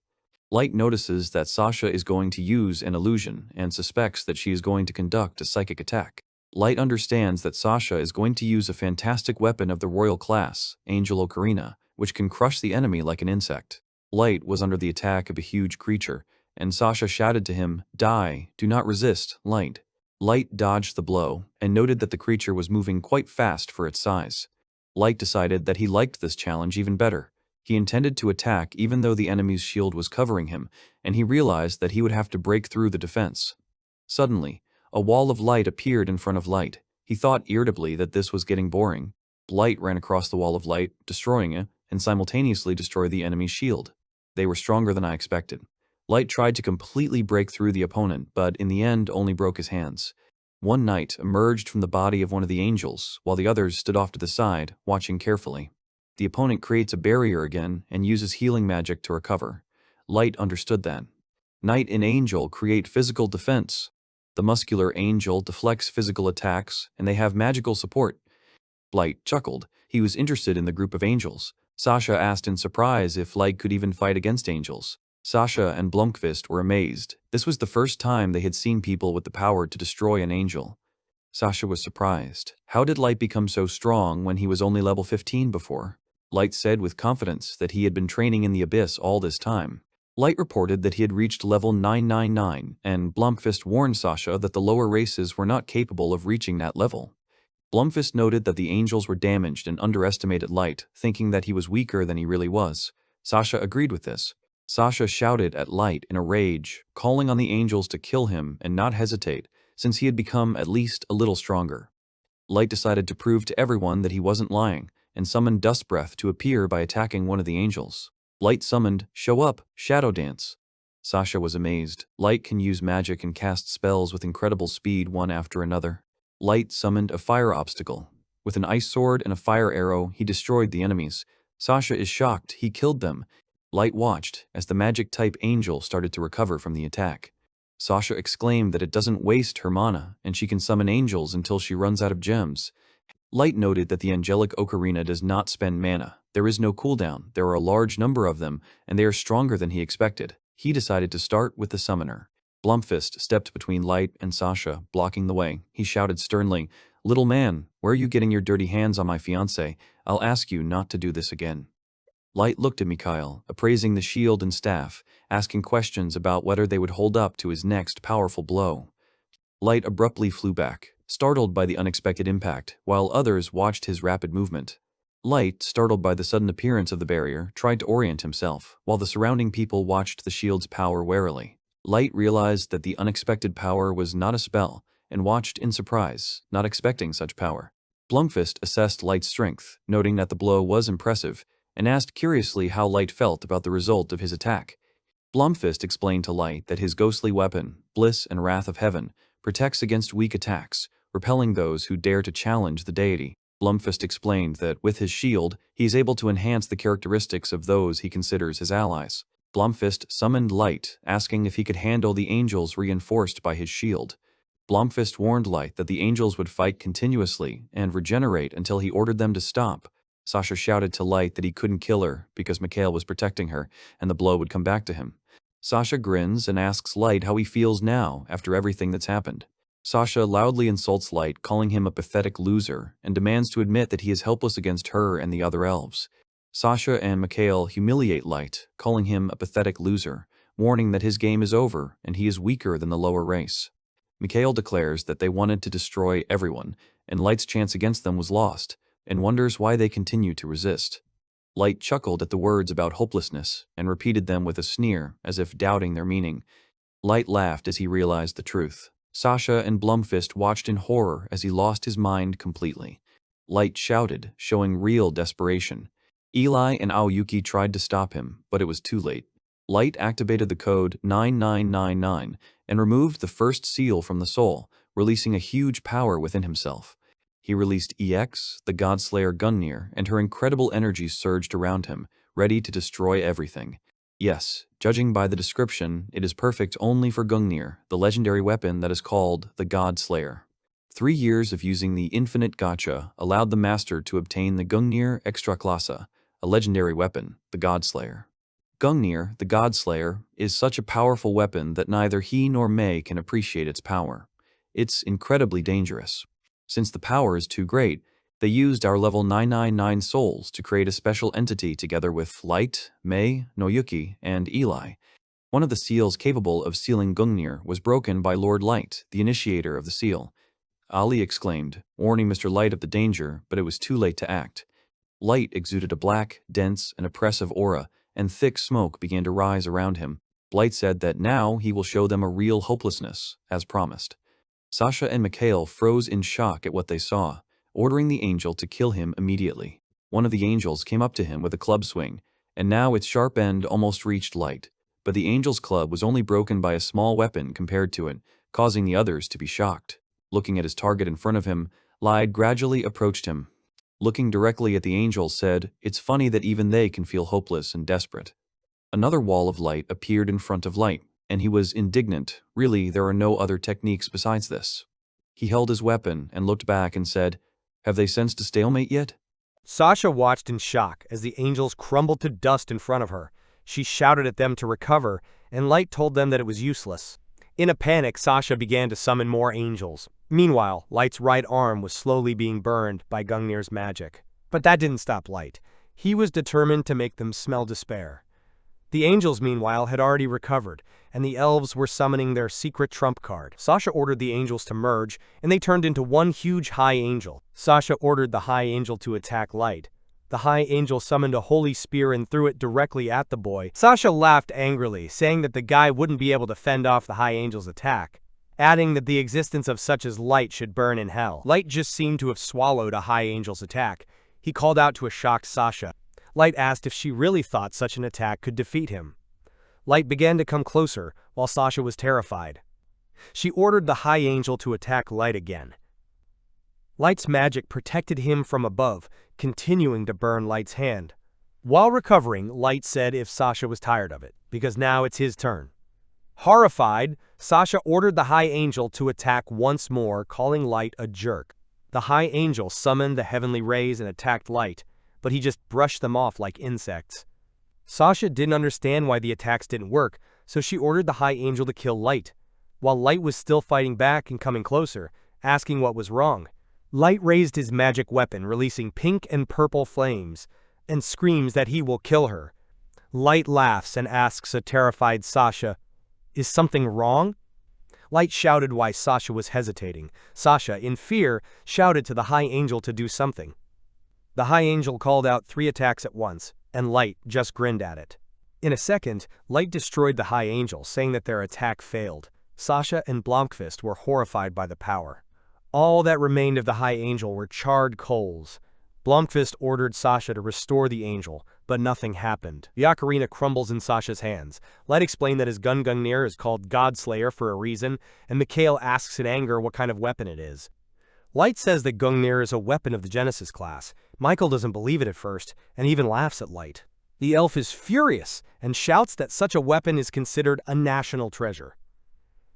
Light notices that Sasha is going to use an illusion and suspects that she is going to conduct a psychic attack. Light understands that Sasha is going to use a fantastic weapon of the royal class, Angel Ocarina, which can crush the enemy like an insect. Light was under the attack of a huge creature, and Sasha shouted to him, "Die, do not resist, Light." Light dodged the blow and noted that the creature was moving quite fast for its size. Light decided that he liked this challenge even better. He intended to attack even though the enemy's shield was covering him, and he realized that he would have to break through the defense. Suddenly, a wall of light appeared in front of Light. He thought irritably that this was getting boring. Light ran across the wall of light, destroying it, and simultaneously destroyed the enemy's shield. They were stronger than I expected. Light tried to completely break through the opponent, but in the end only broke his hands. One knight emerged from the body of one of the angels, while the others stood off to the side, watching carefully. The opponent creates a barrier again and uses healing magic to recover. Light understood that. Knight and angel create physical defense. The muscular angel deflects physical attacks, and they have magical support. Light chuckled. He was interested in the group of angels. Sasha asked in surprise if Light could even fight against angels. Sasha and Blomqvist were amazed. This was the first time they had seen people with the power to destroy an angel. Sasha was surprised. How did Light become so strong when he was only level 15 before? Light said with confidence that he had been training in the abyss all this time. Light reported that he had reached level 999, and Blomqvist warned Sasha that the lower races were not capable of reaching that level. Blomqvist noted that the angels were damaged and underestimated Light, thinking that he was weaker than he really was. Sasha agreed with this. Sasha shouted at Light in a rage, calling on the angels to kill him and not hesitate, since he had become at least a little stronger. Light decided to prove to everyone that he wasn't lying, and summoned Dust Breath to appear by attacking one of the angels. Light summoned, "Show up, Shadow Dance." Sasha was amazed. Light can use magic and cast spells with incredible speed one after another. Light summoned a fire obstacle. With an ice sword and a fire arrow, he destroyed the enemies. Sasha is shocked. He killed them. Light watched as the magic-type angel started to recover from the attack. Sasha exclaimed that it doesn't waste her mana, and she can summon angels until she runs out of gems. Light noted that the angelic ocarina does not spend mana. There is no cooldown. There are a large number of them, and they are stronger than he expected. He decided to start with the summoner. Blomqvist stepped between Light and Sasha, blocking the way. He shouted sternly, "Little man, where are you getting your dirty hands on my fiancé? I'll ask you not to do this again." Light looked at Mikhail, appraising the shield and staff, asking questions about whether they would hold up to his next powerful blow. Light abruptly flew back, startled by the unexpected impact, while others watched his rapid movement. Light, startled by the sudden appearance of the barrier, tried to orient himself, while the surrounding people watched the shield's power warily. Light realized that the unexpected power was not a spell, and watched in surprise, not expecting such power. Blomqvist assessed Light's strength, noting that the blow was impressive, and asked curiously how Light felt about the result of his attack. Blomqvist explained to Light that his ghostly weapon, Bliss and Wrath of Heaven, protects against weak attacks, repelling those who dare to challenge the deity. Blomqvist explained that with his shield, he is able to enhance the characteristics of those he considers his allies. Blomqvist summoned Light, asking if he could handle the angels reinforced by his shield. Blomqvist warned Light that the angels would fight continuously and regenerate until he ordered them to stop. Sasha shouted to Light that he couldn't kill her because Mikhail was protecting her and the blow would come back to him. Sasha grins and asks Light how he feels now after everything that's happened. Sasha loudly insults Light, calling him a pathetic loser, and demands to admit that he is helpless against her and the other elves. Sasha and Mikhail humiliate Light, calling him a pathetic loser, warning that his game is over and he is weaker than the lower race. Mikhail declares that they wanted to destroy everyone, and Light's chance against them was lost, and wonders why they continue to resist. Light chuckled at the words about hopelessness and repeated them with a sneer, as if doubting their meaning. Light laughed as he realized the truth. Sasha and Blomqvist watched in horror as he lost his mind completely. Light shouted, showing real desperation. Eli and Aoyuki tried to stop him, but it was too late. Light activated the code 9999 and removed the first seal from the soul, releasing a huge power within himself. He released EX, the Godslayer Gungnir, and her incredible energies surged around him, ready to destroy everything. Yes, judging by the description, it is perfect only for Gungnir, the legendary weapon that is called the Godslayer. 3 years of using the infinite Gacha allowed the master to obtain the Gungnir Extraklasa, a legendary weapon, the Godslayer. Gungnir, the Godslayer, is such a powerful weapon that neither he nor Mei can appreciate its power. It's incredibly dangerous. Since the power is too great, they used our level 999 souls to create a special entity together with Light, Mei, Noyuki, and Eli. One of the seals capable of sealing Gungnir was broken by Lord Light, the initiator of the seal. Ali exclaimed, warning Mr. Light of the danger, but it was too late to act. Light exuded a black, dense, and oppressive aura, and thick smoke began to rise around him. Light said that now he will show them a real hopelessness, as promised. Sasha and Mikhail froze in shock at what they saw, ordering the angel to kill him immediately. One of the angels came up to him with a club swing, and now its sharp end almost reached Light, but the angel's club was only broken by a small weapon compared to it, causing the others to be shocked. Looking at his target in front of him, Light gradually approached him. Looking directly at the angel said, "It's funny that even they can feel hopeless and desperate." Another wall of light appeared in front of Light, and he was indignant. Really, there are no other techniques besides this. He held his weapon and looked back and said, "Have they sensed a stalemate yet?" Sasha watched in shock as the angels crumbled to dust in front of her. She shouted at them to recover, and Light told them that it was useless. In a panic, Sasha began to summon more angels. Meanwhile, Light's right arm was slowly being burned by Gungnir's magic. But that didn't stop Light. He was determined to make them smell despair. The angels, meanwhile, had already recovered, and the elves were summoning their secret trump card. Sasha ordered the angels to merge, and they turned into one huge high angel. Sasha ordered the high angel to attack Light. The high angel summoned a holy spear and threw it directly at the boy. Sasha laughed angrily, saying that the guy wouldn't be able to fend off the high angel's attack, adding that the existence of such as Light should burn in hell. Light just seemed to have swallowed a high angel's attack. He called out to a shocked Sasha. Light asked if she really thought such an attack could defeat him. Light began to come closer, while Sasha was terrified. She ordered the high angel to attack Light again. Light's magic protected him from above, continuing to burn Light's hand. While recovering, Light said if Sasha was tired of it, because now it's his turn. Horrified, Sasha ordered the high angel to attack once more, calling Light a jerk. The high angel summoned the heavenly rays and attacked Light, but he just brushed them off like insects. Sasha didn't understand why the attacks didn't work, so she ordered the high angel to kill Light. While Light was still fighting back and coming closer, asking what was wrong, Light raised his magic weapon, releasing pink and purple flames, and screams that he will kill her. Light laughs and asks a terrified Sasha, "Is something wrong?" Light shouted why Sasha was hesitating. Sasha, in fear, shouted to the high angel to do something. The high angel called out 3 attacks at once, and Light just grinned at it. In a second, Light destroyed the high angel, saying that their attack failed. Sasha and Blomqvist were horrified by the power. All that remained of the high angel were charred coals. Blomqvist ordered Sasha to restore the angel, but nothing happened. The ocarina crumbles in Sasha's hands. Light explained that his Gungnir is called Godslayer for a reason, and Mikhail asks in anger what kind of weapon it is. Light says that Gungnir is a weapon of the Genesis class. Michael doesn't believe it at first, and even laughs at Light. The elf is furious, and shouts that such a weapon is considered a national treasure.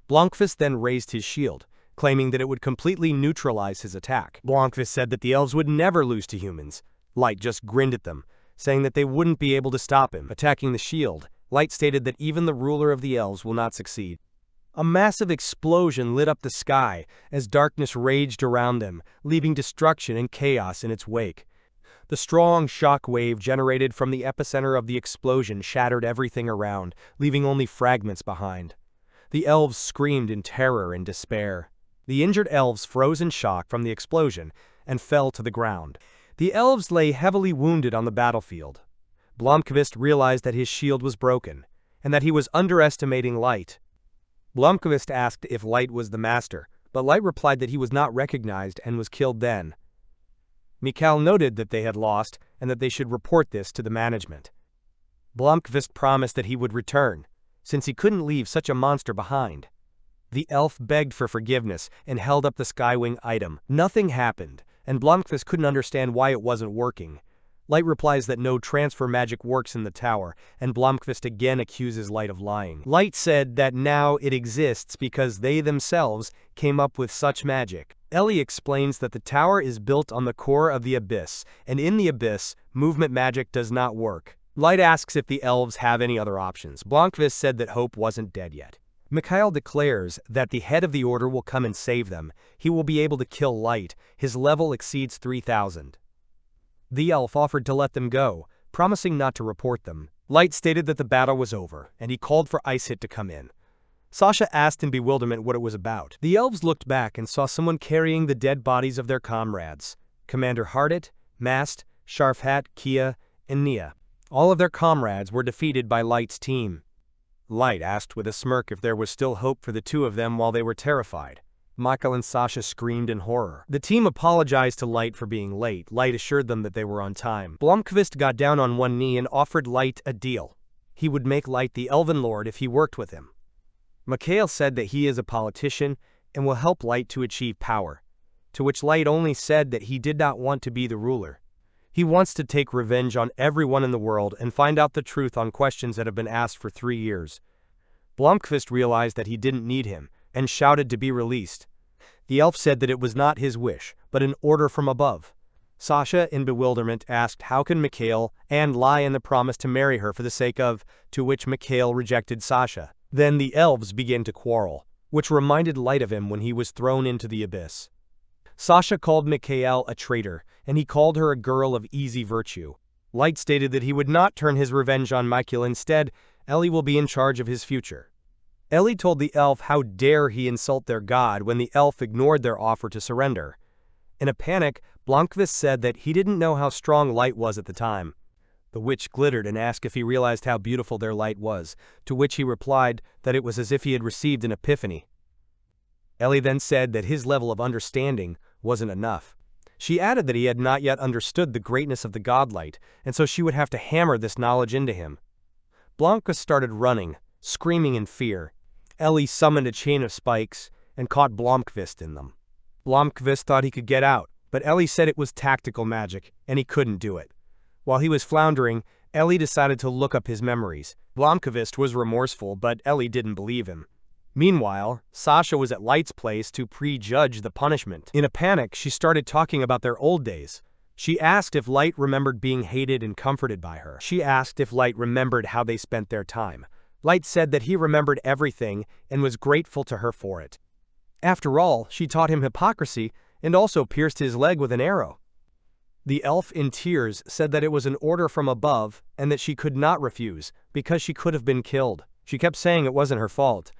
Blomqvist then raised his shield, claiming that it would completely neutralize his attack. Blomkvist said that the elves would never lose to humans. Light just grinned at them, saying that they wouldn't be able to stop him. Attacking the shield, Light stated that even the ruler of the elves will not succeed. A massive explosion lit up the sky as darkness raged around them, leaving destruction and chaos in its wake. The strong shock wave generated from the epicenter of the explosion shattered everything around, leaving only fragments behind. The elves screamed in terror and despair. The injured elves froze in shock from the explosion and fell to the ground. The elves lay heavily wounded on the battlefield. Blomkvist realized that his shield was broken, and that he was underestimating Light. Blomkvist asked if Light was the master, but Light replied that he was not recognized and was killed then. Mikhail noted that they had lost and that they should report this to the management. Blomkvist promised that he would return, since he couldn't leave such a monster behind. The elf begged for forgiveness and held up the Skywing item. Nothing happened, and Blomkvist couldn't understand why it wasn't working. Light replies that no transfer magic works in the tower, and Blomkvist again accuses Light of lying. Light said that now it exists because they themselves came up with such magic. Ellie explains that the tower is built on the core of the abyss, and in the abyss, movement magic does not work. Light asks if the elves have any other options. Blomkvist said that hope wasn't dead yet. Mikhail declares that the head of the order will come and save them. He will be able to kill Light. His level exceeds 3,000. The elf offered to let them go, promising not to report them. Light stated that the battle was over, and he called for Icehit to come in. Sasha asked in bewilderment what it was about. The elves looked back and saw someone carrying the dead bodies of their comrades. Commander Hardit, Mast, Sharfhat, Kia, and Nia. All of their comrades were defeated by Light's team. Light asked with a smirk if there was still hope for the two of them while they were terrified. Michael and Sasha screamed in horror. The team apologized to Light for being late. Light assured them that they were on time. Blomkvist got down on one knee and offered Light a deal. He would make Light the Elven Lord if he worked with him. Mikhail said that he is a politician and will help Light to achieve power, to which Light only said that he did not want to be the ruler. He wants to take revenge on everyone in the world and find out the truth on questions that have been asked for 3 years. Blomkvist realized that he didn't need him and shouted to be released. The elf said that it was not his wish, but an order from above. Sasha, in bewilderment, asked how can Mikhail and lie in the promise to marry her for the sake of, to which Mikhail rejected Sasha. Then the elves began to quarrel, which reminded Light of him when he was thrown into the abyss. Sasha called Mikhail a traitor, and he called her a girl of easy virtue. Light stated that he would not turn his revenge on Mikhail. Instead, Ellie will be in charge of his future. Ellie told the elf how dare he insult their god when the elf ignored their offer to surrender. In a panic, Blomkvist said that he didn't know how strong Light was at the time. The witch glittered and asked if he realized how beautiful their Light was, to which he replied that it was as if he had received an epiphany. Ellie then said that his level of understanding wasn't enough. She added that he had not yet understood the greatness of the godlight, and so she would have to hammer this knowledge into him. Blomkvist started running, screaming in fear. Ellie summoned a chain of spikes and caught Blomkvist in them. Blomkvist thought he could get out, but Ellie said it was tactical magic, and he couldn't do it. While he was floundering, Ellie decided to look up his memories. Blomkvist was remorseful, but Ellie didn't believe him. Meanwhile, Sasha was at Light's place to prejudge the punishment. In a panic, she started talking about their old days. She asked if Light remembered being hated and comforted by her. She asked if Light remembered how they spent their time. Light said that he remembered everything and was grateful to her for it. After all, she taught him hypocrisy and also pierced his leg with an arrow. The elf, in tears, said that it was an order from above and that she could not refuse because she could have been killed. She kept saying it wasn't her fault.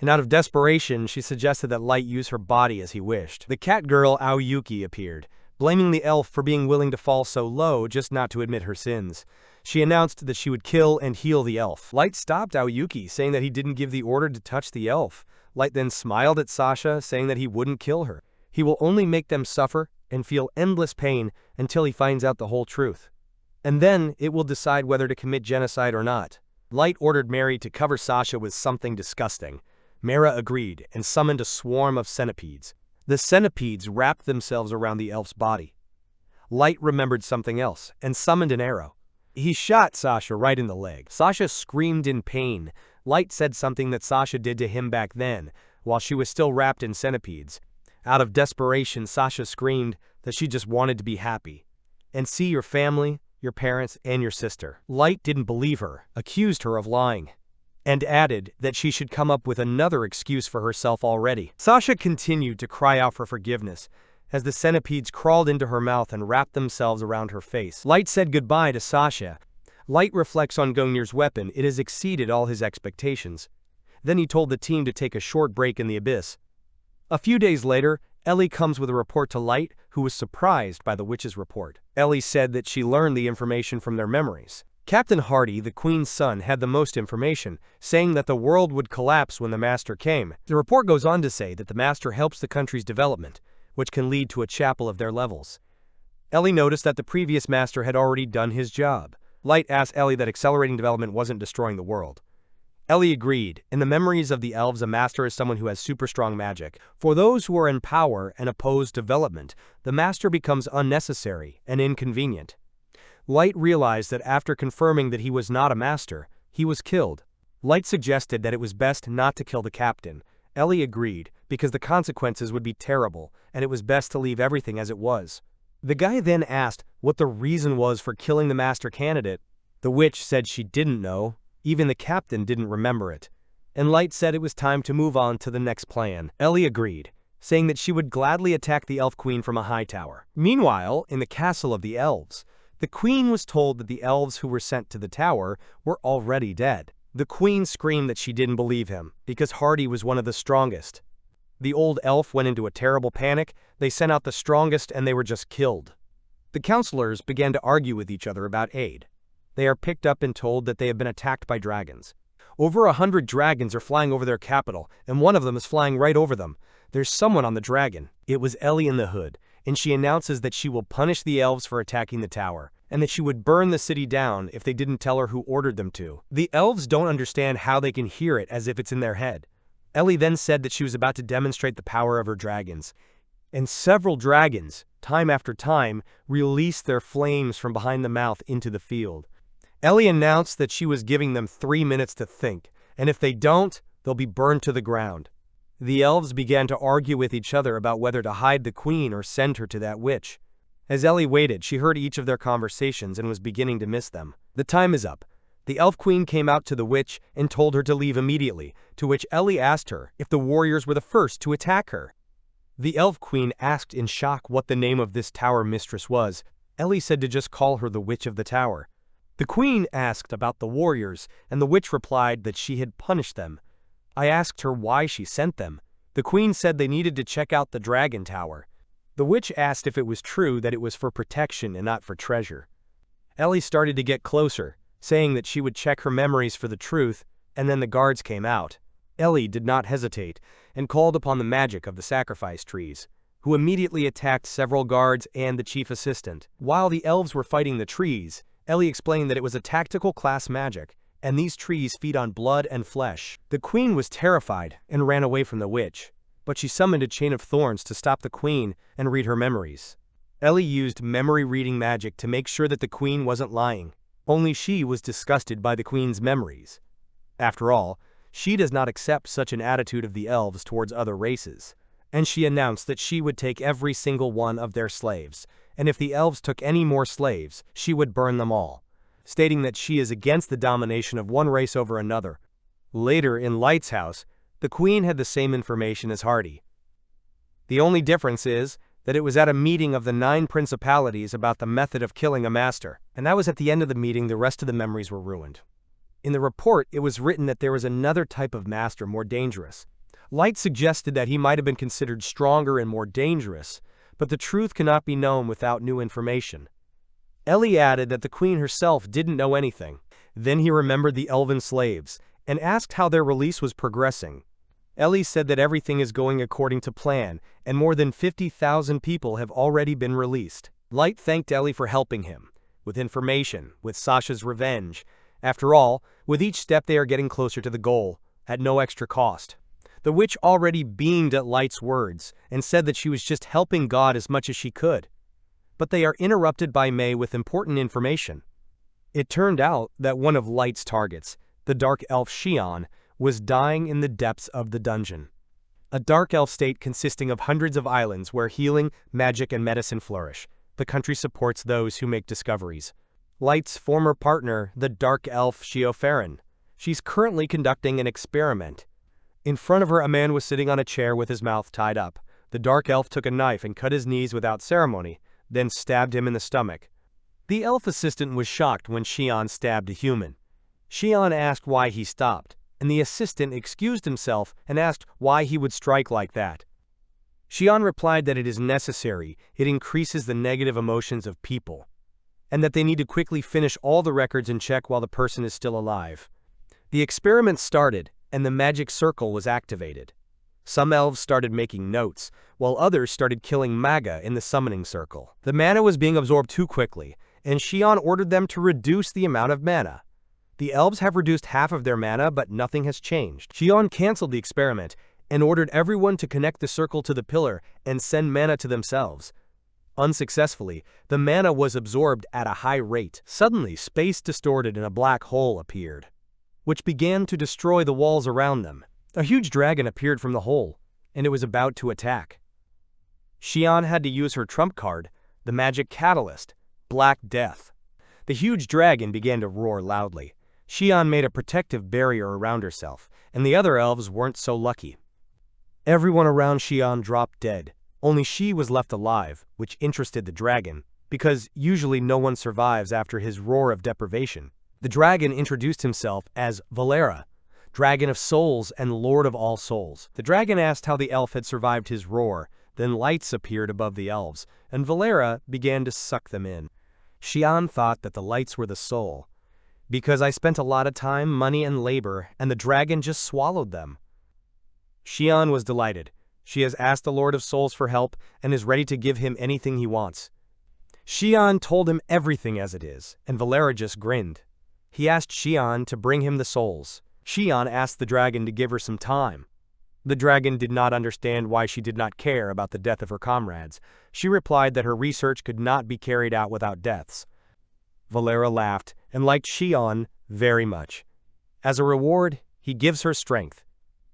And out of desperation, she suggested that Light use her body as he wished. The cat girl Aoyuki appeared, blaming the elf for being willing to fall so low just not to admit her sins. She announced that she would kill and heal the elf. Light stopped Aoyuki, saying that he didn't give the order to touch the elf. Light then smiled at Sasha, saying that he wouldn't kill her. He will only make them suffer and feel endless pain until he finds out the whole truth. And then it will decide whether to commit genocide or not. Light ordered Mary to cover Sasha with something disgusting. Mara agreed and summoned a swarm of centipedes. The centipedes wrapped themselves around the elf's body. Light remembered something else and summoned an arrow. He shot Sasha right in the leg. Sasha screamed in pain. Light said something that Sasha did to him back then, while she was still wrapped in centipedes. Out of desperation, Sasha screamed that she just wanted to be happy and see your family, your parents, and your sister. Light didn't believe her, accused her of lying, and added that she should come up with another excuse for herself already. Sasha continued to cry out for forgiveness as the centipedes crawled into her mouth and wrapped themselves around her face. Light said goodbye to Sasha. Light reflects on Gungnir's weapon. It has exceeded all his expectations. Then he told the team to take a short break in the abyss. A few days later, Ellie comes with a report to Light, who was surprised by the witch's report. Ellie said that she learned the information from their memories. Captain Hardy, the Queen's son, had the most information, saying that the world would collapse when the Master came. The report goes on to say that the Master helps the country's development, which can lead to a chapel of their levels. Ellie noticed that the previous Master had already done his job. Light asked Ellie that accelerating development wasn't destroying the world. Ellie agreed. In the memories of the elves, a master is someone who has super strong magic. For those who are in power and oppose development, the master becomes unnecessary and inconvenient. Light realized that after confirming that he was not a master, he was killed. Light suggested that it was best not to kill the captain. Ellie agreed, because the consequences would be terrible, and it was best to leave everything as it was. The guy then asked what the reason was for killing the master candidate. The witch said she didn't know. Even the captain didn't remember it. And Light said it was time to move on to the next plan. Ellie agreed, saying that she would gladly attack the elf queen from a high tower. Meanwhile, in the castle of the elves, the queen was told that the elves who were sent to the tower were already dead. The queen screamed that she didn't believe him, because Hardy was one of the strongest. The old elf went into a terrible panic. They sent out the strongest and they were just killed. The counselors began to argue with each other about aid. They are picked up and told that they have been attacked by dragons. Over 100 dragons are flying over their capital, and one of them is flying right over them. There's someone on the dragon. It was Ellie in the hood, and she announces that she will punish the elves for attacking the tower, and that she would burn the city down if they didn't tell her who ordered them to. The elves don't understand how they can hear it as if it's in their head. Ellie then said that she was about to demonstrate the power of her dragons. And several dragons, time after time, released their flames from behind the mouth into the field. Ellie announced that she was giving them 3 minutes to think, and if they don't, they'll be burned to the ground. The elves began to argue with each other about whether to hide the queen or send her to that witch. As Ellie waited, she heard each of their conversations and was beginning to miss them. The time is up. The elf queen came out to the witch and told her to leave immediately, to which Ellie asked her if the warriors were the first to attack her. The elf queen asked in shock what the name of this tower mistress was. Ellie said to just call her the Witch of the Tower. The queen asked about the warriors, and the witch replied that she had punished them. I asked her why she sent them. The queen said they needed to check out the dragon tower. The witch asked if it was true that it was for protection and not for treasure. Ellie started to get closer, saying that she would check her memories for the truth, and then the guards came out. Ellie did not hesitate, and called upon the magic of the sacrifice trees, who immediately attacked several guards and the chief assistant. While the elves were fighting the trees, Ellie explained that it was a tactical class magic, and these trees feed on blood and flesh. The queen was terrified and ran away from the witch, but she summoned a chain of thorns to stop the queen and read her memories. Ellie used memory reading magic to make sure that the queen wasn't lying. Only she was disgusted by the queen's memories. After all, she does not accept such an attitude of the elves towards other races, and she announced that she would take every single one of their slaves, and if the elves took any more slaves, she would burn them all, stating that she is against the domination of one race over another. Later, in Light's house, the queen had the same information as Hardy. The only difference is that it was at a meeting of the 9 principalities about the method of killing a master, and that was at the end of the meeting. The rest of the memories were ruined. In the report, it was written that there was another type of master more dangerous. Light suggested that he might have been considered stronger and more dangerous, but the truth cannot be known without new information. Ellie added that the queen herself didn't know anything. Then he remembered the elven slaves and asked how their release was progressing. Ellie said that everything is going according to plan, and more than 50,000 people have already been released. Light thanked Ellie for helping him, with information, with Sasha's revenge. After all, with each step they are getting closer to the goal, at no extra cost. The witch already beamed at Light's words and said that she was just helping God as much as she could. But they are interrupted by May with important information. It turned out that one of Light's targets, the dark elf Shion, was dying in the depths of the dungeon. a dark elf state consisting of hundreds of islands where healing, magic, and medicine flourish. The country supports those who make discoveries. Light's former partner, the dark elf Xiaofarin. She's currently conducting an experiment. In front of her, a man was sitting on a chair with his mouth tied up. The dark elf took a knife and cut his knees without ceremony, then stabbed him in the stomach. The elf assistant was shocked when Xian stabbed a human. Xian asked why he stopped, and the assistant excused himself and asked why he would strike like that. Xian replied that it is necessary, it increases the negative emotions of people, and that they need to quickly finish all the records and check while the person is still alive. The experiment started, and the magic circle was activated. Some elves started making notes, while others started killing Manga in the summoning circle. The mana was being absorbed too quickly, and Xian ordered them to reduce the amount of mana. The elves have reduced half of their mana, but nothing has changed. Xian canceled the experiment and ordered everyone to connect the circle to the pillar and send mana to themselves. Unsuccessfully, the mana was absorbed at a high rate. Suddenly, space distorted and a black hole appeared, which began to destroy the walls around them. A huge dragon appeared from the hole, and it was about to attack. Xian had to use her trump card, the magic catalyst, Black Death. The huge dragon began to roar loudly. Xian made a protective barrier around herself, and the other elves weren't so lucky. Everyone around Xian dropped dead. Only she was left alive, which interested the dragon, because usually no one survives after his roar of deprivation. The dragon introduced himself as Valera, Dragon of Souls and Lord of all Souls. The dragon asked how the elf had survived his roar, then lights appeared above the elves, and Valera began to suck them in. Xian thought that the lights were the soul. Because I spent a lot of time, money, and labor, and the dragon just swallowed them. Xian was delighted. She has asked the Lord of Souls for help and is ready to give him anything he wants. Xian told him everything as it is, and Valera just grinned. He asked Xian to bring him the souls. Xian asked the dragon to give her some time. The dragon did not understand why she did not care about the death of her comrades. She replied that her research could not be carried out without deaths. Valera laughed and liked Xian very much. As a reward, he gives her strength.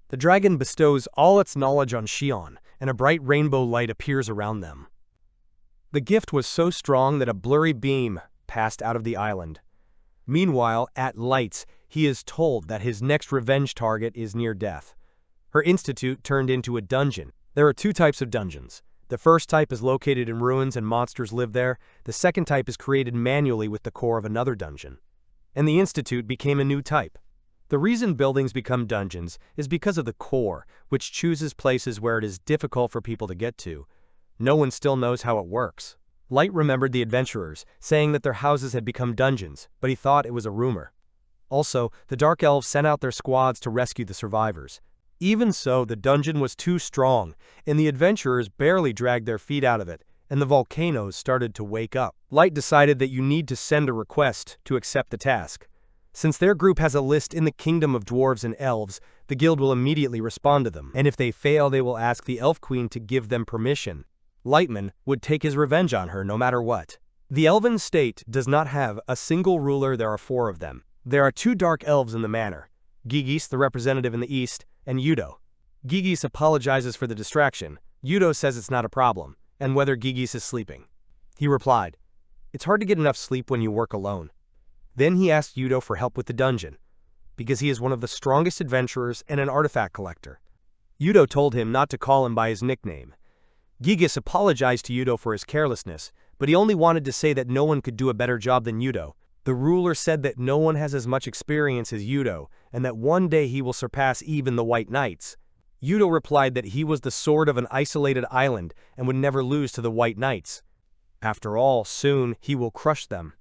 The dragon bestows all its knowledge on Xian, and a bright rainbow light appears around them. The gift was so strong that a blurry beam passed out of the island. Meanwhile, at Lights, he is told that his next revenge target is near death. Her institute turned into a dungeon. There are two types of dungeons. The first type is located in ruins and monsters live there. The second type is created manually with the core of another dungeon. And the institute became a new type. The reason buildings become dungeons is because of the core, which chooses places where it is difficult for people to get to. No one still knows how it works. Light remembered the adventurers, saying that their houses had become dungeons, but he thought it was a rumor. Also, the Dark Elves sent out their squads to rescue the survivors. Even so, the dungeon was too strong, and the adventurers barely dragged their feet out of it, and the volcanoes started to wake up. Light decided that you need to send a request to accept the task. Since their group has a list in the kingdom of dwarves and elves, the guild will immediately respond to them, and if they fail, they will ask the Elf Queen to give them permission. Lightman would take his revenge on her no matter what. The elven state does not have a single ruler. There are 4 of them. There are 2 dark elves in the manor, Gigis, the representative in the east, and Yudo. Gigis apologizes for the distraction. Yudo says it's not a problem, and whether Gigis is sleeping. He replied, "It's hard to get enough sleep when you work alone." Then he asked Yudo for help with the dungeon, because he is one of the strongest adventurers and an artifact collector. Yudo told him not to call him by his nickname. Gigis apologized to Yudo for his carelessness, but he only wanted to say that no one could do a better job than Yudo. The ruler said that no one has as much experience as Yudo, and that one day he will surpass even the White Knights. Yudo replied that he was the sword of an isolated island and would never lose to the White Knights. After all, soon he will crush them.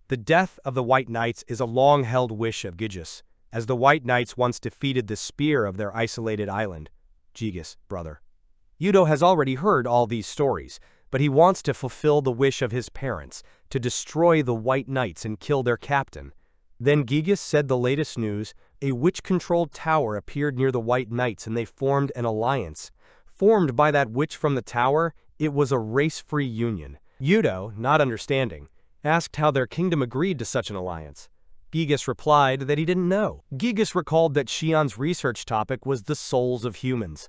The death of the White Knights is a long-held wish of Gigis, as the White Knights once defeated the spear of their isolated island. Gigis, brother. Yudo has already heard all these stories, but he wants to fulfill the wish of his parents, to destroy the White Knights and kill their captain. Then Gigis said the latest news: a witch-controlled tower appeared near the White Knights and they formed an alliance. Formed by that witch from the tower, it was a race-free union. Yudo, not understanding, asked how their kingdom agreed to such an alliance. Gigis replied that he didn't know. Gigis recalled that Xian's research topic was the souls of humans.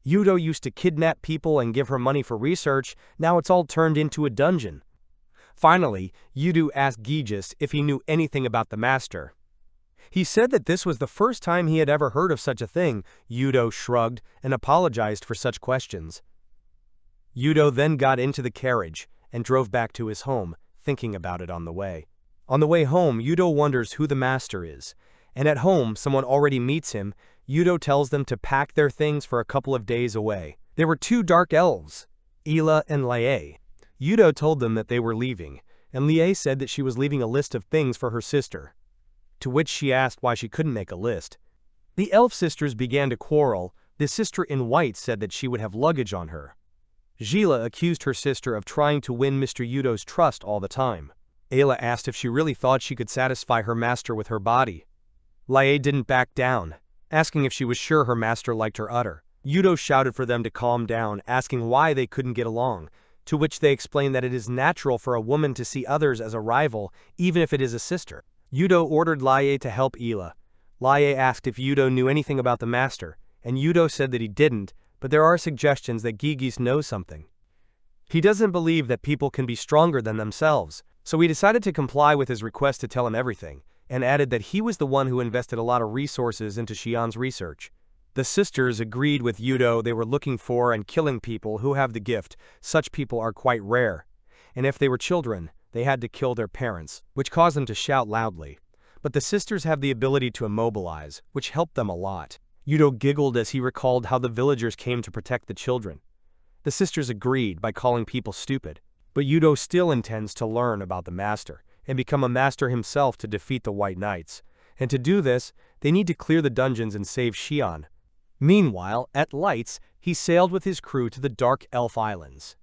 Yudo used to kidnap people and give her money for research, now it's all turned into a dungeon. Finally, Yudo asked Gijus if he knew anything about the master. He said that this was the first time he had ever heard of such a thing. Yudo shrugged and apologized for such questions. Yudo then got into the carriage and drove back to his home, thinking about it on the way. On the way home, Yudo wonders who the master is, and at home someone already meets him. Yudo tells them to pack their things for a couple of days away. There were two dark elves, Ila and Lie. Yudo told them that they were leaving, and Lie said that she was leaving a list of things for her sister, to which she asked why she couldn't make a list. The elf sisters began to quarrel. The sister in white said that she would have luggage on her. Gila accused her sister of trying to win Mr. Yudo's trust all the time. Ayla asked if she really thought she could satisfy her master with her body. Lie didn't back down, asking if she was sure her master liked her udder. Yudo shouted for them to calm down, asking why they couldn't get along, to which they explained that it is natural for a woman to see others as a rival, even if it is a sister. Yudo ordered Lie to help Ila. Lie asked if Yudo knew anything about the master, and Yudo said that he didn't, but there are suggestions that Gigis knows something. He doesn't believe that people can be stronger than themselves, so he decided to comply with his request to tell him everything, and added that he was the one who invested a lot of resources into Xian's research. The sisters agreed with Yudo. They were looking for and killing people who have the gift. Such people are quite rare, and if they were children, they had to kill their parents, which caused them to shout loudly. But the sisters have the ability to immobilize, which helped them a lot. Yudo giggled as he recalled how the villagers came to protect the children. The sisters agreed by calling people stupid, but Yudo still intends to learn about the master and become a master himself to defeat the White Knights. And to do this, they need to clear the dungeons and save Xian. Meanwhile, at Lights, he sailed with his crew to the Dark Elf Islands.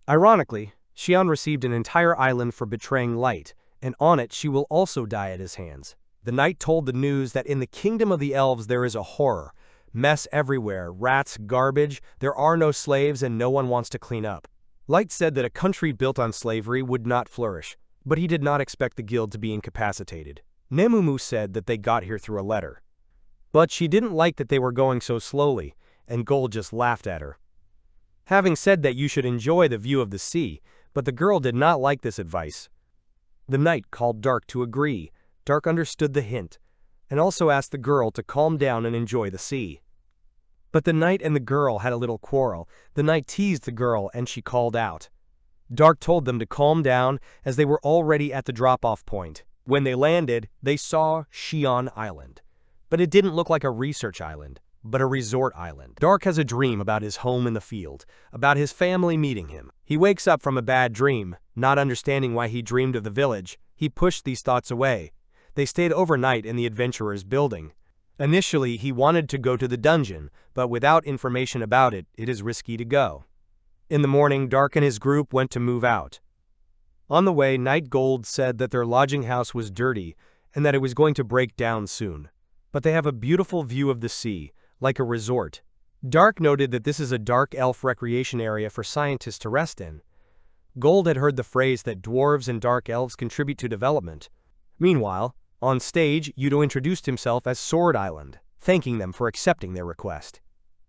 Ironically, Xian received an entire island for betraying Light, and on it she will also die at his hands. The knight told the news that in the kingdom of the elves there is a horror. Mess everywhere, rats, garbage, there are no slaves and no one wants to clean up. Light said that a country built on slavery would not flourish, but he did not expect the guild to be incapacitated. Nemumu said that they got here through a letter. But she didn't like that they were going so slowly, and Gold just laughed at her. Having said that you should enjoy the view of the sea, but the girl did not like this advice. The knight called Dark to agree. Dark understood the hint, and also asked the girl to calm down and enjoy the sea. But the knight and the girl had a little quarrel. The knight teased the girl and she called out. Dark told them to calm down as they were already at the drop-off point. When they landed, they saw Xian Island. But it didn't look like a research island, but a resort island. Dark has a dream about his home in the field, about his family meeting him. He wakes up from a bad dream, not understanding why he dreamed of the village. He pushed these thoughts away. They stayed overnight in the adventurer's building. Initially, he wanted to go to the dungeon, but without information about it, it is risky to go. In the morning, Dark and his group went to move out. On the way, Night Gold said that their lodging house was dirty and that it was going to break down soon. But they have a beautiful view of the sea, like a resort. Dark noted that this is a dark elf recreation area for scientists to rest in. Gold had heard the phrase that dwarves and dark elves contribute to development. Meanwhile, on stage, Yudo introduced himself as Sword Island, thanking them for accepting their request.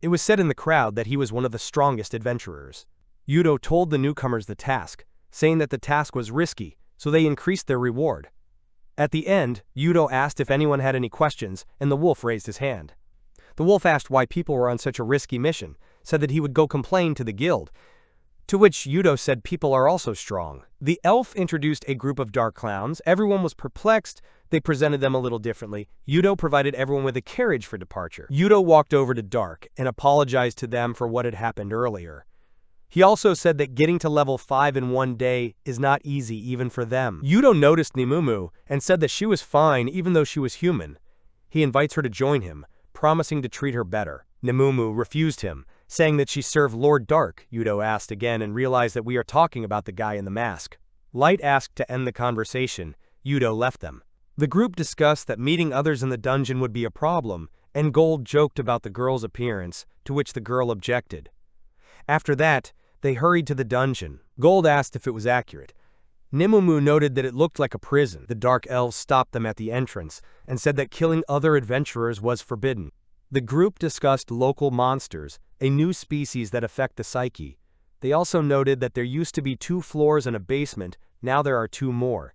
It was said in the crowd that he was one of the strongest adventurers. Yudo told the newcomers the task, saying that the task was risky, so they increased their reward. At the end, Yudo asked if anyone had any questions, and the wolf raised his hand. The wolf asked why people were on such a risky mission, said that he would go complain to the guild, to which Yudo said people are also strong. The elf introduced a group of dark clowns. Everyone was perplexed. They presented them a little differently. Yudo provided everyone with a carriage for departure. Yudo walked over to Dark and apologized to them for what had happened earlier. He also said that getting to level 5 in one day is not easy even for them. Yudo noticed Nemumu and said that she was fine even though she was human. He invites her to join him, promising to treat her better. Nemumu refused him, saying that she served Lord Dark. Yudo asked again and realized that we are talking about the guy in the mask. Light asked to end the conversation. Yudo left them. The group discussed that meeting others in the dungeon would be a problem, and Gold joked about the girl's appearance, to which the girl objected. After that, they hurried to the dungeon. Gold asked if it was accurate. Nemumu noted that it looked like a prison. The dark elves stopped them at the entrance and said that killing other adventurers was forbidden. The group discussed local monsters, a new species that affect the psyche. They also noted that there used to be 2 floors and a basement, now there are 2 more.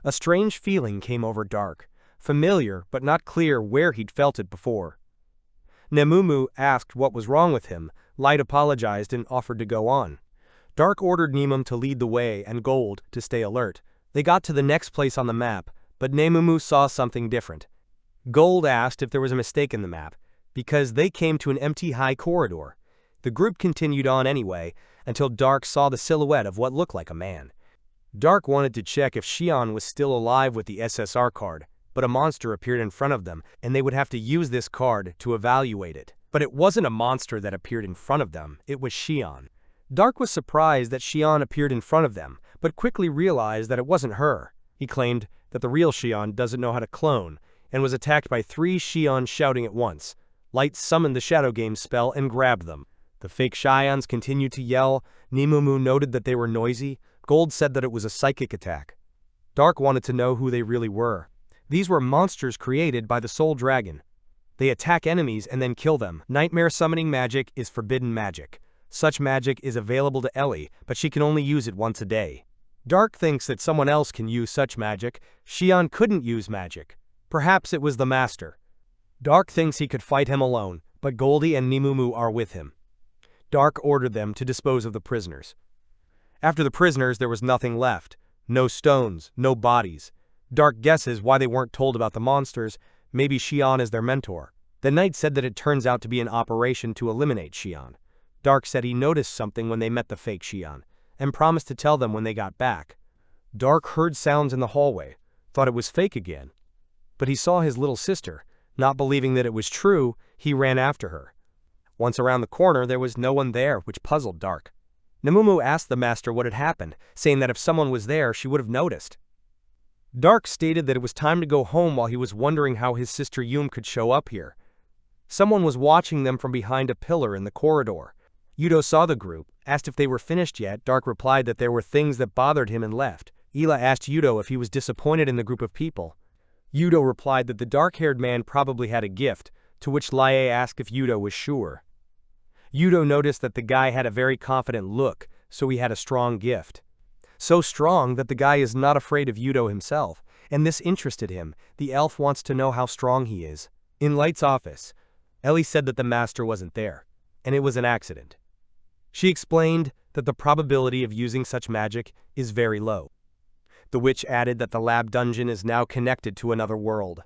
A strange feeling came over Dark, familiar but not clear where he'd felt it before. Nemumu asked what was wrong with him. Light apologized and offered to go on. Dark ordered Nemum to lead the way and Gold to stay alert. They got to the next place on the map, but Nemumu saw something different. Gold asked if there was a mistake in the map, because they came to an empty high corridor. The group continued on anyway, until Dark saw the silhouette of what looked like a man. Dark wanted to check if Xian was still alive with the SSR card, but a monster appeared in front of them, and they would have to use this card to evaluate it. But it wasn't a monster that appeared in front of them, it was Xian. Dark was surprised that Xian appeared in front of them, but quickly realized that it wasn't her. He claimed that the real Xian doesn't know how to clone, and was attacked by 3 Xian shouting at once. Light summoned the Shadow Game spell and grabbed them. The fake Xians continued to yell. Nemumu noted that they were noisy. Gold said that it was a psychic attack. Dark wanted to know who they really were. These were monsters created by the Soul Dragon. They attack enemies and then kill them. Nightmare summoning magic is forbidden magic. Such magic is available to Ellie, but she can only use it once a day. Dark thinks that someone else can use such magic. Xian couldn't use magic. Perhaps it was the master. Dark thinks he could fight him alone, but Goldie and Nemumu are with him. Dark ordered them to dispose of the prisoners. After the prisoners, there was nothing left. No stones, no bodies. Dark guesses why they weren't told about the monsters. Maybe Xian is their mentor. The knight said that it turns out to be an operation to eliminate Xian. Dark said he noticed something when they met the fake Xian, and promised to tell them when they got back. Dark heard sounds in the hallway, thought it was fake again. But he saw his little sister. Not believing that it was true, he ran after her. Once around the corner, there was no one there, which puzzled Dark. Nemumu asked the master what had happened, saying that if someone was there, she would have noticed. Dark stated that it was time to go home while he was wondering how his sister Yum could show up here. Someone was watching them from behind a pillar in the corridor. Yudo saw the group, asked if they were finished yet. Dark replied that there were things that bothered him and left. Ila asked Yudo if he was disappointed in the group of people. Yudo replied that the dark-haired man probably had a gift, to which Lie asked if Yudo was sure. Yudo noticed that the guy had a very confident look, so he had a strong gift. So strong that the guy is not afraid of Yudo himself, and this interested him. The elf wants to know how strong he is. In Light's office, Ellie said that the master wasn't there, and it was an accident. She explained that the probability of using such magic is very low. The witch added that the lab dungeon is now connected to another world,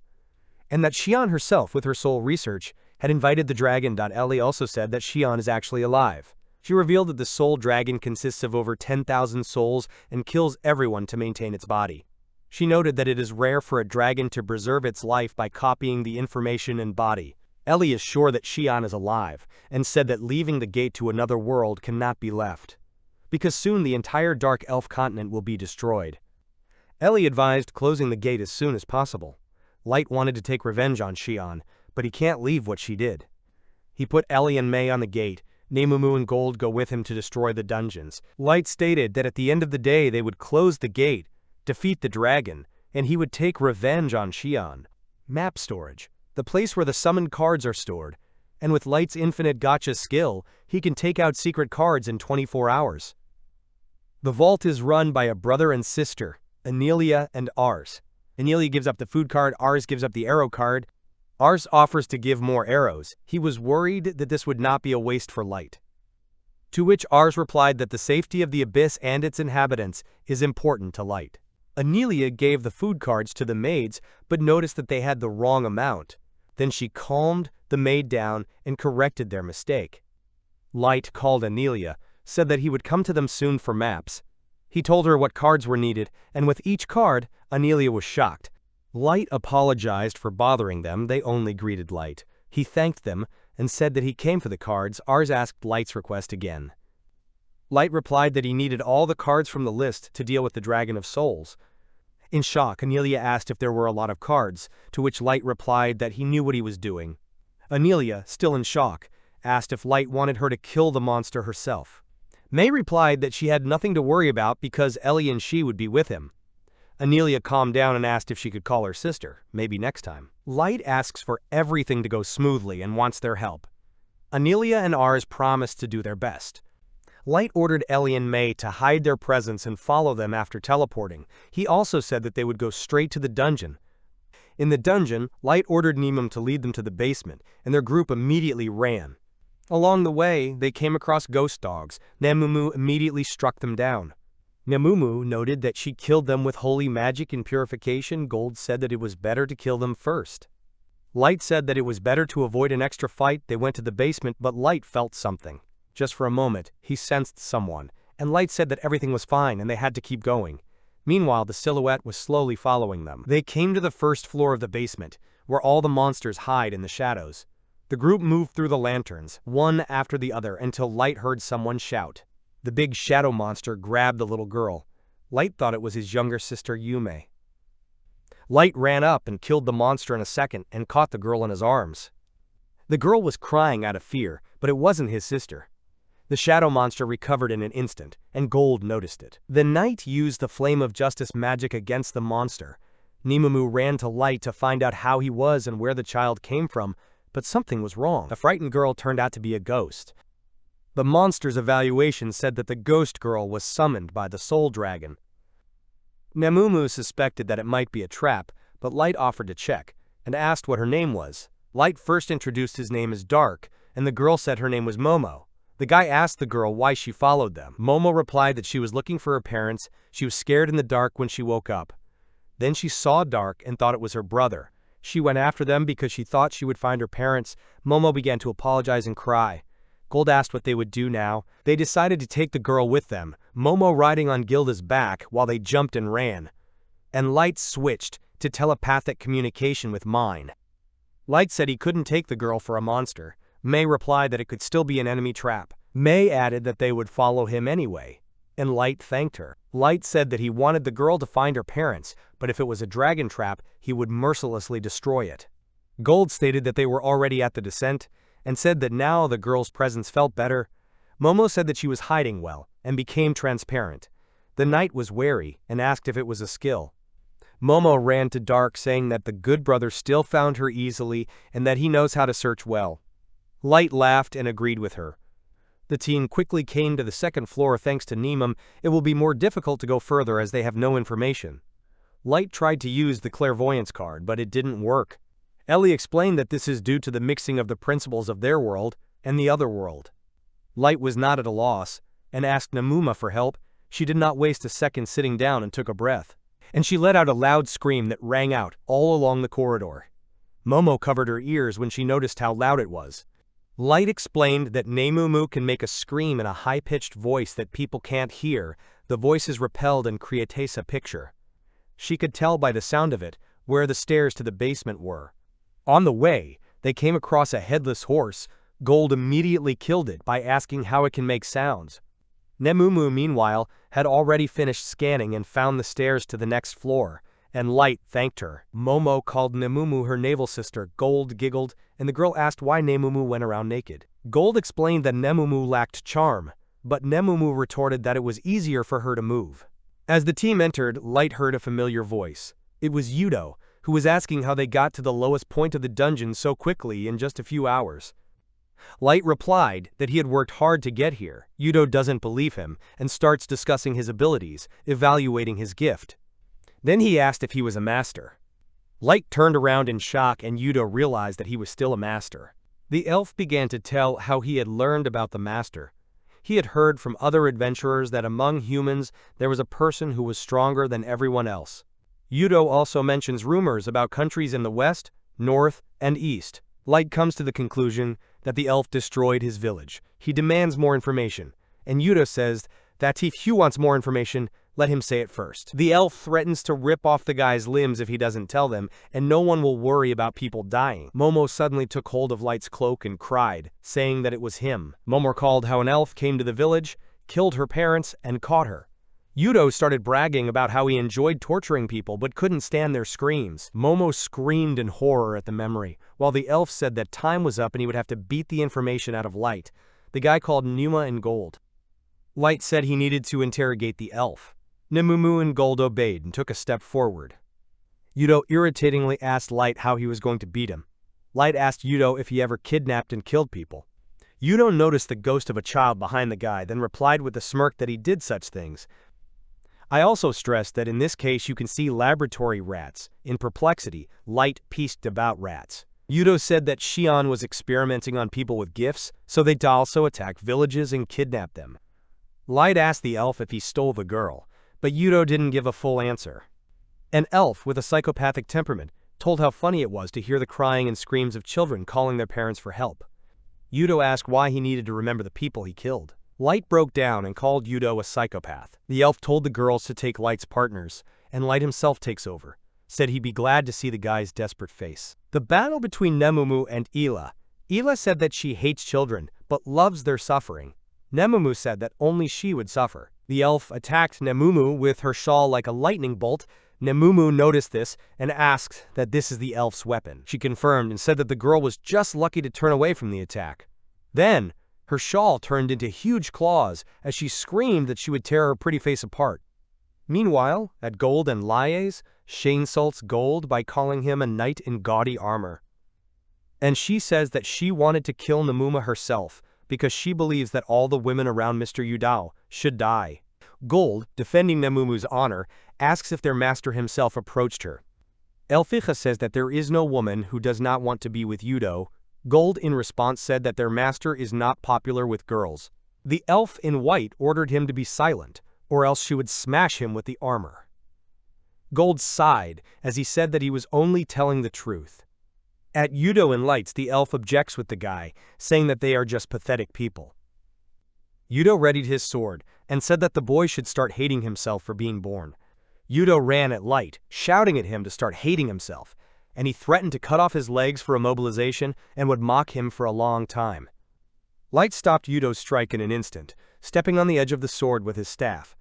and that Xian herself, with her soul research, had invited the dragon. Ellie also said that Xian is actually alive. She revealed that the soul dragon consists of over 10,000 souls and kills everyone to maintain its body. She noted that it is rare for a dragon to preserve its life by copying the information in body. Ellie is sure that Xian is alive, and said that leaving the gate to another world cannot be left, because soon the entire Dark Elf continent will be destroyed. Ellie advised closing the gate as soon as possible. Light wanted to take revenge on Xian, but he can't leave what she did. He put Ellie and May on the gate. Nemumu and Gold go with him to destroy the dungeons. Light stated that at the end of the day they would close the gate, defeat the dragon, and he would take revenge on Xian. Map storage, the place where the summoned cards are stored, and with Light's infinite gacha skill, he can take out secret cards in 24 hours. The vault is run by a brother and sister, Anelia and Ars. Anelia gives up the food card, Ars gives up the arrow card. Ars offers to give more arrows. He was worried that this would not be a waste for Light. To which Ars replied that the safety of the abyss and its inhabitants is important to Light. Anelia gave the food cards to the maids, but noticed that they had the wrong amount. Then she calmed the maid down and corrected their mistake. Light called Anelia, said that he would come to them soon for maps. He told her what cards were needed, and with each card, Anelia was shocked. Light apologized for bothering them. They only greeted Light. He thanked them and said that he came for the cards. Ars asked Light's request again. Light replied that he needed all the cards from the list to deal with the Dragon of Souls. In shock, Anelia asked if there were a lot of cards, to which Light replied that he knew what he was doing. Anelia, still in shock, asked if Light wanted her to kill the monster herself. May replied that she had nothing to worry about because Ellie and she would be with him. Anelia calmed down and asked if she could call her sister, maybe next time. Light asks for everything to go smoothly and wants their help. Anelia and Ars promise to do their best. Light ordered Ellie and May to hide their presence and follow them after teleporting. He also said that they would go straight to the dungeon. In the dungeon, Light ordered Nemum to lead them to the basement, and their group immediately ran. Along the way, they came across ghost dogs. Nemumu immediately struck them down. Nemumu noted that she killed them with holy magic and purification. Gold said that it was better to kill them first. Light said that it was better to avoid an extra fight. They went to the basement, but Light felt something. Just for a moment, he sensed someone, and Light said that everything was fine and they had to keep going. Meanwhile, the silhouette was slowly following them. They came to the first floor of the basement, where all the monsters hide in the shadows. The group moved through the lanterns, one after the other, until Light heard someone shout. The big shadow monster grabbed the little girl. Light thought it was his younger sister Yume. Light ran up and killed the monster in a second and caught the girl in his arms. The girl was crying out of fear, but it wasn't his sister. The shadow monster recovered in an instant, and Gold noticed it. The knight used the flame of justice magic against the monster. Nemumu ran to Light to find out how he was and where the child came from, but something was wrong. The frightened girl turned out to be a ghost. The monster's evaluation said that the ghost girl was summoned by the soul dragon. Nemumu suspected that it might be a trap, but Light offered to check, and asked what her name was. Light first introduced his name as Dark, and the girl said her name was Momo. The guy asked the girl why she followed them. Momo replied that she was looking for her parents. She was scared in the dark when she woke up. Then she saw Dark and thought it was her brother. She went after them because she thought she would find her parents. Momo began to apologize and cry. Gold asked what they would do now. They decided to take the girl with them, Momo riding on Gilda's back while they jumped and ran. And Light switched to telepathic communication with Mine. Light said he couldn't take the girl for a monster. May replied that it could still be an enemy trap. May added that they would follow him anyway, and Light thanked her. Light said that he wanted the girl to find her parents, but if it was a dragon trap, he would mercilessly destroy it. Gold stated that they were already at the descent, and said that now the girl's presence felt better. Momo said that she was hiding well, and became transparent. The knight was wary, and asked if it was a skill. Momo ran to Dark saying that the good brother still found her easily, and that he knows how to search well. Light laughed and agreed with her. The team quickly came to the second floor thanks to Nemum. It will be more difficult to go further as they have no information. Light tried to use the clairvoyance card, but it didn't work. Ellie explained that this is due to the mixing of the principles of their world and the other world. Light was not at a loss, and asked Nemuma for help. She did not waste a second sitting down and took a breath. And she let out a loud scream that rang out all along the corridor. Momo covered her ears when she noticed how loud it was. Light explained that Nemumu can make a scream in a high-pitched voice that people can't hear. The voice is repelled and creates a picture. She could tell by the sound of it where the stairs to the basement were. On the way, they came across a headless horse. Gold immediately killed it by asking how it can make sounds. Nemumu, meanwhile, had already finished scanning and found the stairs to the next floor, and Light thanked her. Momo called Nemumu her navel sister. Gold giggled, and the girl asked why Nemumu went around naked. Gold explained that Nemumu lacked charm, but Nemumu retorted that it was easier for her to move. As the team entered, Light heard a familiar voice. It was Yudo, who was asking how they got to the lowest point of the dungeon so quickly in just a few hours. Light replied that he had worked hard to get here. Yudo doesn't believe him and starts discussing his abilities, evaluating his gift. Then he asked if he was a master. Light turned around in shock and Yudo realized that he was still a master. The elf began to tell how he had learned about the master. He had heard from other adventurers that among humans there was a person who was stronger than everyone else. Yudo also mentions rumors about countries in the west, north, and east. Light comes to the conclusion that the elf destroyed his village. He demands more information, and Yudo says that if he wants more information, let him say it first. The elf threatens to rip off the guy's limbs if he doesn't tell them, and no one will worry about people dying. Momo suddenly took hold of Light's cloak and cried, saying that it was him. Momo recalled how an elf came to the village, killed her parents, and caught her. Yudo started bragging about how he enjoyed torturing people but couldn't stand their screams. Momo screamed in horror at the memory, while the elf said that time was up and he would have to beat the information out of Light. The guy called Numa and Gold. Light said he needed to interrogate the elf. Nemumu and Gold obeyed and took a step forward. Yudo irritatingly asked Light how he was going to beat him. Light asked Yudo if he ever kidnapped and killed people. Yudo noticed the ghost of a child behind the guy, then replied with a smirk that he did such things. I also stressed that in this case you can see laboratory rats. In perplexity, Light pieced about rats. Yudo said that Shion was experimenting on people with gifts, so they'd also attack villages and kidnap them. Light asked the elf if he stole the girl, but Yudo didn't give a full answer. An elf with a psychopathic temperament told how funny it was to hear the crying and screams of children calling their parents for help. Yudo asked why he needed to remember the people he killed. Light broke down and called Yudo a psychopath. The elf told the girls to take Light's partners, and Light himself takes over, said he'd be glad to see the guy's desperate face. The battle between Nemumu and Ila. Ila said that she hates children, but loves their suffering. Nemumu said that only she would suffer. The elf attacked Nemumu with her shawl like a lightning bolt. Nemumu noticed this and asked that this is the elf's weapon. She confirmed and said that the girl was just lucky to turn away from the attack. Then, her shawl turned into huge claws as she screamed that she would tear her pretty face apart. Meanwhile, at Gold and Lie's, Shane insults Gold by calling him a knight in gaudy armor. And she says that she wanted to kill Nemuma herself because she believes that all the women around Mr. Yudao should die. Gold, defending Nemumu's honor, asks if their master himself approached her. Elficha says that there is no woman who does not want to be with Yudo. Gold in response said that their master is not popular with girls. The elf in white ordered him to be silent, or else she would smash him with the armor. Gold sighed as he said that he was only telling the truth. At Yudo and Lights, the elf objects with the guy, saying that they are just pathetic people. Yudo readied his sword and said that the boy should start hating himself for being born. Yudo ran at Light, shouting at him to start hating himself, and he threatened to cut off his legs for immobilization and would mock him for a long time. Light stopped Yudo's strike in an instant, stepping on the edge of the sword with his staff.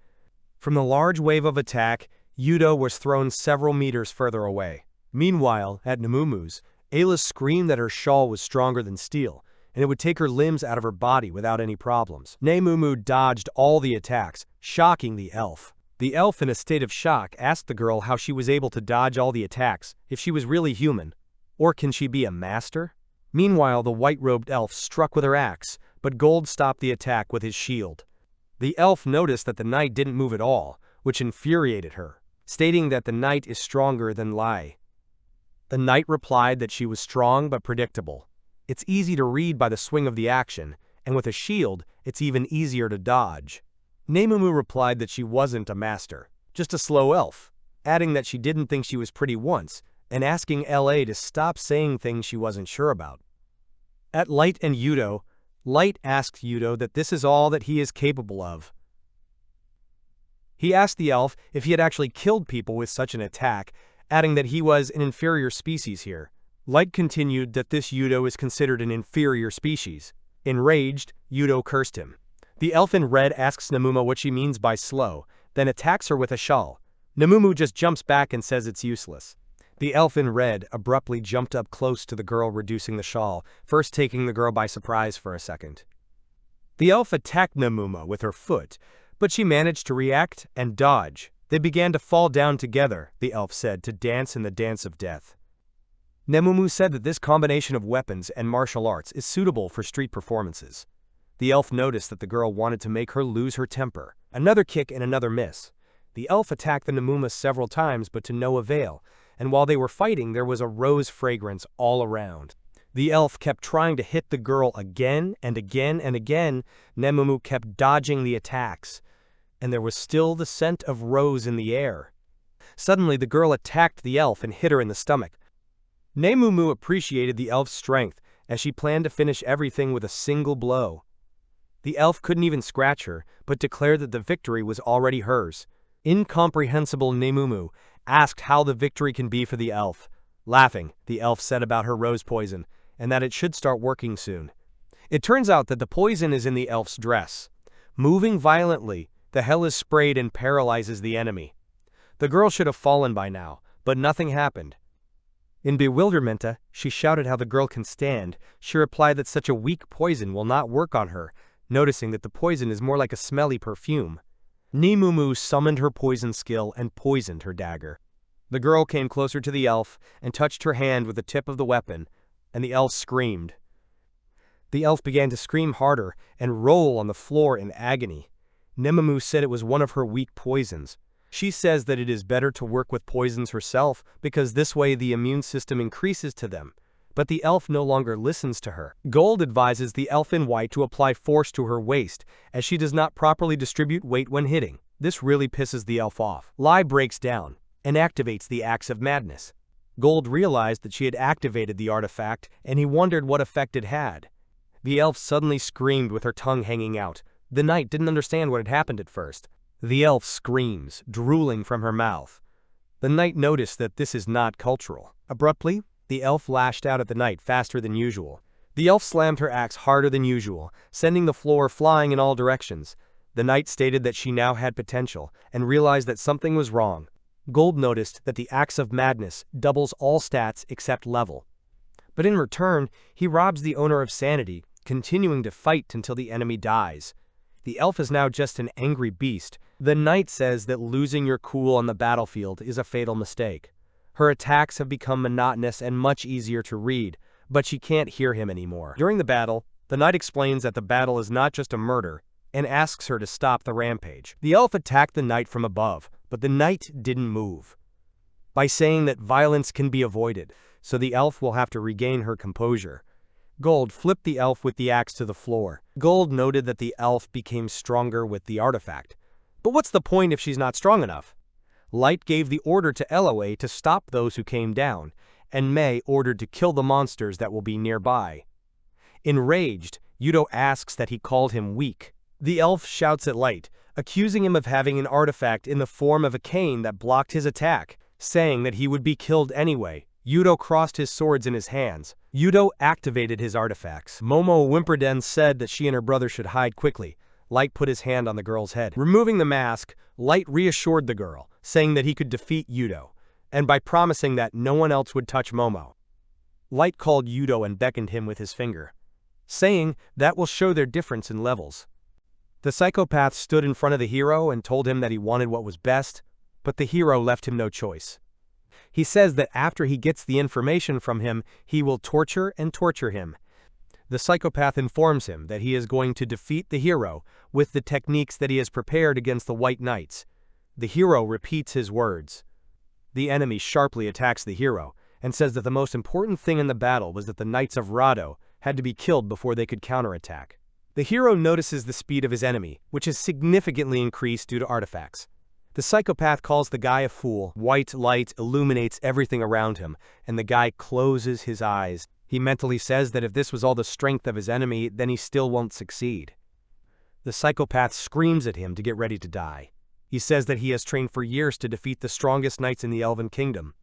From the large wave of attack, Yudo was thrown several meters further away. Meanwhile, at Nemumu's, Ayla screamed that her shawl was stronger than steel, and it would take her limbs out of her body without any problems. Nemumu dodged all the attacks, shocking the elf. The elf, in a state of shock, asked the girl how she was able to dodge all the attacks, if she was really human. Or can she be a master? Meanwhile, the white-robed elf struck with her axe, but Gold stopped the attack with his shield. The elf noticed that the knight didn't move at all, which infuriated her, stating that the knight is stronger than Lai. The knight replied that she was strong but predictable. It's easy to read by the swing of the action, and with a shield, it's even easier to dodge. Nemumu replied that she wasn't a master, just a slow elf, adding that she didn't think she was pretty once, and asking LA to stop saying things she wasn't sure about. At Light and Yudo, Light asked Yudo that this is all that he is capable of. He asked the elf if he had actually killed people with such an attack, adding that he was an inferior species here. Light continued that this Yudo is considered an inferior species. Enraged, Yudo cursed him. The elf in red asks Nemuma what she means by slow, then attacks her with a shawl. Nemumu just jumps back and says it's useless. The elf in red abruptly jumped up close to the girl, reducing the shawl, first taking the girl by surprise for a second. The elf attacked Nemuma with her foot, but she managed to react and dodge. They began to fall down together, the elf said, to dance in the dance of death. Nemumu said that this combination of weapons and martial arts is suitable for street performances. The elf noticed that the girl wanted to make her lose her temper. Another kick and another miss. The elf attacked the Nemuma several times, but to no avail, and while they were fighting, there was a rose fragrance all around. The elf kept trying to hit the girl again and again and again. Nemumu kept dodging the attacks, and there was still the scent of rose in the air. Suddenly, the girl attacked the elf and hit her in the stomach. Nemumu appreciated the elf's strength, as she planned to finish everything with a single blow. The elf couldn't even scratch her, but declared that the victory was already hers. Incomprehensible Nemumu asked how the victory can be for the elf. Laughing, the elf said about her rose poison, and that it should start working soon. It turns out that the poison is in the elf's dress. Moving violently, the hell is sprayed and paralyzes the enemy. The girl should have fallen by now, but nothing happened. In bewilderment, she shouted how the girl can stand. She replied that such a weak poison will not work on her, noticing that the poison is more like a smelly perfume. Nimumu summoned her poison skill and poisoned her dagger. The girl came closer to the elf and touched her hand with the tip of the weapon, and the elf screamed. The elf began to scream harder and roll on the floor in agony. Nimumu said it was one of her weak poisons. She says that it is better to work with poisons herself because this way the immune system increases to them. But the elf no longer listens to her. Gold advises the elf in white to apply force to her waist, as she does not properly distribute weight when hitting. This really pisses the elf off. Lai breaks down and activates the axe of madness. Gold realized that she had activated the artifact, and he wondered what effect it had. The elf suddenly screamed with her tongue hanging out. The knight didn't understand what had happened at first. The elf screams, drooling from her mouth. The knight noticed that this is not cultural. Abruptly, the elf lashed out at the knight faster than usual. The elf slammed her axe harder than usual, sending the floor flying in all directions. The knight stated that she now had potential, and realized that something was wrong. Gold noticed that the axe of madness doubles all stats except level. But in return, he robs the owner of sanity, continuing to fight until the enemy dies. The elf is now just an angry beast. The knight says that losing your cool on the battlefield is a fatal mistake. Her attacks have become monotonous and much easier to read, but she can't hear him anymore. During the battle, the knight explains that the battle is not just a murder, and asks her to stop the rampage. The elf attacked the knight from above, but the knight didn't move, by saying that violence can be avoided, so the elf will have to regain her composure. Gold flipped the elf with the axe to the floor. Gold noted that the elf became stronger with the artifact. But what's the point if she's not strong enough? Light gave the order to Eloe to stop those who came down, and May ordered to kill the monsters that will be nearby. Enraged, Yudo asks that he called him weak. The elf shouts at Light, accusing him of having an artifact in the form of a cane that blocked his attack, saying that he would be killed anyway. Yudo crossed his swords in his hands. Yudo activated his artifacts. Momo Whimperden said that she and her brother should hide quickly. Light put his hand on the girl's head. Removing the mask, Light reassured the girl, saying that he could defeat Yudo, and by promising that no one else would touch Momo. Light called Yudo and beckoned him with his finger, saying that will show their difference in levels. The psychopath stood in front of the hero and told him that he wanted what was best, but the hero left him no choice. He says that after he gets the information from him, he will torture and torture him. The psychopath informs him that he is going to defeat the hero with the techniques that he has prepared against the White Knights. The hero repeats his words. The enemy sharply attacks the hero and says that the most important thing in the battle was that the Knights of Rado had to be killed before they could counterattack. The hero notices the speed of his enemy, which is significantly increased due to artifacts. The psychopath calls the guy a fool. White light illuminates everything around him, and the guy closes his eyes. He mentally says that if this was all the strength of his enemy, then he still won't succeed. The psychopath screams at him to get ready to die. He says that he has trained for years to defeat the strongest knights in the Elven Kingdom.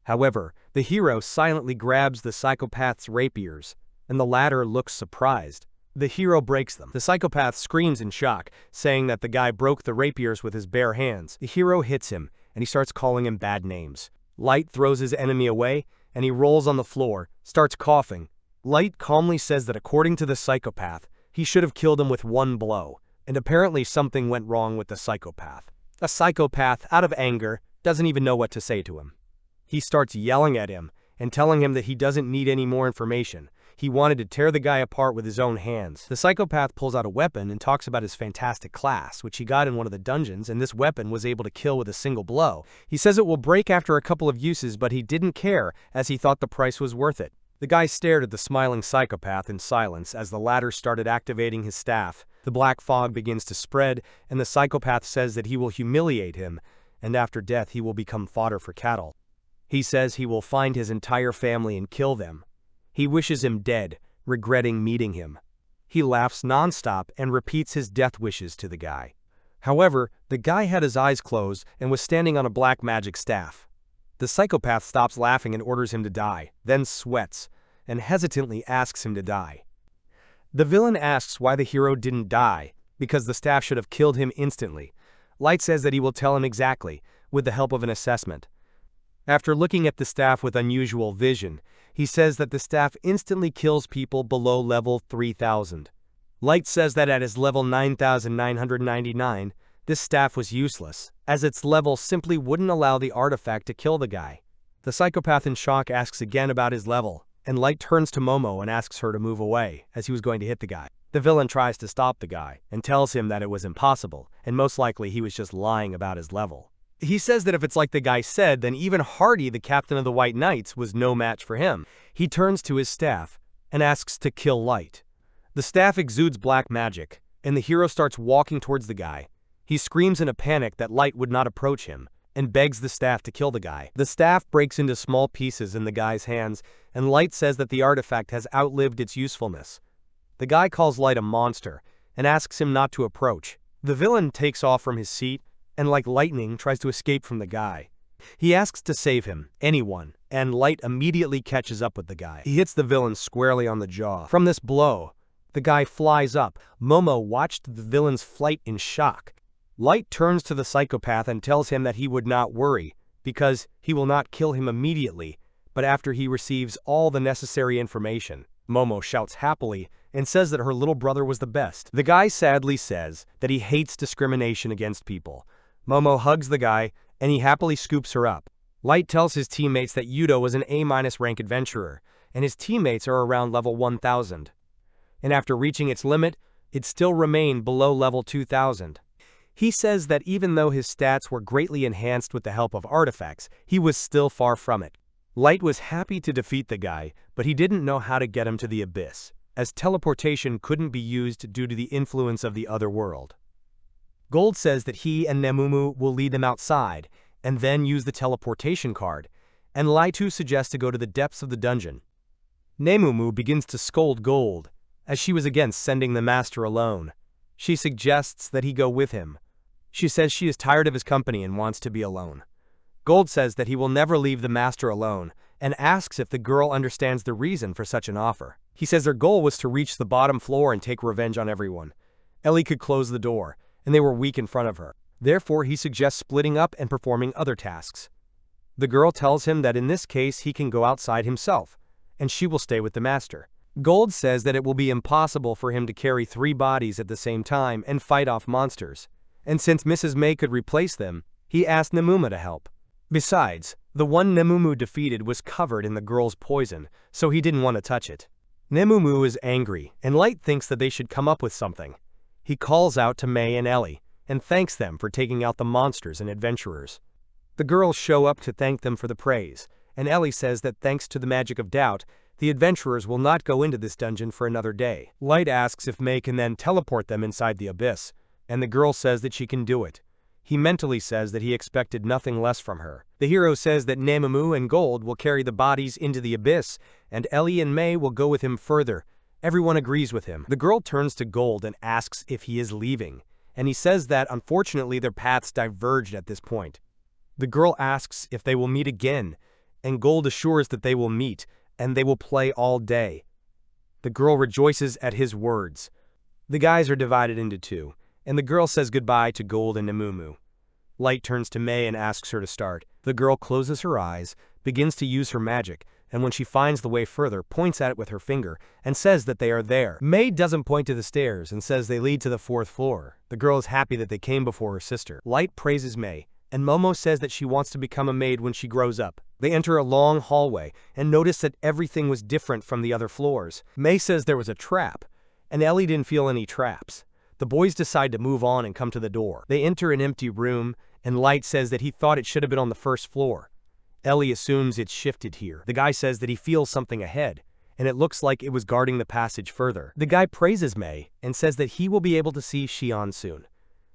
However, the hero silently grabs the psychopath's rapiers, and the latter looks surprised. The hero breaks them. The psychopath screams in shock, saying that the guy broke the rapiers with his bare hands. The hero hits him, and he starts calling him bad names. Light throws his enemy away, and he rolls on the floor, starts coughing. Light calmly says that according to the psychopath, he should have killed him with one blow, and apparently something went wrong with the psychopath. A psychopath, out of anger, doesn't even know what to say to him. He starts yelling at him and telling him that he doesn't need any more information. He wanted to tear the guy apart with his own hands. The psychopath pulls out a weapon and talks about his fantastic class, which he got in one of the dungeons, and this weapon was able to kill with a single blow. He says it will break after a couple of uses, but he didn't care, as he thought the price was worth it. The guy stared at the smiling psychopath in silence as the latter started activating his staff. The black fog begins to spread, and the psychopath says that he will humiliate him, and after death he will become fodder for cattle. He says he will find his entire family and kill them. He wishes him dead, regretting meeting him. He laughs nonstop and repeats his death wishes to the guy. However, the guy had his eyes closed and was standing on a black magic staff. The psychopath stops laughing and orders him to die, then sweats, and hesitantly asks him to die. The villain asks why the hero didn't die, because the staff should have killed him instantly. Light says that he will tell him exactly, with the help of an assessment. After looking at the staff with unusual vision, he says that the staff instantly kills people below level 3000. Light says that at his level 9999, This staff was useless, as its level simply wouldn't allow the artifact to kill the guy. The psychopath in shock asks again about his level, and Light turns to Momo and asks her to move away, as he was going to hit the guy. The villain tries to stop the guy, and tells him that it was impossible, and most likely he was just lying about his level. He says that if it's like the guy said, then even Hardy, the captain of the White Knights, was no match for him. He turns to his staff, and asks to kill Light. The staff exudes black magic, and the hero starts walking towards the guy. He screams in a panic that Light would not approach him, and begs the staff to kill the guy. The staff breaks into small pieces in the guy's hands, and Light says that the artifact has outlived its usefulness. The guy calls Light a monster, and asks him not to approach. The villain takes off from his seat, and like lightning tries to escape from the guy. He asks to save him, anyone, and Light immediately catches up with the guy. He hits the villain squarely on the jaw. From this blow, the guy flies up. Momo watched the villain's flight in shock. Light turns to the psychopath and tells him that he would not worry, because he will not kill him immediately, but after he receives all the necessary information. Momo shouts happily and says that her little brother was the best. The guy sadly says that he hates discrimination against people. Momo hugs the guy, and he happily scoops her up. Light tells his teammates that Yudo was an A- rank adventurer, and his teammates are around level 1000. And after reaching its limit, it still remained below level 2000. He says that even though his stats were greatly enhanced with the help of artifacts, he was still far from it. Light was happy to defeat the guy, but he didn't know how to get him to the abyss, as teleportation couldn't be used due to the influence of the other world. Gold says that he and Nemumu will lead them outside, and then use the teleportation card, and Light suggests to go to the depths of the dungeon. Nemumu begins to scold Gold, as she was against sending the master alone. She suggests that he go with him. She says she is tired of his company and wants to be alone. Gold says that he will never leave the master alone, and asks if the girl understands the reason for such an offer. He says their goal was to reach the bottom floor and take revenge on everyone. Ellie could close the door, and they were weak in front of her. Therefore, he suggests splitting up and performing other tasks. The girl tells him that in this case he can go outside himself, and she will stay with the master. Gold says that it will be impossible for him to carry 3 bodies at the same time and fight off monsters, and since Mrs. May could replace them, he asked Nemuma to help. Besides, the one Nemumu defeated was covered in the girl's poison, so he didn't want to touch it. Nemumu is angry, and Light thinks that they should come up with something. He calls out to May and Ellie, and thanks them for taking out the monsters and adventurers. The girls show up to thank them for the praise, and Ellie says that thanks to the magic of doubt, the adventurers will not go into this dungeon for another day. Light asks if May can then teleport them inside the abyss, and the girl says that she can do it. He mentally says that he expected nothing less from her. The hero says that Nemumu and Gold will carry the bodies into the abyss, and Ellie and May will go with him further. Everyone agrees with him. The girl turns to Gold and asks if he is leaving, and he says that unfortunately their paths diverged at this point. The girl asks if they will meet again, and Gold assures that they will meet, and they will play all day. The girl rejoices at his words. The guys are divided into 2. And the girl says goodbye to Gold and Nemumu. Light turns to May and asks her to start. The girl closes her eyes, begins to use her magic, and when she finds the way further, points at it with her finger, and says that they are there. May doesn't point to the stairs and says they lead to the 4th floor. The girl is happy that they came before her sister. Light praises May, and Momo says that she wants to become a maid when she grows up. They enter a long hallway, and notice that everything was different from the other floors. May says there was a trap, and Ellie didn't feel any traps. The boys decide to move on and come to the door. They enter an empty room, and Light says that he thought it should have been on the 1st floor. Ellie assumes it's shifted here. The guy says that he feels something ahead, and it looks like it was guarding the passage further. The guy praises May and says that he will be able to see Shion soon.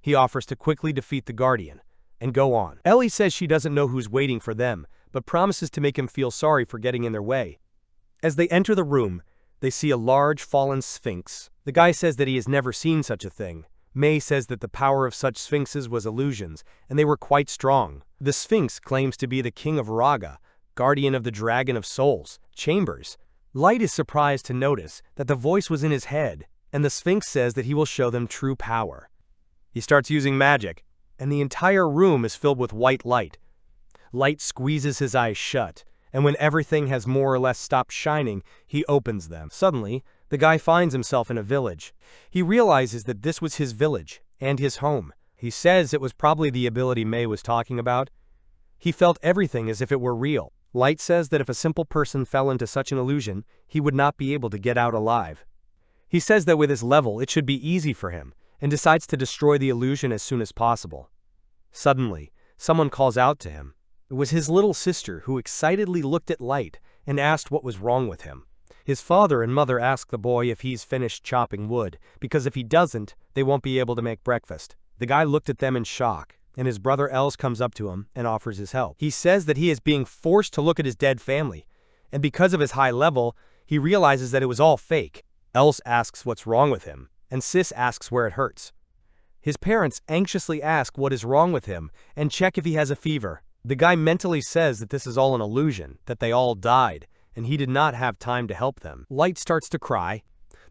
He offers to quickly defeat the Guardian and go on. Ellie says she doesn't know who's waiting for them, but promises to make him feel sorry for getting in their way. As they enter the room, they see a large fallen sphinx. The guy says that he has never seen such a thing. May says that the power of such sphinxes was illusions, and they were quite strong. The sphinx claims to be the king of Raga, guardian of the dragon of souls, Chambers. Light is surprised to notice that the voice was in his head, and the sphinx says that he will show them true power. He starts using magic, and the entire room is filled with white light. Light squeezes his eyes shut, and when everything has more or less stopped shining, he opens them. Suddenly, the guy finds himself in a village. He realizes that this was his village and his home. He says it was probably the ability Mei was talking about. He felt everything as if it were real. Light says that if a simple person fell into such an illusion, he would not be able to get out alive. He says that with his level it should be easy for him, and decides to destroy the illusion as soon as possible. Suddenly, someone calls out to him. It was his little sister, who excitedly looked at Light and asked what was wrong with him. His father and mother ask the boy if he's finished chopping wood, because if he doesn't, they won't be able to make breakfast. The guy looked at them in shock, and his brother Els comes up to him and offers his help. He says that he is being forced to look at his dead family, and because of his high level, he realizes that it was all fake. Els asks what's wrong with him, and Sis asks where it hurts. His parents anxiously ask what is wrong with him and check if he has a fever. The guy mentally says that this is all an illusion, that they all died, and he did not have time to help them. Light starts to cry.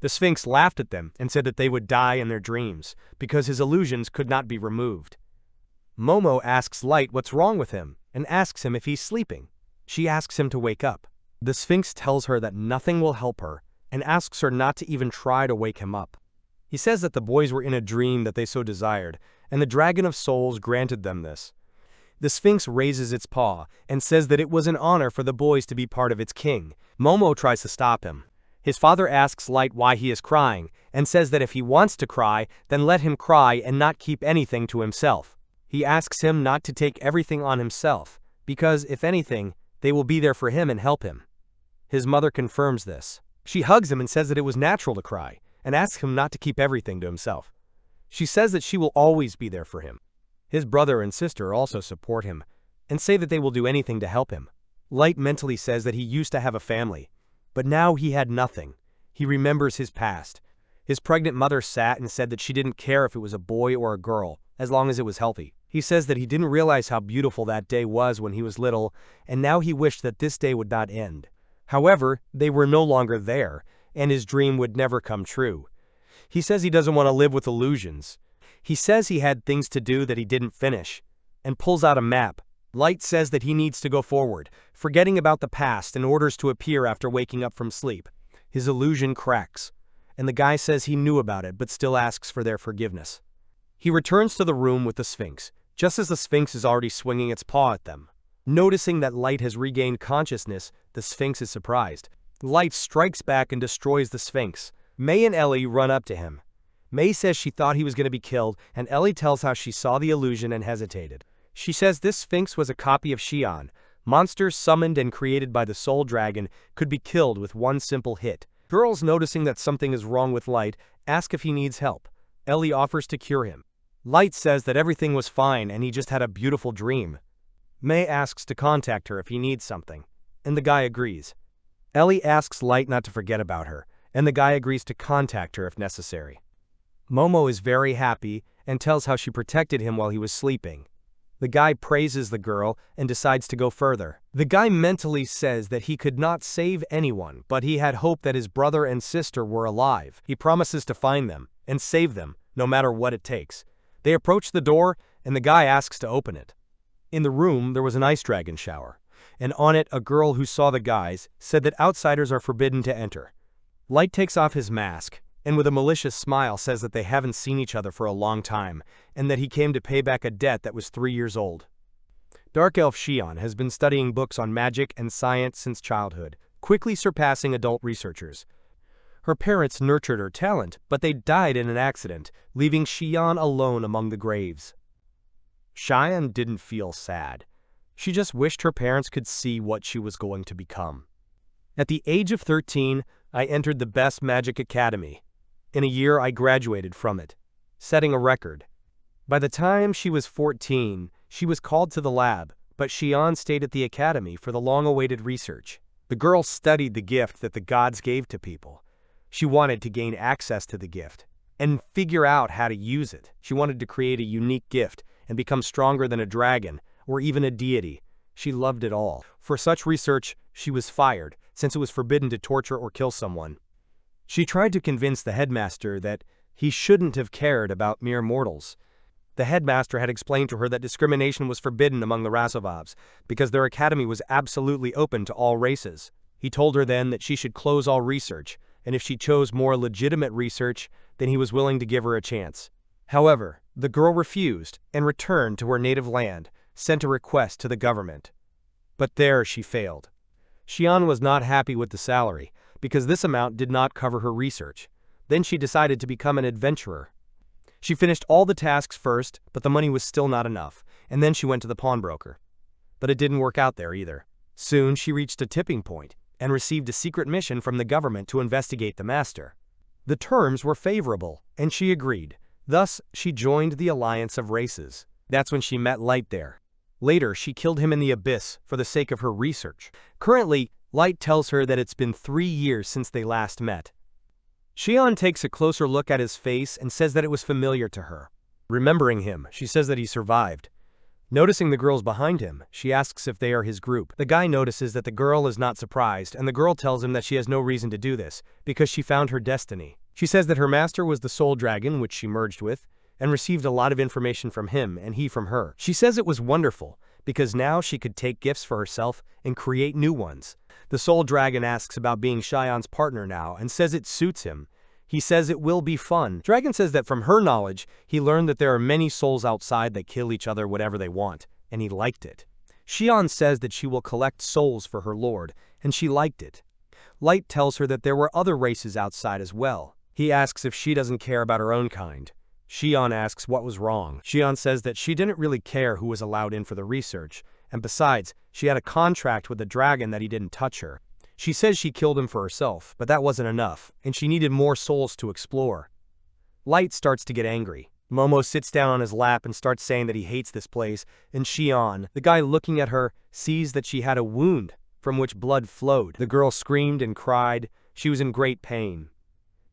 The Sphinx laughed at them and said that they would die in their dreams, because his illusions could not be removed. Momo asks Light what's wrong with him, and asks him if he's sleeping. She asks him to wake up. The Sphinx tells her that nothing will help her, and asks her not to even try to wake him up. He says that the boys were in a dream that they so desired, and the Dragon of Souls granted them this. The Sphinx raises its paw and says that it was an honor for the boys to be part of its king. Momo tries to stop him. His father asks Light why he is crying, and says that if he wants to cry, then let him cry and not keep anything to himself. He asks him not to take everything on himself, because, if anything, they will be there for him and help him. His mother confirms this. She hugs him and says that it was natural to cry, and asks him not to keep everything to himself. She says that she will always be there for him. His brother and sister also support him, and say that they will do anything to help him. Light mentally says that he used to have a family, but now he had nothing. He remembers his past. His pregnant mother sat and said that she didn't care if it was a boy or a girl, as long as it was healthy. He says that he didn't realize how beautiful that day was when he was little, and now he wished that this day would not end. However, they were no longer there, and his dream would never come true. He says he doesn't want to live with illusions. He says he had things to do that he didn't finish, and pulls out a map. Light says that he needs to go forward, forgetting about the past and orders to appear after waking up from sleep. His illusion cracks, and the guy says he knew about it but still asks for their forgiveness. He returns to the room with the Sphinx, just as the Sphinx is already swinging its paw at them. Noticing that Light has regained consciousness, the Sphinx is surprised. Light strikes back and destroys the Sphinx. Mei and Ellie run up to him. Mei says she thought he was going to be killed, and Ellie tells how she saw the illusion and hesitated. She says this Sphinx was a copy of Xian. Monsters summoned and created by the Soul Dragon could be killed with one simple hit. Girls, noticing that something is wrong with Light, ask if he needs help. Ellie offers to cure him. Light says that everything was fine and he just had a beautiful dream. Mei asks to contact her if he needs something, and the guy agrees. Ellie asks Light not to forget about her, and the guy agrees to contact her if necessary. Momo is very happy and tells how she protected him while he was sleeping. The guy praises the girl and decides to go further. The guy mentally says that he could not save anyone, but he had hope that his brother and sister were alive. He promises to find them and save them, no matter what it takes. They approach the door, and the guy asks to open it. In the room, there was an ice dragon shower, and on it, a girl who saw the guys said that outsiders are forbidden to enter. Light takes off his mask, and with a malicious smile says that they haven't seen each other for a long time, and that he came to pay back a debt that was 3 years old. Dark Elf Xian has been studying books on magic and science since childhood, quickly surpassing adult researchers. Her parents nurtured her talent, but they died in an accident, leaving Xian alone among the graves. Xian didn't feel sad. She just wished her parents could see what she was going to become. At the age of 13, I entered the best magic academy. In a year, I graduated from it, setting a record. By the time she was 14, she was called to the lab, but Xian stayed at the academy for the long-awaited research. The girl studied the gift that the gods gave to people. She wanted to gain access to the gift and figure out how to use it. She wanted to create a unique gift and become stronger than a dragon or even a deity. She loved it all. For such research, she was fired, since it was forbidden to torture or kill someone. She tried to convince the headmaster that he shouldn't have cared about mere mortals. The headmaster had explained to her that discrimination was forbidden among the Rasovavs, because their academy was absolutely open to all races. He told her then that she should close all research, and if she chose more legitimate research, then he was willing to give her a chance. However, the girl refused and returned to her native land, sent a request to the government. But there she failed. Xian was not happy with the salary, because this amount did not cover her research. Then she decided to become an adventurer. She finished all the tasks first, but the money was still not enough, and then she went to the pawnbroker. But it didn't work out there either. Soon she reached a tipping point and received a secret mission from the government to investigate the master. The terms were favorable, and she agreed. Thus, she joined the Alliance of Races. That's when she met Light there. Later, she killed him in the abyss for the sake of her research. Currently, Light tells her that it's been 3 years since they last met. Xian takes a closer look at his face and says that it was familiar to her. Remembering him, she says that he survived. Noticing the girls behind him, she asks if they are his group. The guy notices that the girl is not surprised, and the girl tells him that she has no reason to do this, because she found her destiny. She says that her master was the soul dragon, which she merged with, and received a lot of information from him and he from her. She says it was wonderful, because now she could take gifts for herself and create new ones. The soul dragon asks about being Xian's partner now and says it suits him. He says it will be fun. Dragon says that from her knowledge, he learned that there are many souls outside that kill each other whatever they want, and he liked it. Xian says that she will collect souls for her lord, and she liked it. Light tells her that there were other races outside as well. He asks if she doesn't care about her own kind. Xian asks what was wrong. Xian says that she didn't really care who was allowed in for the research, and besides, she had a contract with the dragon that he didn't touch her. She says she killed him for herself, but that wasn't enough, and she needed more souls to explore. Light starts to get angry. Momo sits down on his lap and starts saying that he hates this place, and Xian, the guy looking at her, sees that she had a wound from which blood flowed. The girl screamed and cried. She was in great pain.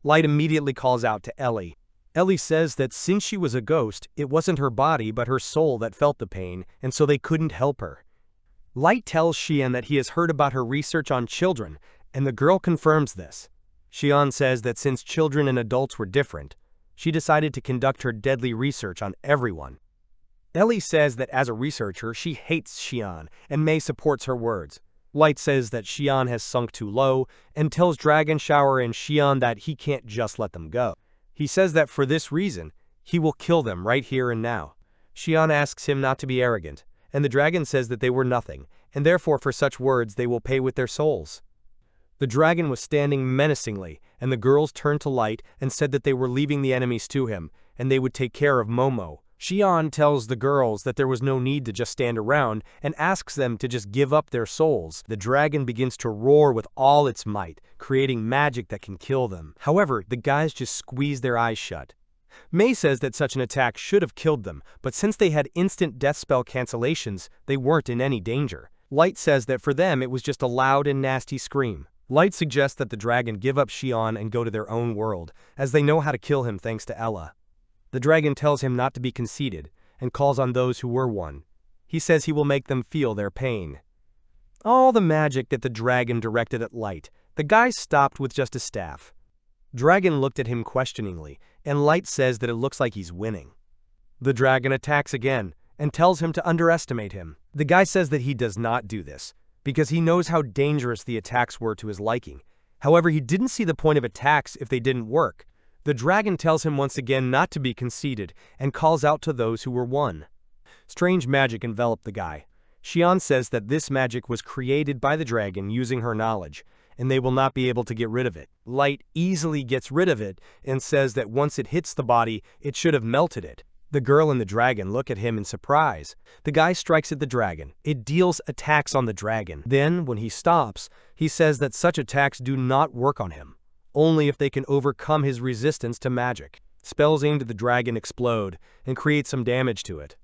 Light immediately calls out to Ellie. Ellie says that since she was a ghost, it wasn't her body but her soul that felt the pain, and so they couldn't help her. Light tells Xian that he has heard about her research on children, and the girl confirms this. Xian says that since children and adults were different, she decided to conduct her deadly research on everyone. Ellie says that as a researcher, she hates Xian, and Mei supports her words. Light says that Xian has sunk too low, and tells Dragon Shower and Xian that he can't just let them go. He says that for this reason, he will kill them right here and now. Xian asks him not to be arrogant, and the dragon says that they were nothing, and therefore for such words they will pay with their souls. The dragon was standing menacingly, and the girls turned to Light and said that they were leaving the enemies to him, and they would take care of Momo. Xian tells the girls that there was no need to just stand around and asks them to just give up their souls. The dragon begins to roar with all its might, creating magic that can kill them. However, the guys just squeeze their eyes shut. Mei says that such an attack should have killed them, but since they had instant death spell cancellations, they weren't in any danger. Light says that for them it was just a loud and nasty scream. Light suggests that the dragon give up Xian and go to their own world, as they know how to kill him thanks to Ella. The dragon tells him not to be conceited, and calls on those who were one. He says he will make them feel their pain. All the magic that the dragon directed at Light, the guy stopped with just a staff. Dragon looked at him questioningly, and Light says that it looks like he's winning. The dragon attacks again, and tells him to underestimate him. The guy says that he does not do this, because he knows how dangerous the attacks were to his liking. However, he didn't see the point of attacks if they didn't work. The dragon tells him once again not to be conceited, and calls out to those who were won. Strange magic enveloped the guy. Xian says that this magic was created by the dragon using her knowledge, and they will not be able to get rid of it. Light easily gets rid of it, and says that once it hits the body, it should have melted it. The girl and the dragon look at him in surprise. The guy strikes at the dragon. It deals attacks on the dragon. Then, when he stops, he says that such attacks do not work on him, only if they can overcome his resistance to magic. Spells aimed at the dragon explode and create some damage to it.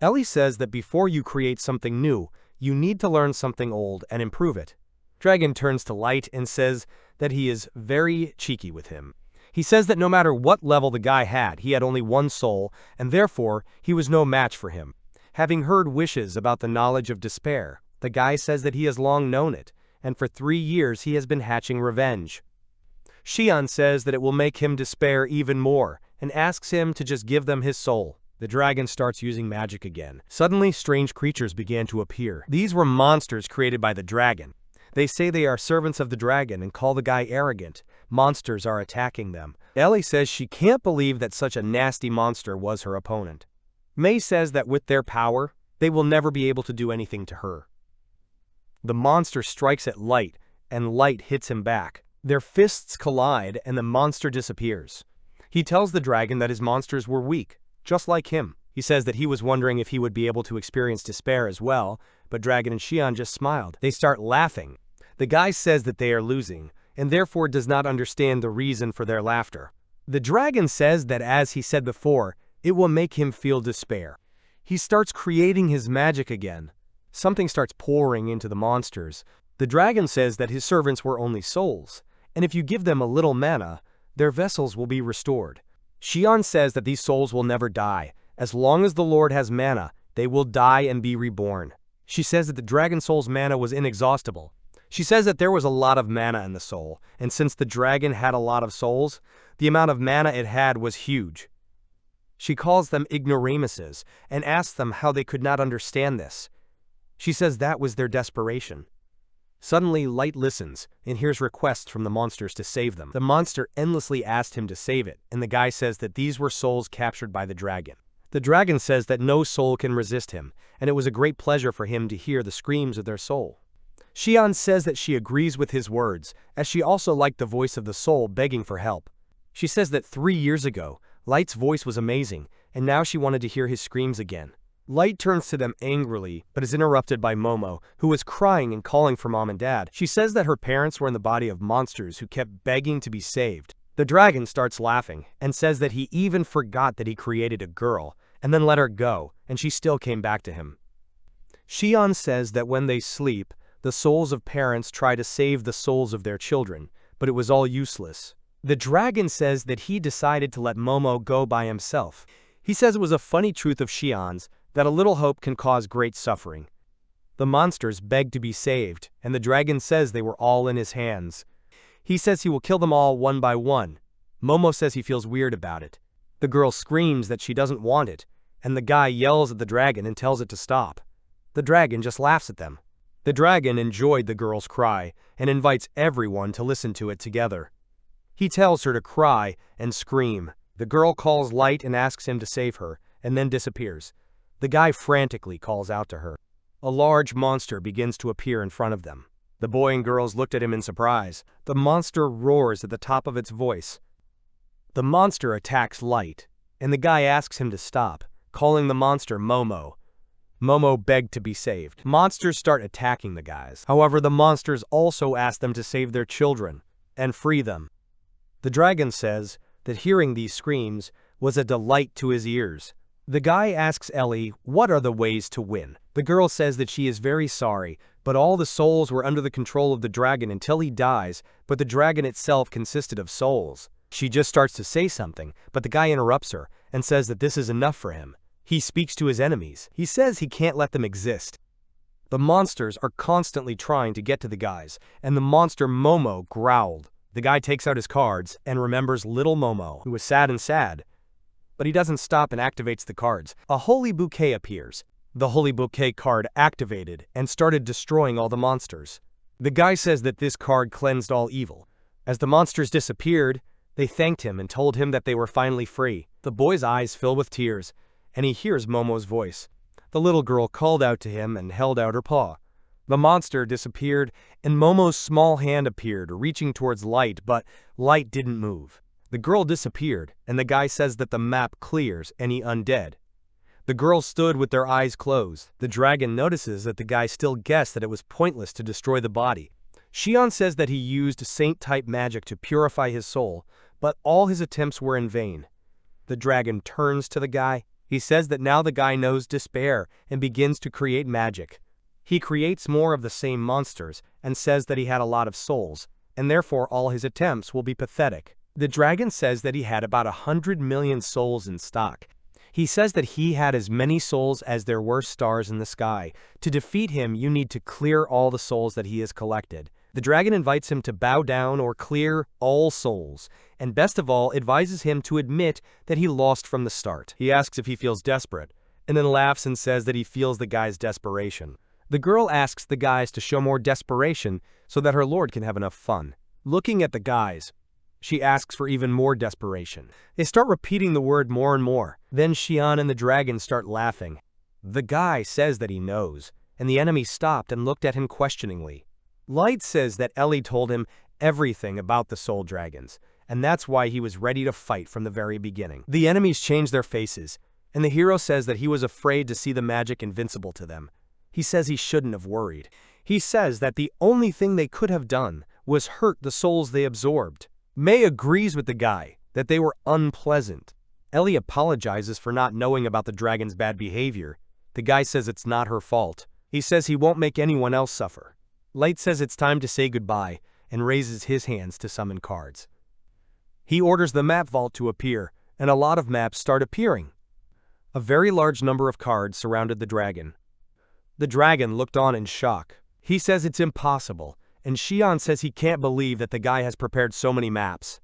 Ellie says that before you create something new, you need to learn something old and improve it. Dragon turns to Light and says that he is very cheeky with him. He says that no matter what level the guy had, he had only one soul, and therefore he was no match for him. Having heard wishes about the knowledge of despair, the guy says that he has long known it, and for 3 years he has been hatching revenge. Xian says that it will make him despair even more, and asks him to just give them his soul. The dragon starts using magic again. Suddenly, strange creatures began to appear. These were monsters created by the dragon. They say they are servants of the dragon and call the guy arrogant. Monsters are attacking them. Ellie says she can't believe that such a nasty monster was her opponent. May says that with their power, they will never be able to do anything to her. The monster strikes at Light, and Light hits him back. Their fists collide and the monster disappears. He tells the dragon that his monsters were weak, just like him. He says that he was wondering if he would be able to experience despair as well, but Dragon and Xian just smiled. They start laughing. The guy says that they are losing, and therefore does not understand the reason for their laughter. The dragon says that, as he said before, it will make him feel despair. He starts creating his magic again. Something starts pouring into the monsters. The dragon says that his servants were only souls, and if you give them a little mana, their vessels will be restored. Xian says that these souls will never die. As long as the Lord has mana, they will die and be reborn. She says that the dragon soul's mana was inexhaustible. She says that there was a lot of mana in the soul, and since the dragon had a lot of souls, the amount of mana it had was huge. She calls them ignoramuses and asks them how they could not understand this. She says that was their desperation. Suddenly, Light listens and hears requests from the monsters to save them. The monster endlessly asked him to save it, and the guy says that these were souls captured by the dragon. The dragon says that no soul can resist him, and it was a great pleasure for him to hear the screams of their soul. Xian says that she agrees with his words, as she also liked the voice of the soul begging for help. She says that 3 years ago, Light's voice was amazing, and now she wanted to hear his screams again. Light turns to them angrily, but is interrupted by Momo, who is crying and calling for Mom and Dad. She says that her parents were in the body of monsters who kept begging to be saved. The dragon starts laughing, and says that he even forgot that he created a girl, and then let her go, and she still came back to him. Xian says that when they sleep, the souls of parents try to save the souls of their children, but it was all useless. The dragon says that he decided to let Momo go by himself. He says it was a funny truth of Xian's that a little hope can cause great suffering. The monsters beg to be saved, and the dragon says they were all in his hands. He says he will kill them all one by one. Momo says he feels weird about it. The girl screams that she doesn't want it, and the guy yells at the dragon and tells it to stop. The dragon just laughs at them. The dragon enjoyed the girl's cry and invites everyone to listen to it together. He tells her to cry and scream. The girl calls Light and asks him to save her, and then disappears. The guy frantically calls out to her. A large monster begins to appear in front of them. The boy and girls looked at him in surprise. The monster roars at the top of its voice. The monster attacks Light, and the guy asks him to stop, calling the monster Momo. Momo begged to be saved. Monsters start attacking the guys. However, the monsters also ask them to save their children and free them. The dragon says that hearing these screams was a delight to his ears. The guy asks Ellie what are the ways to win. The girl says that she is very sorry, but all the souls were under the control of the dragon until he dies, but the dragon itself consisted of souls. She just starts to say something, but the guy interrupts her and says that this is enough for him. He speaks to his enemies. He says he can't let them exist. The monsters are constantly trying to get to the guys, and the monster Momo growled. The guy takes out his cards and remembers little Momo, who is sad, but he doesn't stop and activates the cards. A holy bouquet appears. The holy bouquet card activated and started destroying all the monsters. The guy says that this card cleansed all evil. As the monsters disappeared, they thanked him and told him that they were finally free. The boy's eyes fill with tears, and he hears Momo's voice. The little girl called out to him and held out her paw. The monster disappeared, and Momo's small hand appeared, reaching towards Light, but Light didn't move. The girl disappeared, and the guy says that the map clears any undead. The girls stood with their eyes closed. The dragon notices that the guy still guessed that it was pointless to destroy the body. Xian says that he used saint-type magic to purify his soul, but all his attempts were in vain. The dragon turns to the guy. He says that now the guy knows despair and begins to create magic. He creates more of the same monsters and says that he had a lot of souls, and therefore all his attempts will be pathetic. The dragon says that he had about 100 million souls in stock. He says that he had as many souls as there were stars in the sky. To defeat him, you need to clear all the souls that he has collected. The dragon invites him to bow down or clear all souls, and best of all, advises him to admit that he lost from the start. He asks if he feels desperate, and then laughs and says that he feels the guy's desperation. The girl asks the guys to show more desperation so that her lord can have enough fun. Looking at the guys, She asks for even more desperation. They start repeating the word more and more. Then Xian and the dragon start laughing. The guy says that he knows, and the enemy stopped and looked at him questioningly. Light says that Ellie told him everything about the soul dragons, and that's why he was ready to fight from the very beginning. The enemies change their faces, and the hero says that he was afraid to see the magic invincible to them. He says he shouldn't have worried. He says that the only thing they could have done was hurt the souls they absorbed. May agrees with the guy that they were unpleasant. Ellie apologizes for not knowing about the dragon's bad behavior. The guy says it's not her fault. He says he won't make anyone else suffer. Light says it's time to say goodbye and raises his hands to summon cards. He orders the map vault to appear, and a lot of maps start appearing. A very large number of cards surrounded the dragon. The dragon looked on in shock. He says it's impossible, and Xian says he can't believe that the guy has prepared so many maps.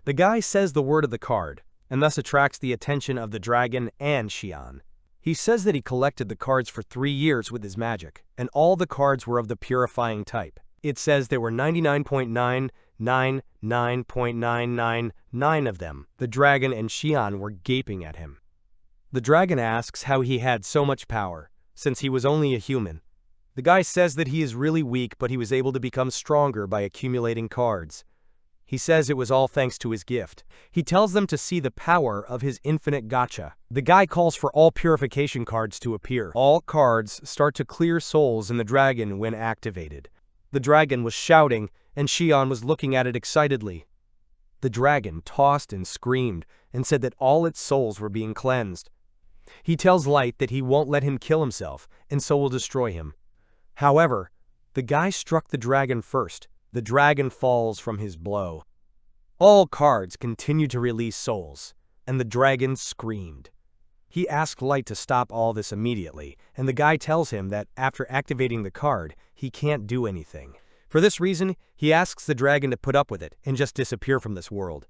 The guy says the word of the card, and thus attracts the attention of the dragon and Xian. He says that he collected the cards for 3 years with his magic, and all the cards were of the purifying type. It says there were 99.999.999 of them. The dragon and Xian were gaping at him. The dragon asks how he had so much power, since he was only a human. The guy says that he is really weak, but he was able to become stronger by accumulating cards. He says it was all thanks to his gift. He tells them to see the power of his infinite gacha. The guy calls for all purification cards to appear. All cards start to clear souls in the dragon when activated. The dragon was shouting, and Xian was looking at it excitedly. The dragon tossed and screamed, and said that all its souls were being cleansed. He tells Light that he won't let him kill himself, and so will destroy him. However, the guy struck the dragon first. The dragon falls from his blow. All cards continue to release souls, and the dragon screamed. He asked Light to stop all this immediately, and the guy tells him that after activating the card, he can't do anything. For this reason, he asks the dragon to put up with it and just disappear from this world.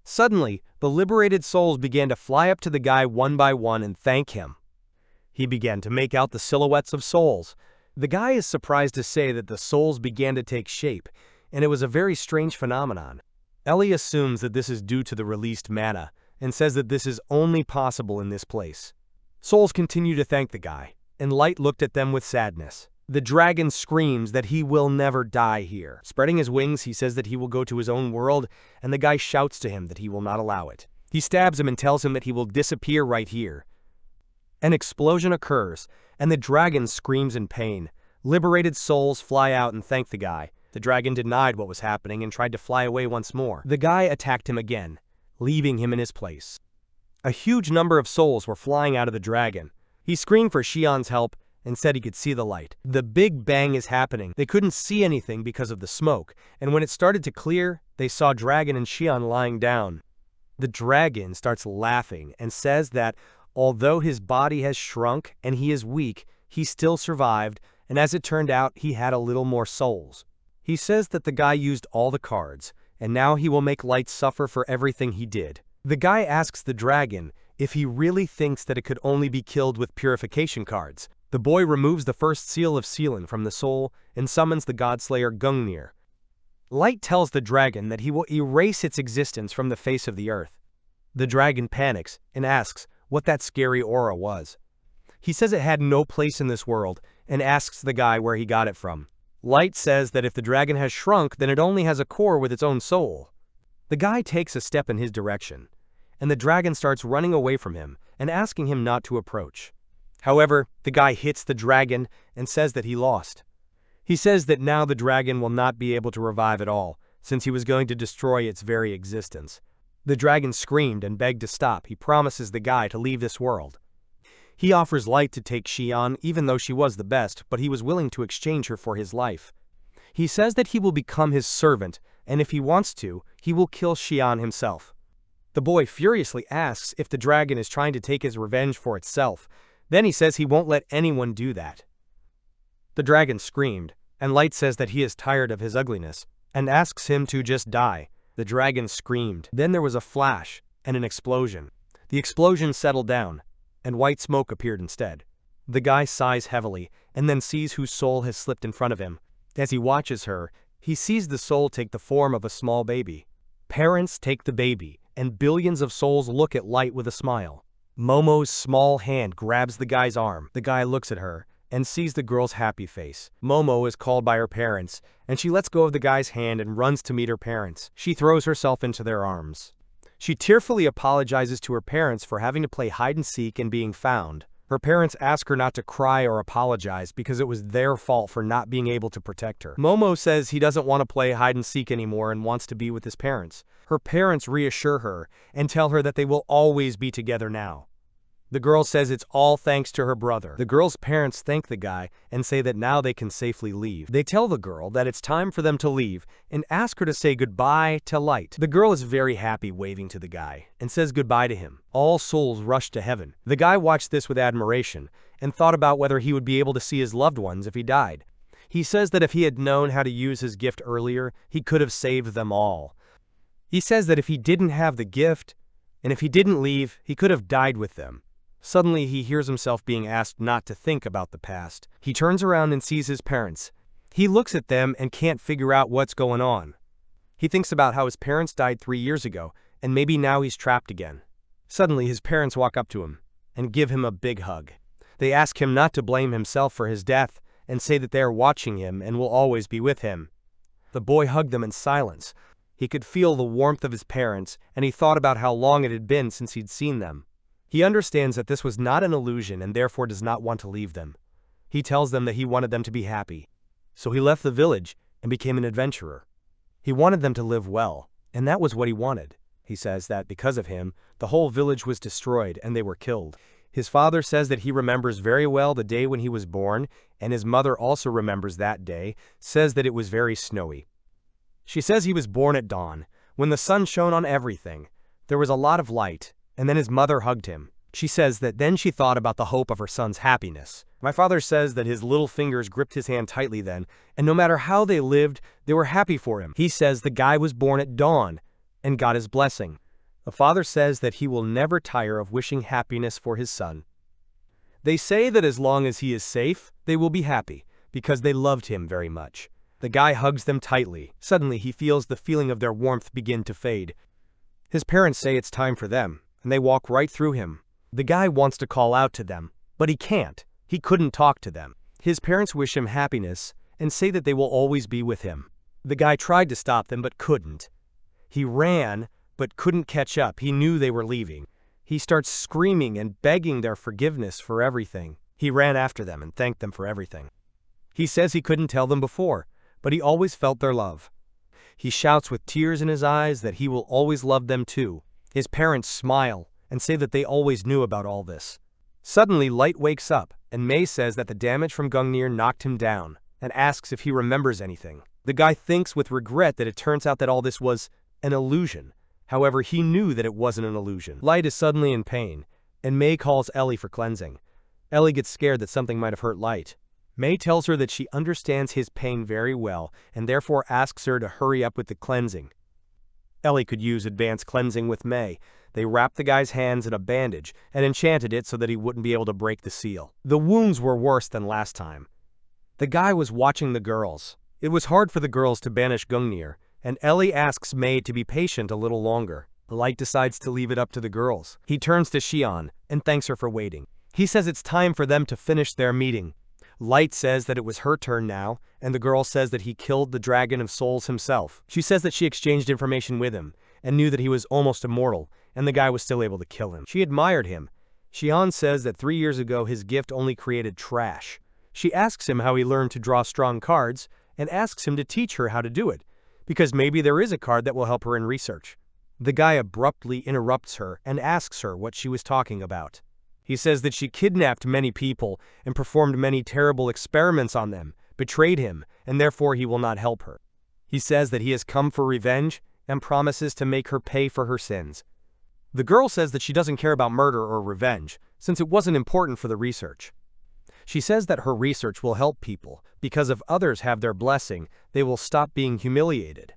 Suddenly, the liberated souls began to fly up to the guy one by one and thank him. He began to make out the silhouettes of souls. The guy is surprised to say that the souls began to take shape, and it was a very strange phenomenon. Ellie assumes that this is due to the released mana, and says that this is only possible in this place. Souls continue to thank the guy, and Light looked at them with sadness. The dragon screams that he will never die here. Spreading his wings, he says that he will go to his own world, and the guy shouts to him that he will not allow it. He stabs him and tells him that he will disappear right here. An explosion occurs, and the dragon screams in pain. Liberated souls fly out and thank the guy. The dragon denied what was happening and tried to fly away once more. The guy attacked him again, leaving him in his place. A huge number of souls were flying out of the dragon. He screamed for Xian's help and said he could see the light. The big bang is happening. They couldn't see anything because of the smoke, and when it started to clear, they saw Dragon and Xian lying down. The dragon starts laughing and says that although his body has shrunk and he is weak, he still survived, and as it turned out, he had a little more souls. He says that the guy used all the cards, and now he will make Light suffer for everything he did. The guy asks the dragon if he really thinks that it could only be killed with purification cards. The boy removes the first seal of Sealan from the soul and summons the godslayer Gungnir. Light tells the dragon that he will erase its existence from the face of the earth. The dragon panics and asks what that scary aura was. He says it had no place in this world and asks the guy where he got it from. Light says that if the dragon has shrunk, then it only has a core with its own soul. The guy takes a step in his direction, and the dragon starts running away from him and asking him not to approach. However, the guy hits the dragon and says that he lost. He says that now the dragon will not be able to revive at all, since he was going to destroy its very existence. The dragon screamed and begged to stop. He promises the guy to leave this world. He offers Light to take Xian even though she was the best, but he was willing to exchange her for his life. He says that he will become his servant, and if he wants to, he will kill Xian himself. The boy furiously asks if the dragon is trying to take his revenge for itself. Then he says he won't let anyone do that. The dragon screamed, and Light says that he is tired of his ugliness, and asks him to just die. The dragon screamed. Then there was a flash, and an explosion. The explosion settled down, and white smoke appeared instead. The guy sighs heavily, and then sees whose soul has slipped in front of him. As he watches her, he sees the soul take the form of a small baby. Parents take the baby, and billions of souls look at Light with a smile. Momo's small hand grabs the guy's arm. The guy looks at her and sees the girl's happy face. Momo is called by her parents, and she lets go of the guy's hand and runs to meet her parents. She throws herself into their arms. She tearfully apologizes to her parents for having to play hide-and-seek and being found. Her parents ask her not to cry or apologize because it was their fault for not being able to protect her. Momo says he doesn't want to play hide-and-seek anymore and wants to be with his parents. Her parents reassure her and tell her that they will always be together now. The girl says it's all thanks to her brother. The girl's parents thank the guy and say that now they can safely leave. They tell the girl that it's time for them to leave and ask her to say goodbye to Light. The girl is very happy, waving to the guy, and says goodbye to him. All souls rush to heaven. The guy watched this with admiration and thought about whether he would be able to see his loved ones if he died. He says that if he had known how to use his gift earlier, he could have saved them all. He says that if he didn't have the gift, and if he didn't leave, he could have died with them. Suddenly, he hears himself being asked not to think about the past. He turns around and sees his parents. He looks at them and can't figure out what's going on. He thinks about how his parents died 3 years ago, and maybe now he's trapped again. Suddenly, his parents walk up to him and give him a big hug. They ask him not to blame himself for his death and say that they are watching him and will always be with him. The boy hugged them in silence. He could feel the warmth of his parents, and he thought about how long it had been since he'd seen them. He understands that this was not an illusion and therefore does not want to leave them. He tells them that he wanted them to be happy. So he left the village and became an adventurer. He wanted them to live well, and that was what he wanted. He says that because of him, the whole village was destroyed and they were killed. His father says that he remembers very well the day when he was born, and his mother also remembers that day, says that it was very snowy. She says he was born at dawn, when the sun shone on everything. There was a lot of light. And then his mother hugged him. She says that then she thought about the hope of her son's happiness. My father says that his little fingers gripped his hand tightly then, and no matter how they lived, they were happy for him. He says the guy was born at dawn and got his blessing. The father says that he will never tire of wishing happiness for his son. They say that as long as he is safe, they will be happy, because they loved him very much. The guy hugs them tightly. Suddenly he feels the feeling of their warmth begin to fade. His parents say it's time for them, and they walk right through him. The guy wants to call out to them, but he can't. He couldn't talk to them. His parents wish him happiness and say that they will always be with him. The guy tried to stop them but couldn't. He ran but couldn't catch up. He knew they were leaving. He starts screaming and begging their forgiveness for everything. He ran after them and thanked them for everything. He says he couldn't tell them before, but he always felt their love. He shouts with tears in his eyes that he will always love them too. His parents smile and say that they always knew about all this. Suddenly, Light wakes up, and May says that the damage from Gungnir knocked him down, and asks if he remembers anything. The guy thinks with regret that it turns out that all this was an illusion. However, he knew that it wasn't an illusion. Light is suddenly in pain, and May calls Ellie for cleansing. Ellie gets scared that something might have hurt Light. May tells her that she understands his pain very well, and therefore asks her to hurry up with the cleansing. Ellie could use advanced cleansing with May. They wrapped the guy's hands in a bandage and enchanted it so that he wouldn't be able to break the seal. The wounds were worse than last time. The guy was watching the girls. It was hard for the girls to banish Gungnir, and Ellie asks May to be patient a little longer. Light decides to leave it up to the girls. He turns to Xian and thanks her for waiting. He says it's time for them to finish their meeting. Light says that it was her turn now, and the girl says that he killed the Dragon of Souls himself. She says that she exchanged information with him, and knew that he was almost immortal, and the guy was still able to kill him. She admired him. Xian says that 3 years ago his gift only created trash. She asks him how he learned to draw strong cards, and asks him to teach her how to do it, because maybe there is a card that will help her in research. The guy abruptly interrupts her and asks her what she was talking about. He says that she kidnapped many people and performed many terrible experiments on them, betrayed him, and therefore he will not help her. He says that he has come for revenge and promises to make her pay for her sins. The girl says that she doesn't care about murder or revenge, since it wasn't important for the research. She says that her research will help people, because if others have their blessing, they will stop being humiliated.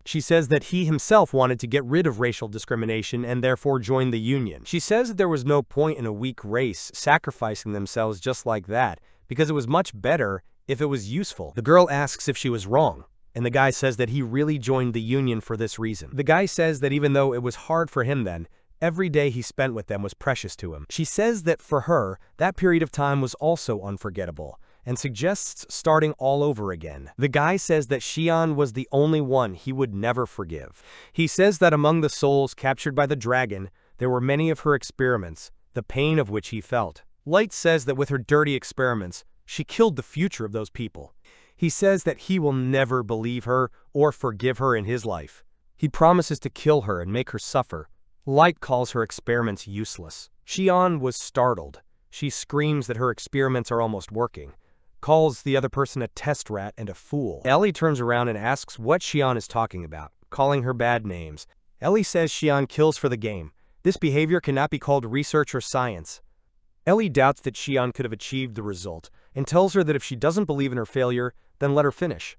She says that he himself wanted to get rid of racial discrimination and therefore joined the Union. She says that there was no point in a weak race sacrificing themselves just like that, because it was much better if it was useful. The girl asks if she was wrong. and the guy says that he really joined the union for this reason. The guy says that even though it was hard for him then, every day he spent with them was precious to him. She says that for her, that period of time was also unforgettable, and suggests starting all over again. The guy says that Xian was the only one he would never forgive. He says that among the souls captured by the dragon, there were many of her experiments, the pain of which he felt. Light says that with her dirty experiments, she killed the future of those people. He says that he will never believe her or forgive her in his life. He promises to kill her and make her suffer. Light calls her experiments useless. Xian was startled. She screams that her experiments are almost working, calls the other person a test rat and a fool. Ellie turns around and asks what Xian is talking about, calling her bad names. Ellie says Xian kills for the game. This behavior cannot be called research or science. Ellie doubts that Xian could have achieved the result, and tells her that if she doesn't believe in her failure, then let her finish.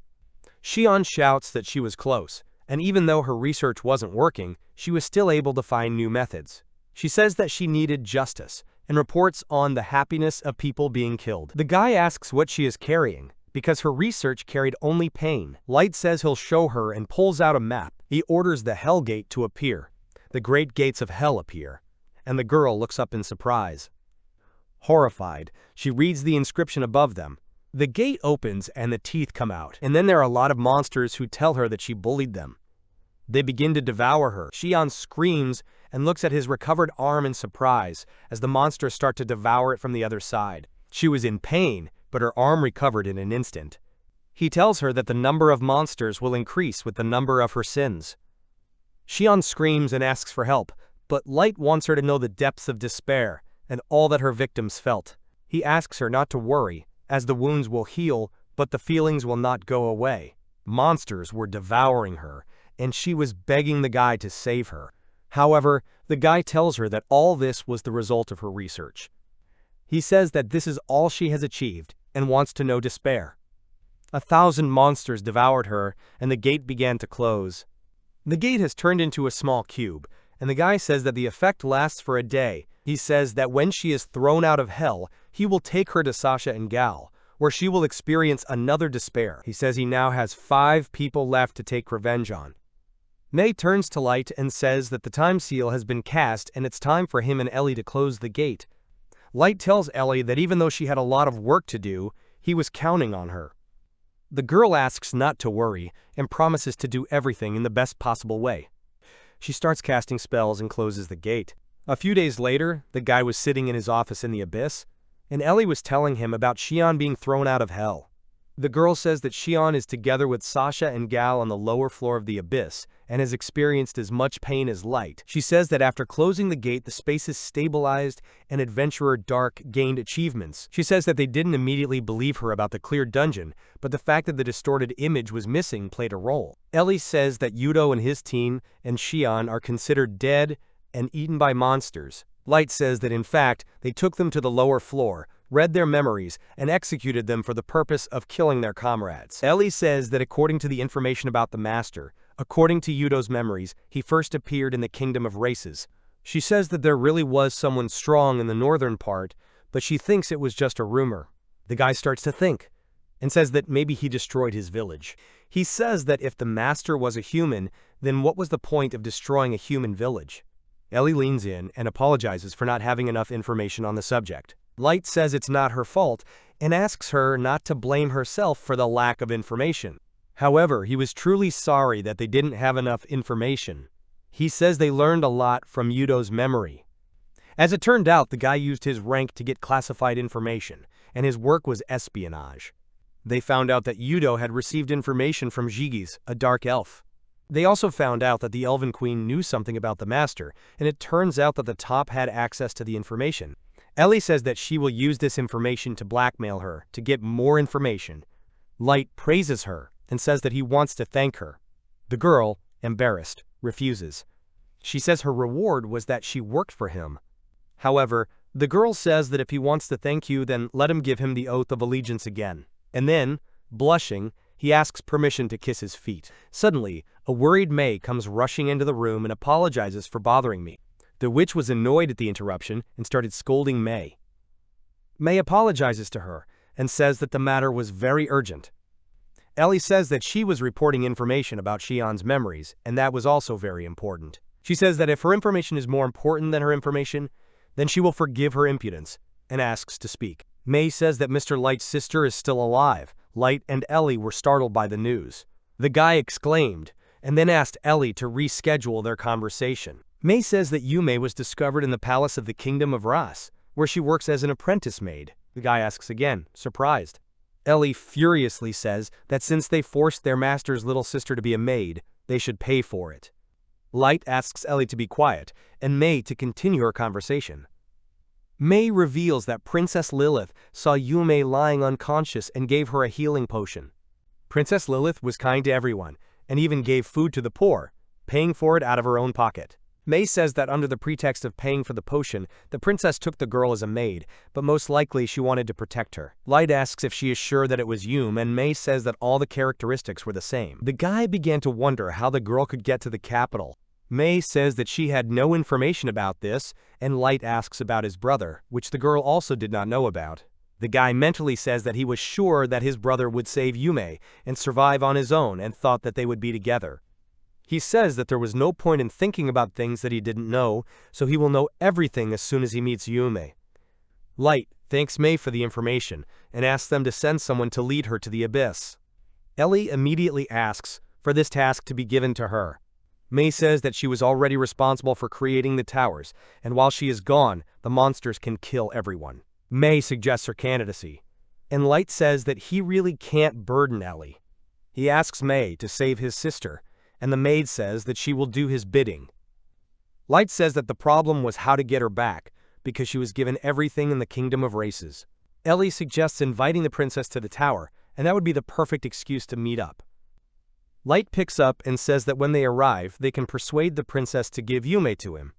Xian shouts that she was close, and even though her research wasn't working, she was still able to find new methods. She says that she needed justice, and reports on the happiness of people being killed. The guy asks what she is carrying, because her research carried only pain. Light says he'll show her and pulls out a map. He orders the Hell Gate to appear. The great gates of hell appear, and the girl looks up in surprise. Horrified, she reads the inscription above them. The gate opens and the teeth come out, and then there are a lot of monsters who tell her that she bullied them. They begin to devour her. Xian screams and looks at his recovered arm in surprise as the monsters start to devour it from the other side. She was in pain, but her arm recovered in an instant. He tells her that the number of monsters will increase with the number of her sins. Xian screams and asks for help, but Light wants her to know the depths of despair and all that her victims felt. He asks her not to worry, as the wounds will heal, but the feelings will not go away. Monsters were devouring her, and she was begging the guy to save her. However, the guy tells her that all this was the result of her research. He says that this is all she has achieved, and wants to know despair. 1,000 monsters devoured her, and the gate began to close. The gate has turned into a small cube, and the guy says that the effect lasts for a day. He says that when she is thrown out of hell, he will take her to Sasha and Gal, where she will experience another despair. He says he now has 5 people left to take revenge on. May turns to Light and says that the time seal has been cast and it's time for him and Ellie to close the gate. Light tells Ellie that even though she had a lot of work to do, he was counting on her. The girl asks not to worry and promises to do everything in the best possible way. She starts casting spells and closes the gate. A few days later, the guy was sitting in his office in the abyss, and Ellie was telling him about Xian being thrown out of hell. The girl says that Xian is together with Sasha and Gal on the lower floor of the abyss, and has experienced as much pain as Light. She says that after closing the gate, the spaces stabilized and Adventurer Dark gained achievements. She says that they didn't immediately believe her about the clear dungeon, but the fact that the distorted image was missing played a role. Ellie says that Yudo and his team and Xian are considered dead and eaten by monsters. Light says that in fact, they took them to the lower floor, read their memories, and executed them for the purpose of killing their comrades. Ellie says that according to the information about the Master, according to Yudo's memories, he first appeared in the Kingdom of Races. She says that there really was someone strong in the northern part, but she thinks it was just a rumor. The guy starts to think, and says that maybe he destroyed his village. He says that if the Master was a human, then what was the point of destroying a human village? Ellie leans in and apologizes for not having enough information on the subject. Light says it's not her fault and asks her not to blame herself for the lack of information. However, he was truly sorry that they didn't have enough information. He says they learned a lot from Yudo's memory. As it turned out, the guy used his rank to get classified information, and his work was espionage. They found out that Yudo had received information from Zhigis, a dark elf. They also found out that the Elven Queen knew something about the Master, and it turns out that the top had access to the information. Ellie says that she will use this information to blackmail her, to get more information. Light praises her, and says that he wants to thank her. The girl, embarrassed, refuses. She says her reward was that she worked for him. However, the girl says that if he wants to thank you, then let him give him the oath of allegiance again. And then, blushing, he asks permission to kiss his feet. Suddenly, a worried May comes rushing into the room and apologizes for bothering me. The witch was annoyed at the interruption and started scolding May. May apologizes to her and says that the matter was very urgent. Ellie says that she was reporting information about Shion's memories, and that was also very important. She says that if her information is more important than her information, then she will forgive her impudence, and asks to speak. May says that Mr. Light's sister is still alive. Light and Ellie were startled by the news. The guy exclaimed, and then asked Ellie to reschedule their conversation. May says that Yume was discovered in the palace of the Kingdom of Ras, where she works as an apprentice maid. The guy asks again, surprised. Ellie furiously says that since they forced their master's little sister to be a maid, they should pay for it. Light asks Ellie to be quiet, and May to continue her conversation. May reveals that Princess Lilith saw Yume lying unconscious and gave her a healing potion. Princess Lilith was kind to everyone, and even gave food to the poor, paying for it out of her own pocket. May says that under the pretext of paying for the potion, the princess took the girl as a maid, but most likely she wanted to protect her. Light asks if she is sure that it was Yume, and May says that all the characteristics were the same. The guy began to wonder how the girl could get to the capital. May says that she had no information about this, and Light asks about his brother, which the girl also did not know about. The guy mentally says that he was sure that his brother would save Yume and survive on his own and thought that they would be together. He says that there was no point in thinking about things that he didn't know, so he will know everything as soon as he meets Yume. Light thanks May for the information and asks them to send someone to lead her to the abyss. Ellie immediately asks for this task to be given to her. May says that she was already responsible for creating the towers, and while she is gone, the monsters can kill everyone. May suggests her candidacy, and Light says that he really can't burden Ellie. He asks May to save his sister, and the maid says that she will do his bidding. Light says that the problem was how to get her back, because she was given everything in the Kingdom of Races. Ellie suggests inviting the princess to the tower, and that would be the perfect excuse to meet up. Light picks up and says that when they arrive, they can persuade the princess to give Yume to him.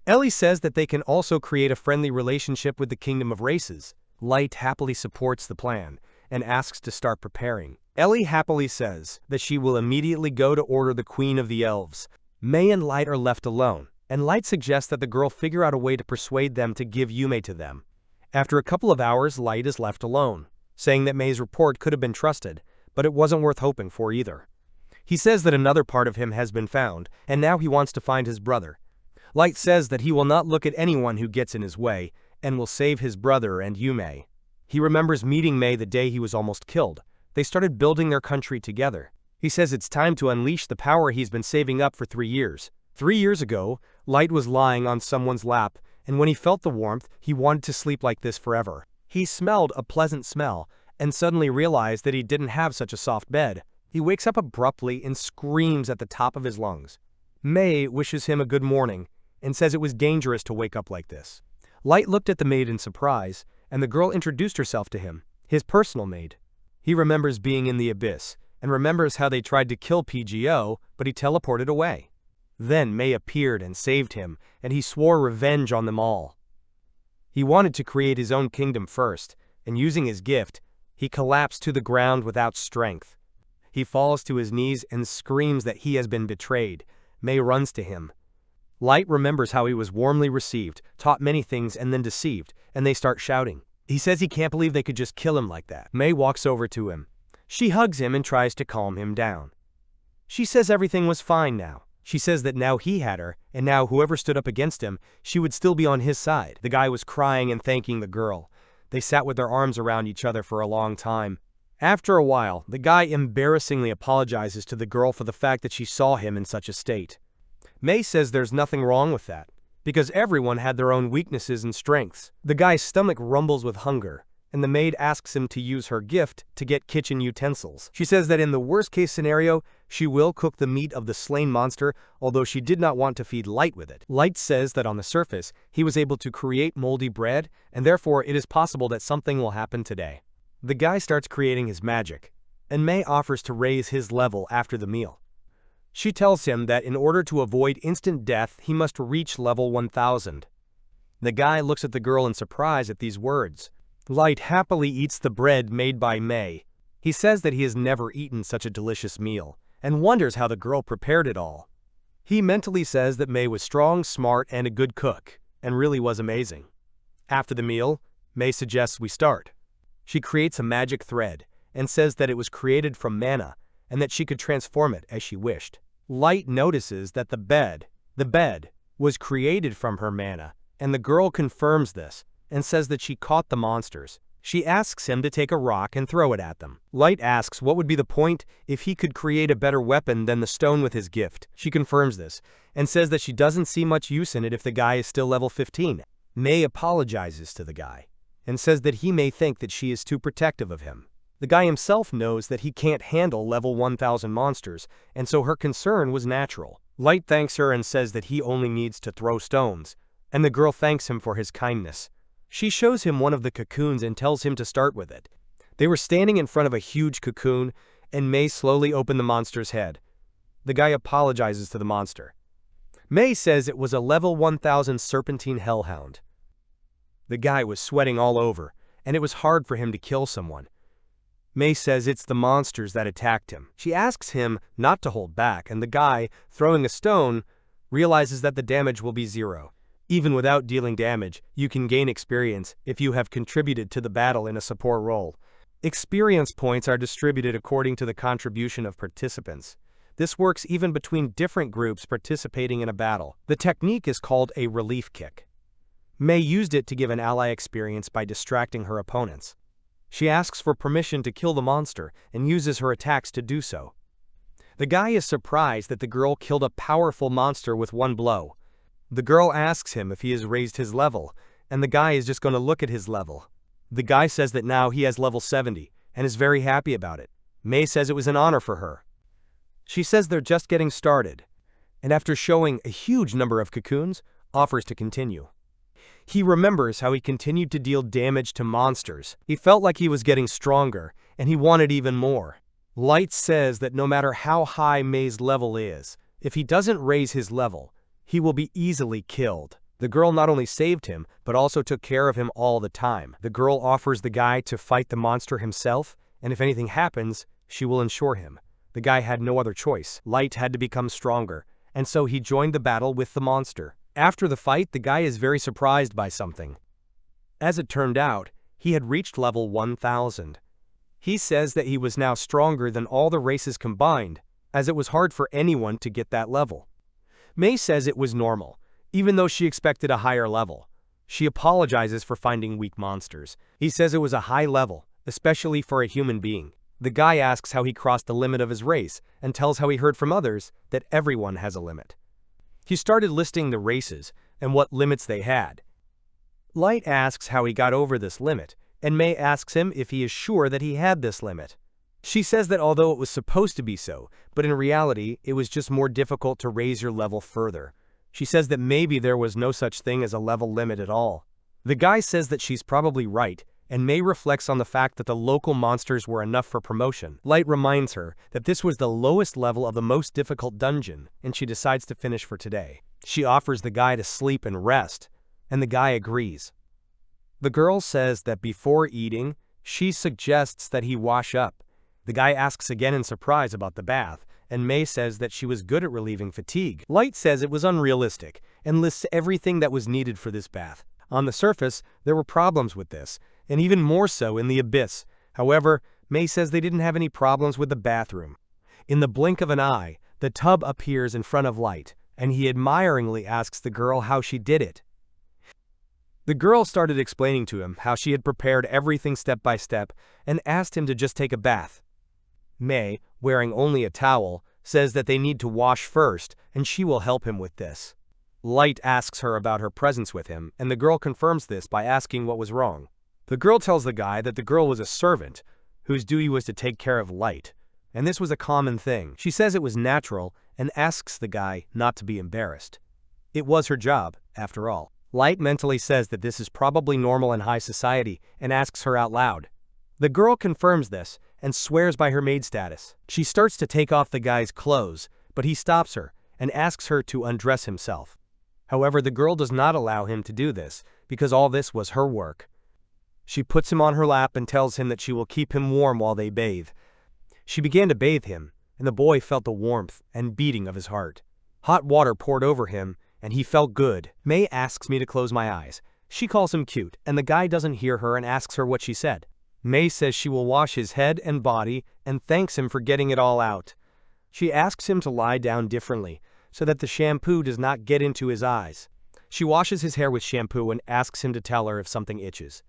Ellie says that they can also create a friendly relationship with the Kingdom of Races. Light happily supports the plan, and asks to start preparing. Ellie happily says that she will immediately go to order the Queen of the Elves. May and Light are left alone, and Light suggests that the girl figure out a way to persuade them to give Yume to them. After a couple of hours, Light is left alone, saying that May's report could have been trusted, but it wasn't worth hoping for either. He says that another part of him has been found, and now he wants to find his brother. Light says that he will not look at anyone who gets in his way, and will save his brother and Yume. He remembers meeting May the day he was almost killed. They started building their country together. He says it's time to unleash the power he's been saving up for 3 years. 3 years ago, Light was lying on someone's lap, and when he felt the warmth, he wanted to sleep like this forever. He smelled a pleasant smell, and suddenly realized that he didn't have such a soft bed. He wakes up abruptly and screams at the top of his lungs. May wishes him a good morning, and says it was dangerous to wake up like this. Light looked at the maid in surprise, and the girl introduced herself to him, his personal maid. He remembers being in the abyss, and remembers how they tried to kill PGO, but he teleported away. Then May appeared and saved him, and he swore revenge on them all. He wanted to create his own kingdom first, and using his gift, he collapsed to the ground without strength. He falls to his knees and screams that he has been betrayed. May runs to him. Light remembers how he was warmly received, taught many things and then deceived, and they start shouting. He says he can't believe they could just kill him like that. May walks over to him. She hugs him and tries to calm him down. She says everything was fine now. She says that now he had her, and now whoever stood up against him, she would still be on his side. The guy was crying and thanking the girl. They sat with their arms around each other for a long time. After a while, the guy embarrassingly apologizes to the girl for the fact that she saw him in such a state. May says there's nothing wrong with that, because everyone had their own weaknesses and strengths. The guy's stomach rumbles with hunger, and the maid asks him to use her gift to get kitchen utensils. She says that in the worst-case scenario, she will cook the meat of the slain monster, although she did not want to feed Light with it. Light says that on the surface, he was able to create moldy bread, and therefore it is possible that something will happen today. The guy starts creating his magic, and May offers to raise his level after the meal. She tells him that in order to avoid instant death, he must reach level 1000. The guy looks at the girl in surprise at these words. Light happily eats the bread made by May. He says that he has never eaten such a delicious meal, and wonders how the girl prepared it all. He mentally says that May was strong, smart, and a good cook, and really was amazing. After the meal, May suggests we start. She creates a magic thread, and says that it was created from mana and that she could transform it as she wished. Light notices that the bed was created from her mana, and the girl confirms this and says that she caught the monsters. She asks him to take a rock and throw it at them. Light asks what would be the point if he could create a better weapon than the stone with his gift. She confirms this and says that she doesn't see much use in it if the guy is still level 15. Mei apologizes to the guy and says that he may think that she is too protective of him. The guy himself knows that he can't handle level 1000 monsters, and so her concern was natural. Light thanks her and says that he only needs to throw stones, and the girl thanks him for his kindness. She shows him one of the cocoons and tells him to start with it. They were standing in front of a huge cocoon, and Mei slowly opened the monster's head. The guy apologizes to the monster. Mei says it was a level 1000 serpentine hellhound. The guy was sweating all over, and it was hard for him to kill someone. Mei says it's the monsters that attacked him. She asks him not to hold back, and the guy, throwing a stone, realizes that the damage will be 0. Even without dealing damage, you can gain experience if you have contributed to the battle in a support role. Experience points are distributed according to the contribution of participants. This works even between different groups participating in a battle. The technique is called a relief kick. Mei used it to give an ally experience by distracting her opponents. She asks for permission to kill the monster and uses her attacks to do so. The guy is surprised that the girl killed a powerful monster with one blow. The girl asks him if he has raised his level, and the guy is just going to look at his level. The guy says that now he has level 70 and is very happy about it. Mei says it was an honor for her. She says they're just getting started, and after showing a huge number of cocoons, offers to continue. He remembers how he continued to deal damage to monsters. He felt like he was getting stronger, and he wanted even more. Light says that no matter how high Mei's level is, if he doesn't raise his level, he will be easily killed. The girl not only saved him, but also took care of him all the time. The girl offers the guy to fight the monster himself, and if anything happens, she will insure him. The guy had no other choice. Light had to become stronger, and so he joined the battle with the monster. After the fight, the guy is very surprised by something. As it turned out, he had reached level 1000. He says that he was now stronger than all the races combined, as it was hard for anyone to get that level. Mei says it was normal, even though she expected a higher level. She apologizes for finding weak monsters. He says it was a high level, especially for a human being. The guy asks how he crossed the limit of his race and tells how he heard from others that everyone has a limit. He started listing the races and what limits they had. Light asks how he got over this limit, and Mei asks him if he is sure that he had this limit. She says that although it was supposed to be so, but in reality, it was just more difficult to raise your level further. She says that maybe there was no such thing as a level limit at all. The guy says that she's probably right, and Mei reflects on the fact that the local monsters were enough for promotion. Light reminds her that this was the lowest level of the most difficult dungeon, and she decides to finish for today. She offers the guy to sleep and rest, and the guy agrees. The girl says that before eating, she suggests that he wash up. The guy asks again in surprise about the bath, and Mei says that she was good at relieving fatigue. Light says it was unrealistic, and lists everything that was needed for this bath. On the surface, there were problems with this, and even more so in the abyss. However, Mei says they didn't have any problems with the bathroom. In the blink of an eye, the tub appears in front of Light, and he admiringly asks the girl how she did it. The girl started explaining to him how she had prepared everything step by step and asked him to just take a bath. Mei, wearing only a towel, says that they need to wash first, and she will help him with this. Light asks her about her presence with him, and the girl confirms this by asking what was wrong. The girl tells the guy that the girl was a servant, whose duty was to take care of Light, and this was a common thing. She says it was natural and asks the guy not to be embarrassed. It was her job, after all. Light mentally says that this is probably normal in high society and asks her out loud. The girl confirms this and swears by her maid status. She starts to take off the guy's clothes, but he stops her and asks her to undress himself. However, the girl does not allow him to do this because all this was her work. She puts him on her lap and tells him that she will keep him warm while they bathe. She began to bathe him, and the boy felt the warmth and beating of his heart. Hot water poured over him, and he felt good. Mei asks me to close my eyes. She calls him cute, and the guy doesn't hear her and asks her what she said. May says she will wash his head and body and thanks him for getting it all out. She asks him to lie down differently so that the shampoo does not get into his eyes. She washes his hair with shampoo and asks him to tell her if something itches.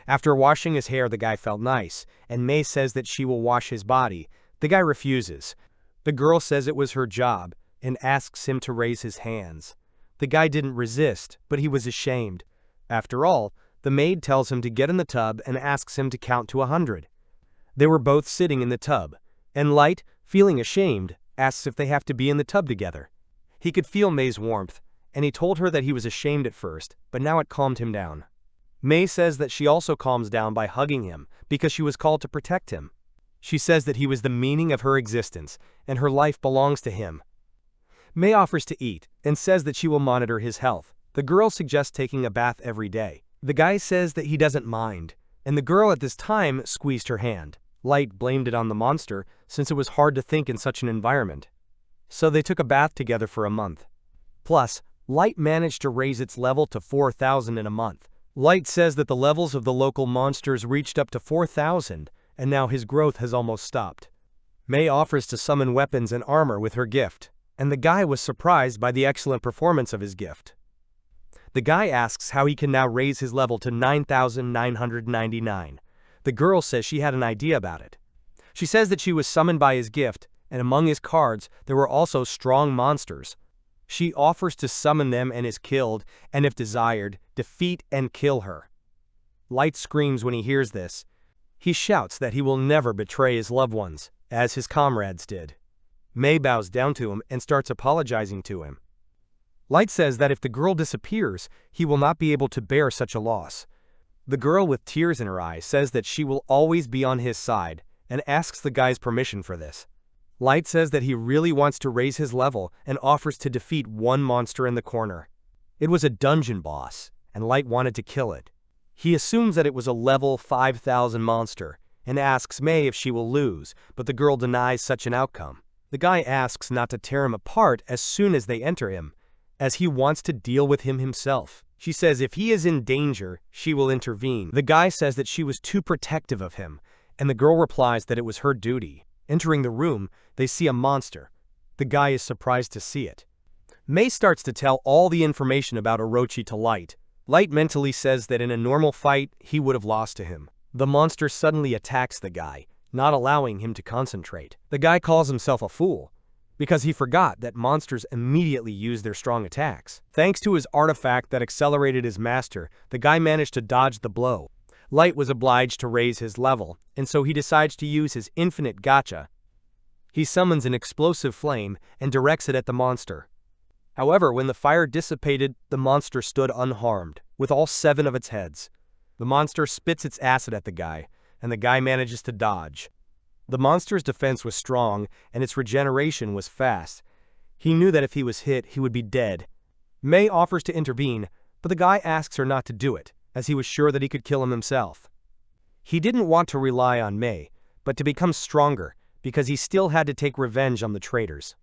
After washing his hair, the guy felt nice, and May says that she will wash his body. The guy refuses. The girl says it was her job and asks him to raise his hands. The guy didn't resist, but he was ashamed. After all, the maid tells him to get in the tub and asks him to count to 100. They were both sitting in the tub, and Light, feeling ashamed, asks if they have to be in the tub together. He could feel May's warmth, and he told her that he was ashamed at first, but now it calmed him down. May says that she also calms down by hugging him because she was called to protect him. She says that he was the meaning of her existence, and her life belongs to him. May offers to eat and says that she will monitor his health. The girl suggests taking a bath every day. The guy says that he doesn't mind, and the girl at this time squeezed her hand. Light blamed it on the monster since it was hard to think in such an environment. So they took a bath together for a month. Plus, Light managed to raise its level to 4,000 in a month. Light says that the levels of the local monsters reached up to 4,000, and now his growth has almost stopped. May offers to summon weapons and armor with her gift, and the guy was surprised by the excellent performance of his gift. The guy asks how he can now raise his level to 9,999. The girl says she had an idea about it. She says that she was summoned by his gift, and among his cards there were also strong monsters. She offers to summon them and is killed, and if desired, defeat and kill her. Light screams when he hears this. He shouts that he will never betray his loved ones, as his comrades did. May bows down to him and starts apologizing to him. Light says that if the girl disappears, he will not be able to bear such a loss. The girl with tears in her eyes says that she will always be on his side, and asks the guy's permission for this. Light says that he really wants to raise his level and offers to defeat one monster in the corner. It was a dungeon boss, and Light wanted to kill it. He assumes that it was a level 5,000 monster, and asks May if she will lose, but the girl denies such an outcome. The guy asks not to tear him apart as soon as they enter him, as he wants to deal with him himself. She says if he is in danger, she will intervene. The guy says that she was too protective of him, and the girl replies that it was her duty. Entering the room, they see a monster. The guy is surprised to see it. May starts to tell all the information about Orochi to Light. Light mentally says that in a normal fight, he would have lost to him. The monster suddenly attacks the guy, not allowing him to concentrate. The guy calls himself a fool, because he forgot that monsters immediately use their strong attacks. Thanks to his artifact that accelerated his master, the guy managed to dodge the blow. Light was obliged to raise his level, and so he decides to use his infinite gacha. He summons an explosive flame and directs it at the monster. However, when the fire dissipated, the monster stood unharmed, with all 7 of its heads. The monster spits its acid at the guy, and the guy manages to dodge. The monster's defense was strong, and its regeneration was fast. He knew that if he was hit, he would be dead. May offers to intervene, but the guy asks her not to do it, as he was sure that he could kill him himself. He didn't want to rely on May, but to become stronger, because he still had to take revenge on the traitors.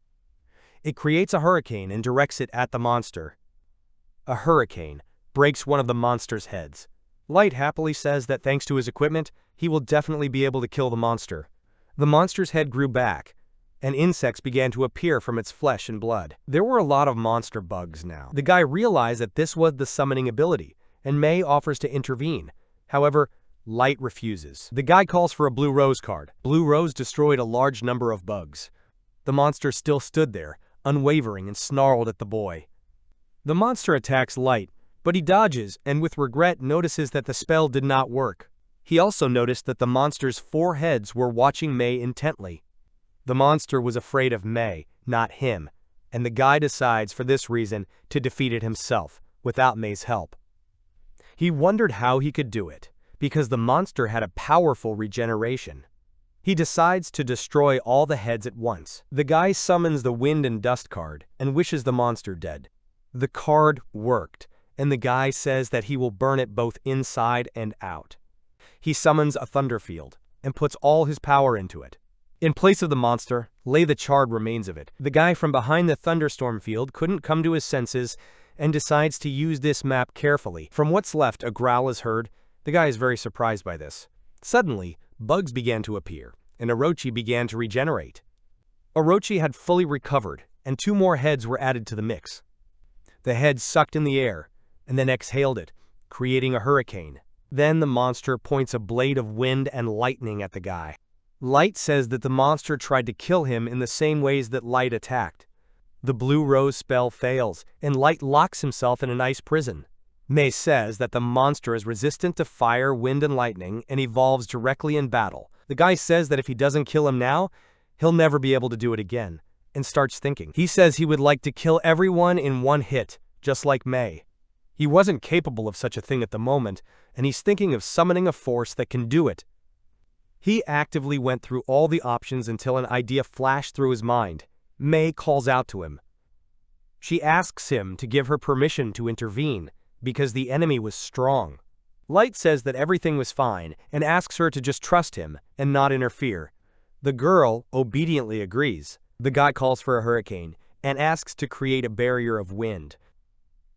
It creates a hurricane and directs it at the monster. A hurricane breaks one of the monster's heads. Light happily says that thanks to his equipment, he will definitely be able to kill the monster. The monster's head grew back, and insects began to appear from its flesh and blood. There were a lot of monster bugs now. The guy realized that this was the summoning ability, and May offers to intervene. However, Light refuses. The guy calls for a Blue Rose card. Blue Rose destroyed a large number of bugs. The monster still stood there, unwavering, and snarled at the boy. The monster attacks Light, but he dodges and with regret notices that the spell did not work. He also noticed that the monster's 4 heads were watching May intently. The monster was afraid of May, not him, and the guy decides for this reason to defeat it himself, without May's help. He wondered how he could do it, because the monster had a powerful regeneration. He decides to destroy all the heads at once. The guy summons the Wind and Dust card and wishes the monster dead. The card worked, and the guy says that he will burn it both inside and out. He summons a thunder field and puts all his power into it. In place of the monster, lay the charred remains of it. The guy from behind the thunderstorm field couldn't come to his senses and decides to use this map carefully. From what's left, a growl is heard. The guy is very surprised by this. Suddenly, bugs began to appear, and Orochi began to regenerate. Orochi had fully recovered, and 2 more heads were added to the mix. The heads sucked in the air, and then exhaled it, creating a hurricane. Then the monster points a blade of wind and lightning at the guy. Light says that the monster tried to kill him in the same ways that Light attacked. The blue rose spell fails, and Light locks himself in an ice prison. Mei says that the monster is resistant to fire, wind, and lightning, and evolves directly in battle. The guy says that if he doesn't kill him now, he'll never be able to do it again, and starts thinking. He says he would like to kill everyone in 1 hit, just like Mei. He wasn't capable of such a thing at the moment, and he's thinking of summoning a force that can do it. He actively went through all the options until an idea flashed through his mind. Mei calls out to him. She asks him to give her permission to intervene, because the enemy was strong. Light says that everything was fine, and asks her to just trust him, and not interfere. The girl obediently agrees. The guy calls for a hurricane, and asks to create a barrier of wind.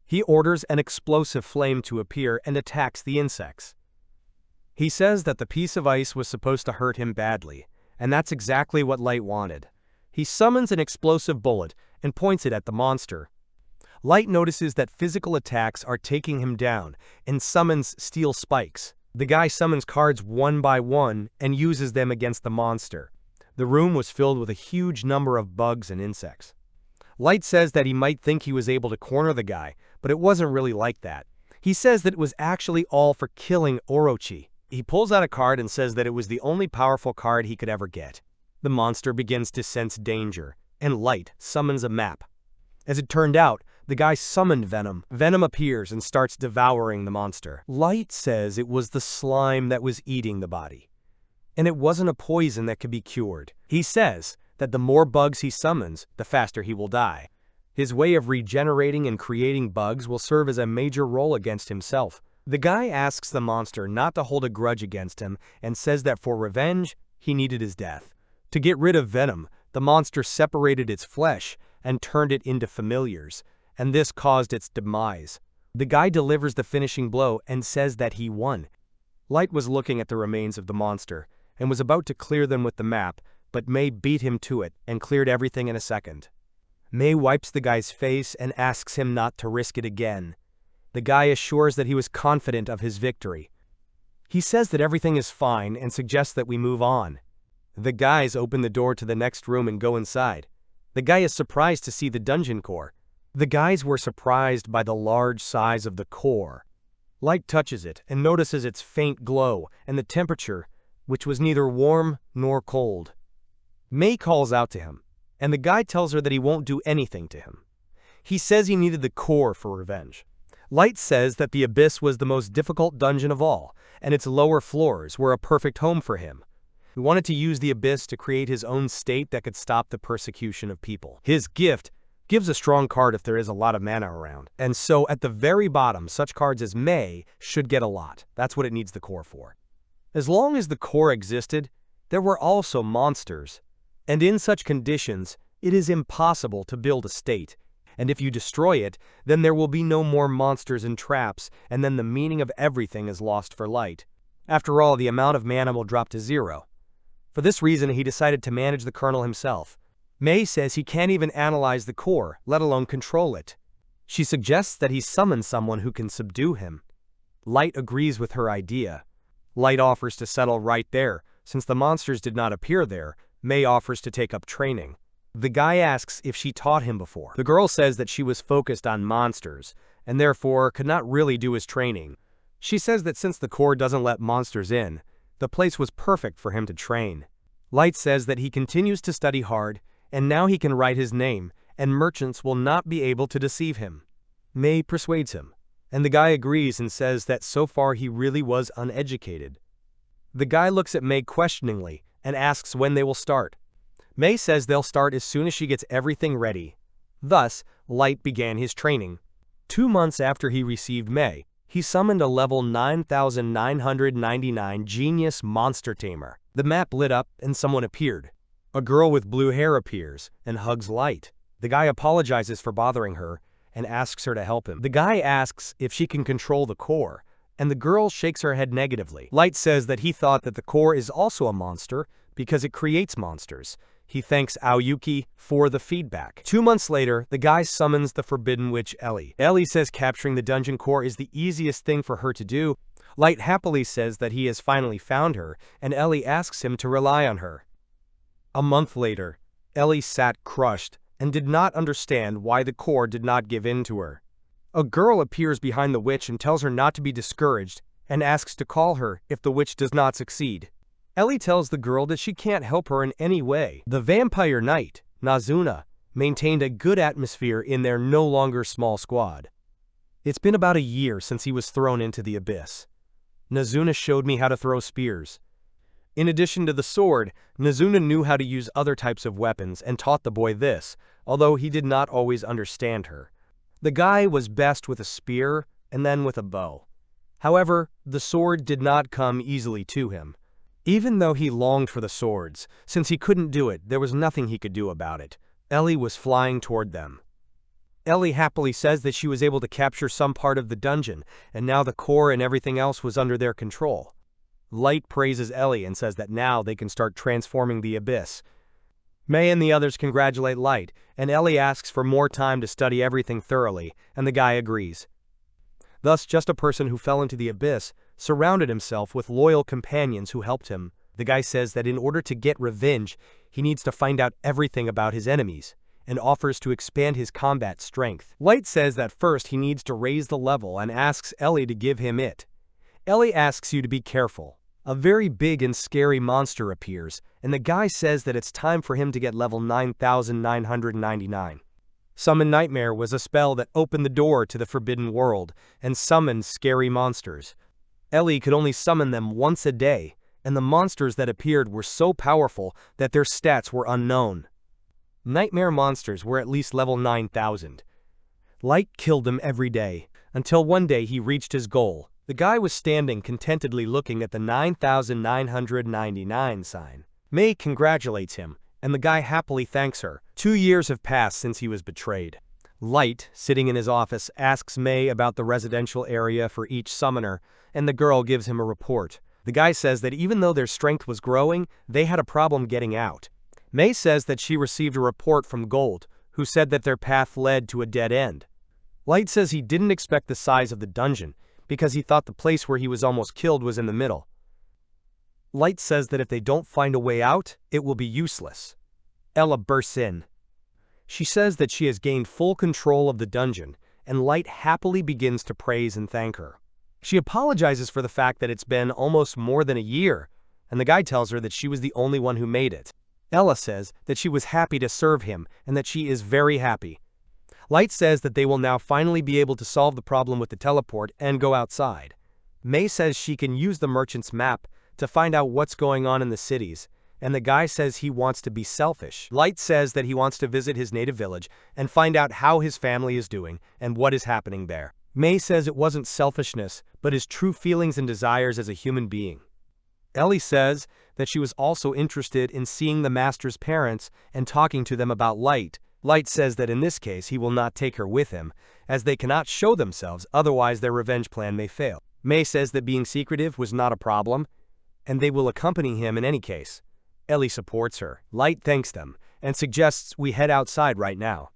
He orders an explosive flame to appear and attacks the insects. He says that the piece of ice was supposed to hurt him badly, and that's exactly what Light wanted. He summons an explosive bullet and points it at the monster. Light notices that physical attacks are taking him down and summons steel spikes. The guy summons cards 1 by 1 and uses them against the monster. The room was filled with a huge number of bugs and insects. Light says that he might think he was able to corner the guy, but it wasn't really like that. He says that it was actually all for killing Orochi. He pulls out a card and says that it was the only powerful card he could ever get. The monster begins to sense danger, and Light summons a map. As it turned out, the guy summoned Venom. Venom appears and starts devouring the monster. Light says it was the slime that was eating the body, and it wasn't a poison that could be cured. He says that the more bugs he summons, the faster he will die. His way of regenerating and creating bugs will serve as a major role against himself. The guy asks the monster not to hold a grudge against him and says that for revenge, he needed his death. To get rid of Venom, the monster separated its flesh and turned it into familiars, and this caused its demise. The guy delivers the finishing blow and says that he won. Light was looking at the remains of the monster and was about to clear them with the map, but Mei beat him to it and cleared everything in a second. Mei wipes the guy's face and asks him not to risk it again. The guy assures that he was confident of his victory. He says that everything is fine and suggests that we move on. The guys open the door to the next room and go inside. The guy is surprised to see the dungeon core. The guys were surprised by the large size of the core. Light touches it and notices its faint glow and the temperature, which was neither warm nor cold. Mei calls out to him, and the guy tells her that he won't do anything to him. He says he needed the core for revenge. Light says that the Abyss was the most difficult dungeon of all, and its lower floors were a perfect home for him. He wanted to use the Abyss to create his own state that could stop the persecution of people. His gift gives a strong card if there is a lot of mana around, and so at the very bottom, such cards as Mei should get a lot. That's what it needs the core for. As long as the core existed, there were also monsters, and in such conditions, it is impossible to build a state. And if you destroy it, then there will be no more monsters and traps, and then the meaning of everything is lost for Light. After all, the amount of mana will drop to 0. For this reason, he decided to manage the kernel himself. Mei says he can't even analyze the core, let alone control it. She suggests that he summon someone who can subdue him. Light agrees with her idea. Light offers to settle right there. Since the monsters did not appear there, Mei offers to take up training. The guy asks if she taught him before. The girl says that she was focused on monsters, and therefore could not really do his training. She says that since the core doesn't let monsters in, the place was perfect for him to train. Light says that he continues to study hard, and now he can write his name, and merchants will not be able to deceive him. Mei persuades him, and the guy agrees and says that so far he really was uneducated. The guy looks at Mei questioningly and asks when they will start. Mei says they'll start as soon as she gets everything ready. Thus, Light began his training. 2 months after he received Mei, he summoned a level 9999 Genius Monster Tamer. The map lit up and someone appeared. A girl with blue hair appears and hugs Light. The guy apologizes for bothering her and asks her to help him. The guy asks if she can control the core, and the girl shakes her head negatively. Light says that he thought that the core is also a monster because it creates monsters. He thanks Aoyuki for the feedback. 2 months later, the guy summons the forbidden witch Ellie. Ellie says capturing the dungeon core is the easiest thing for her to do. Light happily says that he has finally found her, and Ellie asks him to rely on her. A month later, Ellie sat crushed and did not understand why the core did not give in to her. A girl appears behind the witch and tells her not to be discouraged and asks to call her if the witch does not succeed. Ellie tells the girl that she can't help her in any way. The vampire knight, Nazuna, maintained a good atmosphere in their no longer small squad. It's been about a year since he was thrown into the abyss. Nazuna showed me how to throw spears. In addition to the sword, Nazuna knew how to use other types of weapons and taught the boy this, although he did not always understand her. The guy was best with a spear and then with a bow. However, the sword did not come easily to him. Even though he longed for the swords, since he couldn't do it, there was nothing he could do about it. Ellie was flying toward them. Ellie happily says that she was able to capture some part of the dungeon, and now the core and everything else was under their control. Light praises Ellie and says that now they can start transforming the abyss. May and the others congratulate Light, and Ellie asks for more time to study everything thoroughly, and the guy agrees. Thus, just a person who fell into the abyss surrounded himself with loyal companions who helped him. The guy says that in order to get revenge, he needs to find out everything about his enemies, and offers to expand his combat strength. Light says that first he needs to raise the level and asks Ellie to give him it. Ellie asks you to be careful. A very big and scary monster appears, and the guy says that it's time for him to get level 9,999. Summon Nightmare was a spell that opened the door to the Forbidden World and summoned scary monsters. Ellie could only summon them once a day, and the monsters that appeared were so powerful that their stats were unknown. Nightmare monsters were at least level 9,000. Light killed them every day, until one day he reached his goal. The guy was standing contentedly looking at the 9,999 sign. May congratulates him, and the guy happily thanks her. 2 years have passed since he was betrayed. Light, sitting in his office, asks May about the residential area for each summoner, and the girl gives him a report. The guy says that even though their strength was growing, they had a problem getting out. May says that she received a report from Gold, who said that their path led to a dead end. Light says he didn't expect the size of the dungeon, because he thought the place where he was almost killed was in the middle. Light says that if they don't find a way out, it will be useless. Ella bursts in. She says that she has gained full control of the dungeon, and Light happily begins to praise and thank her. She apologizes for the fact that it's been almost more than a year, and the guy tells her that she was the only one who made it. Ella says that she was happy to serve him and that she is very happy. Light says that they will now finally be able to solve the problem with the teleport and go outside. May says she can use the merchant's map to find out what's going on in the cities, and the guy says he wants to be selfish. Light says that he wants to visit his native village and find out how his family is doing and what is happening there. May says it wasn't selfishness, but his true feelings and desires as a human being. Ellie says that she was also interested in seeing the master's parents and talking to them about Light. Light says that in this case he will not take her with him, as they cannot show themselves, otherwise their revenge plan may fail. May says that being secretive was not a problem, and they will accompany him in any case. Ellie supports her. Light thanks them, and suggests we head outside right now.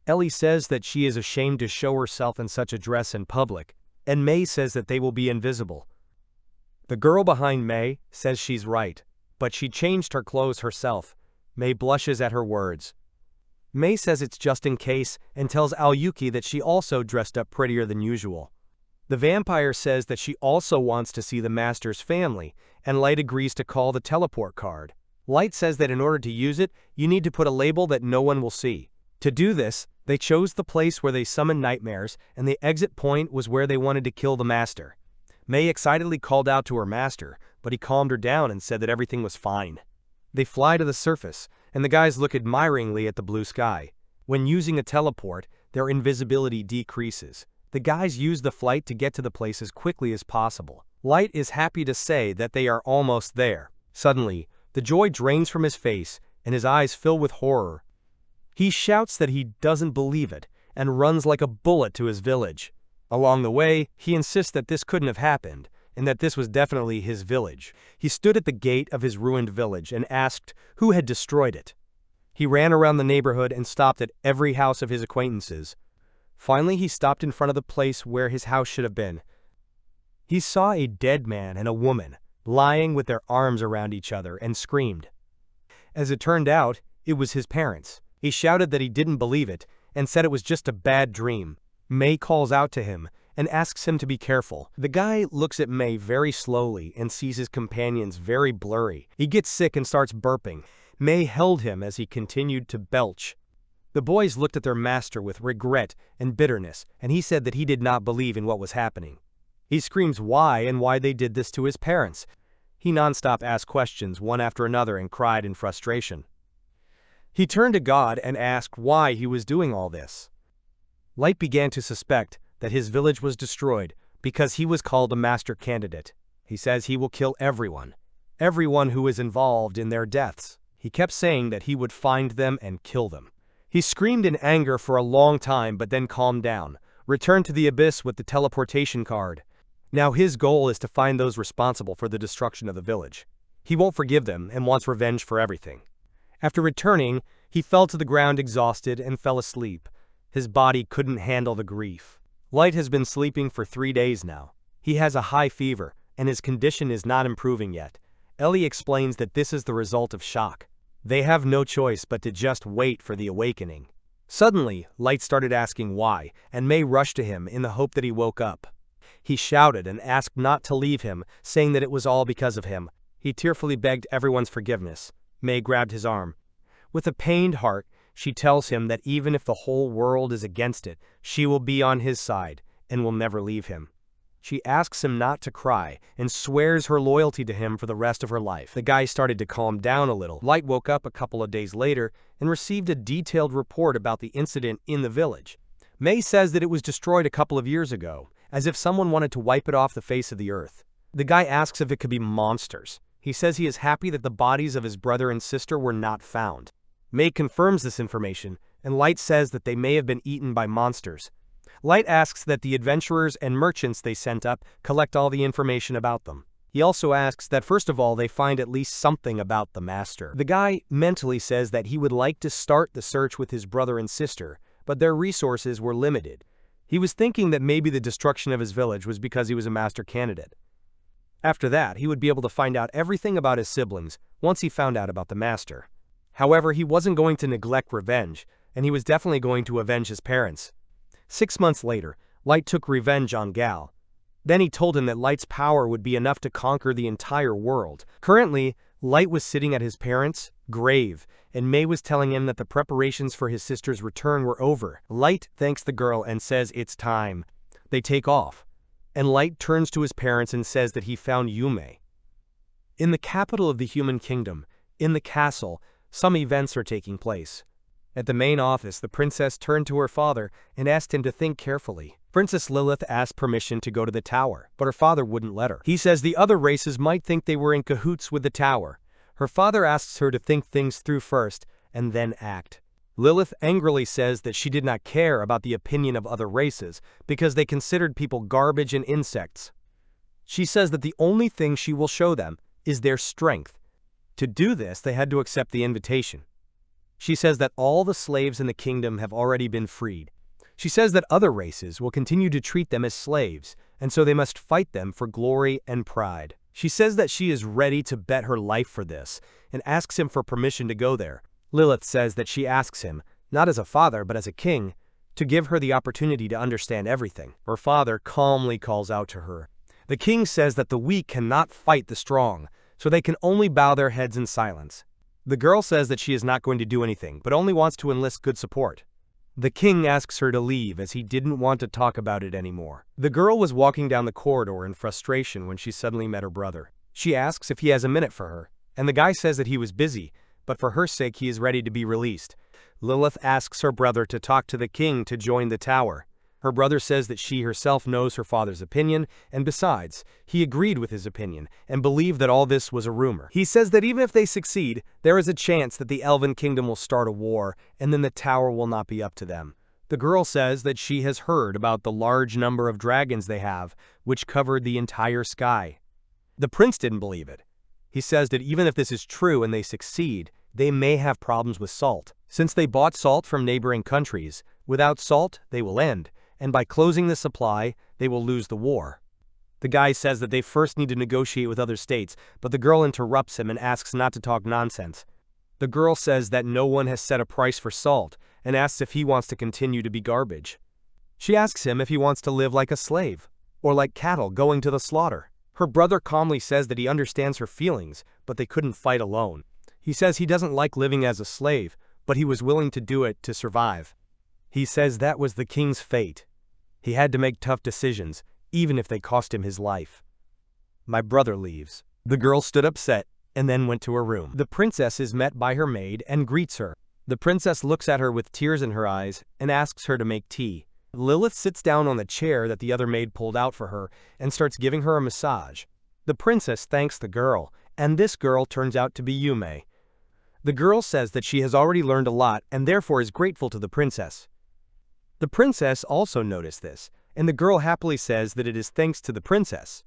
Ellie says that she is ashamed to show herself in such a dress in public, and May says that they will be invisible. The girl behind May says she's right, but she changed her clothes herself. May blushes at her words. May says it's just in case and tells Aoyuki that she also dressed up prettier than usual. The vampire says that she also wants to see the master's family, and Light agrees to call the teleport card. Light says that in order to use it, you need to put a label that no one will see. To do this, they chose the place where they summoned nightmares, and the exit point was where they wanted to kill the master. May excitedly called out to her master, but he calmed her down and said that everything was fine. They fly to the surface, and the guys look admiringly at the blue sky. When using a teleport, their invisibility decreases. The guys use the flight to get to the place as quickly as possible. Light is happy to say that they are almost there. Suddenly, the joy drains from his face, and his eyes fill with horror. He shouts that he doesn't believe it, and runs like a bullet to his village. Along the way, he insists that this couldn't have happened, and that this was definitely his village. He stood at the gate of his ruined village and asked who had destroyed it. He ran around the neighborhood and stopped at every house of his acquaintances. Finally, he stopped in front of the place where his house should have been. He saw a dead man and a woman lying with their arms around each other and screamed. As it turned out, it was his parents. He shouted that he didn't believe it and said it was just a bad dream. May calls out to him and asks him to be careful. The guy looks at May very slowly and sees his companions very blurry. He gets sick and starts burping. May held him as he continued to belch. The boys looked at their master with regret and bitterness, and he said that he did not believe in what was happening. He screams why and why they did this to his parents. He nonstop asked questions one after another and cried in frustration. He turned to God and asked why he was doing all this. Light began to suspect that his village was destroyed because he was called a master candidate. He says he will kill everyone who is involved in their deaths. He kept saying that he would find them and kill them. He screamed in anger for a long time but then calmed down, returned to the abyss with the teleportation card. Now his goal is to find those responsible for the destruction of the village. He won't forgive them and wants revenge for everything. After returning, he fell to the ground exhausted and fell asleep. His body couldn't handle the grief. Light has been sleeping for 3 days now. He has a high fever, and his condition is not improving yet. Ellie explains that this is the result of shock. They have no choice but to just wait for the awakening. Suddenly, Light started asking why, and May rushed to him in the hope that he woke up. He shouted and asked not to leave him, saying that it was all because of him. He tearfully begged everyone's forgiveness. May grabbed his arm. With a pained heart, she tells him that even if the whole world is against it, she will be on his side and will never leave him. She asks him not to cry and swears her loyalty to him for the rest of her life. The guy started to calm down a little. Light woke up a couple of days later and received a detailed report about the incident in the village. May says that it was destroyed a couple of years ago, as if someone wanted to wipe it off the face of the earth. The guy asks if it could be monsters. He says he is happy that the bodies of his brother and sister were not found. May confirms this information, and Light says that they may have been eaten by monsters. Light asks that the adventurers and merchants they sent up collect all the information about them. He also asks that first of all they find at least something about the master. The guy mentally says that he would like to start the search with his brother and sister, but their resources were limited. He was thinking that maybe the destruction of his village was because he was a master candidate. After that, he would be able to find out everything about his siblings once he found out about the master. However, he wasn't going to neglect revenge, and he was definitely going to avenge his parents. 6 months later, Light took revenge on Gal. Then he told him that Light's power would be enough to conquer the entire world. Currently, Light was sitting at his parents' grave, and May was telling him that the preparations for his sister's return were over. Light thanks the girl and says it's time. They take off, and Light turns to his parents and says that he found Yume. In the capital of the human kingdom, in the castle, some events are taking place. At the main office, the princess turned to her father and asked him to think carefully. Princess Lilith asked permission to go to the tower, but her father wouldn't let her. He says the other races might think they were in cahoots with the tower. Her father asks her to think things through first and then act. Lilith angrily says that she did not care about the opinion of other races because they considered people garbage and insects. She says that the only thing she will show them is their strength. To do this, they had to accept the invitation. She says that all the slaves in the kingdom have already been freed. She says that other races will continue to treat them as slaves, and so they must fight them for glory and pride. She says that she is ready to bet her life for this, and asks him for permission to go there. Lilith says that she asks him, not as a father but as a king, to give her the opportunity to understand everything. Her father calmly calls out to her. The king says that the weak cannot fight the strong, so they can only bow their heads in silence. The girl says that she is not going to do anything, but only wants to enlist good support. The king asks her to leave as he didn't want to talk about it anymore. The girl was walking down the corridor in frustration when she suddenly met her brother. She asks if he has a minute for her, and the guy says that he was busy, but for her sake he is ready to be released. Lilith asks her brother to talk to the king to join the tower. Her brother says that she herself knows her father's opinion, and besides, he agreed with his opinion and believed that all this was a rumor. He says that even if they succeed, there is a chance that the Elven Kingdom will start a war, and then the tower will not be up to them. The girl says that she has heard about the large number of dragons they have, which covered the entire sky. The prince didn't believe it. He says that even if this is true and they succeed, they may have problems with salt. Since they bought salt from neighboring countries, without salt, they will end, and by closing the supply, they will lose the war. The guy says that they first need to negotiate with other states, but the girl interrupts him and asks not to talk nonsense. The girl says that no one has set a price for salt, and asks if he wants to continue to be garbage. She asks him if he wants to live like a slave, or like cattle going to the slaughter. Her brother calmly says that he understands her feelings, but they couldn't fight alone. He says he doesn't like living as a slave, but he was willing to do it to survive. He says that was the king's fate. He had to make tough decisions, even if they cost him his life. My brother leaves. The girl stood upset, and then went to her room. The princess is met by her maid and greets her. The princess looks at her with tears in her eyes and asks her to make tea. Lilith sits down on the chair that the other maid pulled out for her and starts giving her a massage. The princess thanks the girl, and this girl turns out to be Yume. The girl says that she has already learned a lot and therefore is grateful to the princess. The princess also noticed this, and the girl happily says that it is thanks to the princess.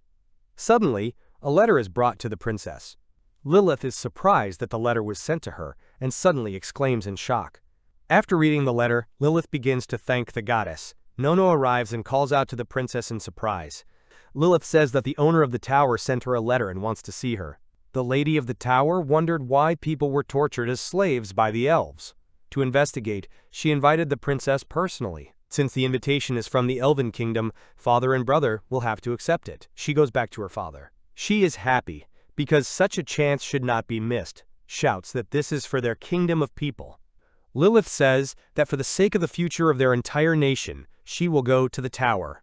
Suddenly, a letter is brought to the princess. Lilith is surprised that the letter was sent to her and suddenly exclaims in shock. After reading the letter, Lilith begins to thank the goddess. Nono arrives and calls out to the princess in surprise. Lilith says that the owner of the tower sent her a letter and wants to see her. The lady of the tower wondered why people were tortured as slaves by the elves. To investigate, she invited the princess personally. Since the invitation is from the Elven Kingdom, father and brother will have to accept it. She goes back to her father. She is happy, because such a chance should not be missed, shouts that this is for their kingdom of people. Lilith says that for the sake of the future of their entire nation, she will go to the tower.